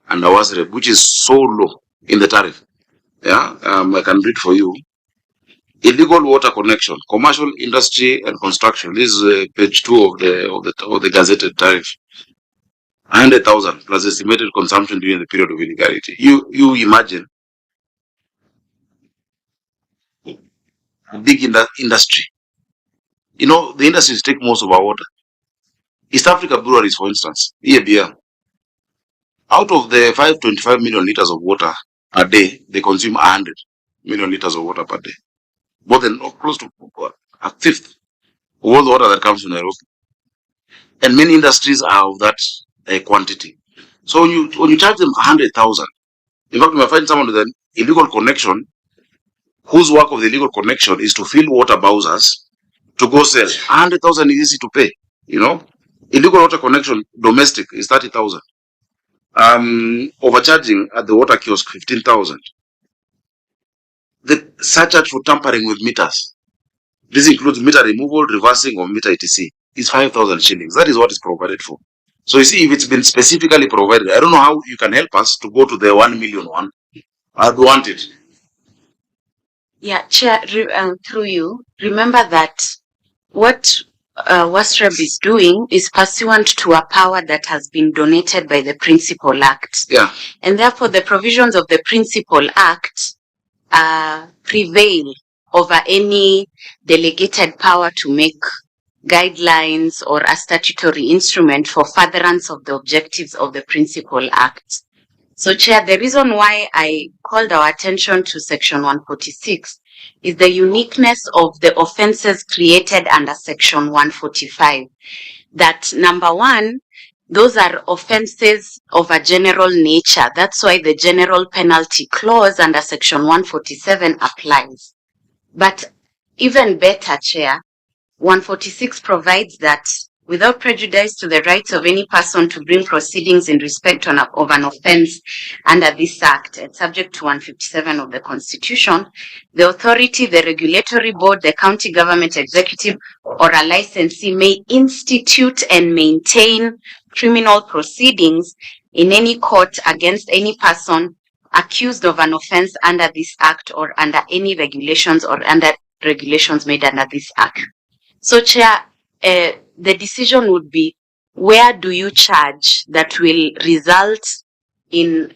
under WASREB, which is so low in the tariff. Yeah, I can read for you. Illegal water connection, commercial, industry, and construction. This is page 2 of the gazetted tariff. 100,000 plus estimated consumption during the period of illegality. You imagine a big industry. You know, the industries take most of our water. East Africa breweries, for instance, beer. Out of the 525 million liters of water a day, they consume 100 million liters of water per day. More than close to a fifth of all the water that comes to Nairobi. And many industries are of that quantity. So when you charge them 100,000, in fact, you might find someone with an illegal connection whose work of the illegal connection is to fill water bowsers to go sell. 100,000 is easy to pay, you know. Illegal water connection, domestic, is 30,000. Overcharging at the water kiosk, 15,000. The surcharge for tampering with meters, this includes meter removal, reversing, or meter etc., is 5,000 shillings. That is what is provided for. So you see, if it's been specifically provided, I don't know how you can help us to go to the 1 million one. I'd want it. Yeah, Chair, through you, remember that what WASREB is doing is pursuant to a power that has been donated by the Principal Act. Yeah. And therefore, the provisions of the Principal Act prevail over any delegated power to make guidelines or a statutory instrument for furtherance of the objectives of the Principal Act. So, Chair, the reason why I called our attention to Section 146 is the uniqueness of the offenses created under Section 145. That, number one, those are offenses of a general nature. That's why the general penalty clause under Section 147 applies. But even better, Chair, 146 provides that without prejudice to the rights of any person to bring proceedings in respect of an offense under this Act, and subject to 157 of the Constitution, the authority, the regulatory board, the county government executive, or a licensee may institute and maintain criminal proceedings in any court against any person accused of an offense under this Act or under any regulations or under regulations made under this Act. So, Chair, the decision would be, where do you charge that will result in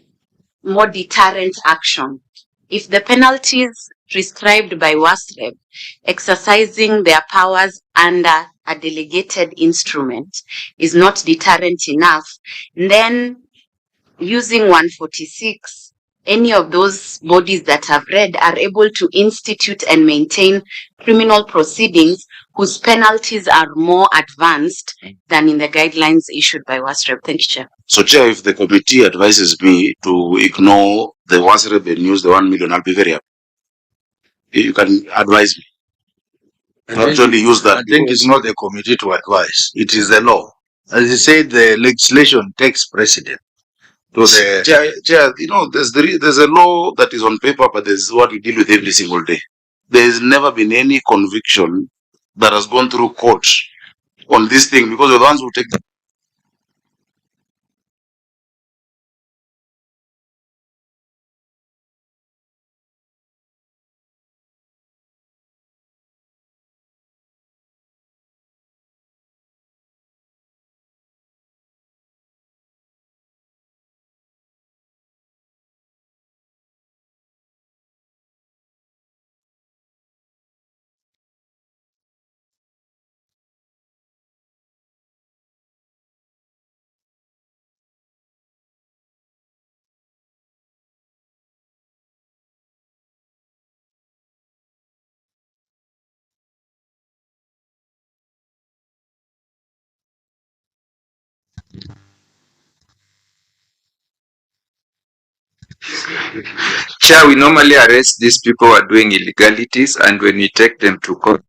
more deterrent action? If the penalties prescribed by WASREB exercising their powers under a delegated instrument is not deterrent enough, then using 146 any of those bodies that I've read are able to institute and maintain criminal proceedings whose penalties are more advanced than in the guidelines issued by WASREB. Thank you, Chair. So, Chair, if the committee advises me to ignore the WASREB and use the 1 million, I'll be very happy. You can advise me. Actually use that. I think it's not the committee to advise. It is the law. As you said, the legislation takes precedent. To the Chair, you know, there's a law that is on paper, but there's what we deal with every single day. There's never been any conviction that has gone through court on this thing because you're the ones who take the Chair, we normally arrest these people who are doing illegalities, and when we take them to court,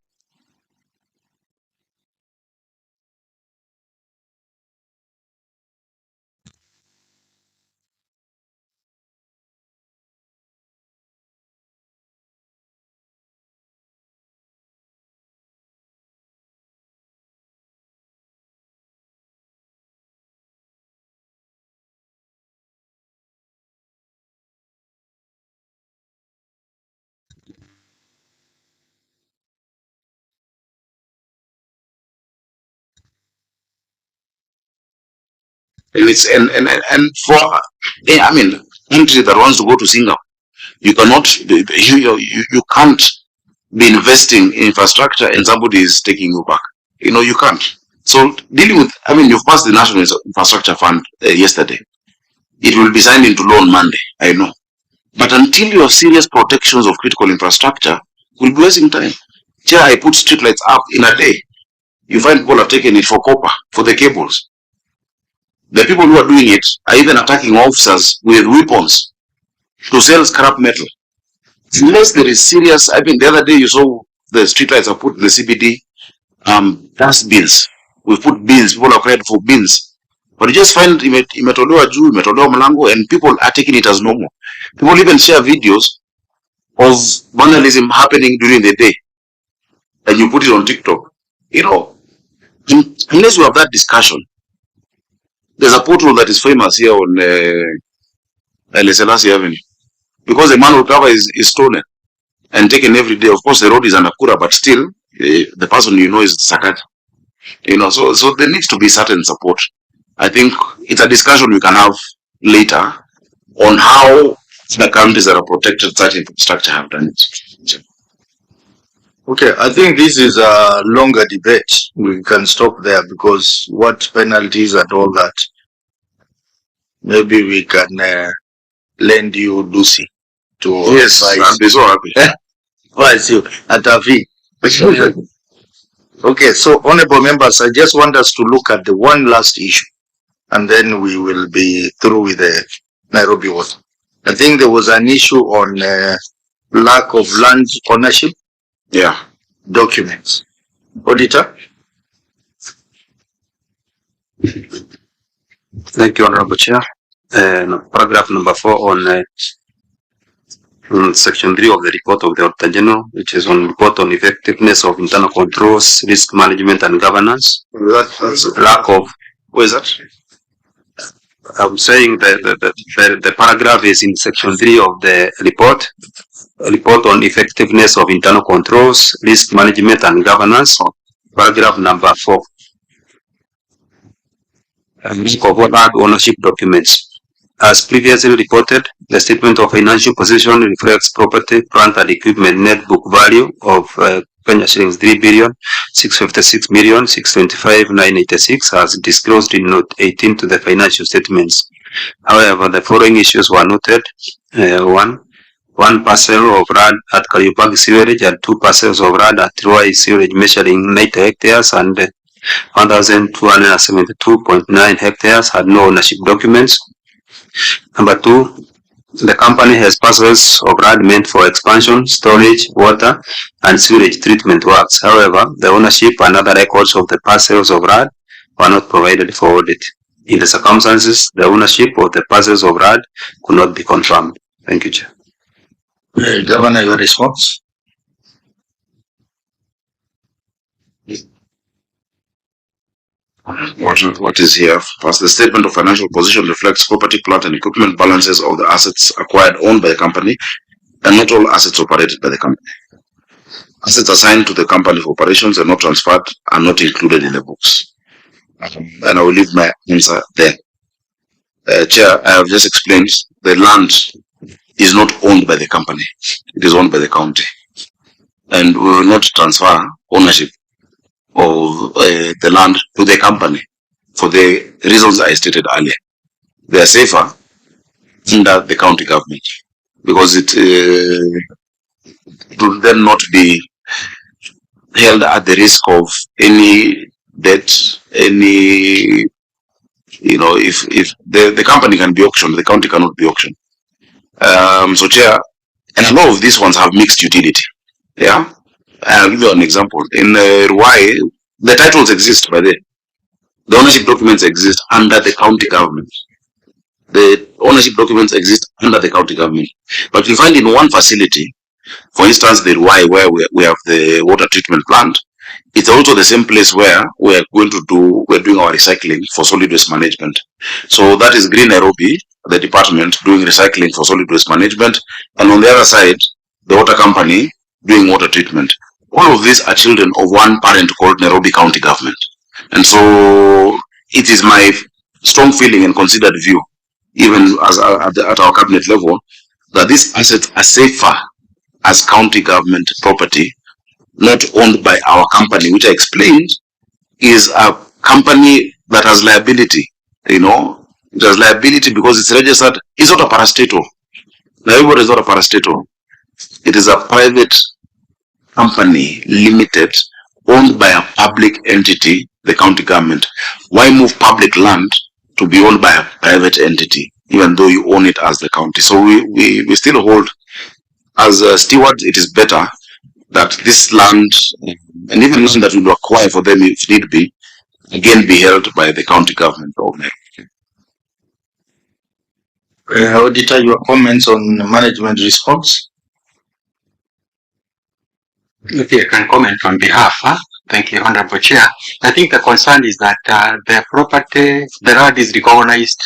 and it's and for I mean country that wants to go to Singapore, you cannot you can't be investing in infrastructure and somebody is taking you back. You know, you can't. So dealing with, I mean, you've passed the National Infrastructure Fund yesterday. It will be signed into law on Monday, I know. But until you have serious protections of critical infrastructure, we'll be wasting time. Chair, I put streetlights up in a day. You find people have taken it for copper, for the cables. The people who are doing it are even attacking officers with weapons to sell scrap metal. Unless there is serious, I mean, the other day you saw the streetlights are put in the CBD, dust bins. We put bins, people are cried for bins. But you just find imetolewa juu, imetolewa mlango, and people are taking it as normal. People even share videos of vandalism happening during the day. And you put it on TikTok. You know, unless we have that discussion, there's a pothole that is famous here on Haile Selassie Avenue. Because the manhole cover is stolen and taken every day. Of course, the road is under Kura, but still, the person you know is Sakaja. You know, so there needs to be certain support. I think it's a discussion we can have later on how the countries that are protected such infrastructure have done it. Okay, I think this is a longer debate. We can stop there because what penalties and all that, maybe we can lend you Lucy to yes, I'll be so happy. Why is you at Avi? Okay, so honorable members, I just want us to look at the one last issue, and then we will be through with the Nairobi water. I think there was an issue on lack of land ownership. Yeah. Documents. Auditor. Thank you, Honorable Chair. Paragraph number 4 on section 3 of the report of the Auditor General, which is on report on effectiveness of internal controls, risk management and governance. That's lack of. Where is that? I'm saying the paragraph is in section 3 of the report. Report on effectiveness of internal controls, risk management and governance. Paragraph number 4. Risk of land ownership documents. As previously reported, the statement of financial position reflects property, plant and equipment net book value of Kenya shillings 3,656,625,986 as disclosed in note 18 to the financial statements. However, the following issues were noted. One parcel of RAD at Kariupag sewerage and 2 parcels of RAD at Ruai sewerage measuring 90 hectares and 1,272.9 hectares had no ownership documents. Number 2, the company has parcels of RAD meant for expansion, storage, water, and sewage treatment works. However, the ownership and other records of the parcels of RAD were not provided for audit. In the circumstances, the ownership of the parcels of RAD could not be confirmed. Thank you, Chair. Governor, your response? What is here? First, the statement of financial position reflects property, plant, and equipment balances of the assets acquired owned by the company, and not all assets operated by the company. Assets assigned to the company for operations and not transferred are not included in the books. And I will leave my answer there. Chair, I have just explained the land is not owned by the company. It is owned by the county. And we will not transfer ownership of the land to the company for the reasons I stated earlier. They are safer under the county government because it will then not be held at the risk of any debt, any, if the company can be auctioned, the county cannot be auctioned. So Chair, and a lot of these ones have mixed utility. Yeah, I'll give you an example. In Ruai, the titles exist by the ownership documents exist under the county government. The ownership documents exist under the county government. But you find in one facility, for instance, the Ruai, where we have the water treatment plant, it's also the same place where we're doing our recycling for solid waste management. So that is Green Nairobi, the department doing recycling for solid waste management, and on the other side, the water company doing water treatment. All of these are children of one parent called Nairobi County Government. And so it is my strong feeling and considered view, even as at our cabinet level, that these assets are safer as county government property, not owned by our company, which I explained is a company that has liability. It has liability because it's registered. It's not a parastatal. Nairobi is not a parastatal. It is a private company, limited, owned by a public entity, the county government. Why move public land to be owned by a private entity, even though you own it as the county? So we still hold, as stewards, it is better that this land, and even land that we will acquire for them if need be, again be held by the county government. Auditor, your comments on management response? Okay, I can comment on behalf. Thank you, Honorable Chair. I think the concern is that the property, the land is recognized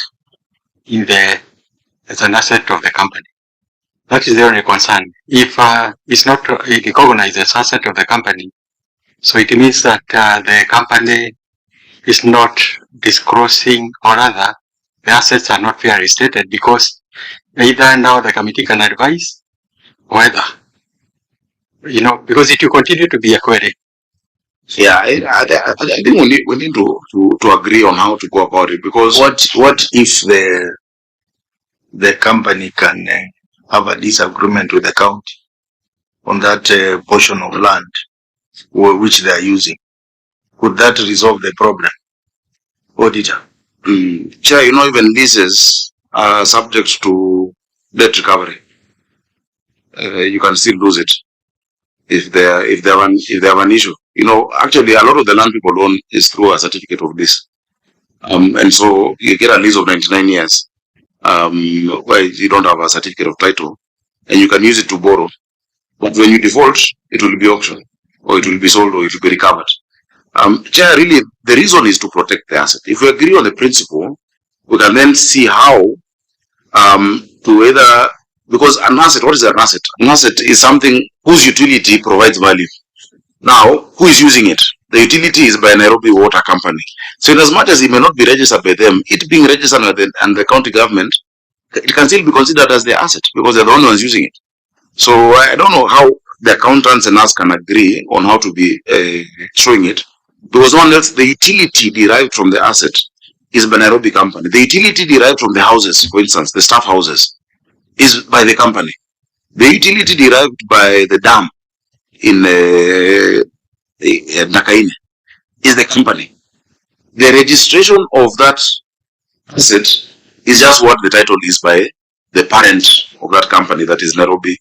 as an asset of the company. That is the only concern. If it's not recognized as asset of the company, so it means that the company is not disclosing, or rather, the assets are not fairly stated, because either now the committee can advise whether, because it will continue to be a query. Yeah, I think we need to agree on how to go about it, because what if the company can have a disagreement with the county on that portion of land which they are using? Could that resolve the problem? Auditor? Chair, even leases are subject to debt recovery. You can still lose it if they have an issue. Actually, a lot of the land people own is through a certificate of lease, and so you get a lease of 99 years, where you don't have a certificate of title, and you can use it to borrow. But when you default, it will be auctioned, or it will be sold, or it will be recovered. Chair, really, the reason is to protect the asset. If we agree on the principle, we can then see how to either, because an asset, what is an asset? An asset is something whose utility provides value. Now, who is using it? The utility is by Nairobi Water Company. So in as much as it may not be registered by them, it being registered and the county government, it can still be considered as their asset because they're the only ones using it. So I don't know how the accountants and us can agree on how to be showing it, because one else, the utility derived from the asset is by Nairobi company. The utility derived from the houses, for instance, the staff houses, is by the company. The utility derived by the dam in Nakaine is the company. The registration of that asset is just what the title is by the parent of that company, that is Nairobi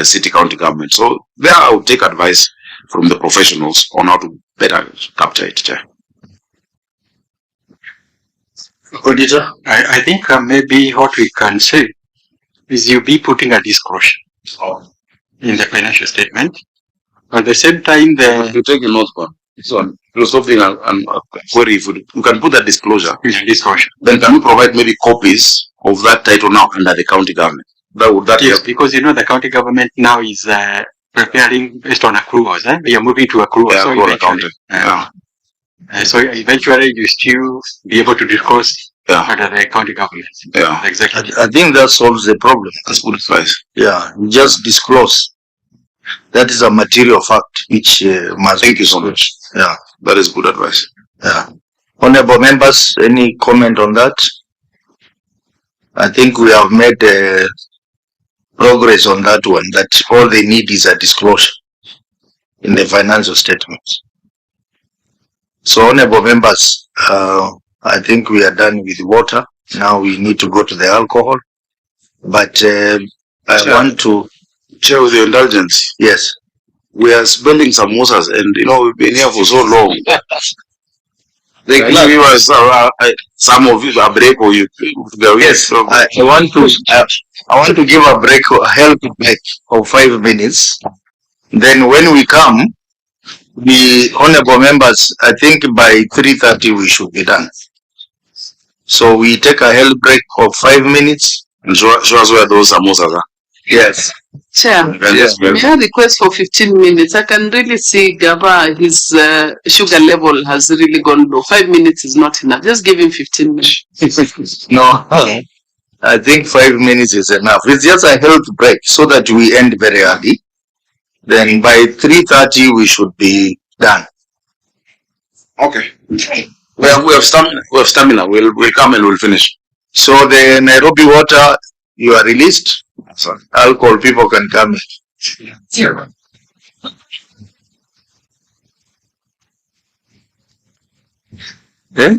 City County Government. So there I would take advice from the professionals on how to better capture it. Chair. Auditor? I think maybe what we can say is you be putting a disclosure in the financial statement. At the same time, you take a note one. So something and query if you can put that disclosure. Disclosure. Then can you provide maybe copies of that title now under the county government? That yes, help? because the county government now is preparing based on accruals. We are moving to accruals. Yeah, so accrual accounting. So eventually you still be able to disclose under the county government. Yeah, exactly. I think that solves the problem. That's good advice. Yeah, just disclose. That is a material fact which must. Thank you so much. Yeah, that is good advice. Yeah. Honorable members, any comment on that? I think we have made progress on that one, that all they need is a disclosure in the financial statements. So, honorable members, I think we are done with water. Now we need to go to the alcohol. But I want to... Chair, with your indulgence. Yes. We are spending samosas and, we've been here for so long. They give us some of you a break or you. Yes, I want to give a break, a health break of 5 minutes. Then when we come, the honorable members, I think by 3:30 we should be done. So we take a health break of 5 minutes. And show us where those samosas are. Yes. Chair, may I request for 15 minutes? I can really see Gaba, his sugar level has really gone low. 5 minutes is not enough. Just give him 15 minutes. No, I think 5 minutes is enough. It's just a health break so that we end very early. Then by 3:30 we should be done. Okay. We have stamina. We have stamina. We'll come and we'll finish. So the Nairobi water, you are released. Sorry. Alcohol people can come in. Yeah. Eh?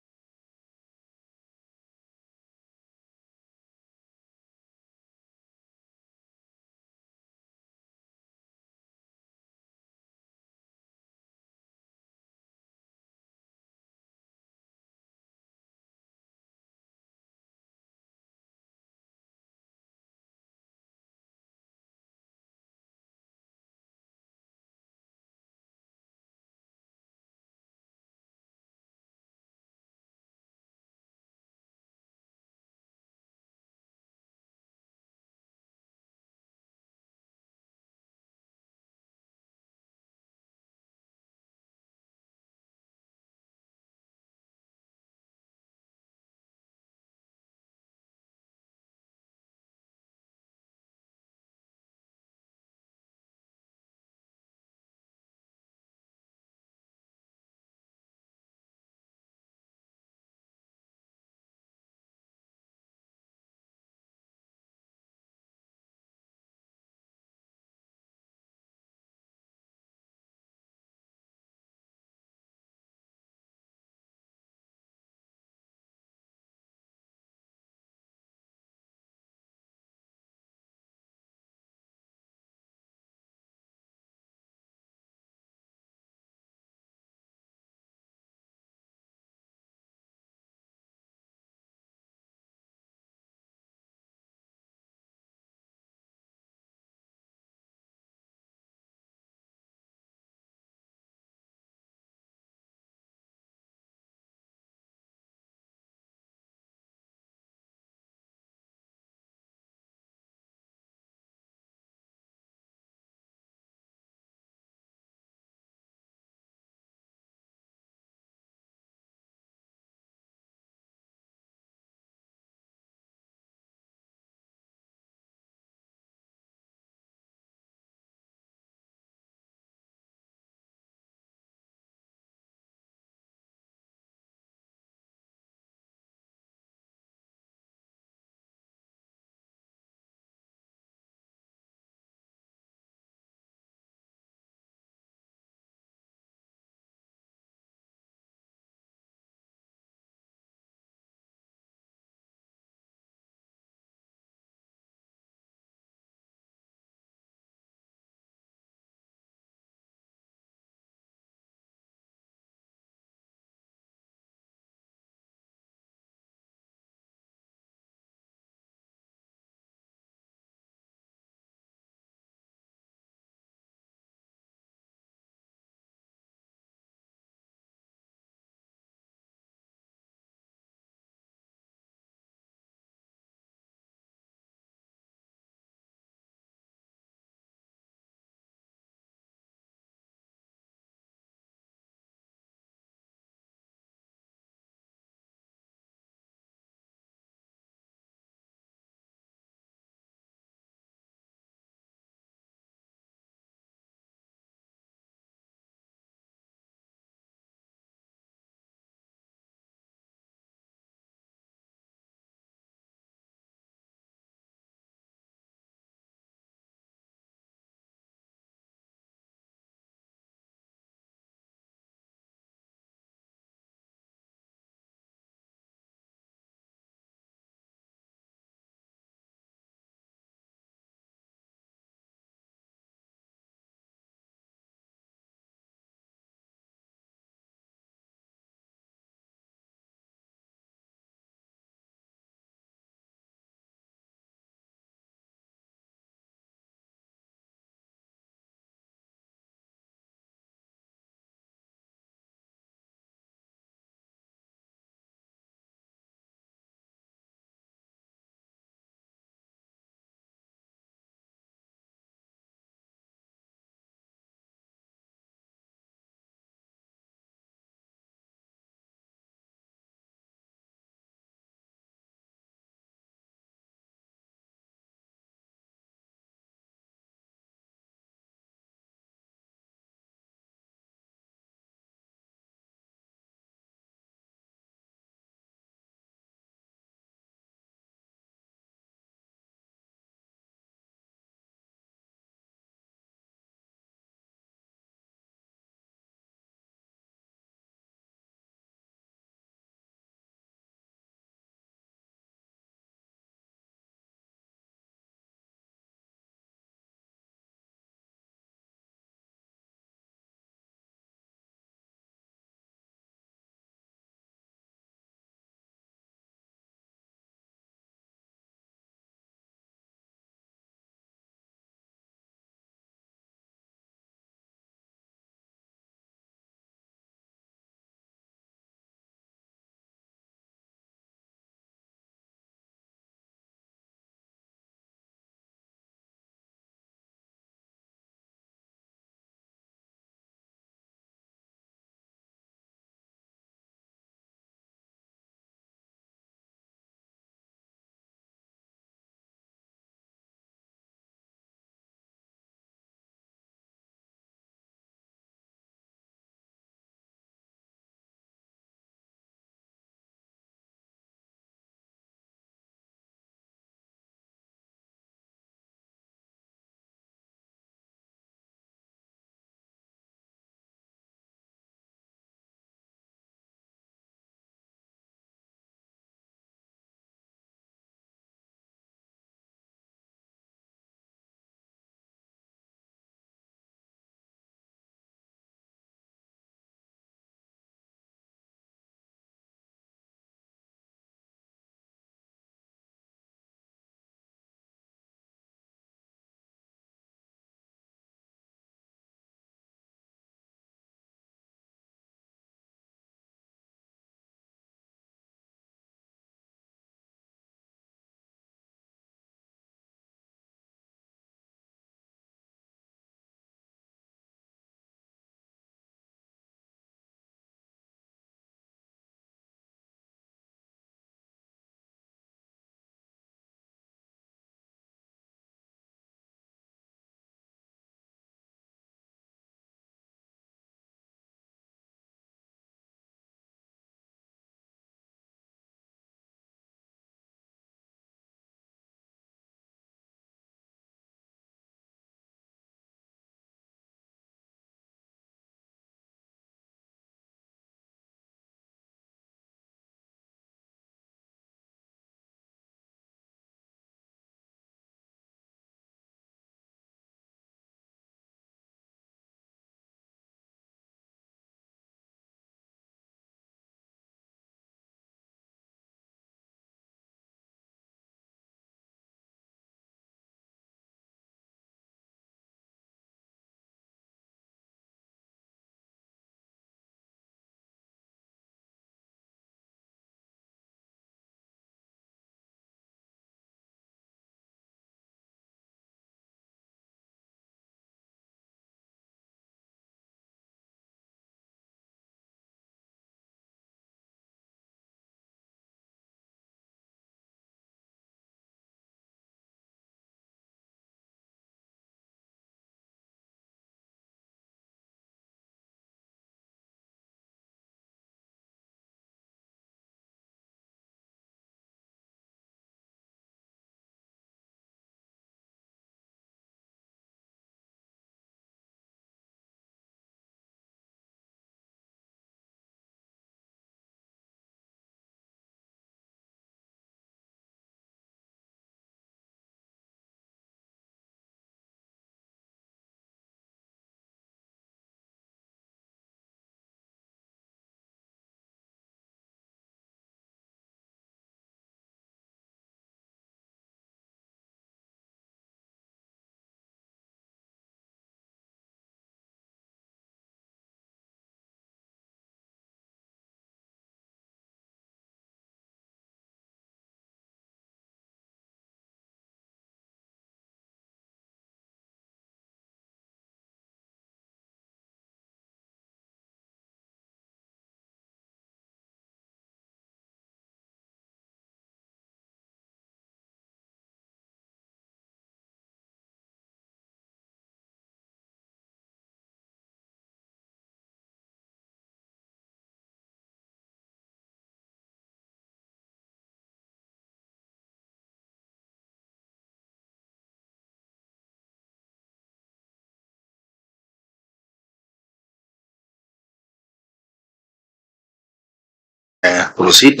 proceed.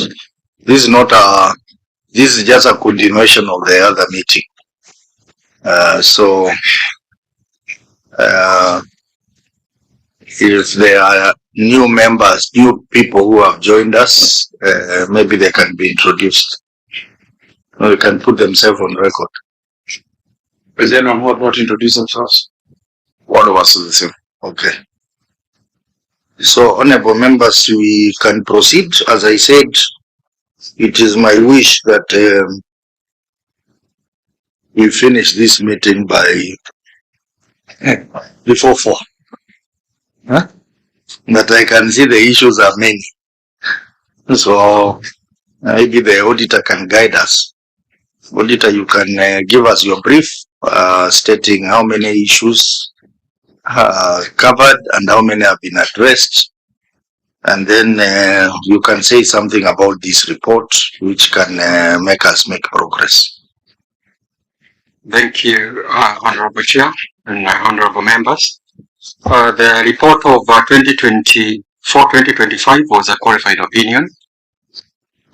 This is not a, this is just a continuation of the other meeting. If there are new members, new people who have joined us, maybe they can be introduced. Or they can put themselves on record. Is anyone who not introduce themselves? One of us is the same. Okay. So, honorable members, we can proceed. As I said, it is my wish that we finish this meeting by before 4. Huh? But I can see the issues are many. So maybe the auditor can guide us. Auditor, you can give us your brief stating how many issues covered and how many have been addressed. And then you can say something about this report, which can make us make progress. Thank you, Honorable Chair and Honorable Members. The report of 2024-2025 was a qualified opinion.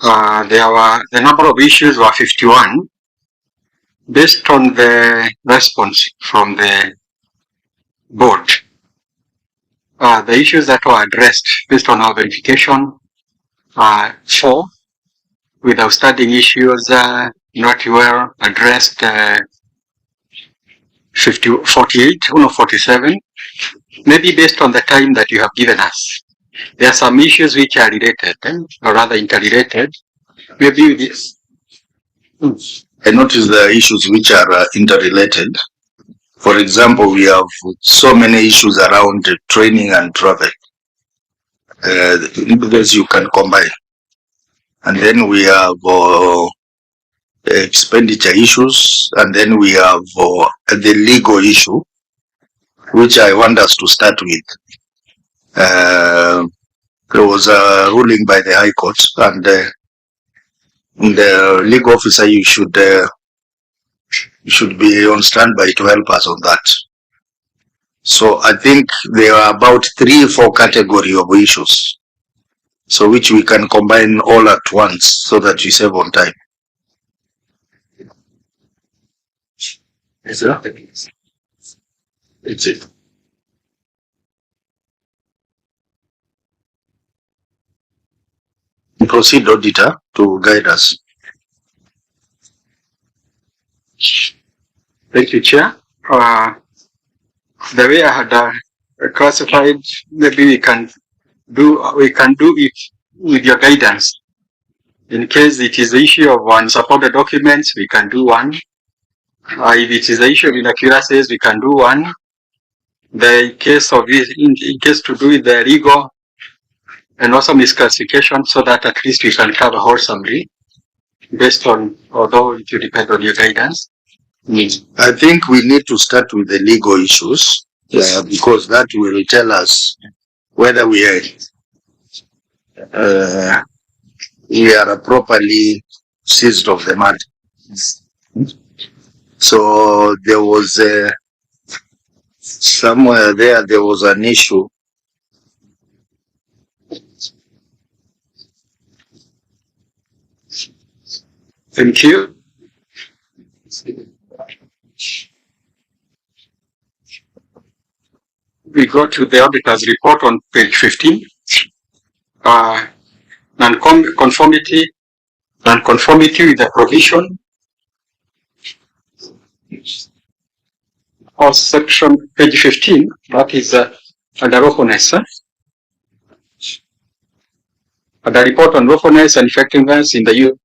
The number of issues were 51. Based on the response from the board, the issues that were addressed based on our verification are 4, with outstanding issues not well addressed 47. Maybe based on the time that you have given us. There are some issues which are related, or rather interrelated. Maybe with this. I notice the issues which are interrelated. For example, we have so many issues around training and travel. Those you can combine. And then we have expenditure issues, and then we have the legal issue, which I want us to start with. There was a ruling by the High Court, and the legal officer, you should be on standby to help us on that. So I think there are about 3 or 4 categories of issues, so which we can combine all at once so that we save on time. Is that the case? It's it. Proceed, auditor, to guide us. Thank you, Chair. The way I had classified, maybe we can do it with your guidance. In case it is the issue of unsupported documents, we can do 1. If it is the issue of inaccuracies, we can do 1. In case to do with the legal and also misclassification, so that at least we can cover wholesomely based on, although it will depend on your guidance. I think we need to start with the legal issues, because that will tell us whether we are properly seized of the matter. So there was somewhere there was an issue. Thank you. We go to the auditor's report on page 15. Non-conformity with the provision of section page 15, that is under lawfulness. The report on lawfulness and effectiveness in the use.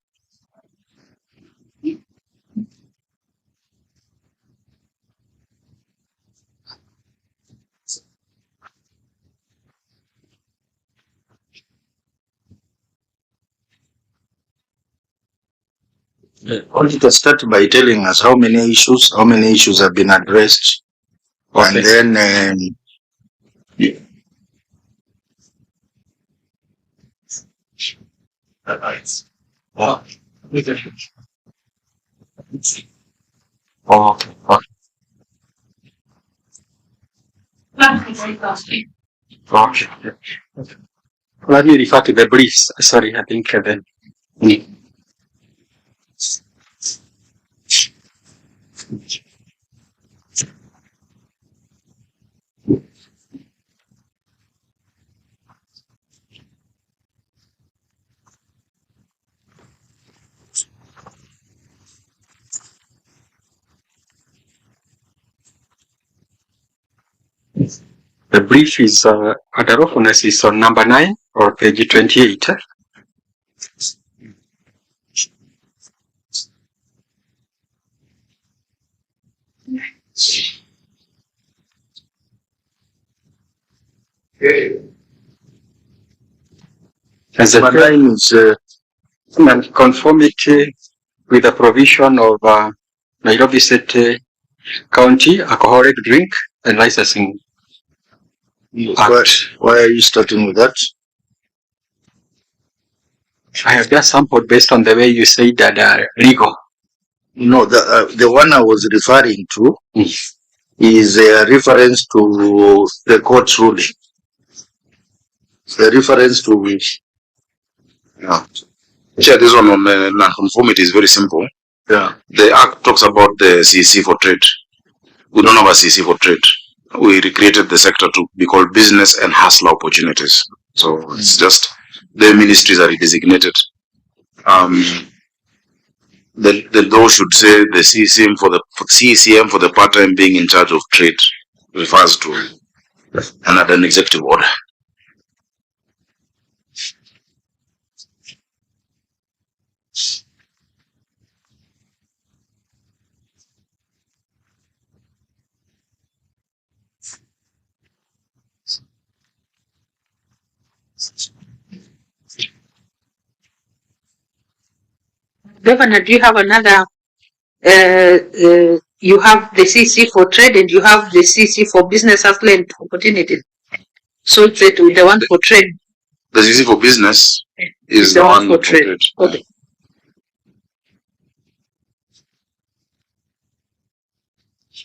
Auditor, start by telling us how many issues have been addressed, okay. And then Let me refer to the briefs. Sorry, I think then. The brief is Adarophonus is on number 9 or page 28. As a line is conformity with the provision of Nairobi City County Alcoholic Drink and Licensing Act. Why are you starting with that? I have just sampled based on the way you say that legal. No, the one I was referring to is a reference to the court's ruling. The reference to which? Yeah. Chair, this one on non-conformity is very simple. Yeah. The Act talks about the CEC for trade. We don't have a CEC for trade. We recreated the sector to be called business and hustler opportunities. So it's just the ministries are designated. The law should say the CCM for the part-time being in charge of trade refers to an executive order. Governor, do you have another? You have the CC for trade and you have the CC for business hustle and opportunity. So the one for trade. The CC for business is the one for trade. Okay.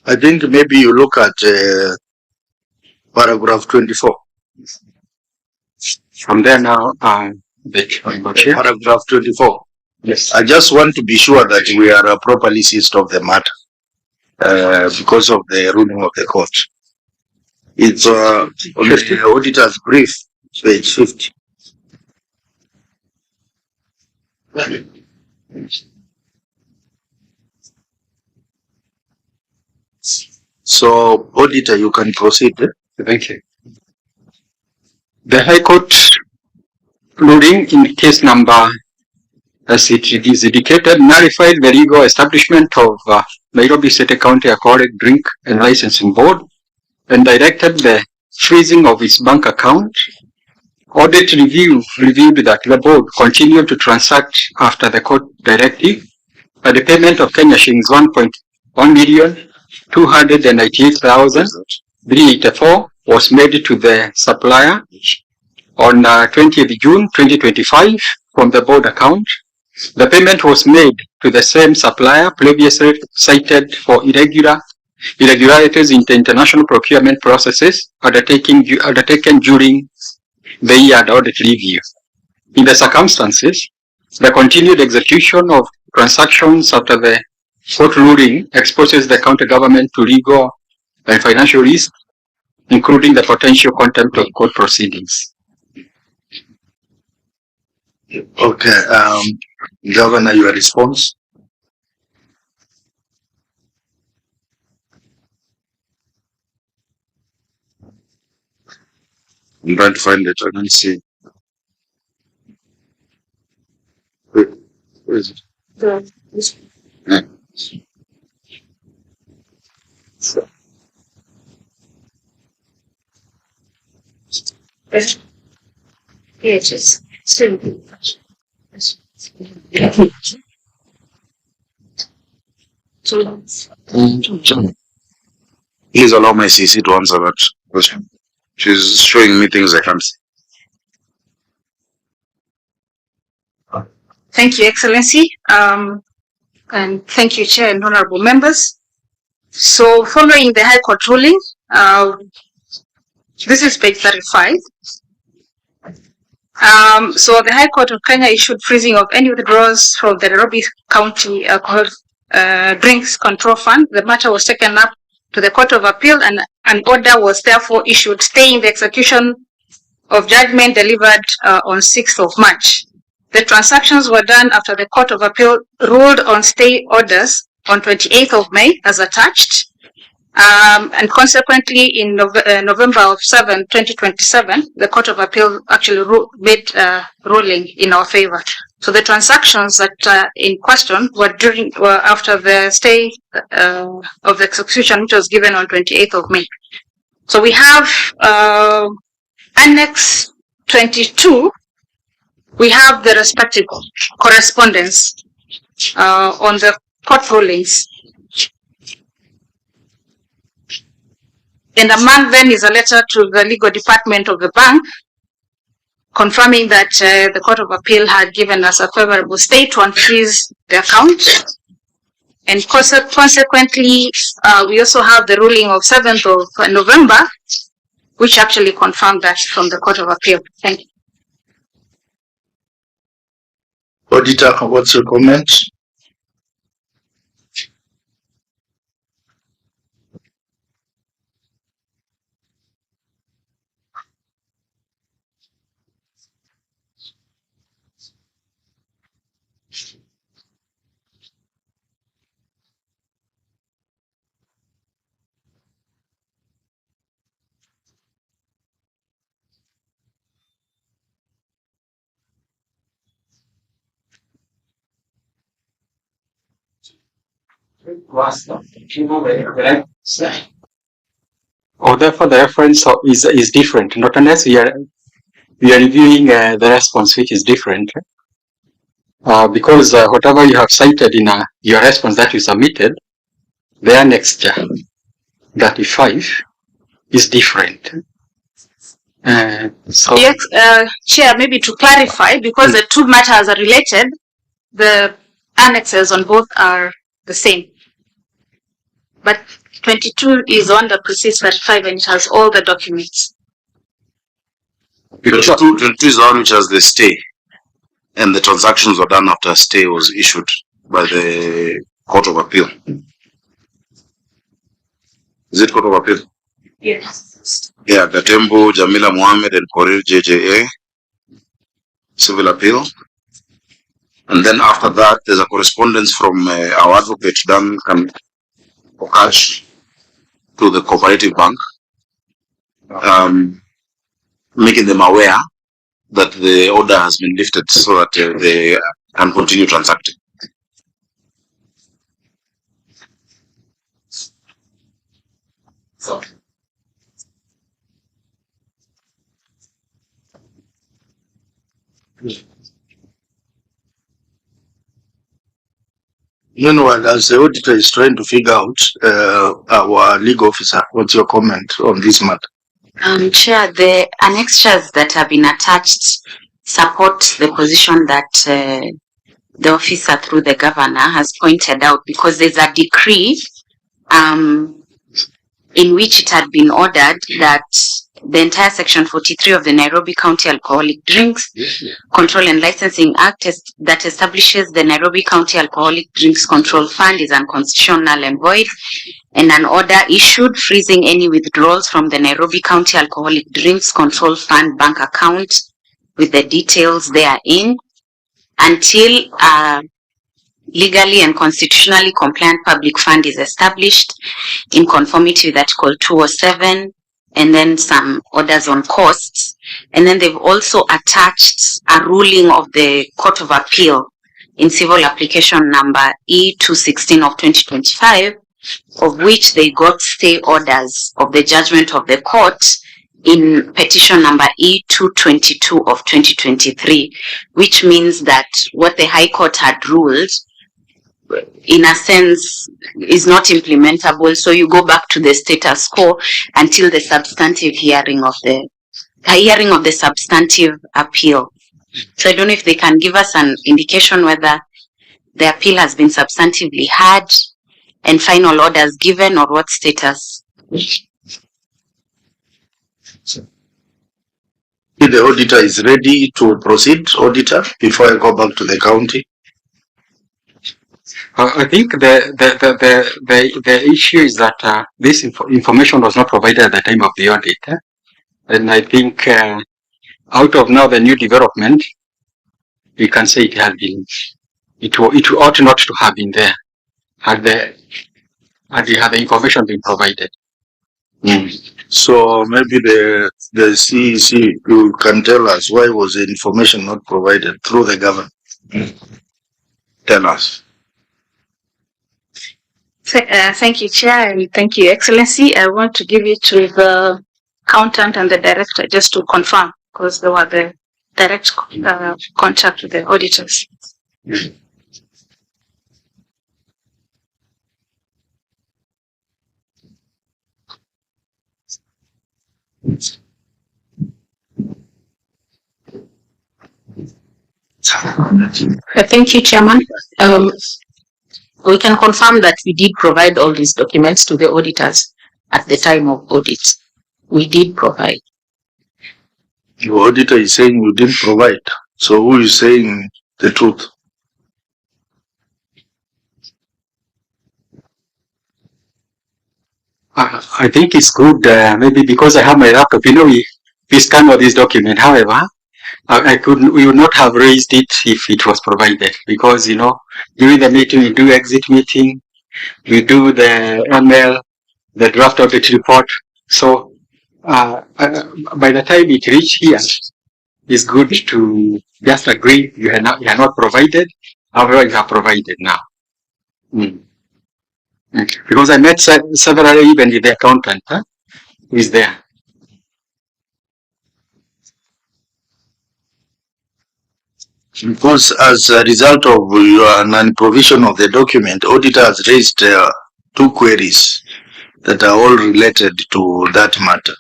I think maybe you look at paragraph 24. From there now, paragraph 24. Yes. I just want to be sure that we are properly seized of the matter because of the ruling of the court. It's on the auditor's brief, page 50. So, auditor, you can proceed. Thank you. The High Court ruling in case number, as it is indicated, nullified the legal establishment of Nairobi City County Alcoholic Drink and Licensing Board and directed the freezing of its bank account. Audit reviewed that the board continued to transact after the court directive. The payment of Kenya shillings 1,298,384 was made to the supplier on 20th June 2025 from the board account. The payment was made to the same supplier previously cited for irregularities in the international procurement processes undertaken during the year audit review. In the circumstances, the continued execution of transactions after the court ruling exposes the county government to legal and financial risk, including the potential contempt of court proceedings. Okay, Governor, your response? I'm trying to find it. I can't see. Where is it? Yeah. Yes. Please allow my CC to answer that question. She's showing me things I can't see. Thank you, Excellency. And thank you, Chair and honorable members. So following the High Court ruling, this is page 35. So the High Court of Kenya issued freezing of any withdrawals from the Nairobi County Alcohol Drinks Control Fund. The matter was taken up to the Court of Appeal, and an order was therefore issued staying the execution of judgment delivered on 6th of March. The transactions were done after the Court of Appeal ruled on stay orders on 28th of May as attached. And consequently, in November of 2027, the Court of Appeal actually made a ruling in our favor. So the transactions that in question were after the stay of the execution, which was given on 28th of May. So we have Annex 22. We have the respective correspondence on the court rulings. And among them is a letter to the legal department of the bank confirming that the Court of Appeal had given us a favorable stay to unfreeze the account. And consequently, we also have the ruling of 7th of November, which actually confirmed that from the Court of Appeal. Thank you. Auditor, what's your comment? Or therefore the reference is different, not unless we are reviewing the response, which is different. Because whatever you have cited in your response that you submitted, the annexure 35 is different. So yes, Chair, maybe to clarify, because the two matters are related, the annexes on both are the same. But 22 is on the precise 35 and it has all the documents. 22 is the one which has the stay, and the transactions were done after a stay was issued by the Court of Appeal. Is it Court of Appeal? Yes. Yeah, Gatembo, Jamila Mohammed, and Korir JJA, Civil Appeal. And then after that, there's a correspondence from our advocate, Dan Sakaja, to the Cooperative Bank, making them aware that the order has been lifted so that they can continue transacting. So. Meanwhile, as the auditor is trying to figure out, our legal officer, what's your comment on this matter? Chair, the annexures that have been attached support the position that the officer through the governor has pointed out, because there's a decree in which it had been ordered that the entire section 43 of the Nairobi County Alcoholic Drinks Control and Licensing Act that establishes the Nairobi County Alcoholic Drinks Control Fund is unconstitutional and void, and an order issued freezing any withdrawals from the Nairobi County Alcoholic Drinks Control Fund bank account with the details therein until legally and constitutionally compliant public fund is established in conformity with Article 207, and then some orders on costs. And then they've also attached a ruling of the Court of Appeal in civil application number E216 of 2025, of which they got stay orders of the judgment of the court in petition number E222 of 2023, which means that what the High Court had ruled, in a sense, is not implementable. So you go back to the status quo until the substantive hearing of the substantive appeal. So I don't know if they can give us an indication whether the appeal has been substantively heard and final orders given, or what status. If the auditor is ready to proceed, auditor, before I go back to the county. I think the issue is that this information was not provided at the time of the audit. And I think out of now the new development, we can say it has been, it ought not to have been there had the information been provided. So maybe the CEC, you can tell us why was the information not provided through the government? Tell us. Thank you, Chair, and thank you, Excellency. I want to give it to the accountant and the director just to confirm, because they were the direct contact with the auditors. Thank you, Chairman. We can confirm that we did provide all these documents to the auditors at the time of audit. We did provide. Your auditor is saying you didn't provide. So who is saying the truth? I think it's good, maybe because I have my laptop, we scan all this document. However, we would not have raised it if it was provided, because, during the meeting, we do exit meeting, we do the ML, the draft audit report. So, by the time it reached here, it's good to just agree you are not provided, however, you have provided now. Because I met several, even with the accountant, who is there. Because as a result of your non-provision of the document, auditor has raised 2 queries that are all related to that matter.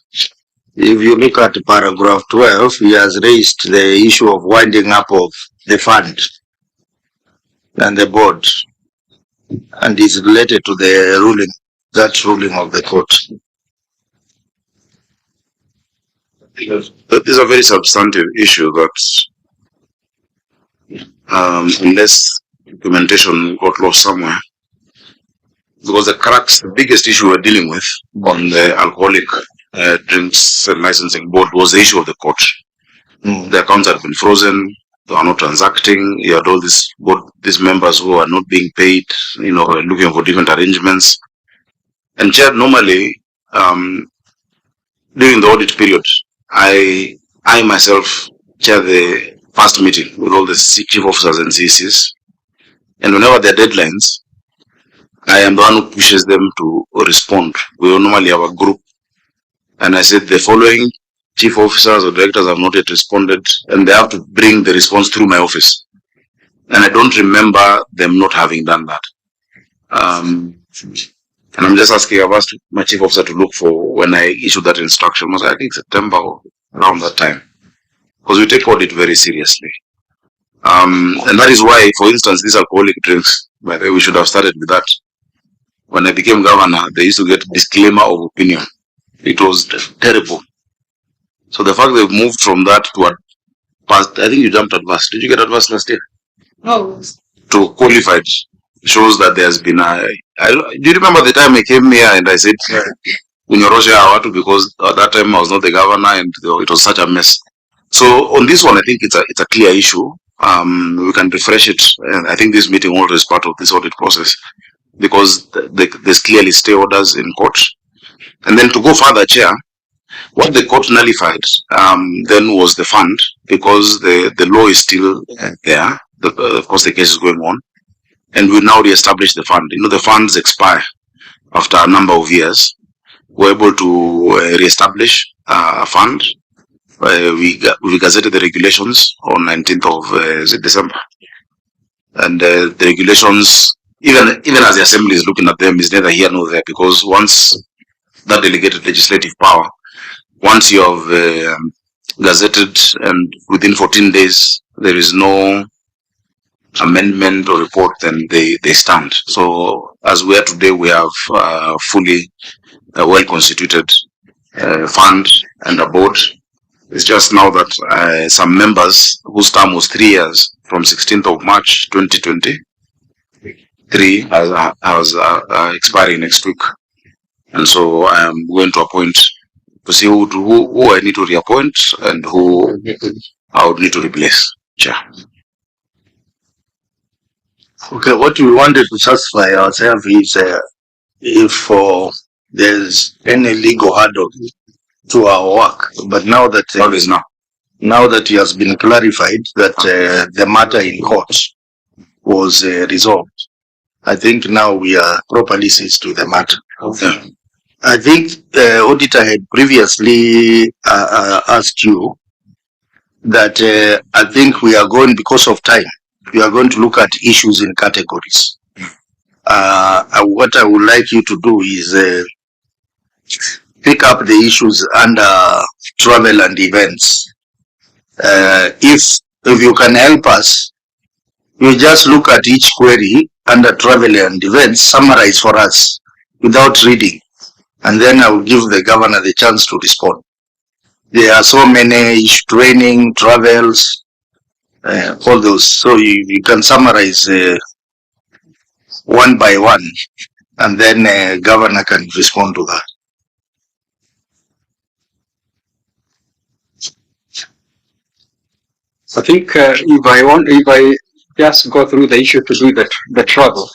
If you look at paragraph 12, he has raised the issue of winding up of the fund and the board, and is related to the ruling, that ruling of the court. But this is a very substantive issue that unless documentation got lost somewhere, because the biggest issue we're dealing with on the alcoholic drinks and licensing board was the issue of the court. The accounts had been frozen, they are not transacting, you had all these members who are not being paid, looking for different arrangements. And Chair, normally, during the audit period, I myself chair the first meeting with all the chief officers and CCs. And whenever there are deadlines, I am the one who pushes them to respond. We normally have a group. And I said the following chief officers or directors have not yet responded, and they have to bring the response through my office. And I don't remember them not having done that. And I'm just asking, I've asked my chief officer to look for when I issued that instruction. It was, I think, September or around that time. Because we take audit very seriously. And that is why, for instance, these alcoholic drinks, by the way, we should have started with that. When I became governor, they used to get disclaimer of opinion. It was terrible. So the fact they've moved from that to past, I think you jumped advanced. Did you get advanced last year? No. To qualified shows that there's been do you remember the time I came here and I said, Unyoroshe Awatu, because at that time I was not the governor and it was such a mess. So on this one, I think it's a clear issue. We can refresh it. And I think this meeting also is part of this audit process, because there's clearly stay orders in court. And then to go further, Chair, what the court nullified then was the fund, because the law is still there. Of course, the case is going on. And we now reestablish the fund. The funds expire after a number of years. We're able to reestablish a fund. We gazetted the regulations on 19th of December. And the regulations, even as the assembly is looking at them, is neither here nor there, because once that delegated legislative power, once you have gazetted and within 14 days there is no amendment or report, then they stand. So as we are today, we have fully well constituted fund and a board, It's just now that some members whose term was 3 years from 16th of March 2023 has expiring next week. And so I am going to appoint to see who I need to reappoint and who I would need to replace. Chair. Okay, what we wanted to satisfy ourselves is if there's any legal hurdle to our work. But now that now that it has been clarified that the matter in court was resolved, I think now we are properly seized to the matter. Okay. I think the auditor had previously asked you that I think we are going, because of time, we are going to look at issues in categories. What I would like you to do is pick up the issues under travel and events. If you can help us, you just look at each query under travel and events, summarize for us without reading, and then I will give the governor the chance to respond. There are so many training, travels, all those. So you can summarize one by one, and then governor can respond to that. I think if I just go through the issue to do the travel,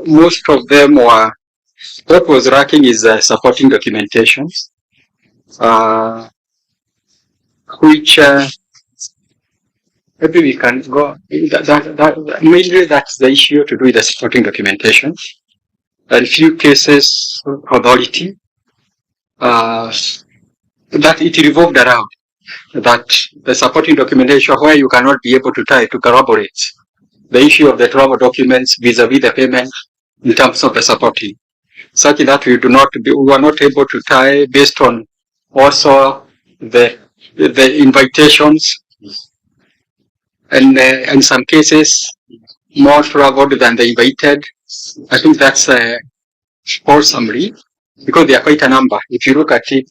most of them were, what was lacking is supporting documentation, which maybe we can go, mainly that's the issue to do with the supporting documentation. A few cases, authority, that it revolved around that the supporting documentation where you cannot be able to tie to corroborate the issue of the travel documents vis-a-vis the payment in terms of the supporting, such that we were not able to tie based on also the invitations, and in some cases more traveled than the invited. I think that's for summary, because there are quite a number. If you look at it,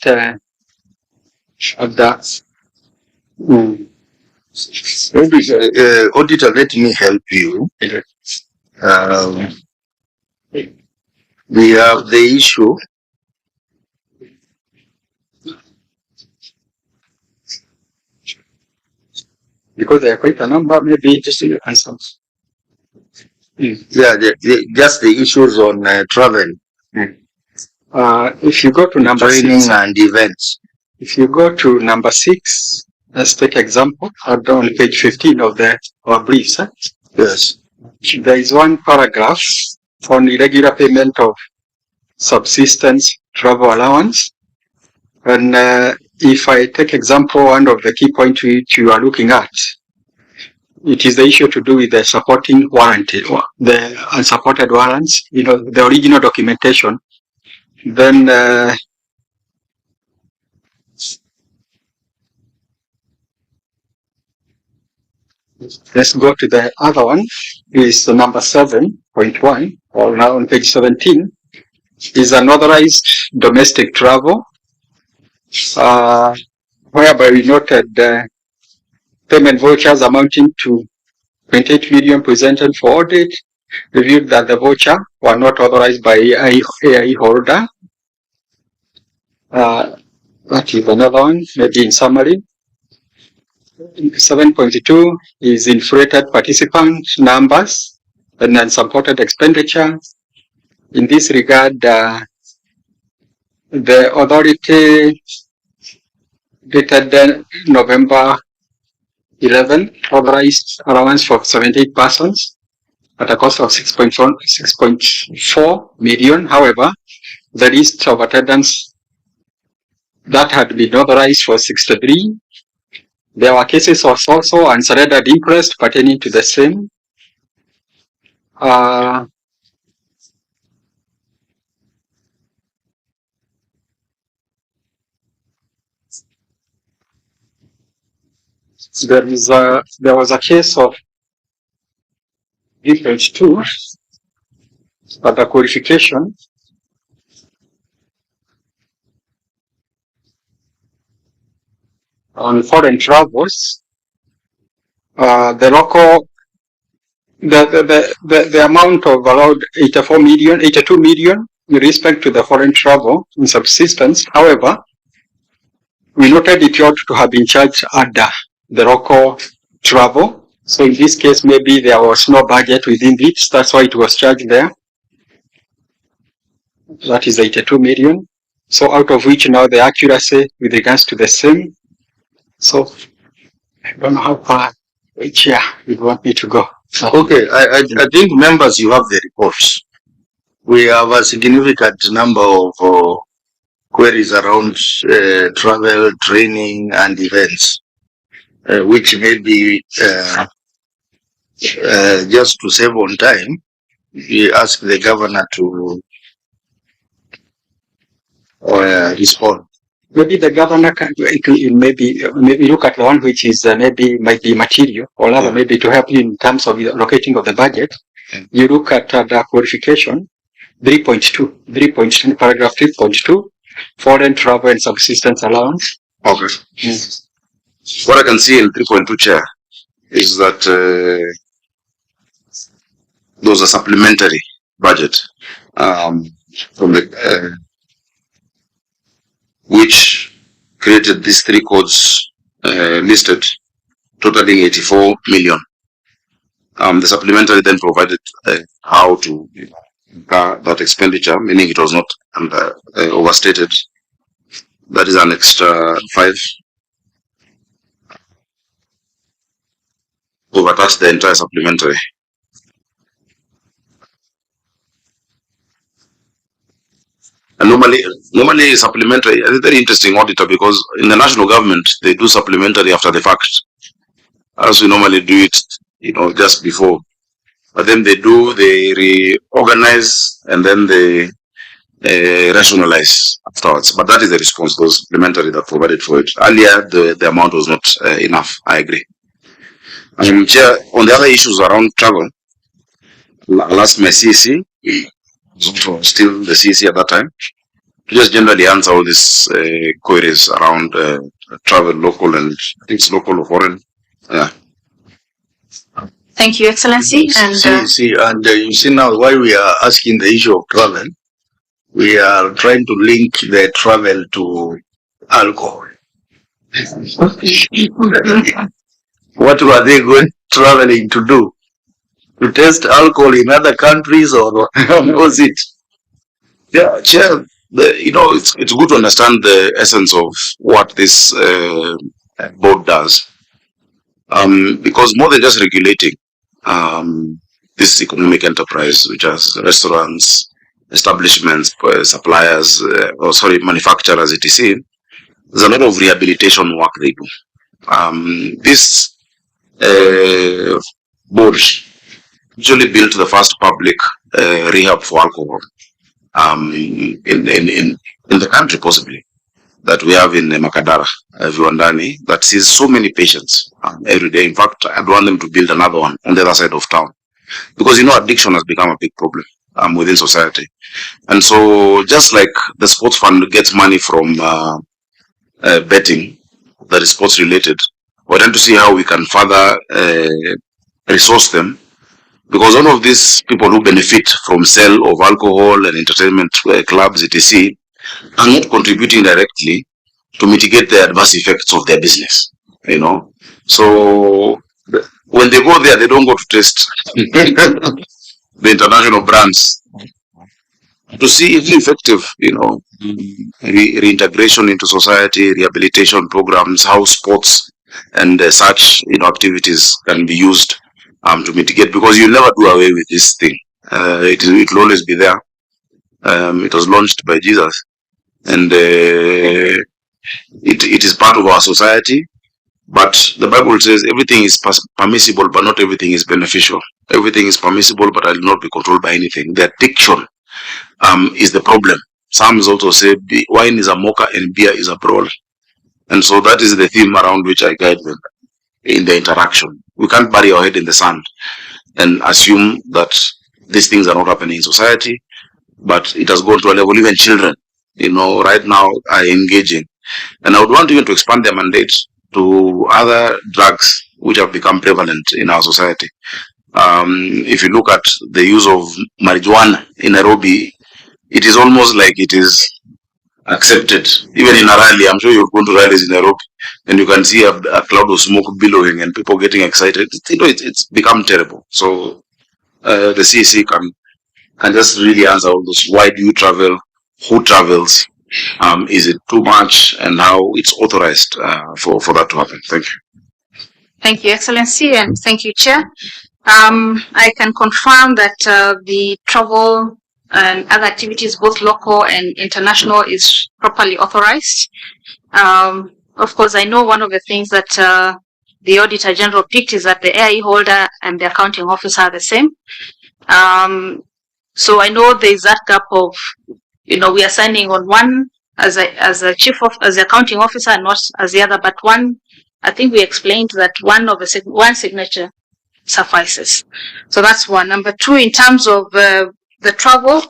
of that. Auditor, let me help you. We have the issue because there are quite a number, maybe just to answer. Yeah, just the issues on travel. If you go to number training 6 and events. If you go to number 6, let's take example on page 15 of our briefs. Yes. There is one paragraph on irregular payment of subsistence travel allowance. And if I take example, one of the key points which you are looking at, it is the issue to do with the supporting warranty, or the unsupported warrants, the original documentation. Then let's go to the other one, is number 7.1, or now on page 17, is unauthorized domestic travel, whereby we noted payment vouchers amounting to 28 million presented for audit, reviewed that the voucher were not authorized by AIE holder. That is another one, maybe in summary. 7.2 is inflated participant numbers and unsupported expenditure. In this regard, the authority dated November 11 authorized allowance for 78 persons at a cost of 6.4 million. However, the list of attendance that had been authorized for 63. There were cases of also unsurrendered interest pertaining to the same. There was a case of difference too, but the qualification . on foreign travels, the local, the amount of around 82 million with respect to the foreign travel in subsistence. However, we noted it ought to have been charged under the local travel. So in this case, maybe there was no budget within it. That's why it was charged there. That is 82 million. So out of which now the accuracy with regards to the same. So I don't know how far which year you want me to go. So, Okay, I think members, you have the reports. We have a significant number of queries around travel, training, and events, which may be just to save on time. We ask the governor to respond. maybe the governor can maybe look at the one which is maybe might be material, or rather maybe to help you in terms of the allocating of the budget. You look at the qualification 3.2, paragraph 3.2, foreign travel and subsistence allowance. Okay. What I can see in 3.2, Chair, is that there was a supplementary budget from the which created these three codes listed, totaling 84 million. The supplementary then provided how to that expenditure, meaning it was not overstated. That is an extra 5. Overtaxed the entire supplementary. And normally supplementary is a very interesting auditor, because in the national government they do supplementary after the fact, as we normally do it, just before. But then they reorganize and then they rationalize afterwards. But that is the response, those supplementary that provided for it. Earlier, the amount was not enough. I agree. Chair, on the other issues around travel, I'll ask my CEC, still the CEC at that time, to just generally answer all these queries around travel, local, and I think it's local or foreign. Yeah. Thank you, Excellency. And you see now why we are asking the issue of travel. We are trying to link the travel to alcohol. What were they going traveling to do? To test alcohol in other countries, or what was it? Yeah, Chair. It's good to understand the essence of what this board does, because more than just regulating this economic enterprise, which has restaurants, establishments, suppliers, manufacturers, etc. There's a lot of rehabilitation work they do. This board usually built the first public rehab for alcohol in the country, possibly, that we have in Makadara, Viwandani, that sees so many patients every day. In fact, I'd want them to build another one on the other side of town, because addiction has become a big problem within society. And so, just like the sports fund gets money from betting that is sports related, we're trying to see how we can further resource them, because all of these people who benefit from sale of alcohol and entertainment clubs, etc., are not contributing directly to mitigate the adverse effects of their business. So when they go there, they don't go to test the international brands to see if effective, reintegration into society, rehabilitation programs, how sports and such activities can be used to mitigate, because you'll never do away with this thing. It will always be there. It was launched by Jesus, and it is part of our society. But the Bible says everything is permissible, but not everything is beneficial. Everything is permissible, but I will not be controlled by anything. The addiction is the problem. Psalms also say wine is a mocker and beer is a brawl. And so that is the theme around which I guide them in the interaction. We can't bury our head in the sand and assume that these things are not happening in society, but it has gone to a level. Even children, right now are engaging. And I would want even to expand their mandate to other drugs which have become prevalent in our society. If you look at the use of marijuana in Nairobi, it is almost like it is accepted. Even in a rally, I'm sure you've gone to rallies in Nairobi, and you can see a cloud of smoke billowing and people getting excited. It's become terrible. So the CEC can just really answer all those. Why do you travel? Who travels? Is it too much? And how it's authorized for that to happen? Thank you. Thank you, Excellency, and thank you, Chair. I can confirm that the travel and other activities, both local and international, is properly authorized. Of course, I know one of the things that the Auditor General picked is that the AIE holder and the accounting officer are the same. So I know there is that gap of, we are signing on one as a chief of, as the accounting officer and not as the other, but one, I think we explained that one signature suffices. So that's one. Number two, in terms of the travel,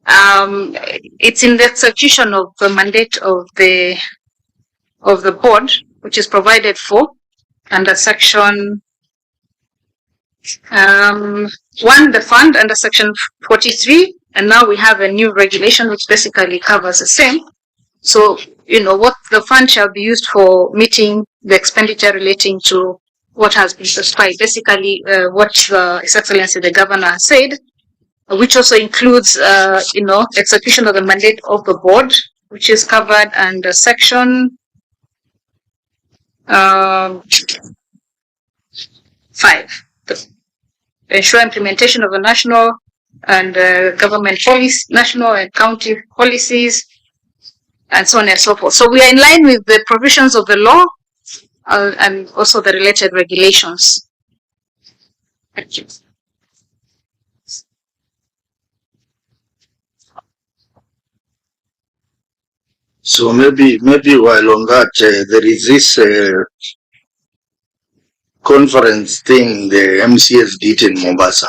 it's in the execution of the mandate of the board, which is provided for under section 1, the fund, under section 43, and now we have a new regulation which basically covers the same. So, what the fund shall be used for meeting the expenditure relating to what has been prescribed. Basically, what His Excellency the Governor has said, which also includes, execution of the mandate of the board, which is covered under section 5. Ensure implementation of the national and government policy, national and county policies, and so on and so forth. So we are in line with the provisions of the law and also the related regulations. Thank you. So maybe while on that, there is this conference thing the MCS did in Mombasa,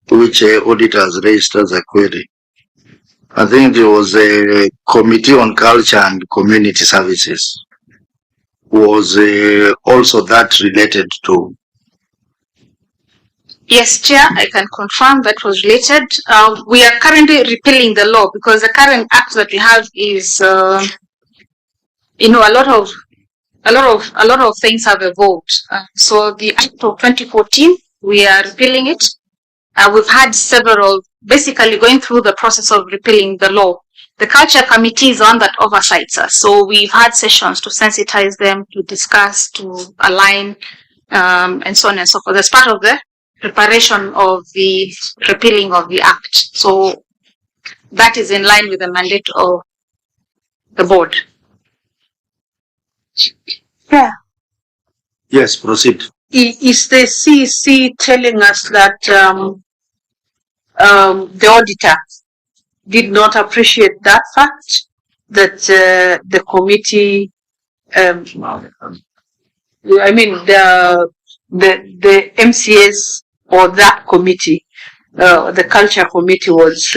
which auditors raised as a query. I think there was a committee on culture and community services. Was also that related to? Yes, Chair, I can confirm that was related. We are currently repealing the law because the current act that we have is, a lot of things have evolved. So the Act of 2014, we are repealing it. We've had several, basically going through the process of repealing the law. The Culture Committee is one that oversights us. So we've had sessions to sensitize them, to discuss, to align, and so on and so forth. As part of the preparation of the repealing of the Act. So that is in line with the mandate of the board. Yeah. Yes, proceed. Is the CEC telling us that the auditor did not appreciate that fact, that the committee, the MCS or that committee, the culture committee was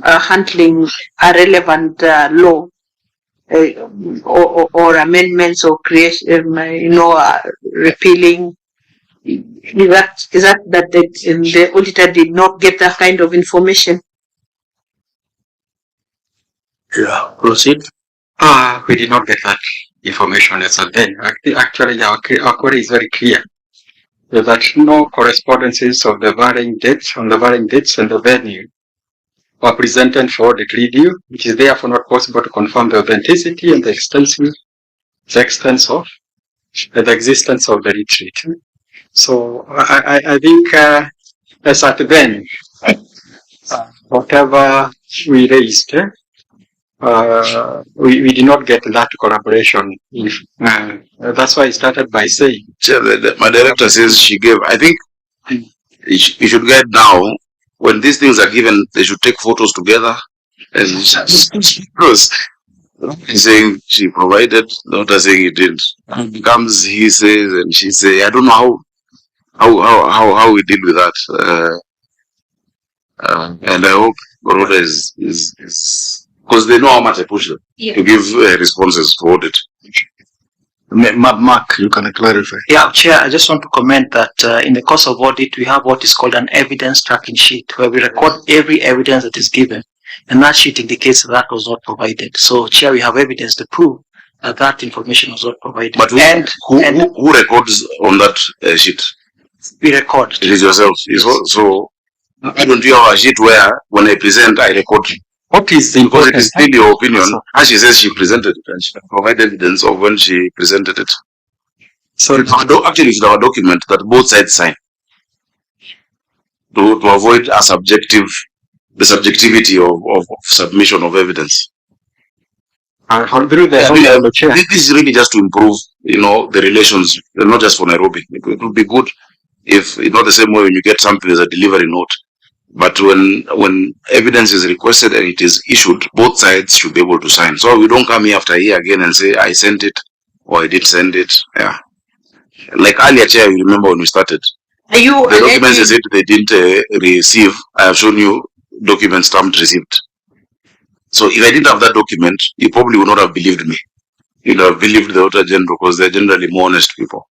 handling a relevant law or amendments or creation, repealing? Is that the auditor did not get that kind of information? Yeah, proceed. We did not get that information as of then. Actually, our query is very clear that no correspondences of the varying dates and the venue were presented for audit review, which is therefore not possible to confirm the authenticity and the extent of the existence of the retreat. So I think as at then, whatever we raised, we did not get that collaboration. That's why I started by saying. My director says she gave. I think you should get now. When these things are given, they should take photos together. And because he's saying she provided, not saying he didn't. Comes he says and she say. I don't know how we deal with that. And I hope Baroda is because they know how much I push them to give responses to audit. Mark, you can clarify. Yeah, Chair, I just want to comment that in the course of audit, we have what is called an evidence tracking sheet, where we record every evidence that is given, and that sheet indicates that was not provided. So, Chair, we have evidence to prove that that information was not provided. But who records on that sheet? We record. It is yourself. So why don't you have a sheet where when I present, I record? What is the Because it is still your opinion. As she says, she presented it and she can provide evidence of when she presented it. So actually, it's our document that both sides sign to avoid the subjectivity of submission of evidence. This is really just to improve, the relations, not just for Nairobi. It would be good if it's not the same way when you get something as a delivery note. But when evidence is requested and it is issued, both sides should be able to sign. So we don't come here after a year again and say, I sent it or I did send it. Yeah. Like earlier, Chair, you remember when we started. Are you the documents they said they didn't receive, I have shown you documents stamped received. So if I didn't have that document, you probably would not have believed me. You'd have believed the Auditor General because they're generally more honest people.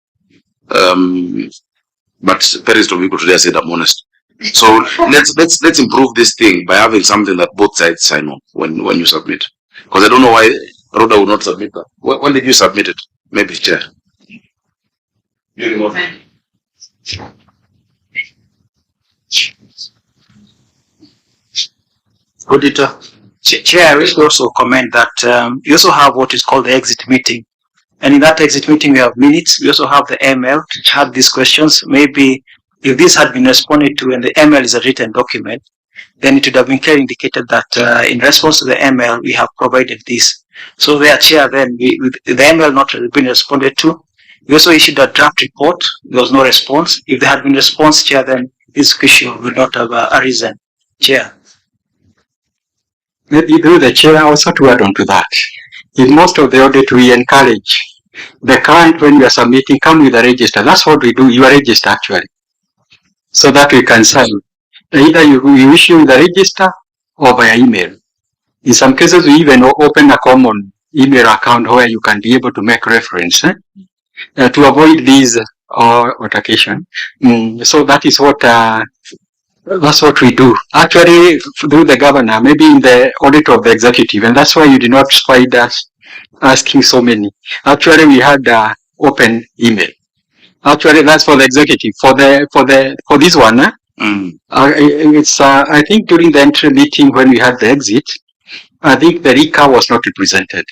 But parents of people today said I'm honest. So let's improve this thing by having something that both sides sign on when you submit. Because I don't know why Rhoda would not submit that. When did you submit it? Maybe, Chair. Auditor. Chair, I wish to also comment that we also have what is called the exit meeting. And in that exit meeting, we have minutes. We also have the ML which had these questions. Maybe if this had been responded to and the ML is a written document, then it would have been clearly indicated that in response to the ML, we have provided this. So there, Chair, then with the ML not been responded to, we also issued a draft report. There was no response. If there had been response, Chair, then this issue would not have arisen. Chair. Maybe through the Chair also to add on to that. In most of the audit, we encourage the client when you are submitting, come with a register. That's what we do, your register actually. So that we can sign. Either you issue with a register or via email. In some cases, we even open a common email account where you can be able to make reference to avoid these altercation. So that is what that's what we do. Actually, through the governor, maybe in the audit of the executive, and that's why you did not find us asking so many. Actually, we had open email. Actually, that's for the executive. For this one, it's I think during the entry meeting when we had the exit, I think the RICA was not represented.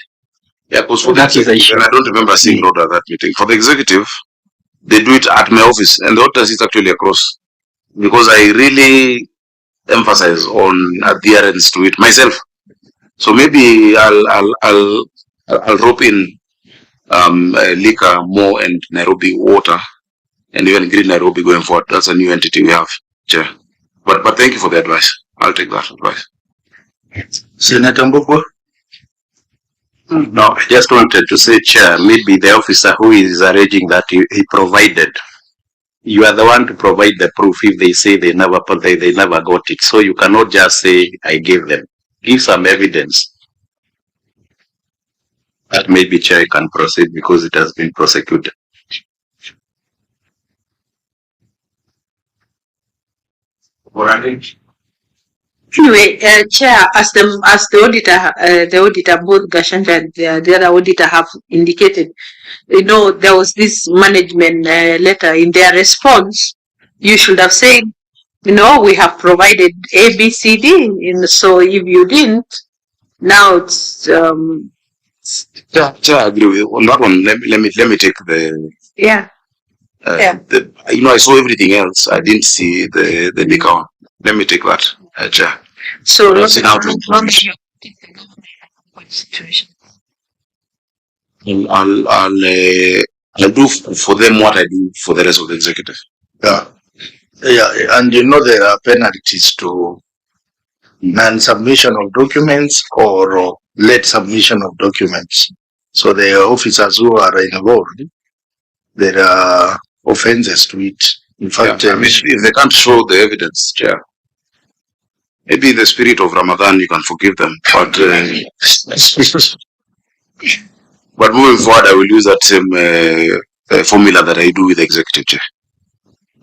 Yeah, because for that is the issue. And I don't remember seeing note at that meeting. For the executive, they do it at my office, and the auditor is actually across. Because I really emphasize on adherence to it myself. So maybe I'll rope in liquor more and Nairobi water and even Green Nairobi going forward. That's a new entity we have, Chair. But thank you for the advice. I'll take that advice. Senator Mboko? No, I just wanted to say, Chair, maybe the officer who is arranging that he provided. You are the one to provide the proof if they say they never got it. So you cannot just say, I gave them. Give some evidence. That maybe Chair can proceed because it has been prosecuted. Anyway, Chair, as the auditor, both Gashanja and the other auditor have indicated, there was this management letter. In their response, you should have said, we have provided A, B, C, D. And so if you didn't, now it's I agree with you. On that one, let me take the I saw everything else. I didn't see the liquor one. Let me take that, Chair. So I'll sit down to I'll do for them what I do for the rest of the executive. Yeah, and there are penalties to non-submission of documents or late submission of documents. So the officers who are involved, there are offenses to it. In fact, if they can't show the evidence, Chair, Maybe in the spirit of Ramadan, you can forgive them. But but moving forward, I will use that same formula that I do with the executive chair.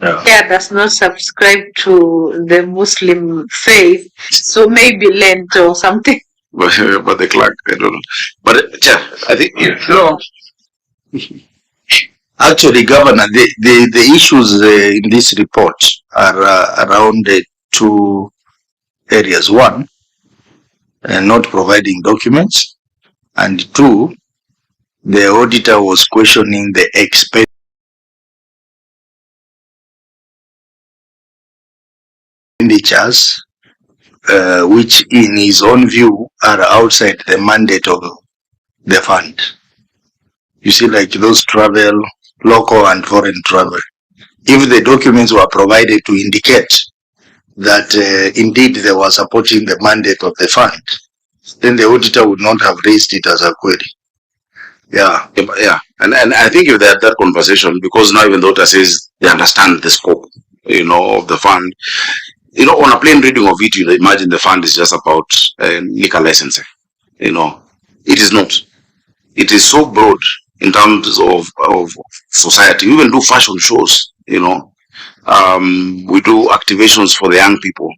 Yeah, does not subscribe to the Muslim faith, so maybe Lent or something. But the clerk, I don't know. But chair, I think no. Actually, Governor, the issues in this report are around two areas. One, not providing documents, and two, the auditor was questioning the expenditures, which in his own view are outside the mandate of the fund. You see, like those travel, local and foreign travel. If the documents were provided to indicate that indeed they were supporting the mandate of the fund, then the auditor would not have raised it as a query. Yeah. And I think if they had that conversation, because now even the auditor says they understand the scope, of the fund, on a plain reading of it, you imagine the fund is just about liquor licensing. It is not. It is so broad in terms of society. We even do fashion shows, we do activations for the young people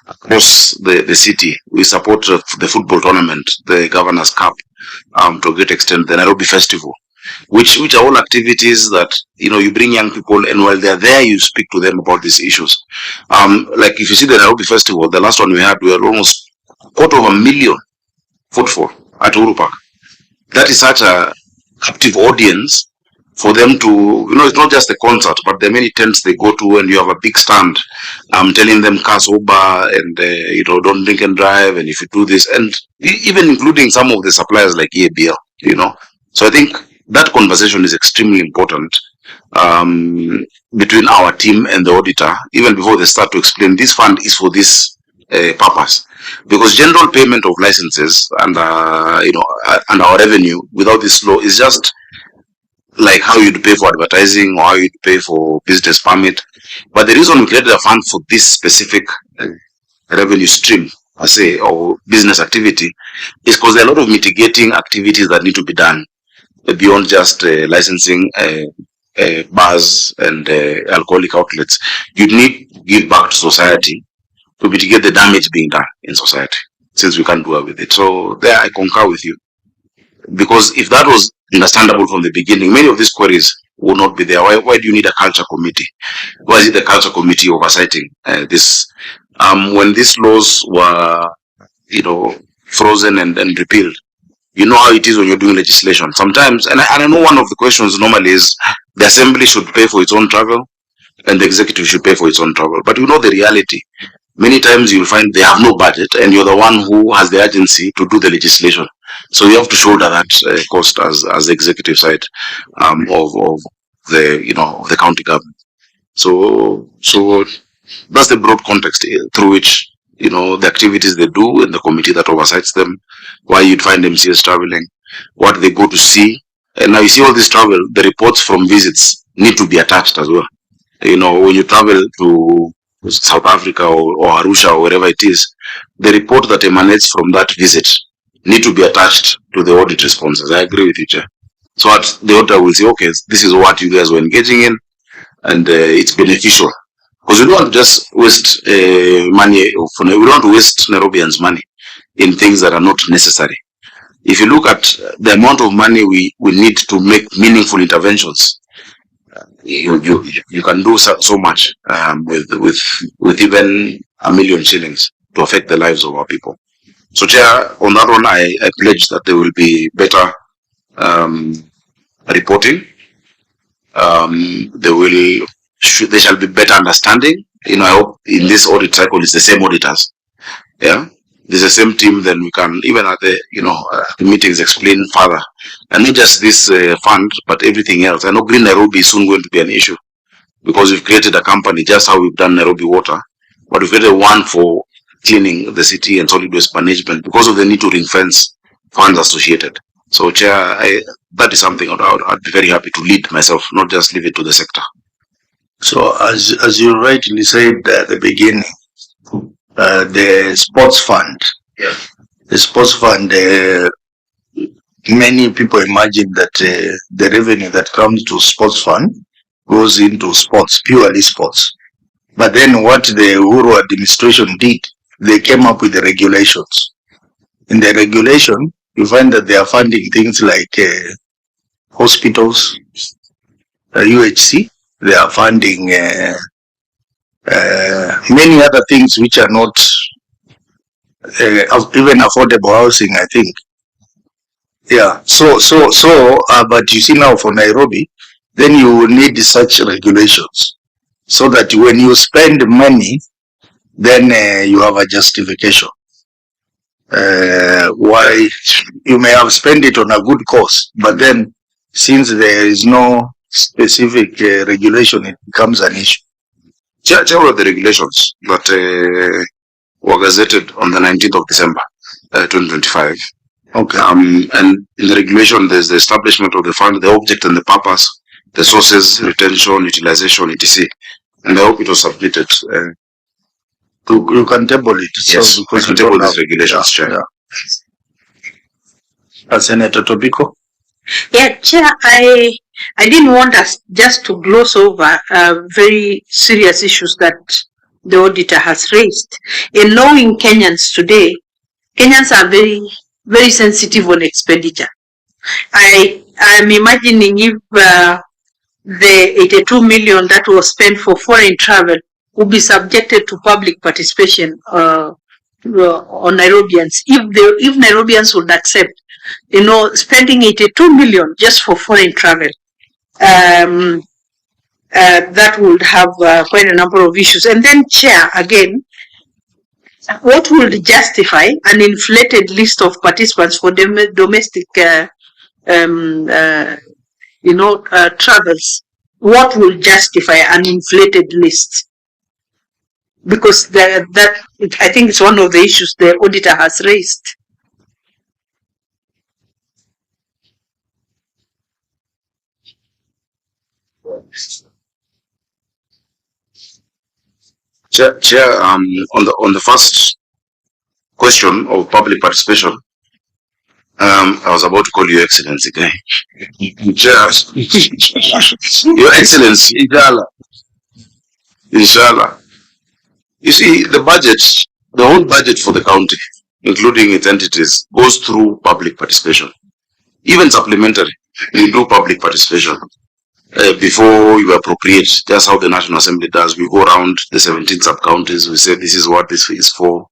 across the city. We support the football tournament, the Governor's Cup, to a great extent, the Nairobi Festival, which are all activities that, you bring young people, and while they're there, you speak to them about these issues. Like if you see the Nairobi Festival, the last one we had almost 250,000 footfall at Uhuru Park. That is such a captive audience for them to, it's not just the concert, but there are many tents they go to, and you have a big stand telling them car sober, and don't drink and drive, and if you do this, and even including some of the suppliers like EABL, So I think that conversation is extremely important between our team and the auditor, even before they start to explain this fund is for this purpose. Because general payment of licenses and and our revenue without this law is just like how you'd pay for advertising or how you'd pay for business permit. But the reason we created a fund for this specific revenue stream, I say, or business activity, is because there are a lot of mitigating activities that need to be done beyond just licensing bars and alcoholic outlets. You need to give back to society to mitigate the damage being done in society, since we can't do away with it. So there I concur with you. Because if that was understandable from the beginning, many of these queries would not be there. Why do you need a culture committee? Why is it the culture committee oversighting this? When these laws were, frozen and repealed, you know how it is when you're doing legislation. Sometimes, and I know one of the questions normally is the assembly should pay for its own travel and the executive should pay for its own travel. But the reality. Many times you'll find they have no budget and you're the one who has the urgency to do the legislation. So you have to shoulder that cost as the executive side of the county government. So that's the broad context through which the activities they do and the committee that oversights them, why you'd find MCS traveling, what they go to see. And now you see all this travel, the reports from visits need to be attached as well. When you travel to South Africa or Arusha or wherever it is, the report that emanates from that visit need to be attached to the audit responses. I agree with you, Chair. So that the auditor will say, okay, this is what you guys were engaging in, and it's beneficial. Because we don't want to just waste money. We don't want to waste Nairobians' money in things that are not necessary. If you look at the amount of money we need to make meaningful interventions, you can do so much with even 1 million shillings to affect the lives of our people. So, Chair, on that one, I pledge that there will be better reporting. There shall be better understanding. I hope in this audit cycle it's the same auditors. Yeah, there's the same team. Then we can even at the the meetings explain further, and not just this fund, but everything else. I know Green Nairobi is soon going to be an issue because we've created a company just how we've done Nairobi Water, but we've created one for cleaning the city and solid waste management because of the need to ring fence funds associated. So, Chair, that is something I'd be very happy to lead myself, not just leave it to the sector. So, as you rightly said at the beginning, the sports fund. Yeah. The sports fund, many people imagine that the revenue that comes to sports fund goes into sports, purely sports. But then what the Uhuru administration did, they came up with the regulations. In the regulation, you find that they are funding things like hospitals, UHC, they are funding many other things which are not even affordable housing, I think. Yeah, but you see now for Nairobi, then you will need such regulations so that when you spend money, then you have a justification. Why you may have spent it on a good cause, but then since there is no specific regulation, it becomes an issue. Several of the regulations that were gazetted on the 19th of December 2025. Okay. And in the regulation, there's the establishment of the fund, the object and the purpose, the sources, retention, utilization, etc. And I hope it was submitted. You can table it. Yes, we can table these regulations, Chair. Yeah. Senator Tobiko? Yeah, Chair, I didn't want us just to gloss over very serious issues that the auditor has raised. In knowing Kenyans today, Kenyans are very, very sensitive on expenditure. I'm imagining if the 82 million that was spent for foreign travel would be subjected to public participation on Nairobians. If Nairobians would accept, spending 82 million just for foreign travel, that would have quite a number of issues. And then, Chair, again, what would justify an inflated list of participants for domestic travels? What will justify an inflated list? Because I think it's one of the issues the auditor has raised. Chair, on the first question of public participation, I was about to call you Excellency again. Chair, Your Excellency, Inshallah. You see, the whole budget for the county, including its entities, goes through public participation. Even supplementary, you do public participation. Before you appropriate, that's how the National Assembly does. We go around the 17 sub-counties, we say this is what this is for.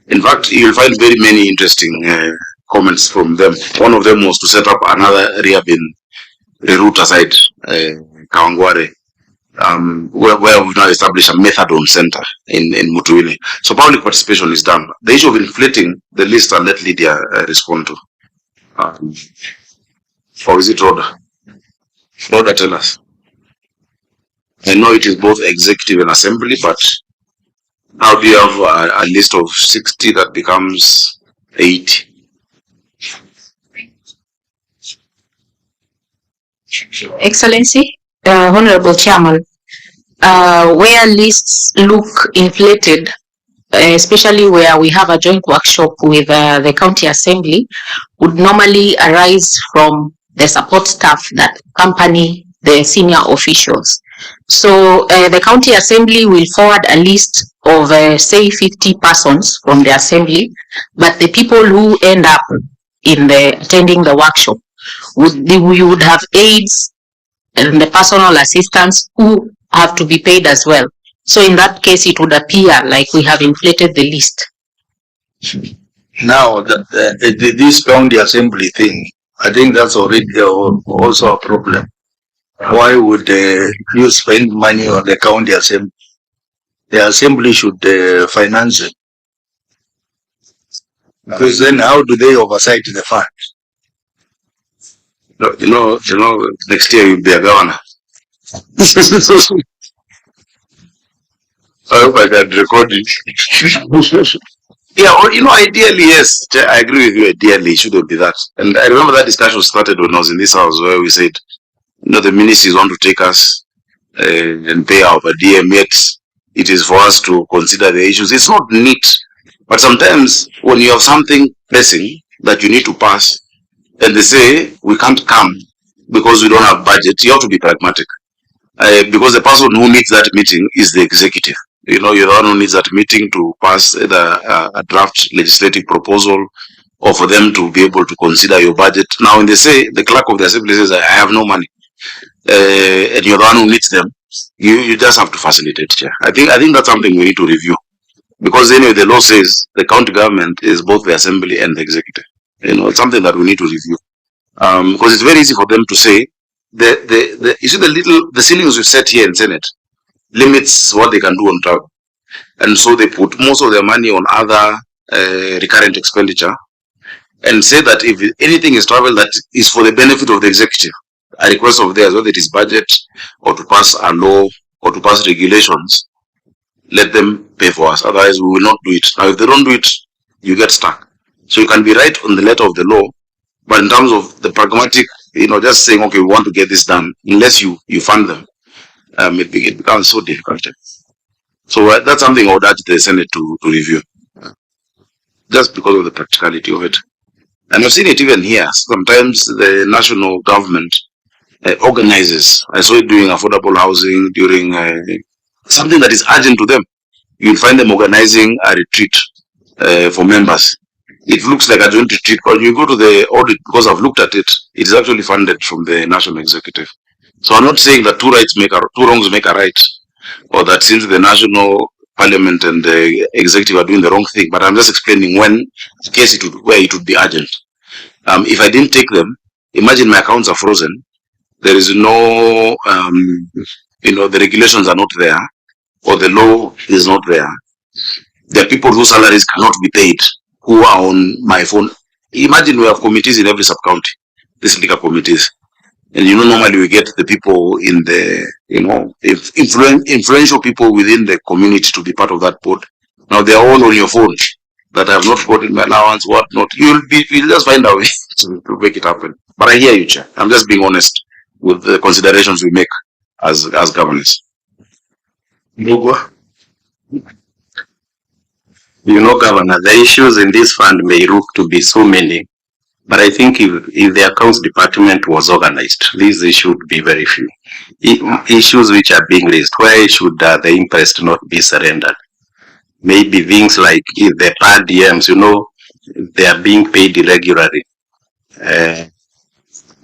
In fact, you'll find very many interesting comments from them. One of them was to set up another rehab in the route aside, Kawangware, where we've now established a methadone center in Mutuile. So public participation is done. The issue of inflating the list, I'll let Lydia respond to. Or is it Rhoda? Rhoda, tell us. I know it is both executive and assembly, but how do you have a list of 60 that becomes 80? Excellency, Honorable Chairman, where lists look inflated, especially where we have a joint workshop with the county assembly, would normally arise from the support staff that accompany the senior officials. So the county assembly will forward a list of say 50 persons from the assembly, but the people who end up attending the workshop we would have aides and the personal assistants who have to be paid as well. So in that case, it would appear like we have inflated the list. Now, this county assembly thing, I think that's already also a problem. Why would you spend money on the county assembly? The assembly should finance it. Because then how do they oversight the fund? You know, next year you'll be a governor. I hope I can record it. Yeah, ideally, yes. I agree with you. Ideally, it shouldn't be that. And I remember that discussion started when I was in this house where we said, the ministries want to take us and pay our per diem, yet it is for us to consider the issues. It's not neat, but sometimes when you have something pressing that you need to pass, and they say we can't come because we don't have budget, you have to be pragmatic. Because the person who needs that meeting is the executive. You know, you're the one who needs that meeting to pass either a draft legislative proposal or for them to be able to consider your budget. Now, when they say, the clerk of the assembly says, I have no money, and you're the one who needs them, you just have to facilitate. Chair. I think that's something we need to review, because anyway, the law says the county government is both the assembly and the executive. You know, it's something that we need to review, because it's very easy for them to say you see the ceilings we set here in Senate limits what they can do on travel, and so they put most of their money on other recurrent expenditure, and say that if anything is travel that is for the benefit of the executive, a request of theirs, whether it is budget or to pass a law or to pass regulations, let them pay for us. Otherwise, we will not do it. Now, if they don't do it, you get stuck. So you can be right on the letter of the law, but in terms of the pragmatic, you know, just saying, okay, we want to get this done, unless you fund them, it becomes so difficult. So that's something I would urge the Senate to review, just because of the practicality of it. And I've seen it even here. Sometimes the national government organizes. I saw it doing affordable housing during something that is urgent to them. You'll find them organizing a retreat for members. It looks like a joint retreat, but you go to the audit, because I've looked at it, it is actually funded from the national executive. So I'm not saying that two wrongs make a right, or that since the national parliament and the executive are doing the wrong thing, but I'm just explaining when the case where it would be urgent. If I didn't take them, imagine my accounts are frozen. There is no, the regulations are not there, or the law is not there. There are people whose salaries cannot be paid, who are on my phone. Imagine we have committees in every sub-county, these liquor committees. And normally we get the people in the, influential people within the community to be part of that board. Now they are all on your phone, that I have not gotten my allowance, what not. You'll just find a way to make it happen. But I hear you, Chair. I'm just being honest with the considerations we make as governors. Governor, the issues in this fund may look to be so many, but I think if the accounts department was organized, these issues would be very few. Issues which are being raised, why should the interest not be surrendered? Maybe things like if the per diems, they are being paid irregularly.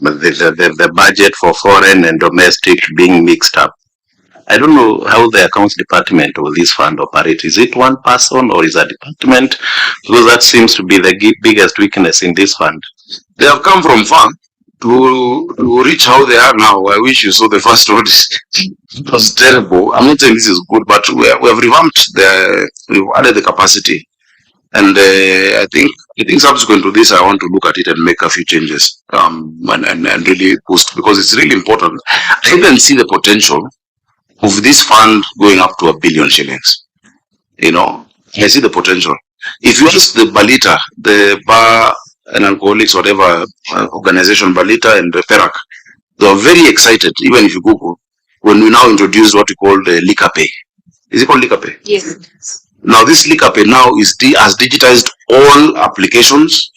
But the budget for foreign and domestic being mixed up. I don't know how the accounts department of this fund operates. Is it one person or is a department? Because that seems to be the biggest weakness in this fund. They have come from far to reach how they are now. I wish you saw the first audit. It was terrible. I'm not saying this is good, but we have revamped we've added the capacity. And I think subsequent to this, I want to look at it and make a few changes and really boost, because it's really important. I even see the potential of this fund going up to 1 billion shillings. I see the potential. If you ask the Balita, the Bar and Alcoholics, whatever organization, Balita and the Perak, they are very excited, even if you Google, when we now introduce what we call the liquor pay. Is it called liquor pay? Yes. Now this liquor pay now has digitized all applications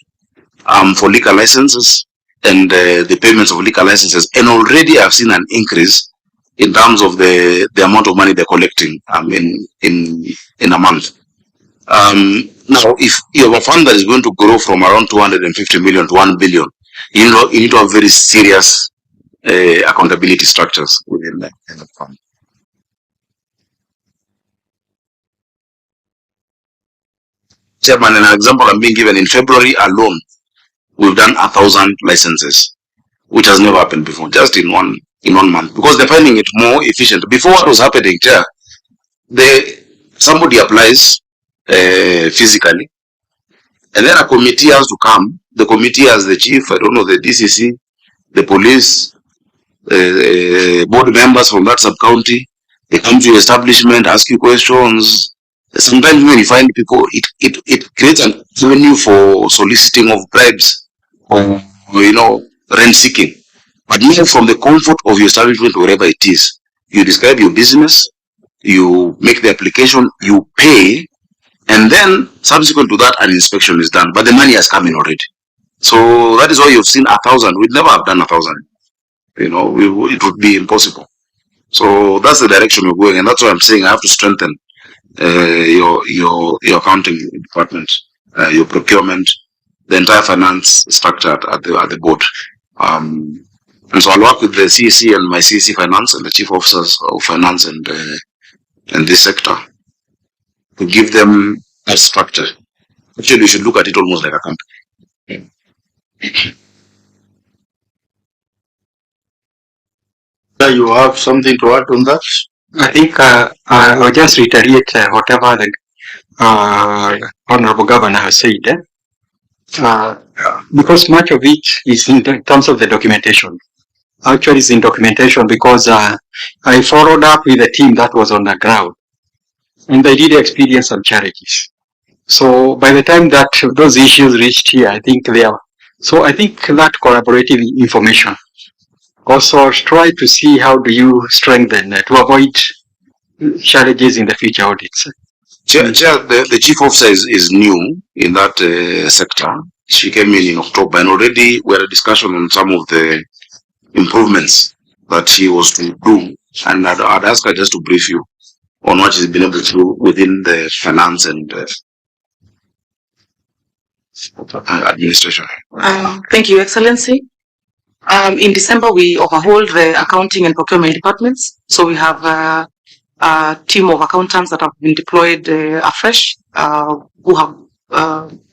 for liquor licenses and the payments of liquor licenses, and already I've seen an increase in terms of the amount of money they're collecting in a month. Now, if you have a fund that is going to grow from around 250 million to 1 billion, you need to have very serious accountability structures within the fund. Chairman, an example I'm being given, in February alone, we've done 1,000 licenses, which has never happened before, just in one month, because they're finding it more efficient. Before, what was happening, Chair, somebody applies physically, and then a committee has to come. The committee has the chief, I don't know, the DCC, the police, board members from that sub-county. They come to your establishment, ask you questions. Sometimes when you find people, it creates an avenue for soliciting of bribes or, rent seeking. But even from the comfort of your establishment, wherever it is, you describe your business, you make the application, you pay, and then subsequent to that, an inspection is done. But the money has come in already. So that is why you've seen 1,000. We'd never have done 1,000. You know, it would be impossible. So that's the direction we're going, and that's why I'm saying I have to strengthen your accounting department, your procurement, the entire finance structure at the board. And so I'll work with the CEC and my CEC finance and the chief officers of finance and this sector to give them a structure. Actually, we should look at it almost like a company. You have something to add on that? I think I'll just reiterate whatever the Honorable Governor has said. Because much of it is in terms of the documentation. Actually, it's in documentation because I followed up with a team that was on the ground, and they did experience some challenges. So by the time that those issues reached here, I think they are. So I think that collaborative information also try to see how do you strengthen to avoid challenges in the future audits. Chair, the chief officer is new in that sector. She came in October, and already we had a discussion on some of the improvements that she was to do. And I'd ask her just to brief you on what she's been able to do within the finance and administration. Thank you, Excellency. In December, we overhauled the accounting and procurement departments. So we have a team of accountants that have been deployed afresh, who have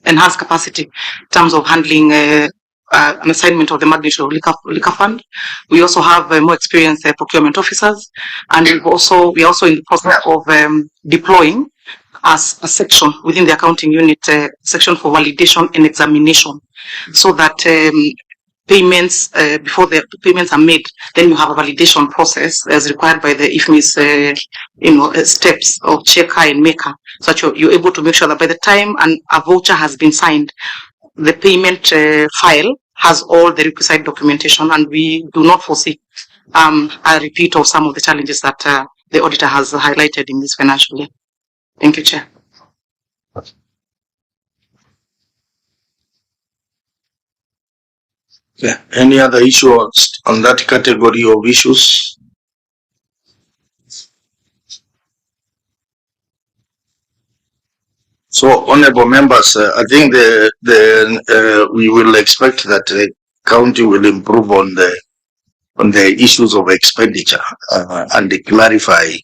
enhanced capacity in terms of handling an assignment of the magnitude of liquor fund. We also have more experienced procurement officers, and we are also in the process of deploying as a section within the accounting unit, section for validation and examination, so that payments, before the payments are made, then you have a validation process as required by the IFMIS, steps of checker and maker, so that you're able to make sure that by the time a voucher has been signed, the payment file has all the requisite documentation, and we do not foresee a repeat of some of the challenges that the auditor has highlighted in this financial year. Thank you, Chair. Yeah. Any other issue on that category of issues? So, honorable members, I think we will expect that the county will improve on the issues of expenditure and they clarify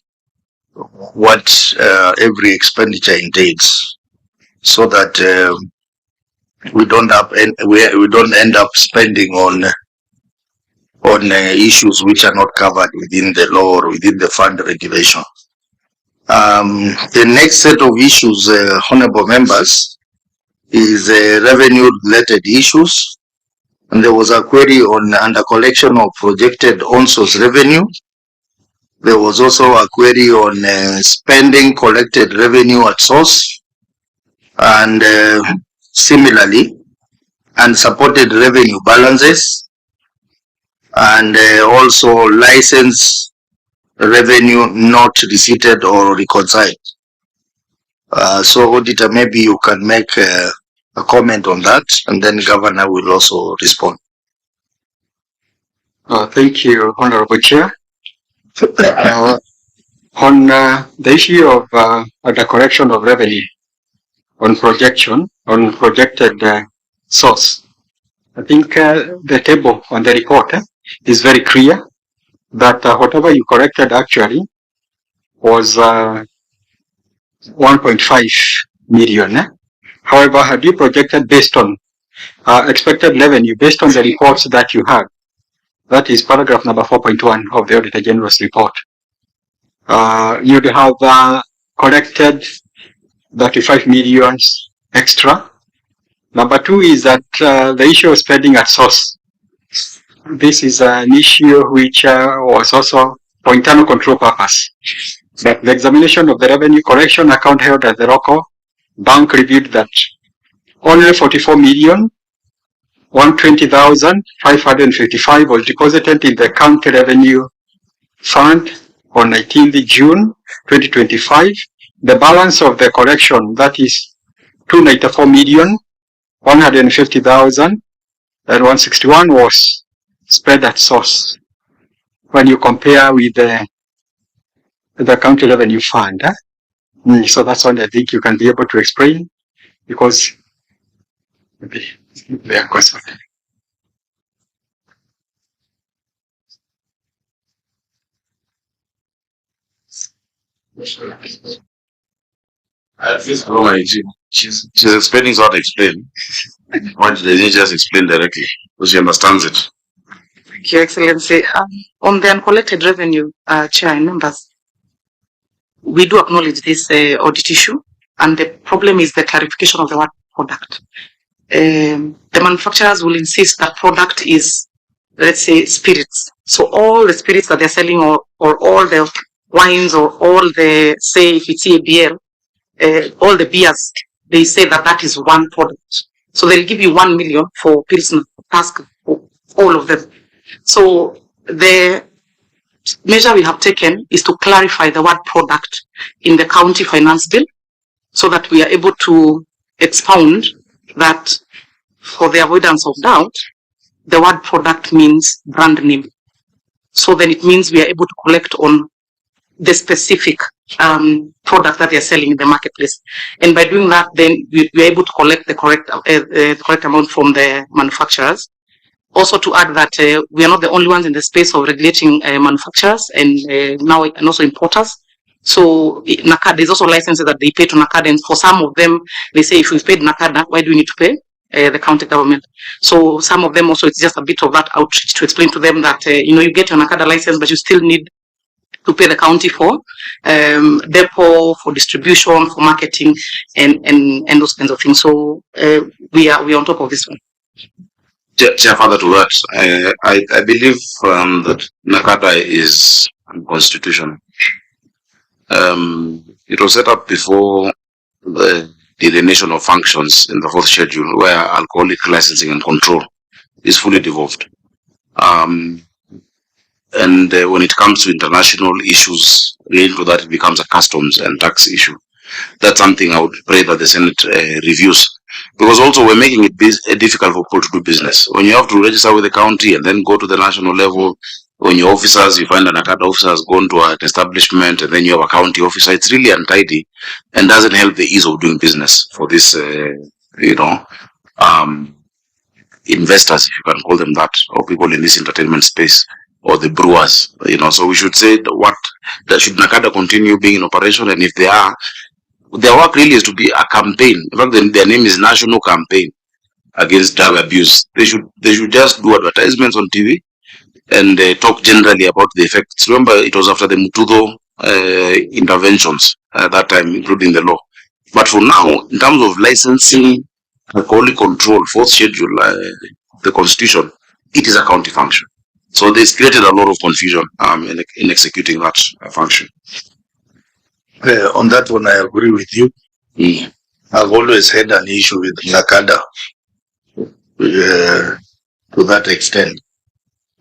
what every expenditure entails, so that we don't end up spending on issues which are not covered within the law or within the fund regulation. The next set of issues, honorable members, is revenue related issues, and there was a query on under collection of projected on-source revenue. There was also a query on spending collected revenue at source, and similarly, unsupported revenue balances, and also license revenue not receipted or reconciled. So, auditor, maybe you can make a comment on that, and then governor will also respond. Thank you, Honorable Chair. On the issue of the correction of revenue on projection, on projected source, I think the table on the report is very clear that whatever you corrected actually was 1.5 million. However, had you projected based on expected revenue based on the reports that you had, that is paragraph number 4.1 of the Auditor General's report, you'd have corrected 35 million extra. Number two is that the issue of spending at source. This is an issue which was also for internal control purpose. But the examination of the revenue collection account held at the local bank reviewed that only 44,120,555 was deposited in the county revenue fund on 19th June 2025. The balance of the collection, that is 294,150,161 was spread at source when you compare with the county revenue fund. So that's one I think you can be able to explain, because they are concerned. She's explaining what I explain. Why did they just explain directly? Because she understands it. Thank you, Excellency. On the uncollected revenue, Chair and members, we do acknowledge this audit issue, and the problem is the clarification of the word product. The manufacturers will insist that product is, let's say, spirits. So all the spirits that they're selling, or all the wines, or all the, say, if it's ABL, all the beers, they say that is one product. So they'll give you 1 million for Pilsner, Cask, all of them. So the measure we have taken is to clarify the word product in the county finance bill, so that we are able to expound that, for the avoidance of doubt, the word product means brand name. So then it means we are able to collect on the specific product that they are selling in the marketplace. And by doing that, then we are able to collect the correct amount from the manufacturers. Also to add that we are not the only ones in the space of regulating manufacturers and now and also importers. So NACADA, there's also licenses that they pay to NACADA, and for some of them, they say if we've paid NACADA, why do we need to pay the county government? So some of them also, it's just a bit of that outreach to explain to them that you get your NACADA license, but you still need to pay the county for depot, for distribution, for marketing, and those kinds of things. So we are on top of this one. Chair, further to that, I believe that NACADA is unconstitutional. It was set up before the delineation of functions in the 4th schedule, where alcoholic licensing and control is fully devolved. And when it comes to international issues related to that, it becomes a customs and tax issue. That's something I would pray that the Senate reviews. Because also we're making it difficult for people to do business. When you have to register with the county and then go to the national level, when your officers, you find an NACADA officer has gone to an establishment and then you have a county officer, it's really untidy and doesn't help the ease of doing business for this, investors, if you can call them that, or people in this entertainment space, or the brewers, So we should say that should NACADA continue being in operation, and if they are, their work really is to be a campaign. In fact, their name is National Campaign Against Drug Abuse. They should just do advertisements on TV and talk generally about the effects. Remember, it was after the Mutudo interventions at that time, including the law. But for now, in terms of licensing, alcoholic control, 4th schedule, the Constitution, it is a county function. So this created a lot of confusion in executing that function. On that one, I agree with you. I've always had an issue with NACADA to that extent.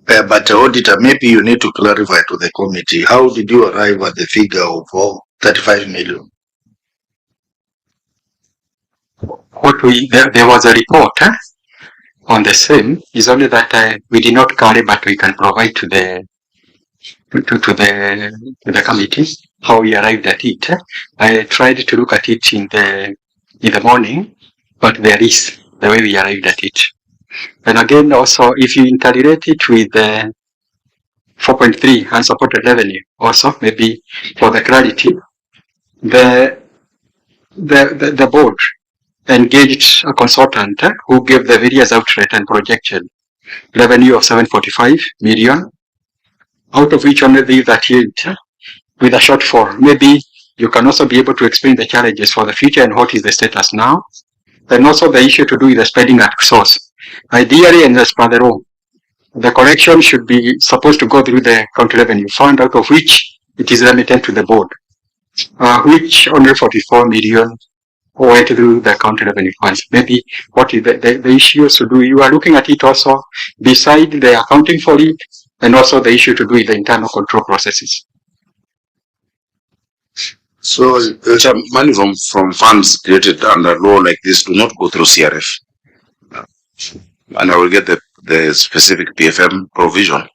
But auditor, maybe you need to clarify to the committee, how did you arrive at the figure of 35 million? There was a report on the same. It's only that we did not carry, but we can provide to the committee how we arrived at it. I tried to look at it in the morning, but there is the way we arrived at it. And again, also, if you interrelate it with the 4.3 unsupported revenue, also maybe for the clarity, the board engaged a consultant who gave the various outright and projected revenue of 745 million, out of which only the 38 with a shortfall. Maybe you can also be able to explain the challenges for the future and what is the status now, and also the issue to do with the spending at source. Ideally, and as per the law, the correction should be supposed to go through the county revenue fund, out of which it is remitted to the board, which only 44 million went through the county revenue funds. Maybe what is the issue to do, you are looking at it also beside the accounting for it, and also the issue to do with the internal control processes. So, money from funds created under law like this do not go through CRF. And I will get the specific PFM provision,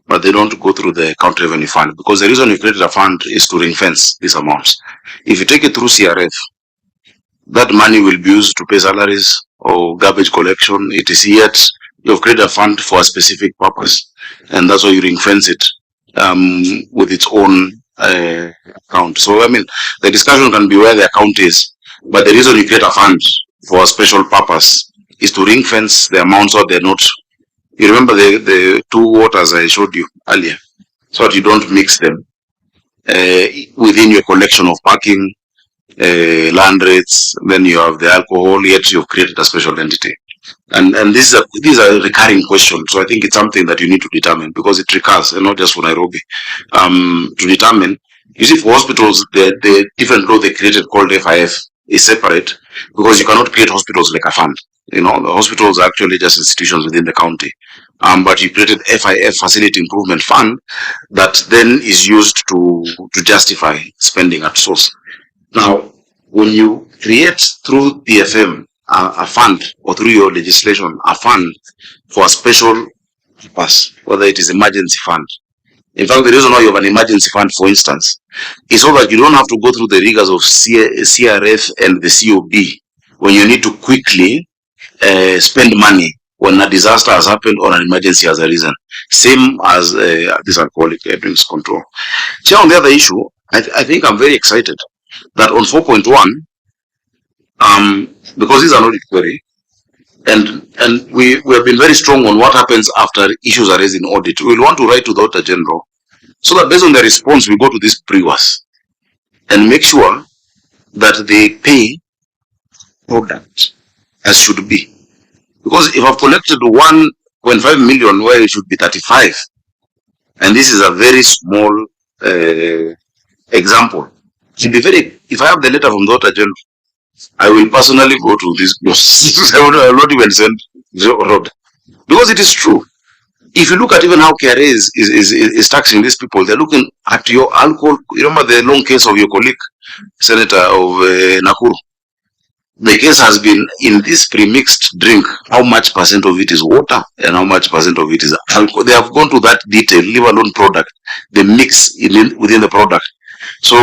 but they don't go through the county revenue fund, because the reason you created a fund is to ring fence these amounts. If you take it through CRF, that money will be used to pay salaries or garbage collection, etc. Yet you've created a fund for a specific purpose, and that's why you ring fence it with its own account. So I mean, the discussion can be where the account is, but the reason you create a fund for a special purpose is to ring fence the amounts, or they're not. You remember the two waters I showed you earlier, so that you don't mix them within your collection of parking, land rates. Then you have the alcohol, yet you've created a special entity. And these are recurring questions. So I think it's something that you need to determine, because it recurs, and not just for Nairobi. To determine, you see, for hospitals, the different law they created called FIF is separate, because you cannot create hospitals like a fund. You know, the hospitals are actually just institutions within the county. But you created FIF, Facility Improvement Fund, that then is used to justify spending at source. Now, when you create through PFM a fund, or through your legislation a fund for a special purpose, whether it is emergency fund. In fact, the reason why you have an emergency fund, for instance, is so that you don't have to go through the rigors of CRF and the COB when you need to quickly spend money when a disaster has happened or an emergency has arisen. Same as this alcoholic drinks control. So on the other issue, I think I'm very excited that on 4.1, because these are not query, and we have been very strong on what happens after issues are raised in audit. We will want to write to the Auditor General, so that based on the response, we go to these brewers and make sure that they pay product as should be. Because if I've collected 1.5 million where it should be 35, and this is a very small example, if I have the letter from the Auditor General, I will personally go to this place. I will not even send road, because it is true. If you look at even how KRA is taxing these people, they're looking at your alcohol. You remember the long case of your colleague, Senator of Nakuru? The case has been in this pre-mixed drink, how much percent of it is water and how much percent of it is alcohol. They have gone to that detail, leave alone product, the mix within the product. So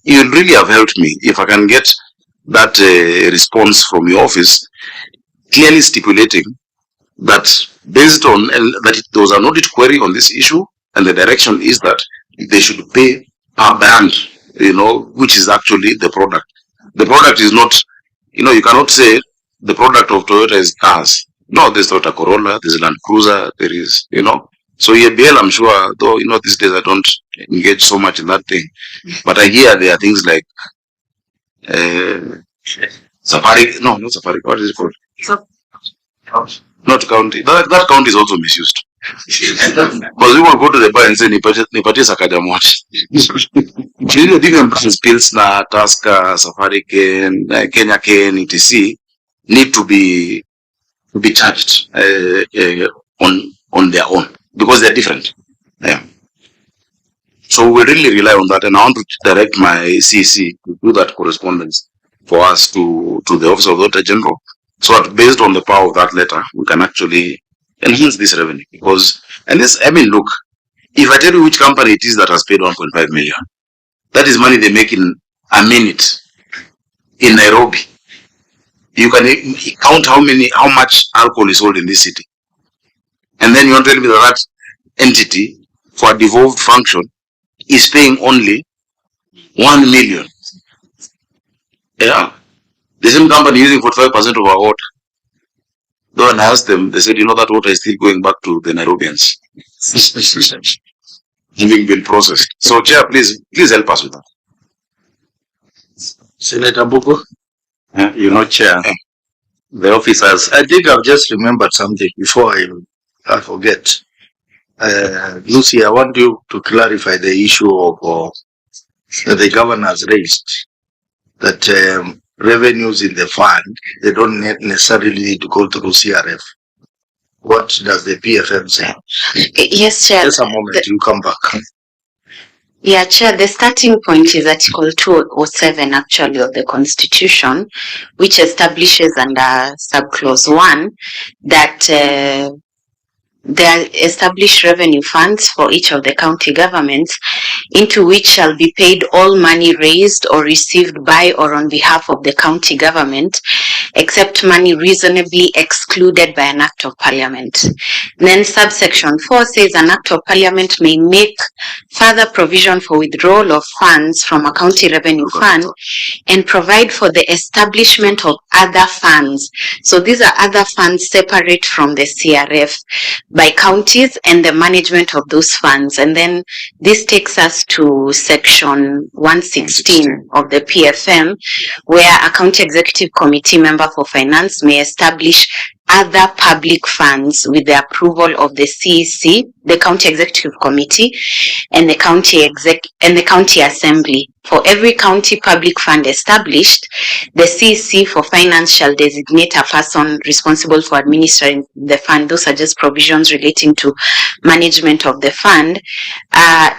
you really have helped me if I can get that response from your office, clearly stipulating that based on, and that there was an audit query on this issue, and the direction is that they should pay per band, you know, which is actually the product. The product is not, you know, you cannot say the product of Toyota is cars. No, there's Toyota Corolla, there's Land Cruiser, there is, you know. So EABL, I'm sure, though, you know, these days I don't engage so much in that thing, but I hear there are things like Safari, no, not Safari, what is it called? Not county. That county is also misused. Because we will go to the bar and say, Nipati Sakaja different brands, Pilsner, Tusker, Safari Ken, Kenya Ken, etc. need to be charged on their own, because they're different. Yeah. So we really rely on that, and I want to direct my CC to do that correspondence for us to the Office of the Auditor General, so that based on the power of that letter, we can actually enhance this revenue. Because, and this, I mean, look, if I tell you which company it is that has paid 1.5 million, that is money they make in a minute in Nairobi. You can count how much alcohol is sold in this city. And then you want to tell me that entity for a devolved function is paying only 1 million. Yeah. The same company using 45% of our water. Though when I asked them, they said, you know, that water is still going back to the Nairobians. Having been processed. So, Chair, please help us with that. Senator Buko? You know, Chair, the officers, I think I've just remembered something before I forget. Lucy, I want you to clarify the issue of the governors raised, that revenues in the fund, they don't necessarily need to go through CRF. What does the PFM say? Yes, Chair. Just a moment, you come back. Yeah, Chair, the starting point is Article 207 actually of the Constitution, which establishes under subclause 1 that there are established revenue funds for each of the county governments, into which shall be paid all money raised or received by or on behalf of the county government, except money reasonably excluded by an act of parliament. Then subsection 4 says an act of parliament may make further provision for withdrawal of funds from a county revenue fund and provide for the establishment of other funds. So these are other funds separate from the CRF by counties and the management of those funds. And then this takes us to section 116 of the PFM, where a county executive committee member for finance may establish other public funds with the approval of the CEC, the County Executive Committee, and the County Assembly. For every county public fund established, the CEC for finance shall designate a person responsible for administering the fund. Those are just provisions relating to management of the fund.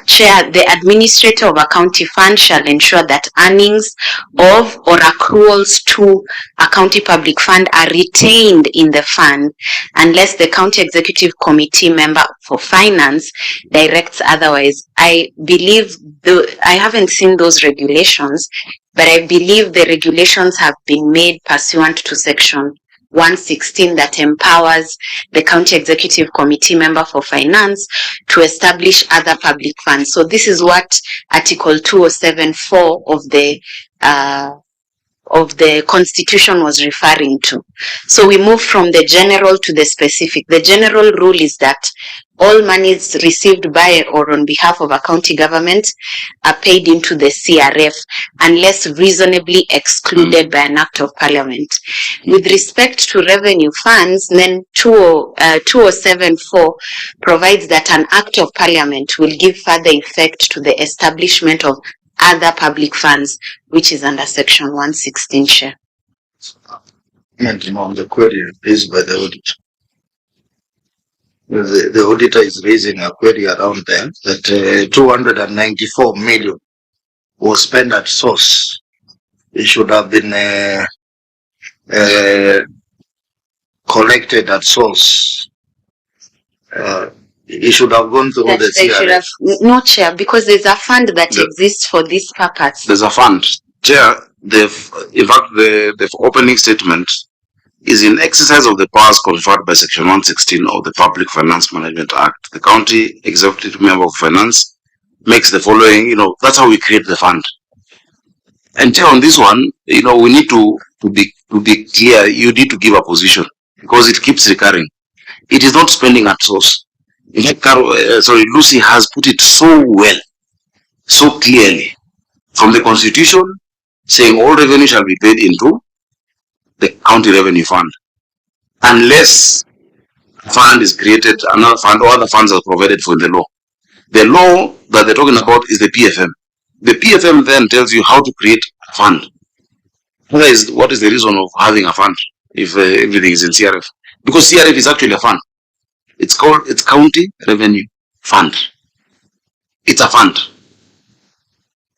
Chair, the administrator of a county fund shall ensure that earnings of or accruals to a county public fund are retained in the fund unless the county executive committee member for finance directs otherwise. I believe, I haven't seen those regulations, but I believe the regulations have been made pursuant to section 116 that empowers the county executive committee member for finance to establish other public funds. So this is what Article 207(4) of the Constitution was referring to. So we move from the general to the specific. The general rule is that all monies received by or on behalf of a county government are paid into the CRF unless reasonably excluded by an act of parliament. With respect to revenue funds, then 207(4) provides that an act of parliament will give further effect to the establishment of other public funds, which is under section 116, Chair. On the query raised by the auditor. The auditor is raising a query around there that 294 million was spent at source. It should have been collected at source. It should have gone through the CRF. No, Chair, because there's a fund that exists for this purpose. There's a fund. Chair, in fact, the opening statement is in exercise of the powers conferred by section 116 of the Public Finance Management Act. The county executive member of finance makes the following, that's how we create the fund. And Chair, on this one, we need to be clear. You need to give a position because it keeps recurring. It is not spending at source. In fact, Lucy has put it so well, so clearly from the Constitution, saying all revenue shall be paid into the county revenue fund, unless a fund is created, another fund, or other funds are provided for in the law. The law that they're talking about is the PFM. The PFM then tells you how to create a fund. What is the reason of having a fund if everything is in CRF? Because CRF is actually a fund. It's County Revenue Fund. It's a fund.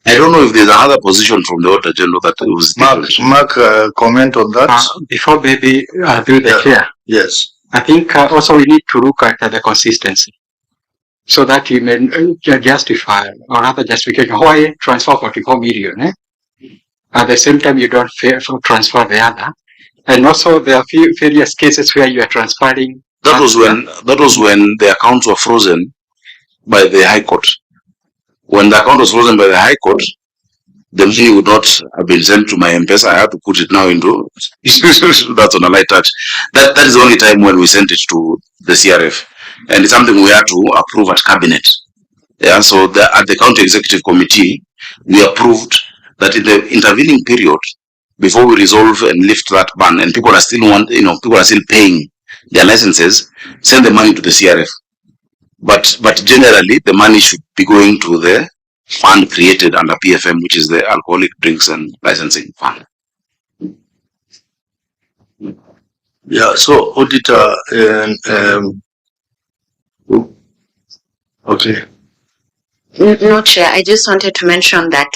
I don't know if there's another position from the Auditor General that was Mark, comment on that? Before maybe through the chair. Yes. I think also we need to look at the consistency so that you may justify or rather justification why transfer 44 million. At the same time, you don't transfer the other. And also there are various cases where you are transferring. That was when the accounts were frozen by the High Court. When the account was frozen by the High Court, the money would not have been sent to my M-Pesa. I had to put it now into that's on a light touch. That is the only time when we sent it to the CRF, and it's something we had to approve at cabinet. Yeah, so at the county executive committee, we approved that in the intervening period, before we resolve and lift that ban, and people are still people are still paying their licenses, send the money to the CRF. But generally, the money should be going to the fund created under PFM, which is the Alcoholic Drinks and Licensing Fund. Yeah, so auditor, okay. No, Chair. I just wanted to mention that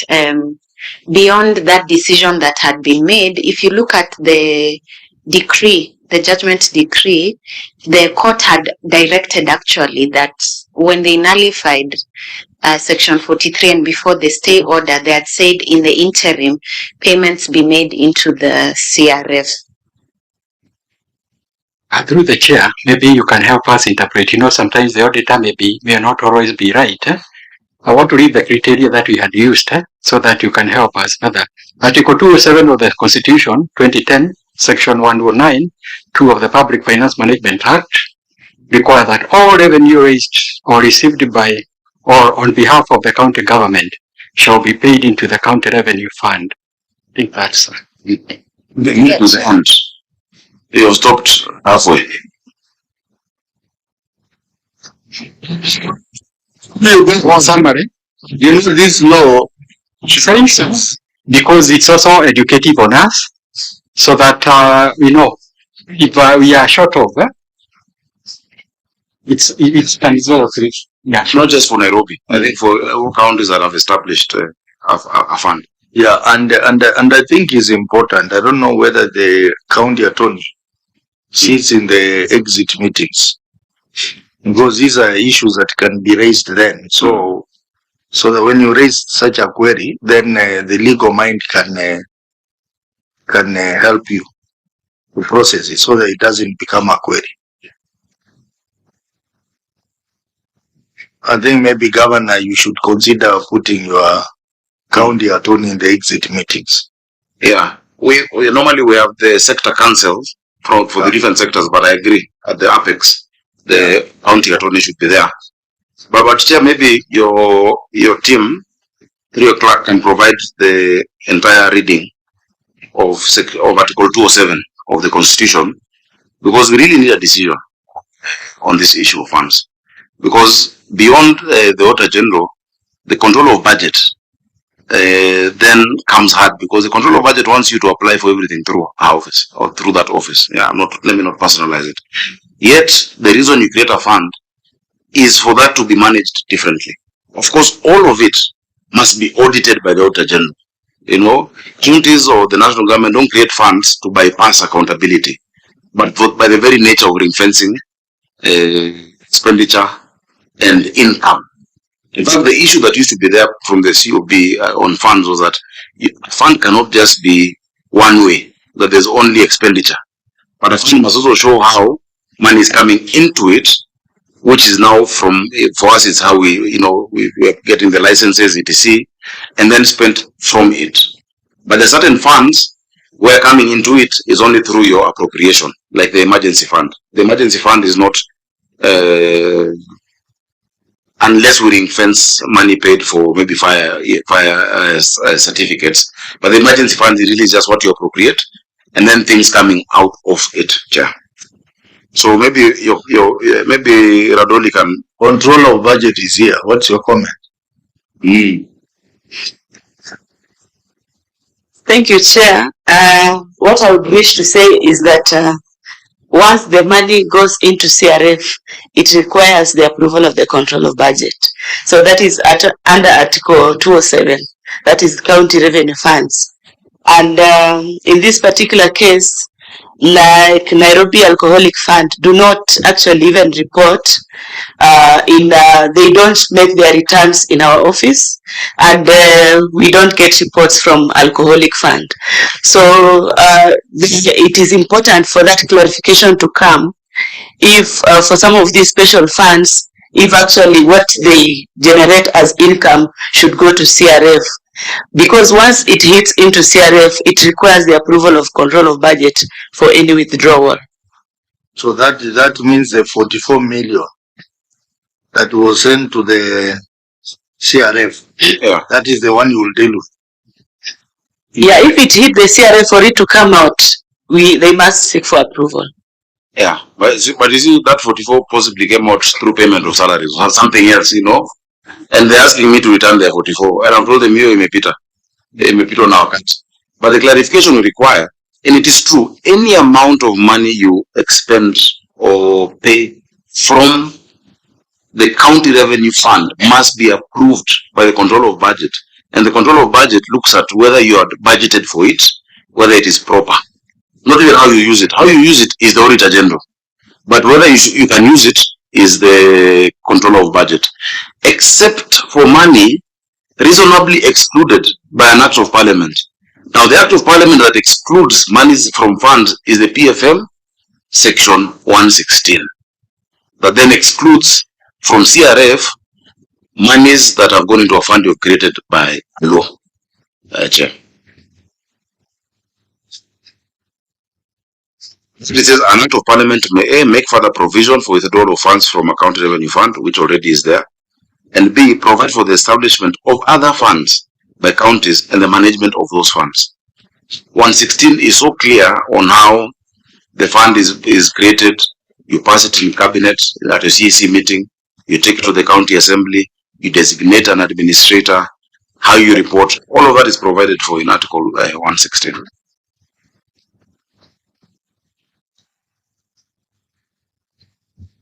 beyond that decision that had been made, if you look at the decree, the judgment decree, the court had directed actually that when they nullified Section 43 and before the stay order, they had said in the interim, payments be made into the CRF. Through the chair, maybe you can help us interpret. Sometimes the auditor may not always be right. I want to read the criteria that we had used so that you can help us. Article 207 of the Constitution, 2010, Section 109, 2 of the Public Finance Management Act, require that all revenue raised or received by or on behalf of the county government shall be paid into the county revenue fund. I think that's the end. You stopped halfway. Summary. This law says because it's also educative on us, so that we know if we are short of it's can go through. Yeah, not just for Nairobi. I think for all counties that have established a fund. Yeah, and I think it's important. I don't know whether the county attorney sits in the exit meetings, because these are issues that can be raised then. So that when you raise such a query, then the legal mind can help you to process it so that it doesn't become a query. I think maybe, Governor, you should consider putting your county attorney in the exit meetings. Yeah, we normally have the sector councils for the different sectors, but I agree at the apex, the county attorney should be there. But Chair, maybe your team, through your clerk, can provide the entire reading of Article 207 of the Constitution, because we really need a decision on this issue of funds. Because beyond the Auditor General, the control of budget then comes hard, because the control of budget wants you to apply for everything through our office or through that office. Yeah, let me not personalize it. Yet the reason you create a fund is for that to be managed differently. Of course, all of it must be audited by the Auditor General. Counties or the national government don't create funds to bypass accountability, but by the very nature of ring-fencing expenditure and income. In fact, the issue that used to be there from the COB on funds was that a fund cannot just be one way, that there's only expenditure. But a fund must also show how money is coming into it, which is now for us, it's how we are getting the licenses, etc., and then spent from it. But there are certain funds where coming into it is only through your appropriation, like the emergency fund. The emergency fund is not, unless we ring-fence money paid for maybe fire certificates. But the emergency fund is really just what you appropriate, and then things coming out of it, Chair. So maybe maybe Radoli can. Control of budget is here. What's your comment? Thank you, Chair. What I would wish to say is that once the money goes into CRF, it requires the approval of the control of budget. So that is under Article 207. That is county revenue funds. And in this particular case, like Nairobi Alcoholic Fund, do not actually even report they don't make their returns in our office, and we don't get reports from Alcoholic Fund. So it is important for that clarification to come if for some of these special funds, if actually what they generate as income should go to CRF. Because once it hits into CRF, it requires the approval of control of budget for any withdrawal. So that means the 44 million that was sent to the CRF, that is the one you will deal with. Yeah, if it hit the CRF, for it to come out, they must seek for approval. Yeah, but you see that 44 possibly came out through payment of salaries or something else, and they're asking me to return their 44, and I'm told them, you may Peter on our account. But the clarification we require, and it is true, any amount of money you expend or pay from the county revenue fund must be approved by the control of budget. And the control of budget looks at whether you are budgeted for it, whether it is proper. Not even how you use it. How you use it is the auditor general. But whether you can use it is the control of budget. Except for money reasonably excluded by an act of parliament. Now the act of parliament that excludes monies from funds is the PFM section 116. That then excludes from CRF monies that have gone into a fund you created by law. Chair. It says an act of parliament may A, make further provision for withdrawal of funds from a county revenue fund, which already is there, and B, provide for the establishment of other funds by counties and the management of those funds. 116 is so clear on how the fund is created. You pass it in cabinet at a CEC meeting, you take it to the county assembly, you designate an administrator, how you report, all of that is provided for in Article 116.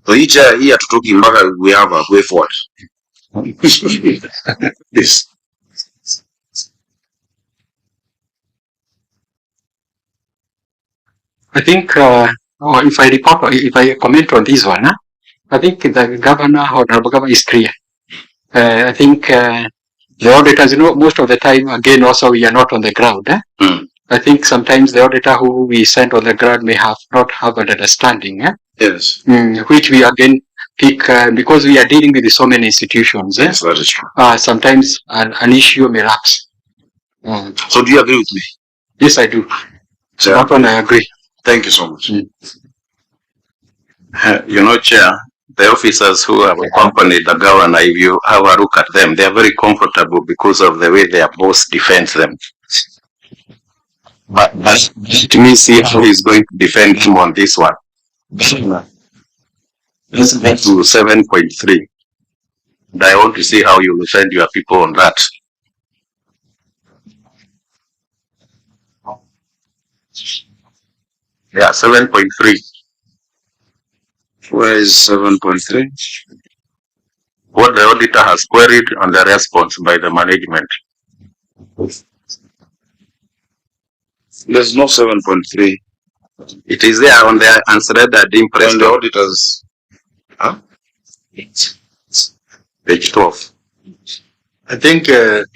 So each year to talking about we have a way forward. This. I think, if I comment on this one, I think the governor, honorable governor, is clear. I think the auditors, most of the time, again, also we are not on the ground. I think sometimes the auditor who we send on the ground may not have an understanding. Yes. Which we again pick because we are dealing with so many institutions. Yes, that is true. Sometimes an issue may lapse. So do you agree with me? Yes, I do. So that one I agree. Thank you so much. Chair, the officers who have accompanied the governor, if you have a look at them, they are very comfortable because of the way their boss defends them. But let me see how he's going to defend him on this one. Let's get to 7.3. And I want to see how you will defend your people on that. Yeah, 7.3. Where is 7.3? What the auditor has queried on the response by the management. There's no 7.3. It is there on the unthreaded impress. On the auditors. Huh? Page 12. I think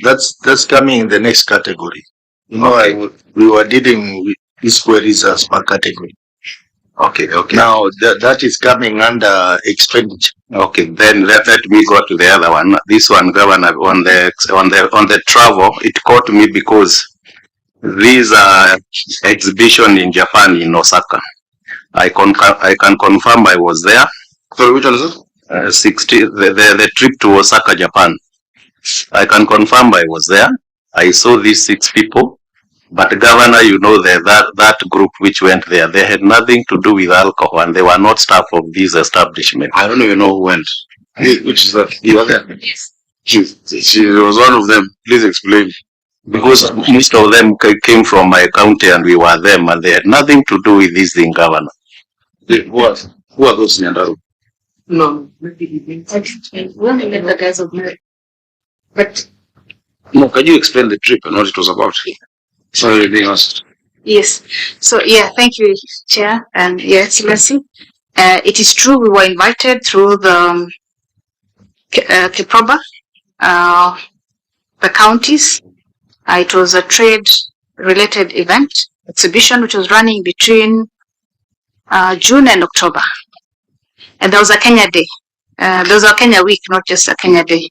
that's coming in the next category. Okay. We were dealing with these queries as per category. Okay. Now that is coming under expenditure. Okay, then let me go to the other one. This one, Governor, on the travel, it caught me because these exhibition in Japan in Osaka. I can confirm I was there. Sorry, which one is it? 60. The trip to Osaka, Japan. I can confirm I was there. I saw these 6 people. But Governor, that group which went there, they had nothing to do with alcohol, and they were not staff of this establishment. I don't even know who went. Which is that? You were there? Yes. She was one of them. Please explain. Because most of them came from my county, and we were them, and they had nothing to do with this thing, Governor. Who are those Nyandaru? No, maybe we only met the guys of Mary. But no, can you explain the trip and what it was about? Sorry, being asked. Yes. So, thank you, Chair and Your Excellency. It is true we were invited through the Kiproba, the counties. It was a trade-related event, exhibition, which was running between June and October. And there was a Kenya Day. There was a Kenya Week, not just a Kenya Day.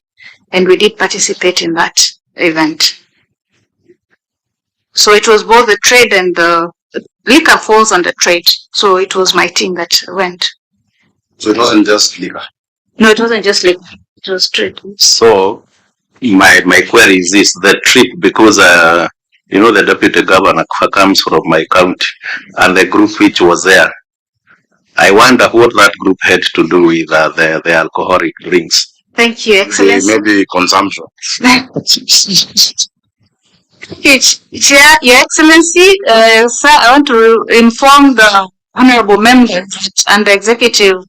And we did participate in that event. So it was both the trade and the liquor falls under trade. So it was my team that went. So it wasn't just liquor? No, it wasn't just liquor. It was trade. So my query is this: the trip, because the deputy governor comes from my county, and the group which was there, I wonder what that group had to do with the alcoholic drinks. Thank you, Excellency. Maybe consumption. Chair, Your Excellency, sir, I want to inform the honorable members and the executive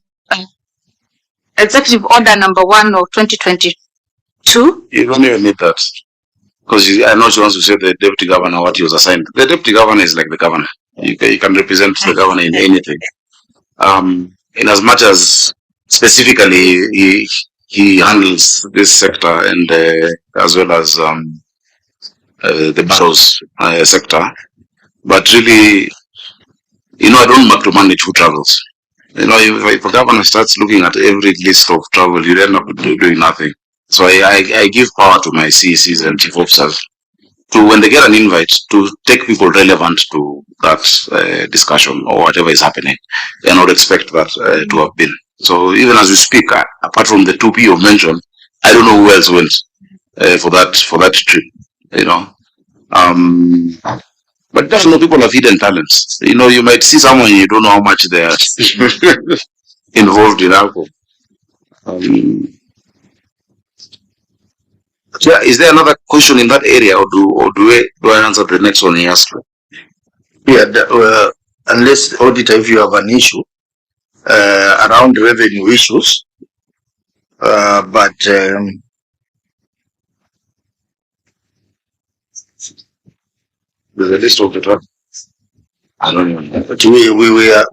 Executive Order number 1 of 2022. You don't even need that. Because I know she wants to say the deputy governor what he was assigned. The deputy governor is like the governor. You can represent the governor in anything. In as much as specifically he handles this sector and as well as the Barrows sector. But really, I don't micromanage who travels. If a governor starts looking at every list of travel, you end up doing nothing. So I give power to my CECs and chief officers to, when they get an invite, to take people relevant to that discussion or whatever is happening. They not expect that to have been. So even as we speak, apart from the 2 people mentioned, I don't know who else went for that trip. But there's no people have hidden talents. You might see someone you don't know how much they are involved in alcohol. Yeah, is there another question in that area, or do I answer the next one he asked? Yeah, unless auditor, if you have an issue around revenue issues, but there's a list of the truck. I don't even know. But we have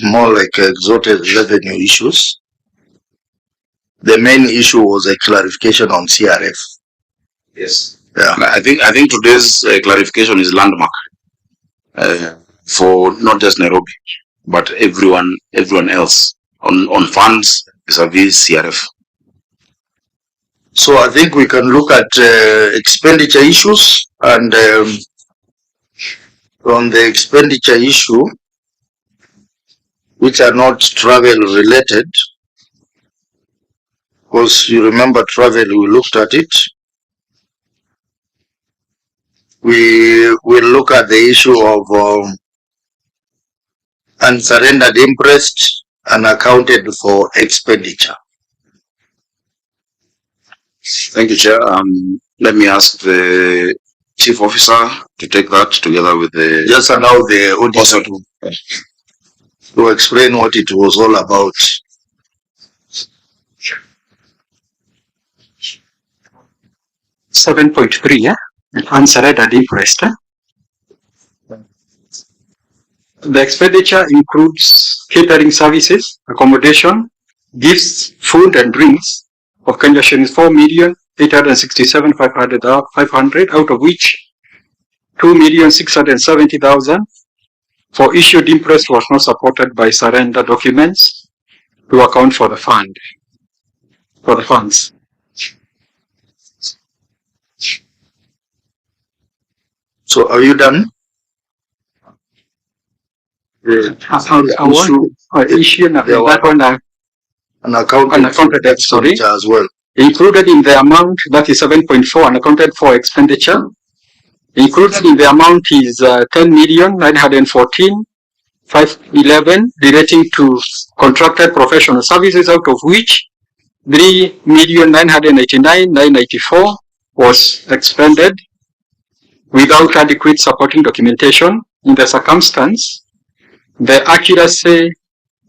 more like exotic revenue issues. The main issue was a clarification on CRF. Yes. Yeah. I think today's clarification is landmark for not just Nairobi, but everyone else on funds vis-a-vis CRF. So I think we can look at expenditure issues, and on the expenditure issue, which are not travel related, because you remember travel, we looked at it. We will look at the issue of unsurrendered interest unaccounted for expenditure. Thank you, Chair. Let me ask the Chief Officer to take that together with the... Just allow the auditor to explain what it was all about. $7.3, unsurrendered interest. The expenditure includes catering services, accommodation, gifts, food and drinks of Kenya shillings 4,867,500, out of which 2,670,000 for issued interest was not supported by surrender documents to account for the funds. So are you done? Unaccounted expenditure as well. Included in the amount, that is 7.4 unaccounted for expenditure. Included in the amount is 10,914,511 relating to contracted professional services, out of which 3,989,994 was expended without adequate supporting documentation. In the circumstance, the accuracy,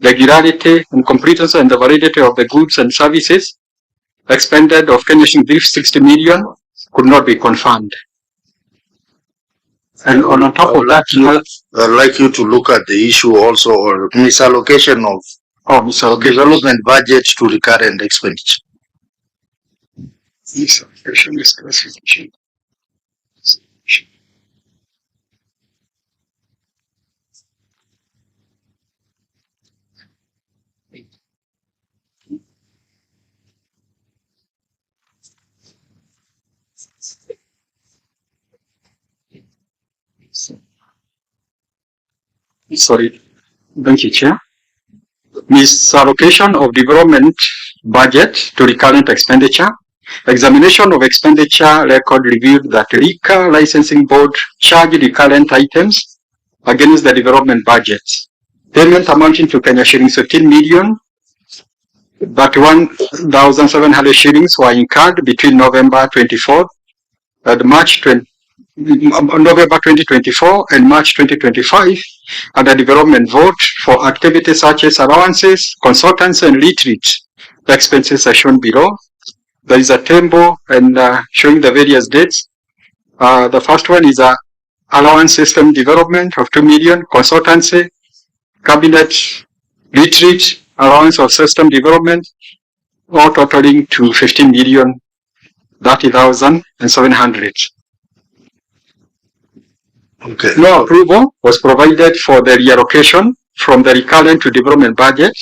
regularity, and completeness and the validity of the goods and services expended of Kenya shillings 60 million could not be confirmed. And on top of that, I'd like you to look at the issue also or misallocation of development budget to recurrent expenditure. Misallocation is classification. Sorry, thank you, Chair. Misallocation of development budget to recurrent expenditure. Examination of expenditure record revealed that liquor licensing board charged recurrent items against the development budget. Payment amounting to Kenya shillings 15 million, but 1,700 shillings were incurred between November 24th and March November 2024 and March 2025, and a development vote for activities such as allowances, consultants, and retreat. The expenses are shown below. There is a table and showing the various dates. The first one is a allowance system development of 2 million, consultancy, cabinet, retreat, allowance of system development, all totaling to 15,030,700. Okay. No approval was provided for the reallocation from the recurrent to development budget.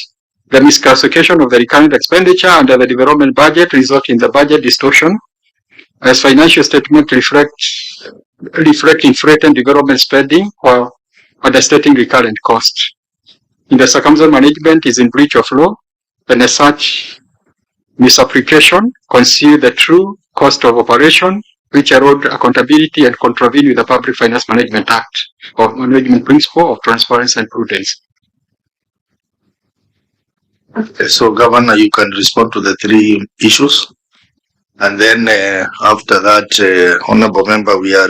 The misclassification of the recurrent expenditure under the development budget result in the budget distortion, as financial statement reflect inflated development spending while understating recurrent cost. In the circumstance, management is in breach of law, and as such, misapplication conceal the true cost of operation, which erode accountability and contravene with the Public Finance Management Act or management principle of transparency and prudence. Okay, so Governor, you can respond to the three issues. And then after that, Honorable Member, we are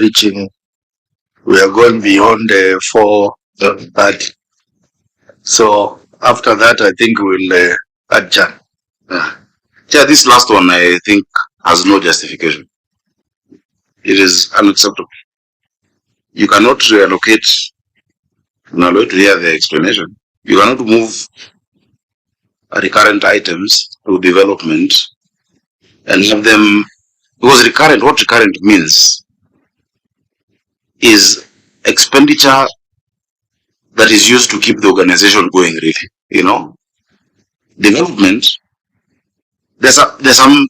going beyond 4:30. So after that, I think we'll adjourn. Yeah, this last one, I think, has no justification. It is unacceptable. You cannot reallocate. Now, to hear the explanation. You cannot move recurrent items to development and have them, because recurrent, what recurrent means is expenditure that is used to keep the organization going, really. You know, development, there's some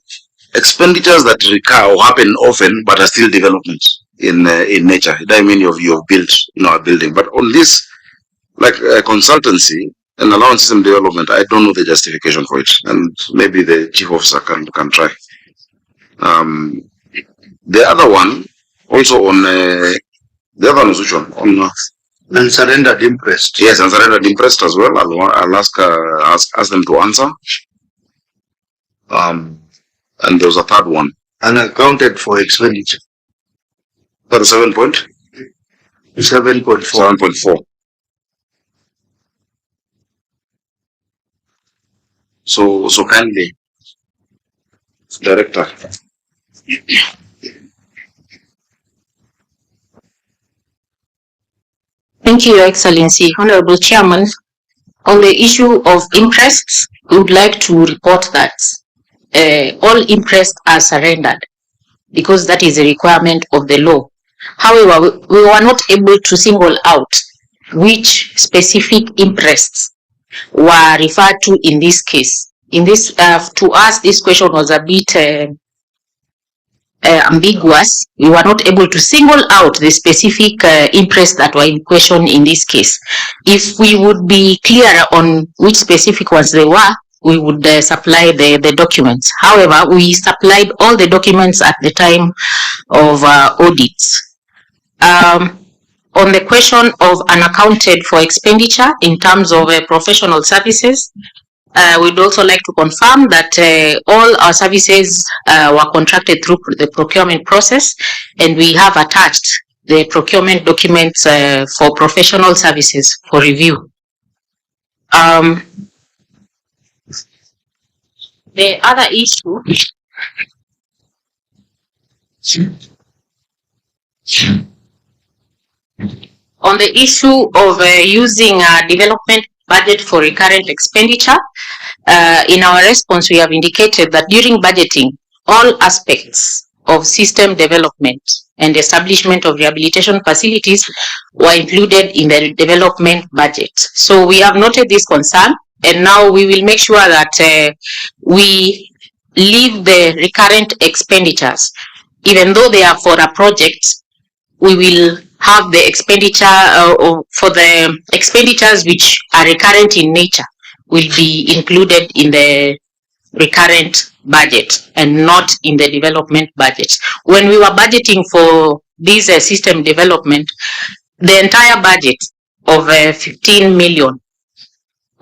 expenditures that recur or happen often, but are still development in nature. That mean you've built, a building. But on this, like consultancy and allowance system development, I don't know the justification for it, and maybe the chief officer can try. The other one, also on the other one is which one? On unsurrendered interest. Yes, unsurrendered interest as well. I'll ask them to answer. And there was a third one. Unaccounted for expenditure. 7.4. 7.4. So kindly, Director. Thank you, Your Excellency. Honorable Chairman, on the issue of interests, we would like to report that all interests are surrendered because that is a requirement of the law. However, we were not able to single out which specific interests were referred to in this case. In this, to us, this question was a bit ambiguous. We were not able to single out the specific interests that were in question in this case. If we would be clear on which specific ones they were, we would supply the documents. However, we supplied all the documents at the time of audits. On the question of unaccounted for expenditure in terms of professional services, we'd also like to confirm that all our services were contracted through the procurement process, and we have attached the procurement documents for professional services for review. The other issue on the issue of using a development budget for recurrent expenditure, in our response we have indicated that during budgeting, all aspects of system development and establishment of rehabilitation facilities were included in the development budget. So we have noted this concern, and now we will make sure that we leave the recurrent expenditures. Even though they are for a project, we will have the expenditure for the expenditures which are recurrent in nature will be included in the recurrent budget and not in the development budget. When we were budgeting for this system development, the entire budget of 15 million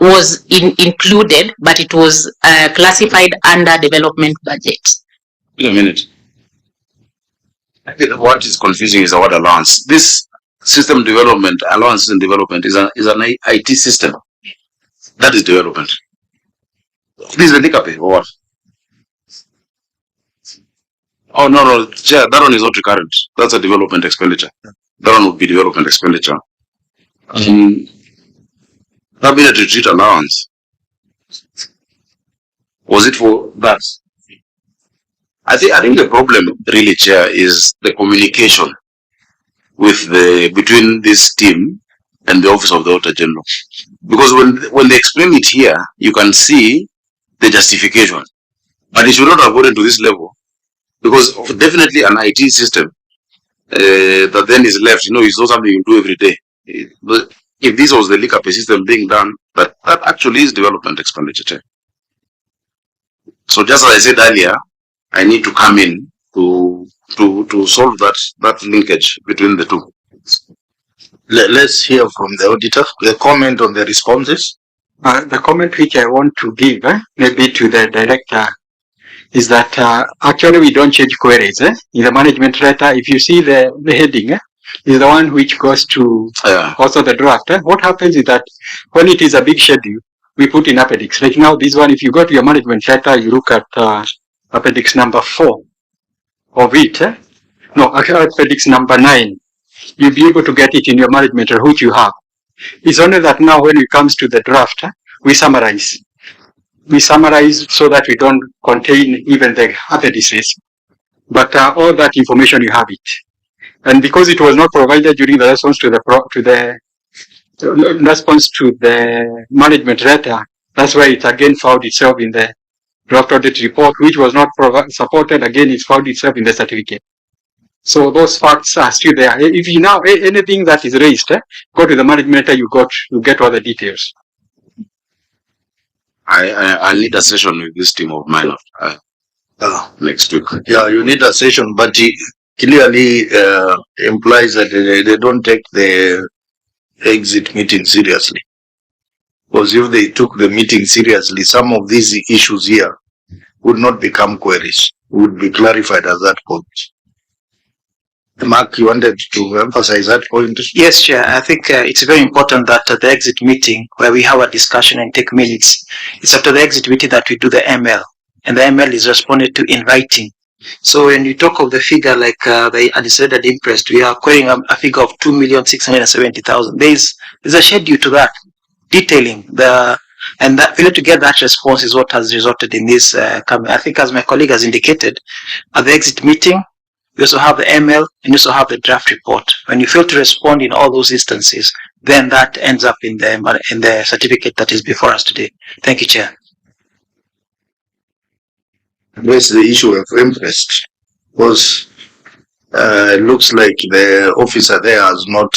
was included, but it was classified under development budget. Wait a minute. I think what is confusing is the word allowance. This system development, allowance and development is an IT system. That is development. This is the LICAPE or what? Oh, no, Chair, that one is not recurrent. That's a development expenditure. That one would be development expenditure. Cabinet retreat allowance. Was it for that? I think the problem really, Chair, is the communication with between this team and the Office of the Auditor General. Because when they explain it here, you can see the justification. But it should not have gotten to this level. Because definitely an IT system that then is left, it's not something you do every day. But if this was the LICAPE system being done, that actually is development expenditure. So just as I said earlier, I need to come in to solve that linkage between the two. Let's hear from the auditor, the comment on the responses. The comment which I want to give, maybe to the director, is that actually we don't change queries. In the management letter, if you see the heading, is the one which goes to also the draft. What happens is that when it is a big schedule, we put in appendix. Like now this one, if you go to your management letter, you look at appendix number 4 of it. No, actually appendix number 9. You'll be able to get it in your management letter, which you have. It's only that now when it comes to the draft, we summarize. We summarize so that we don't contain even the appendices, but all that information you have it. And because it was not provided during the response to the response to the management letter, that's why it again found itself in the draft audit report, which was not supported. Again, it found itself in the certificate. So those facts are still there. If you now anything that is raised, go to the management letter, you get all the details. I need a session with this team of mine next week. Yeah, you need a session, but it clearly implies that they don't take the exit meeting seriously. Because if they took the meeting seriously, some of these issues here would not become queries, would be clarified at that point. Mark, you wanted to emphasize that point? Yes, Chair. I think it's very important that the exit meeting, where we have a discussion and take minutes, it's after the exit meeting that we do the ML, and the ML is responded to in writing. So when you talk of the figure like the undecided interest, we are querying a figure of 2,670,000. There's a schedule to that, detailing and that failure to get that response is what has resulted in this coming. I think, as my colleague has indicated, at the exit meeting, you also have the ML and you also have the draft report. When you fail to respond in all those instances, then that ends up in the certificate that is before us today. Thank you, Chair. Address the issue of interest, because it looks like the officer there has not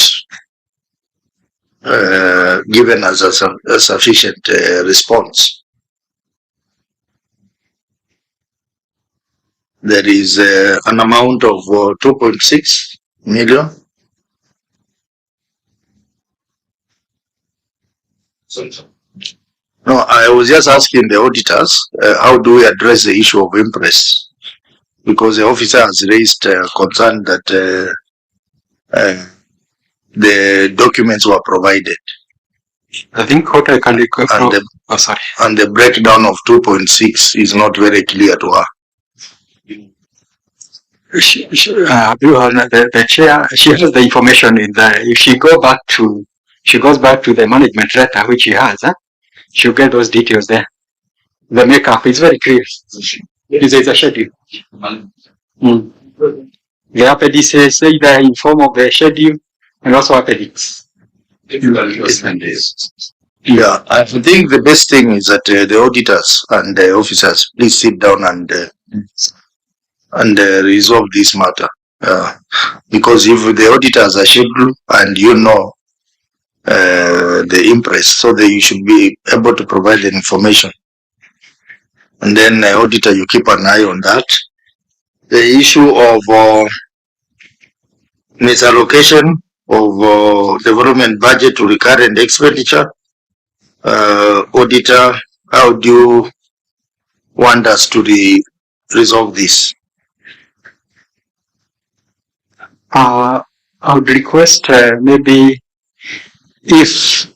given us a sufficient response. There is an amount of 2.6 million. No, I was just asking the auditors, how do we address the issue of interest? Because the officer has raised concern that the documents were provided. I think what I can recall, and the breakdown of 2.6 is not very clear to her. The chair, she has the information in there. If she goes back to the management letter which she has, she'll get those details there. The makeup is very clear. It's a schedule. The appendices say there in form of the schedule and also appendix. Yeah, I think the best thing is that the auditors and the officers please sit down and resolve this matter. Because if the auditors are scheduled and the interest, so that you should be able to provide the information. And then auditor, you keep an eye on that. The issue of misallocation of development budget to recurrent expenditure, auditor, how do you want us to resolve this? I would request maybe if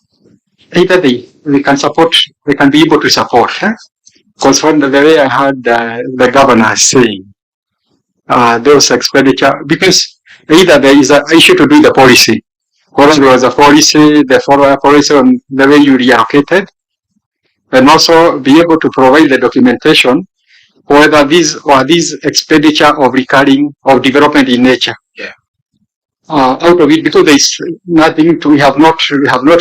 either they can support, they can be able to support. Because from the way I heard the governor saying, those expenditure, because either there is an issue to do the policy, whether there was a policy, the follow-up policy on the way you reallocated, and also be able to provide the documentation whether these expenditure of recurring of development in nature. Yeah. Out of it, because there is nothing to we have not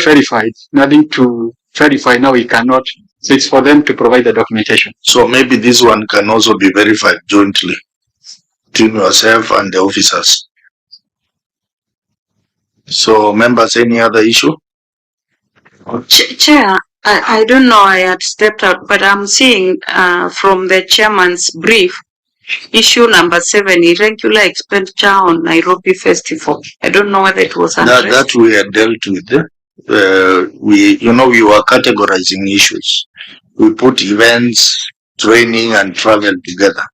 verified, nothing to verify now. We cannot. So it's for them to provide the documentation. So maybe this one can also be verified jointly between yourself and the officers. So members, any other issue? Chair, I don't know, I had stepped out, but I'm seeing from the chairman's brief, issue number 7, irregular expenditure on Nairobi Festival. I don't know whether it was addressed. That we had dealt with. We were categorizing issues. We put events, training, and travel together,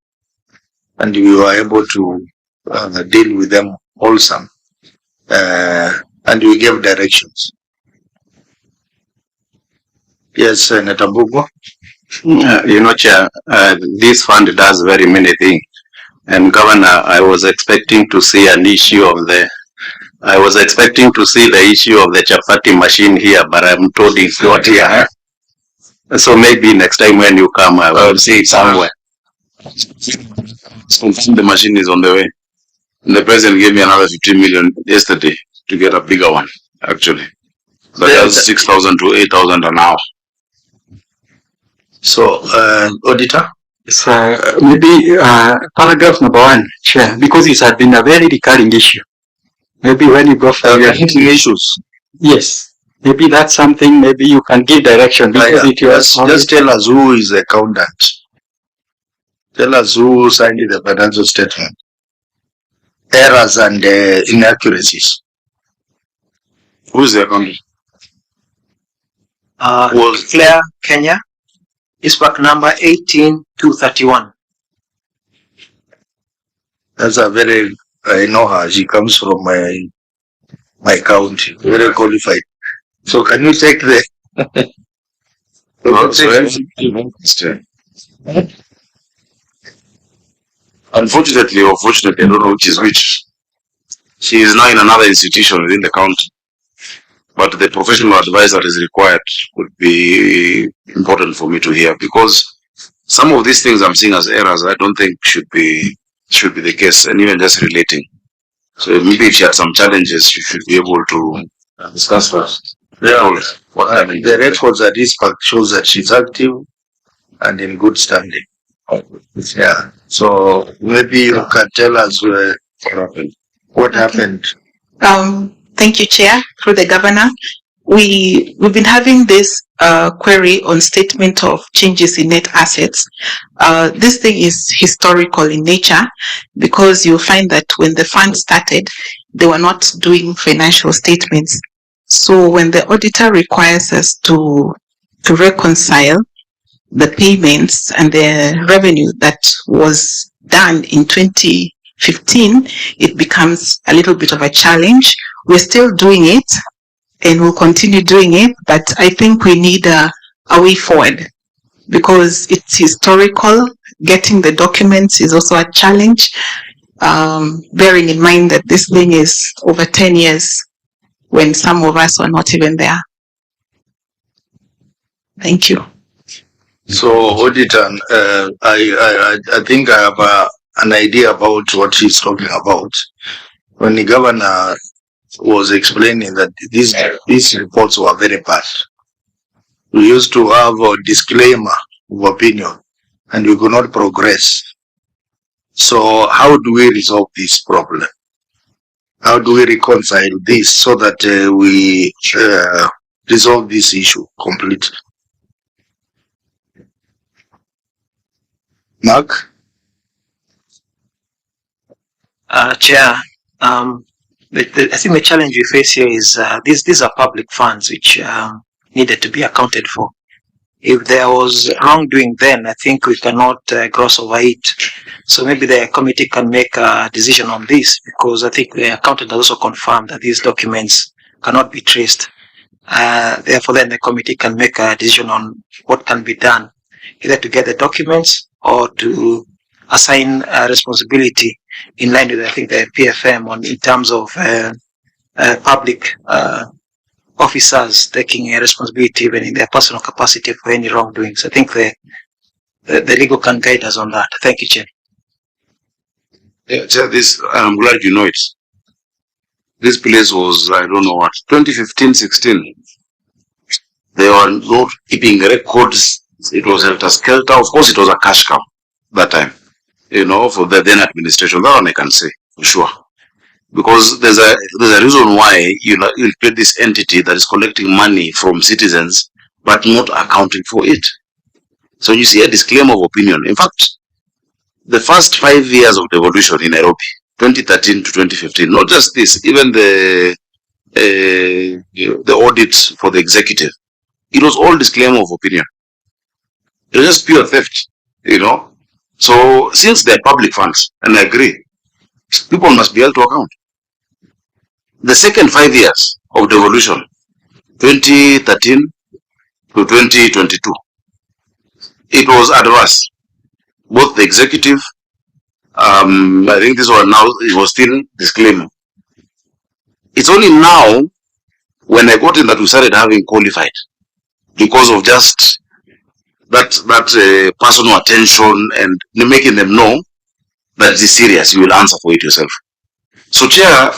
and we were able to deal with them also, and we gave directions. Yes, Senator Bugo. Chair, this fund does very many things. And Governor, I was expecting to see the issue of the chapati machine here, but I'm told it's not here. So maybe next time when you come, I will see it somewhere. The machine is on the way. And the president gave me another 15 million yesterday to get a bigger one, actually. But that's 6,000 to 8,000 an hour. So, auditor? It's maybe paragraph number 1, Chair, because it has been a very recurring issue. Maybe when you go for your issues. Yes. Maybe that's something, maybe you can give direction. Because it was just tell us who is the accountant. Tell us who signed the financial statement. Errors and inaccuracies. Who is the accountant? Was Claire Kenya. ISPAC number 18231. That's a very, I know her. She comes from my county. Very qualified. So can you take the? Unfortunately or fortunately, I don't know which is which. She is now in another institution within the county. But the professional advice that is required would be important for me to hear, because some of these things I'm seeing as errors, I don't think should be the case, and even just relating. So maybe if she had some challenges, she should be able to discuss first. Yeah. The records at this part shows that she's active and in good standing. Yeah. So maybe you can tell us what happened. Thank you, Chair, through the Governor. We've been having this query on statement of changes in net assets. This thing is historical in nature, because you'll find that when the fund started, they were not doing financial statements. So when the auditor requires us to reconcile the payments and the revenue that was done in 2015, it becomes a little bit of a challenge. We're still doing it and we'll continue doing it, but I think we need a way forward, because it's historical. Getting the documents is also a challenge, bearing in mind that this thing is over 10 years when some of us were not even there. Thank you. So, auditor, I think I have an idea about what she's talking about. When the governor was explaining that these reports were very bad, we used to have a disclaimer of opinion and we could not progress. So how do we resolve this problem? How do we reconcile this so that we resolve this issue completely? Mark? Chair, I think the challenge we face here is these are public funds which needed to be accounted for. if there was wrongdoing then, I think we cannot gloss over it. So maybe the committee can make a decision on this, because I think the accountant has also confirmed that these documents cannot be traced. Therefore, then the committee can make a decision on what can be done, either to get the documents or to assign responsibility in line with, I think, the PFM on in terms of public officers taking a responsibility even in their personal capacity for any wrongdoings. I think the legal can guide us on that. Thank you, Chair. Yeah, Chair, I'm glad you know it. This place was, I don't know what, 2015-16. They were not keeping records. It was helter-skelter. Of course, it was a cash cow that time, for the then administration. That one I can say, for sure. Because there's a reason why you create this entity that is collecting money from citizens, but not accounting for it. So you see a disclaimer of opinion. In fact, the first 5 years of devolution in Nairobi, 2013 to 2015, not just this, even the audit for the executive, it was all disclaimer of opinion. It was just pure theft, So since they're public funds, and I agree, people must be held to account. The second 5 years of devolution, 2013 to 2022, it was adverse. Both the executive, I think this one now, it was still disclaimer. It's only now when I got in that we started having qualified, because of just that personal attention and making them know that it is serious. You will answer for it yourself. So, Chair,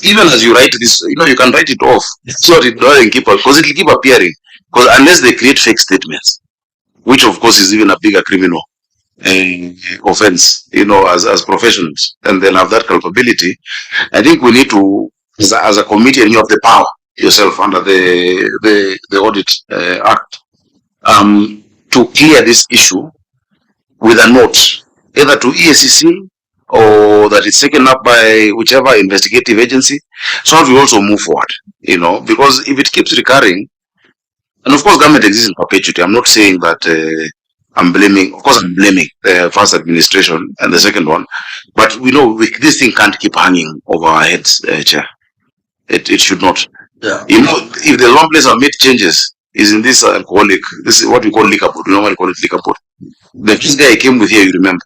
even as you write this, you can write it off so that it doesn't keep, because it will keep appearing. Because unless they create fake statements, which of course is even a bigger criminal offense, as professionals, and they'll have that culpability. I think we need to, as a committee, and you have the power yourself under the Audit Act, to clear this issue with a note, either to EACC or that it's taken up by whichever investigative agency, so that we also move forward, because if it keeps recurring, and of course government exists in perpetuity. I'm not saying that I'm blaming, of course I'm blaming the first administration and the second one, but we know this thing can't keep hanging over our heads, Chair. It should not. Yeah. If there's one place I've made changes, is in this alcoholic, this is what we call liquor board. We normally call it liquor board. The first guy I came with here, you remember,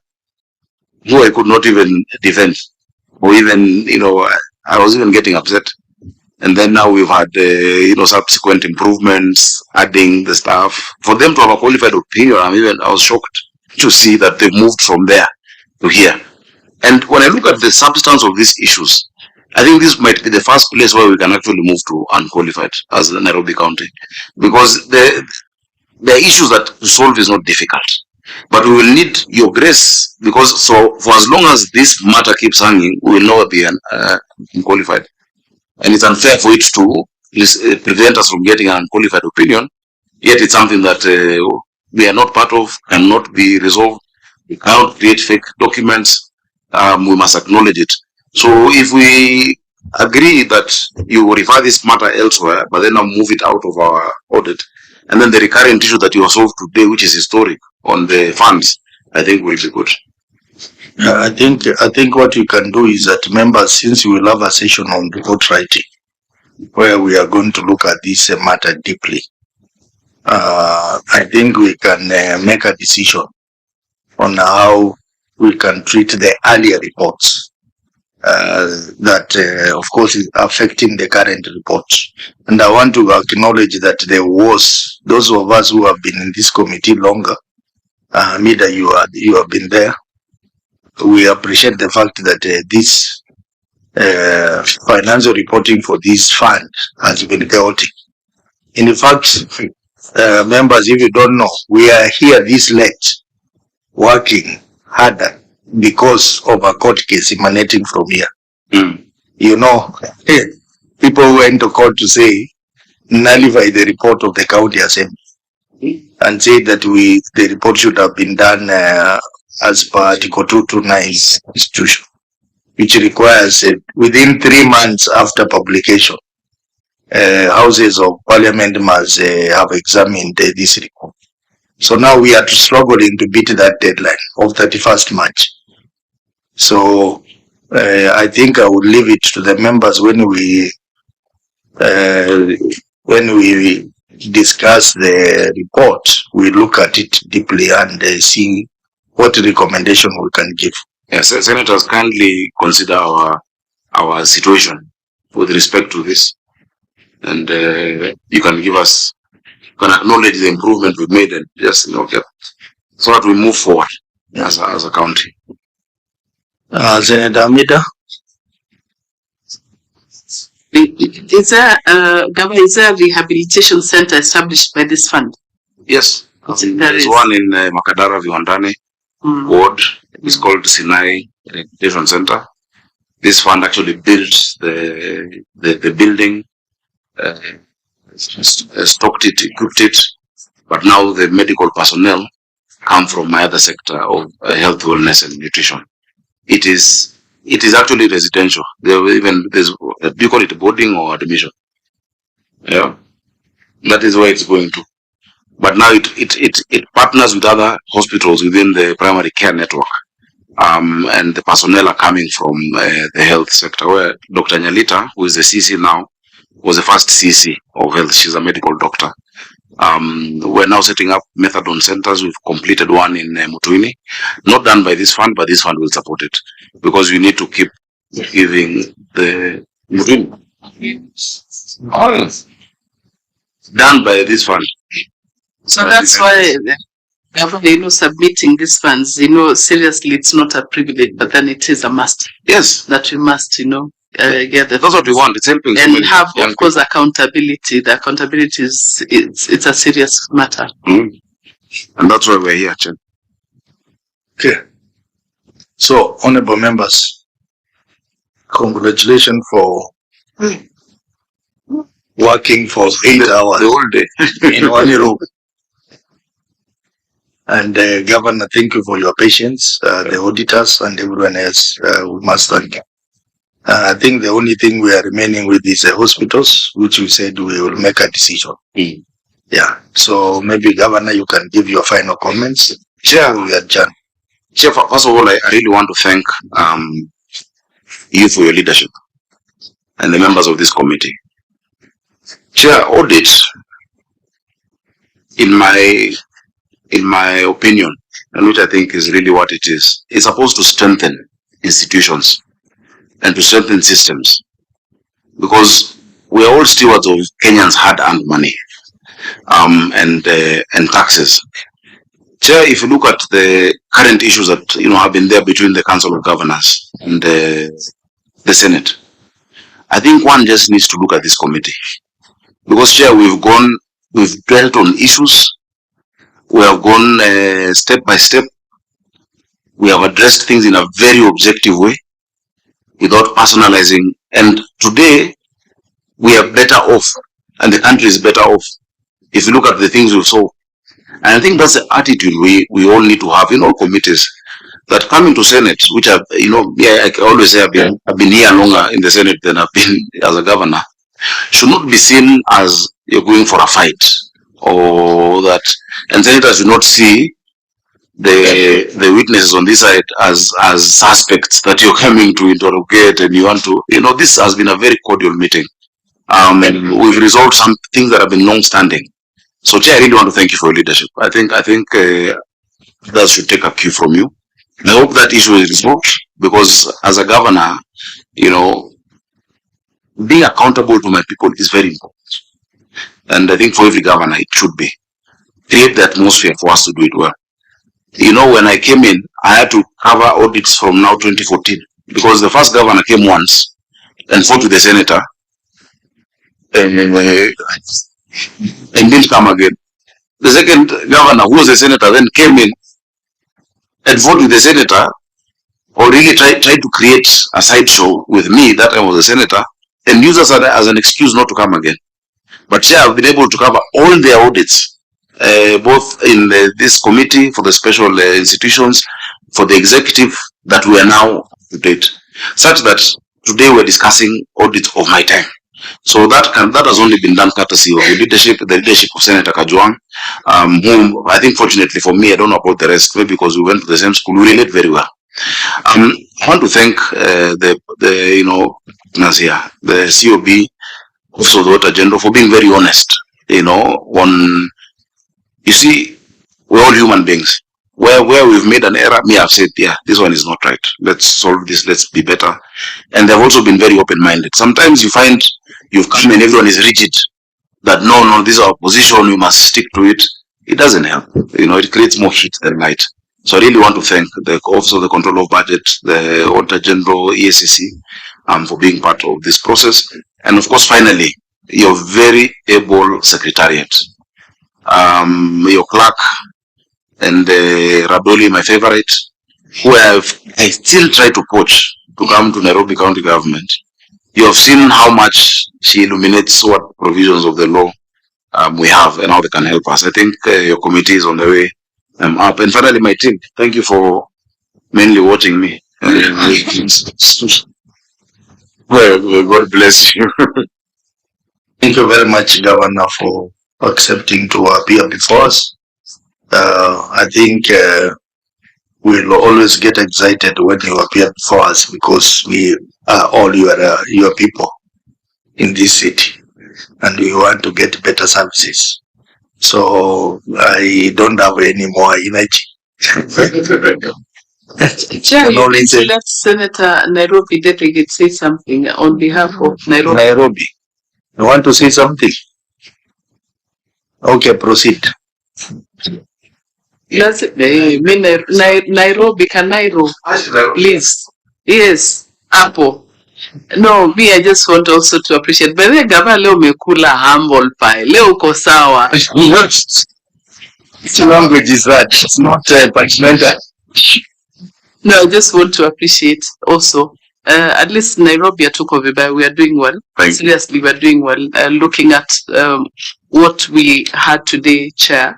who I could not even defend, or even, I was even getting upset. And then now we've had, subsequent improvements, adding the staff. For them to have a qualified opinion, I was shocked to see that they've moved from there to here. And when I look at the substance of these issues, I think this might be the first place where we can actually move to unqualified as the Nairobi County, because the issues that to solve is not difficult, but we will need your grace, because for as long as this matter keeps hanging, we will never be unqualified, and it's unfair for it to prevent us from getting an unqualified opinion. Yet it's something that we are not part of, cannot be resolved. We cannot create fake documents. We must acknowledge it. So if we agree that you refer this matter elsewhere, but then I'll move it out of our audit, and then the recurrent issue that you have solved today, which is historic on the funds, I think will be good. I think what you can do is that, members, since we will have a session on report writing, where we are going to look at this matter deeply, I think we can make a decision on how we can treat the earlier reports that, of course, is affecting the current reports. And I want to acknowledge that there was, those of us who have been in this committee longer, Mida, you have been there. We appreciate the fact that this financial reporting for this fund has been chaotic. In fact, members, if you don't know, we are here this late working harder because of a court case emanating from here. People went to court to say, nullify the report of the county assembly and say that the report should have been done as per Article 229 Constitution, which requires within 3 months after publication, houses of parliament must have examined this report. So now we are struggling to beat that deadline of 31st March. So I think I would leave it to the members when we discuss the report, we look at it deeply and see what recommendation we can give. Yes, senators, kindly consider our situation with respect to this, and you can give us, can acknowledge the improvement we've made, and just so that we move forward as a county. Senator Amida. Is there a rehabilitation center established by this fund? Yes, there's one in Makadara Viwandani ward. It's called Sinai Rehabilitation Center. This fund actually built the building, stocked it, equipped it, but now the medical personnel come from my other sector of health, wellness, and nutrition. It is actually residential. There's do you call it boarding or admission? Yeah, that is where it's going to. But now it partners with other hospitals within the primary care network, and the personnel are coming from the health sector. Where Dr. Nyalita, who is the CC now, was the first CC of health. She's a medical doctor. We're now setting up methadone centers. We've completed one in Mutuini, not done by this fund, but this fund will support it because we need to keep giving the Mutuini. Done by this fund. So that's why, submitting these funds, seriously, it's not a privilege, but then it is a must. Yes. That we must, get the. That's what we want. It's helping. And have, of course, accountability. The accountability it's a serious matter. And that's why we're here, Chen. Okay. So, honorable members, congratulations for working for 8 hours the whole day in one room. And Governor, thank you for your patience. The auditors and everyone else, we must thank you. I think the only thing we are remaining with is the hospitals, which we said we will make a decision. Yeah. So maybe Governor, you can give your final comments. Chair, we adjourn. Chair, first of all, I really want to thank you for your leadership and the members of this committee. Chair, audit, in my opinion, and which I think is really what it is supposed to strengthen institutions and to strengthen systems, because we are all stewards of Kenyans' hard-earned money and taxes. Chair, if you look at the current issues that have been there between the Council of Governors and the Senate, I think one just needs to look at this committee, because Chair, we've dwelt on issues. We have gone step by step. We have addressed things in a very objective way without personalizing. And today, we are better off, and the country is better off if you look at the things we saw. And I think that's the attitude we all need to have in all committees that come into Senate, which have, I always say I've been here longer in the Senate than I've been as a governor, should not be seen as you're going for a fight or that. And senators should not see the witnesses on this side as suspects that you're coming to interrogate and you want to, this has been a very cordial meeting. And we've resolved some things that have been long-standing. So, Chair, I really want to thank you for your leadership. I think that should take a cue from you. And I hope that issue is resolved, because as a governor, being accountable to my people is very important. And I think for every governor, it should be. Create the atmosphere for us to do it well. When I came in, I had to cover audits from now 2014, because the first governor came once and fought with the senator and didn't come again. The second governor, who was a senator, then came in and fought with the senator, or really tried to create a sideshow with me, that I was a senator, and use us as an excuse not to come again. But Chair, I've been able to cover all their audits, both in this committee for the special institutions, for the executive, that we are now up to date, such that today we're discussing audits of my time. So that has only been done courtesy of the leadership of Senator Kajwang, whom I think fortunately for me, I don't know about the rest, maybe because we went to the same school, we relate very well. I want to thank the Nazia, the COB, Office of the Water General, for being very honest, on, you see, we're all human beings. Where we've made an error, me, I've said, yeah, this one is not right. Let's solve this, let's be better. And they've also been very open-minded. Sometimes you find you've come and everyone is rigid, that no, this is our position, we must stick to it. It doesn't help. It creates more heat than light. So I really want to thank the Office of the Control of Budget, the Auditor General, EACC, for being part of this process. And of course, finally, your very able secretariat, your clerk, and Raboli, my favorite, who I still try to poach to come to Nairobi County Government. You have seen how much she illuminates what provisions of the law we have and how they can help us. I think your committee is on the way up. And finally, my team, thank you for mainly watching me. Well, God bless you. Thank you very much, Governor, for accepting to appear before us. I think we'll always get excited when you appear before us because we are all your people in this city and we want to get better services. So I don't have any more energy. Chair, you need to let Senator Nairobi delegate say something on behalf of Nairobi. Nairobi. You want to say something? Okay, proceed. Nairobi, please. Yes, Apple. No, me, I just want also to appreciate. But the gava leo mekula humble pie. Leo uko sawa. Which language is that? It's not parliamentary. No, I just want to appreciate also. At least Nairobi we are doing well. Seriously, we are doing well. Looking at what we had today, Chair,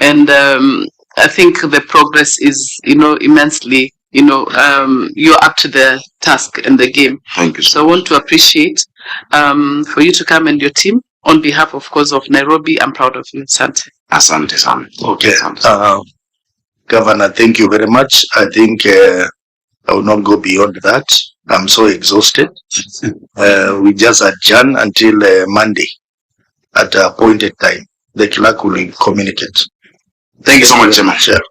and I think the progress is, immensely. You're up to the task and the game. Thank you. So I want to appreciate for you to come and your team on behalf, of course, of Nairobi. I'm proud of you, Asante. Asante, Asante. Okay. Governor, thank you very much. I think I will not go beyond that. I'm so exhausted. We just adjourn until Monday at the appointed time. The clerk will communicate. Thank you so much, Chairman.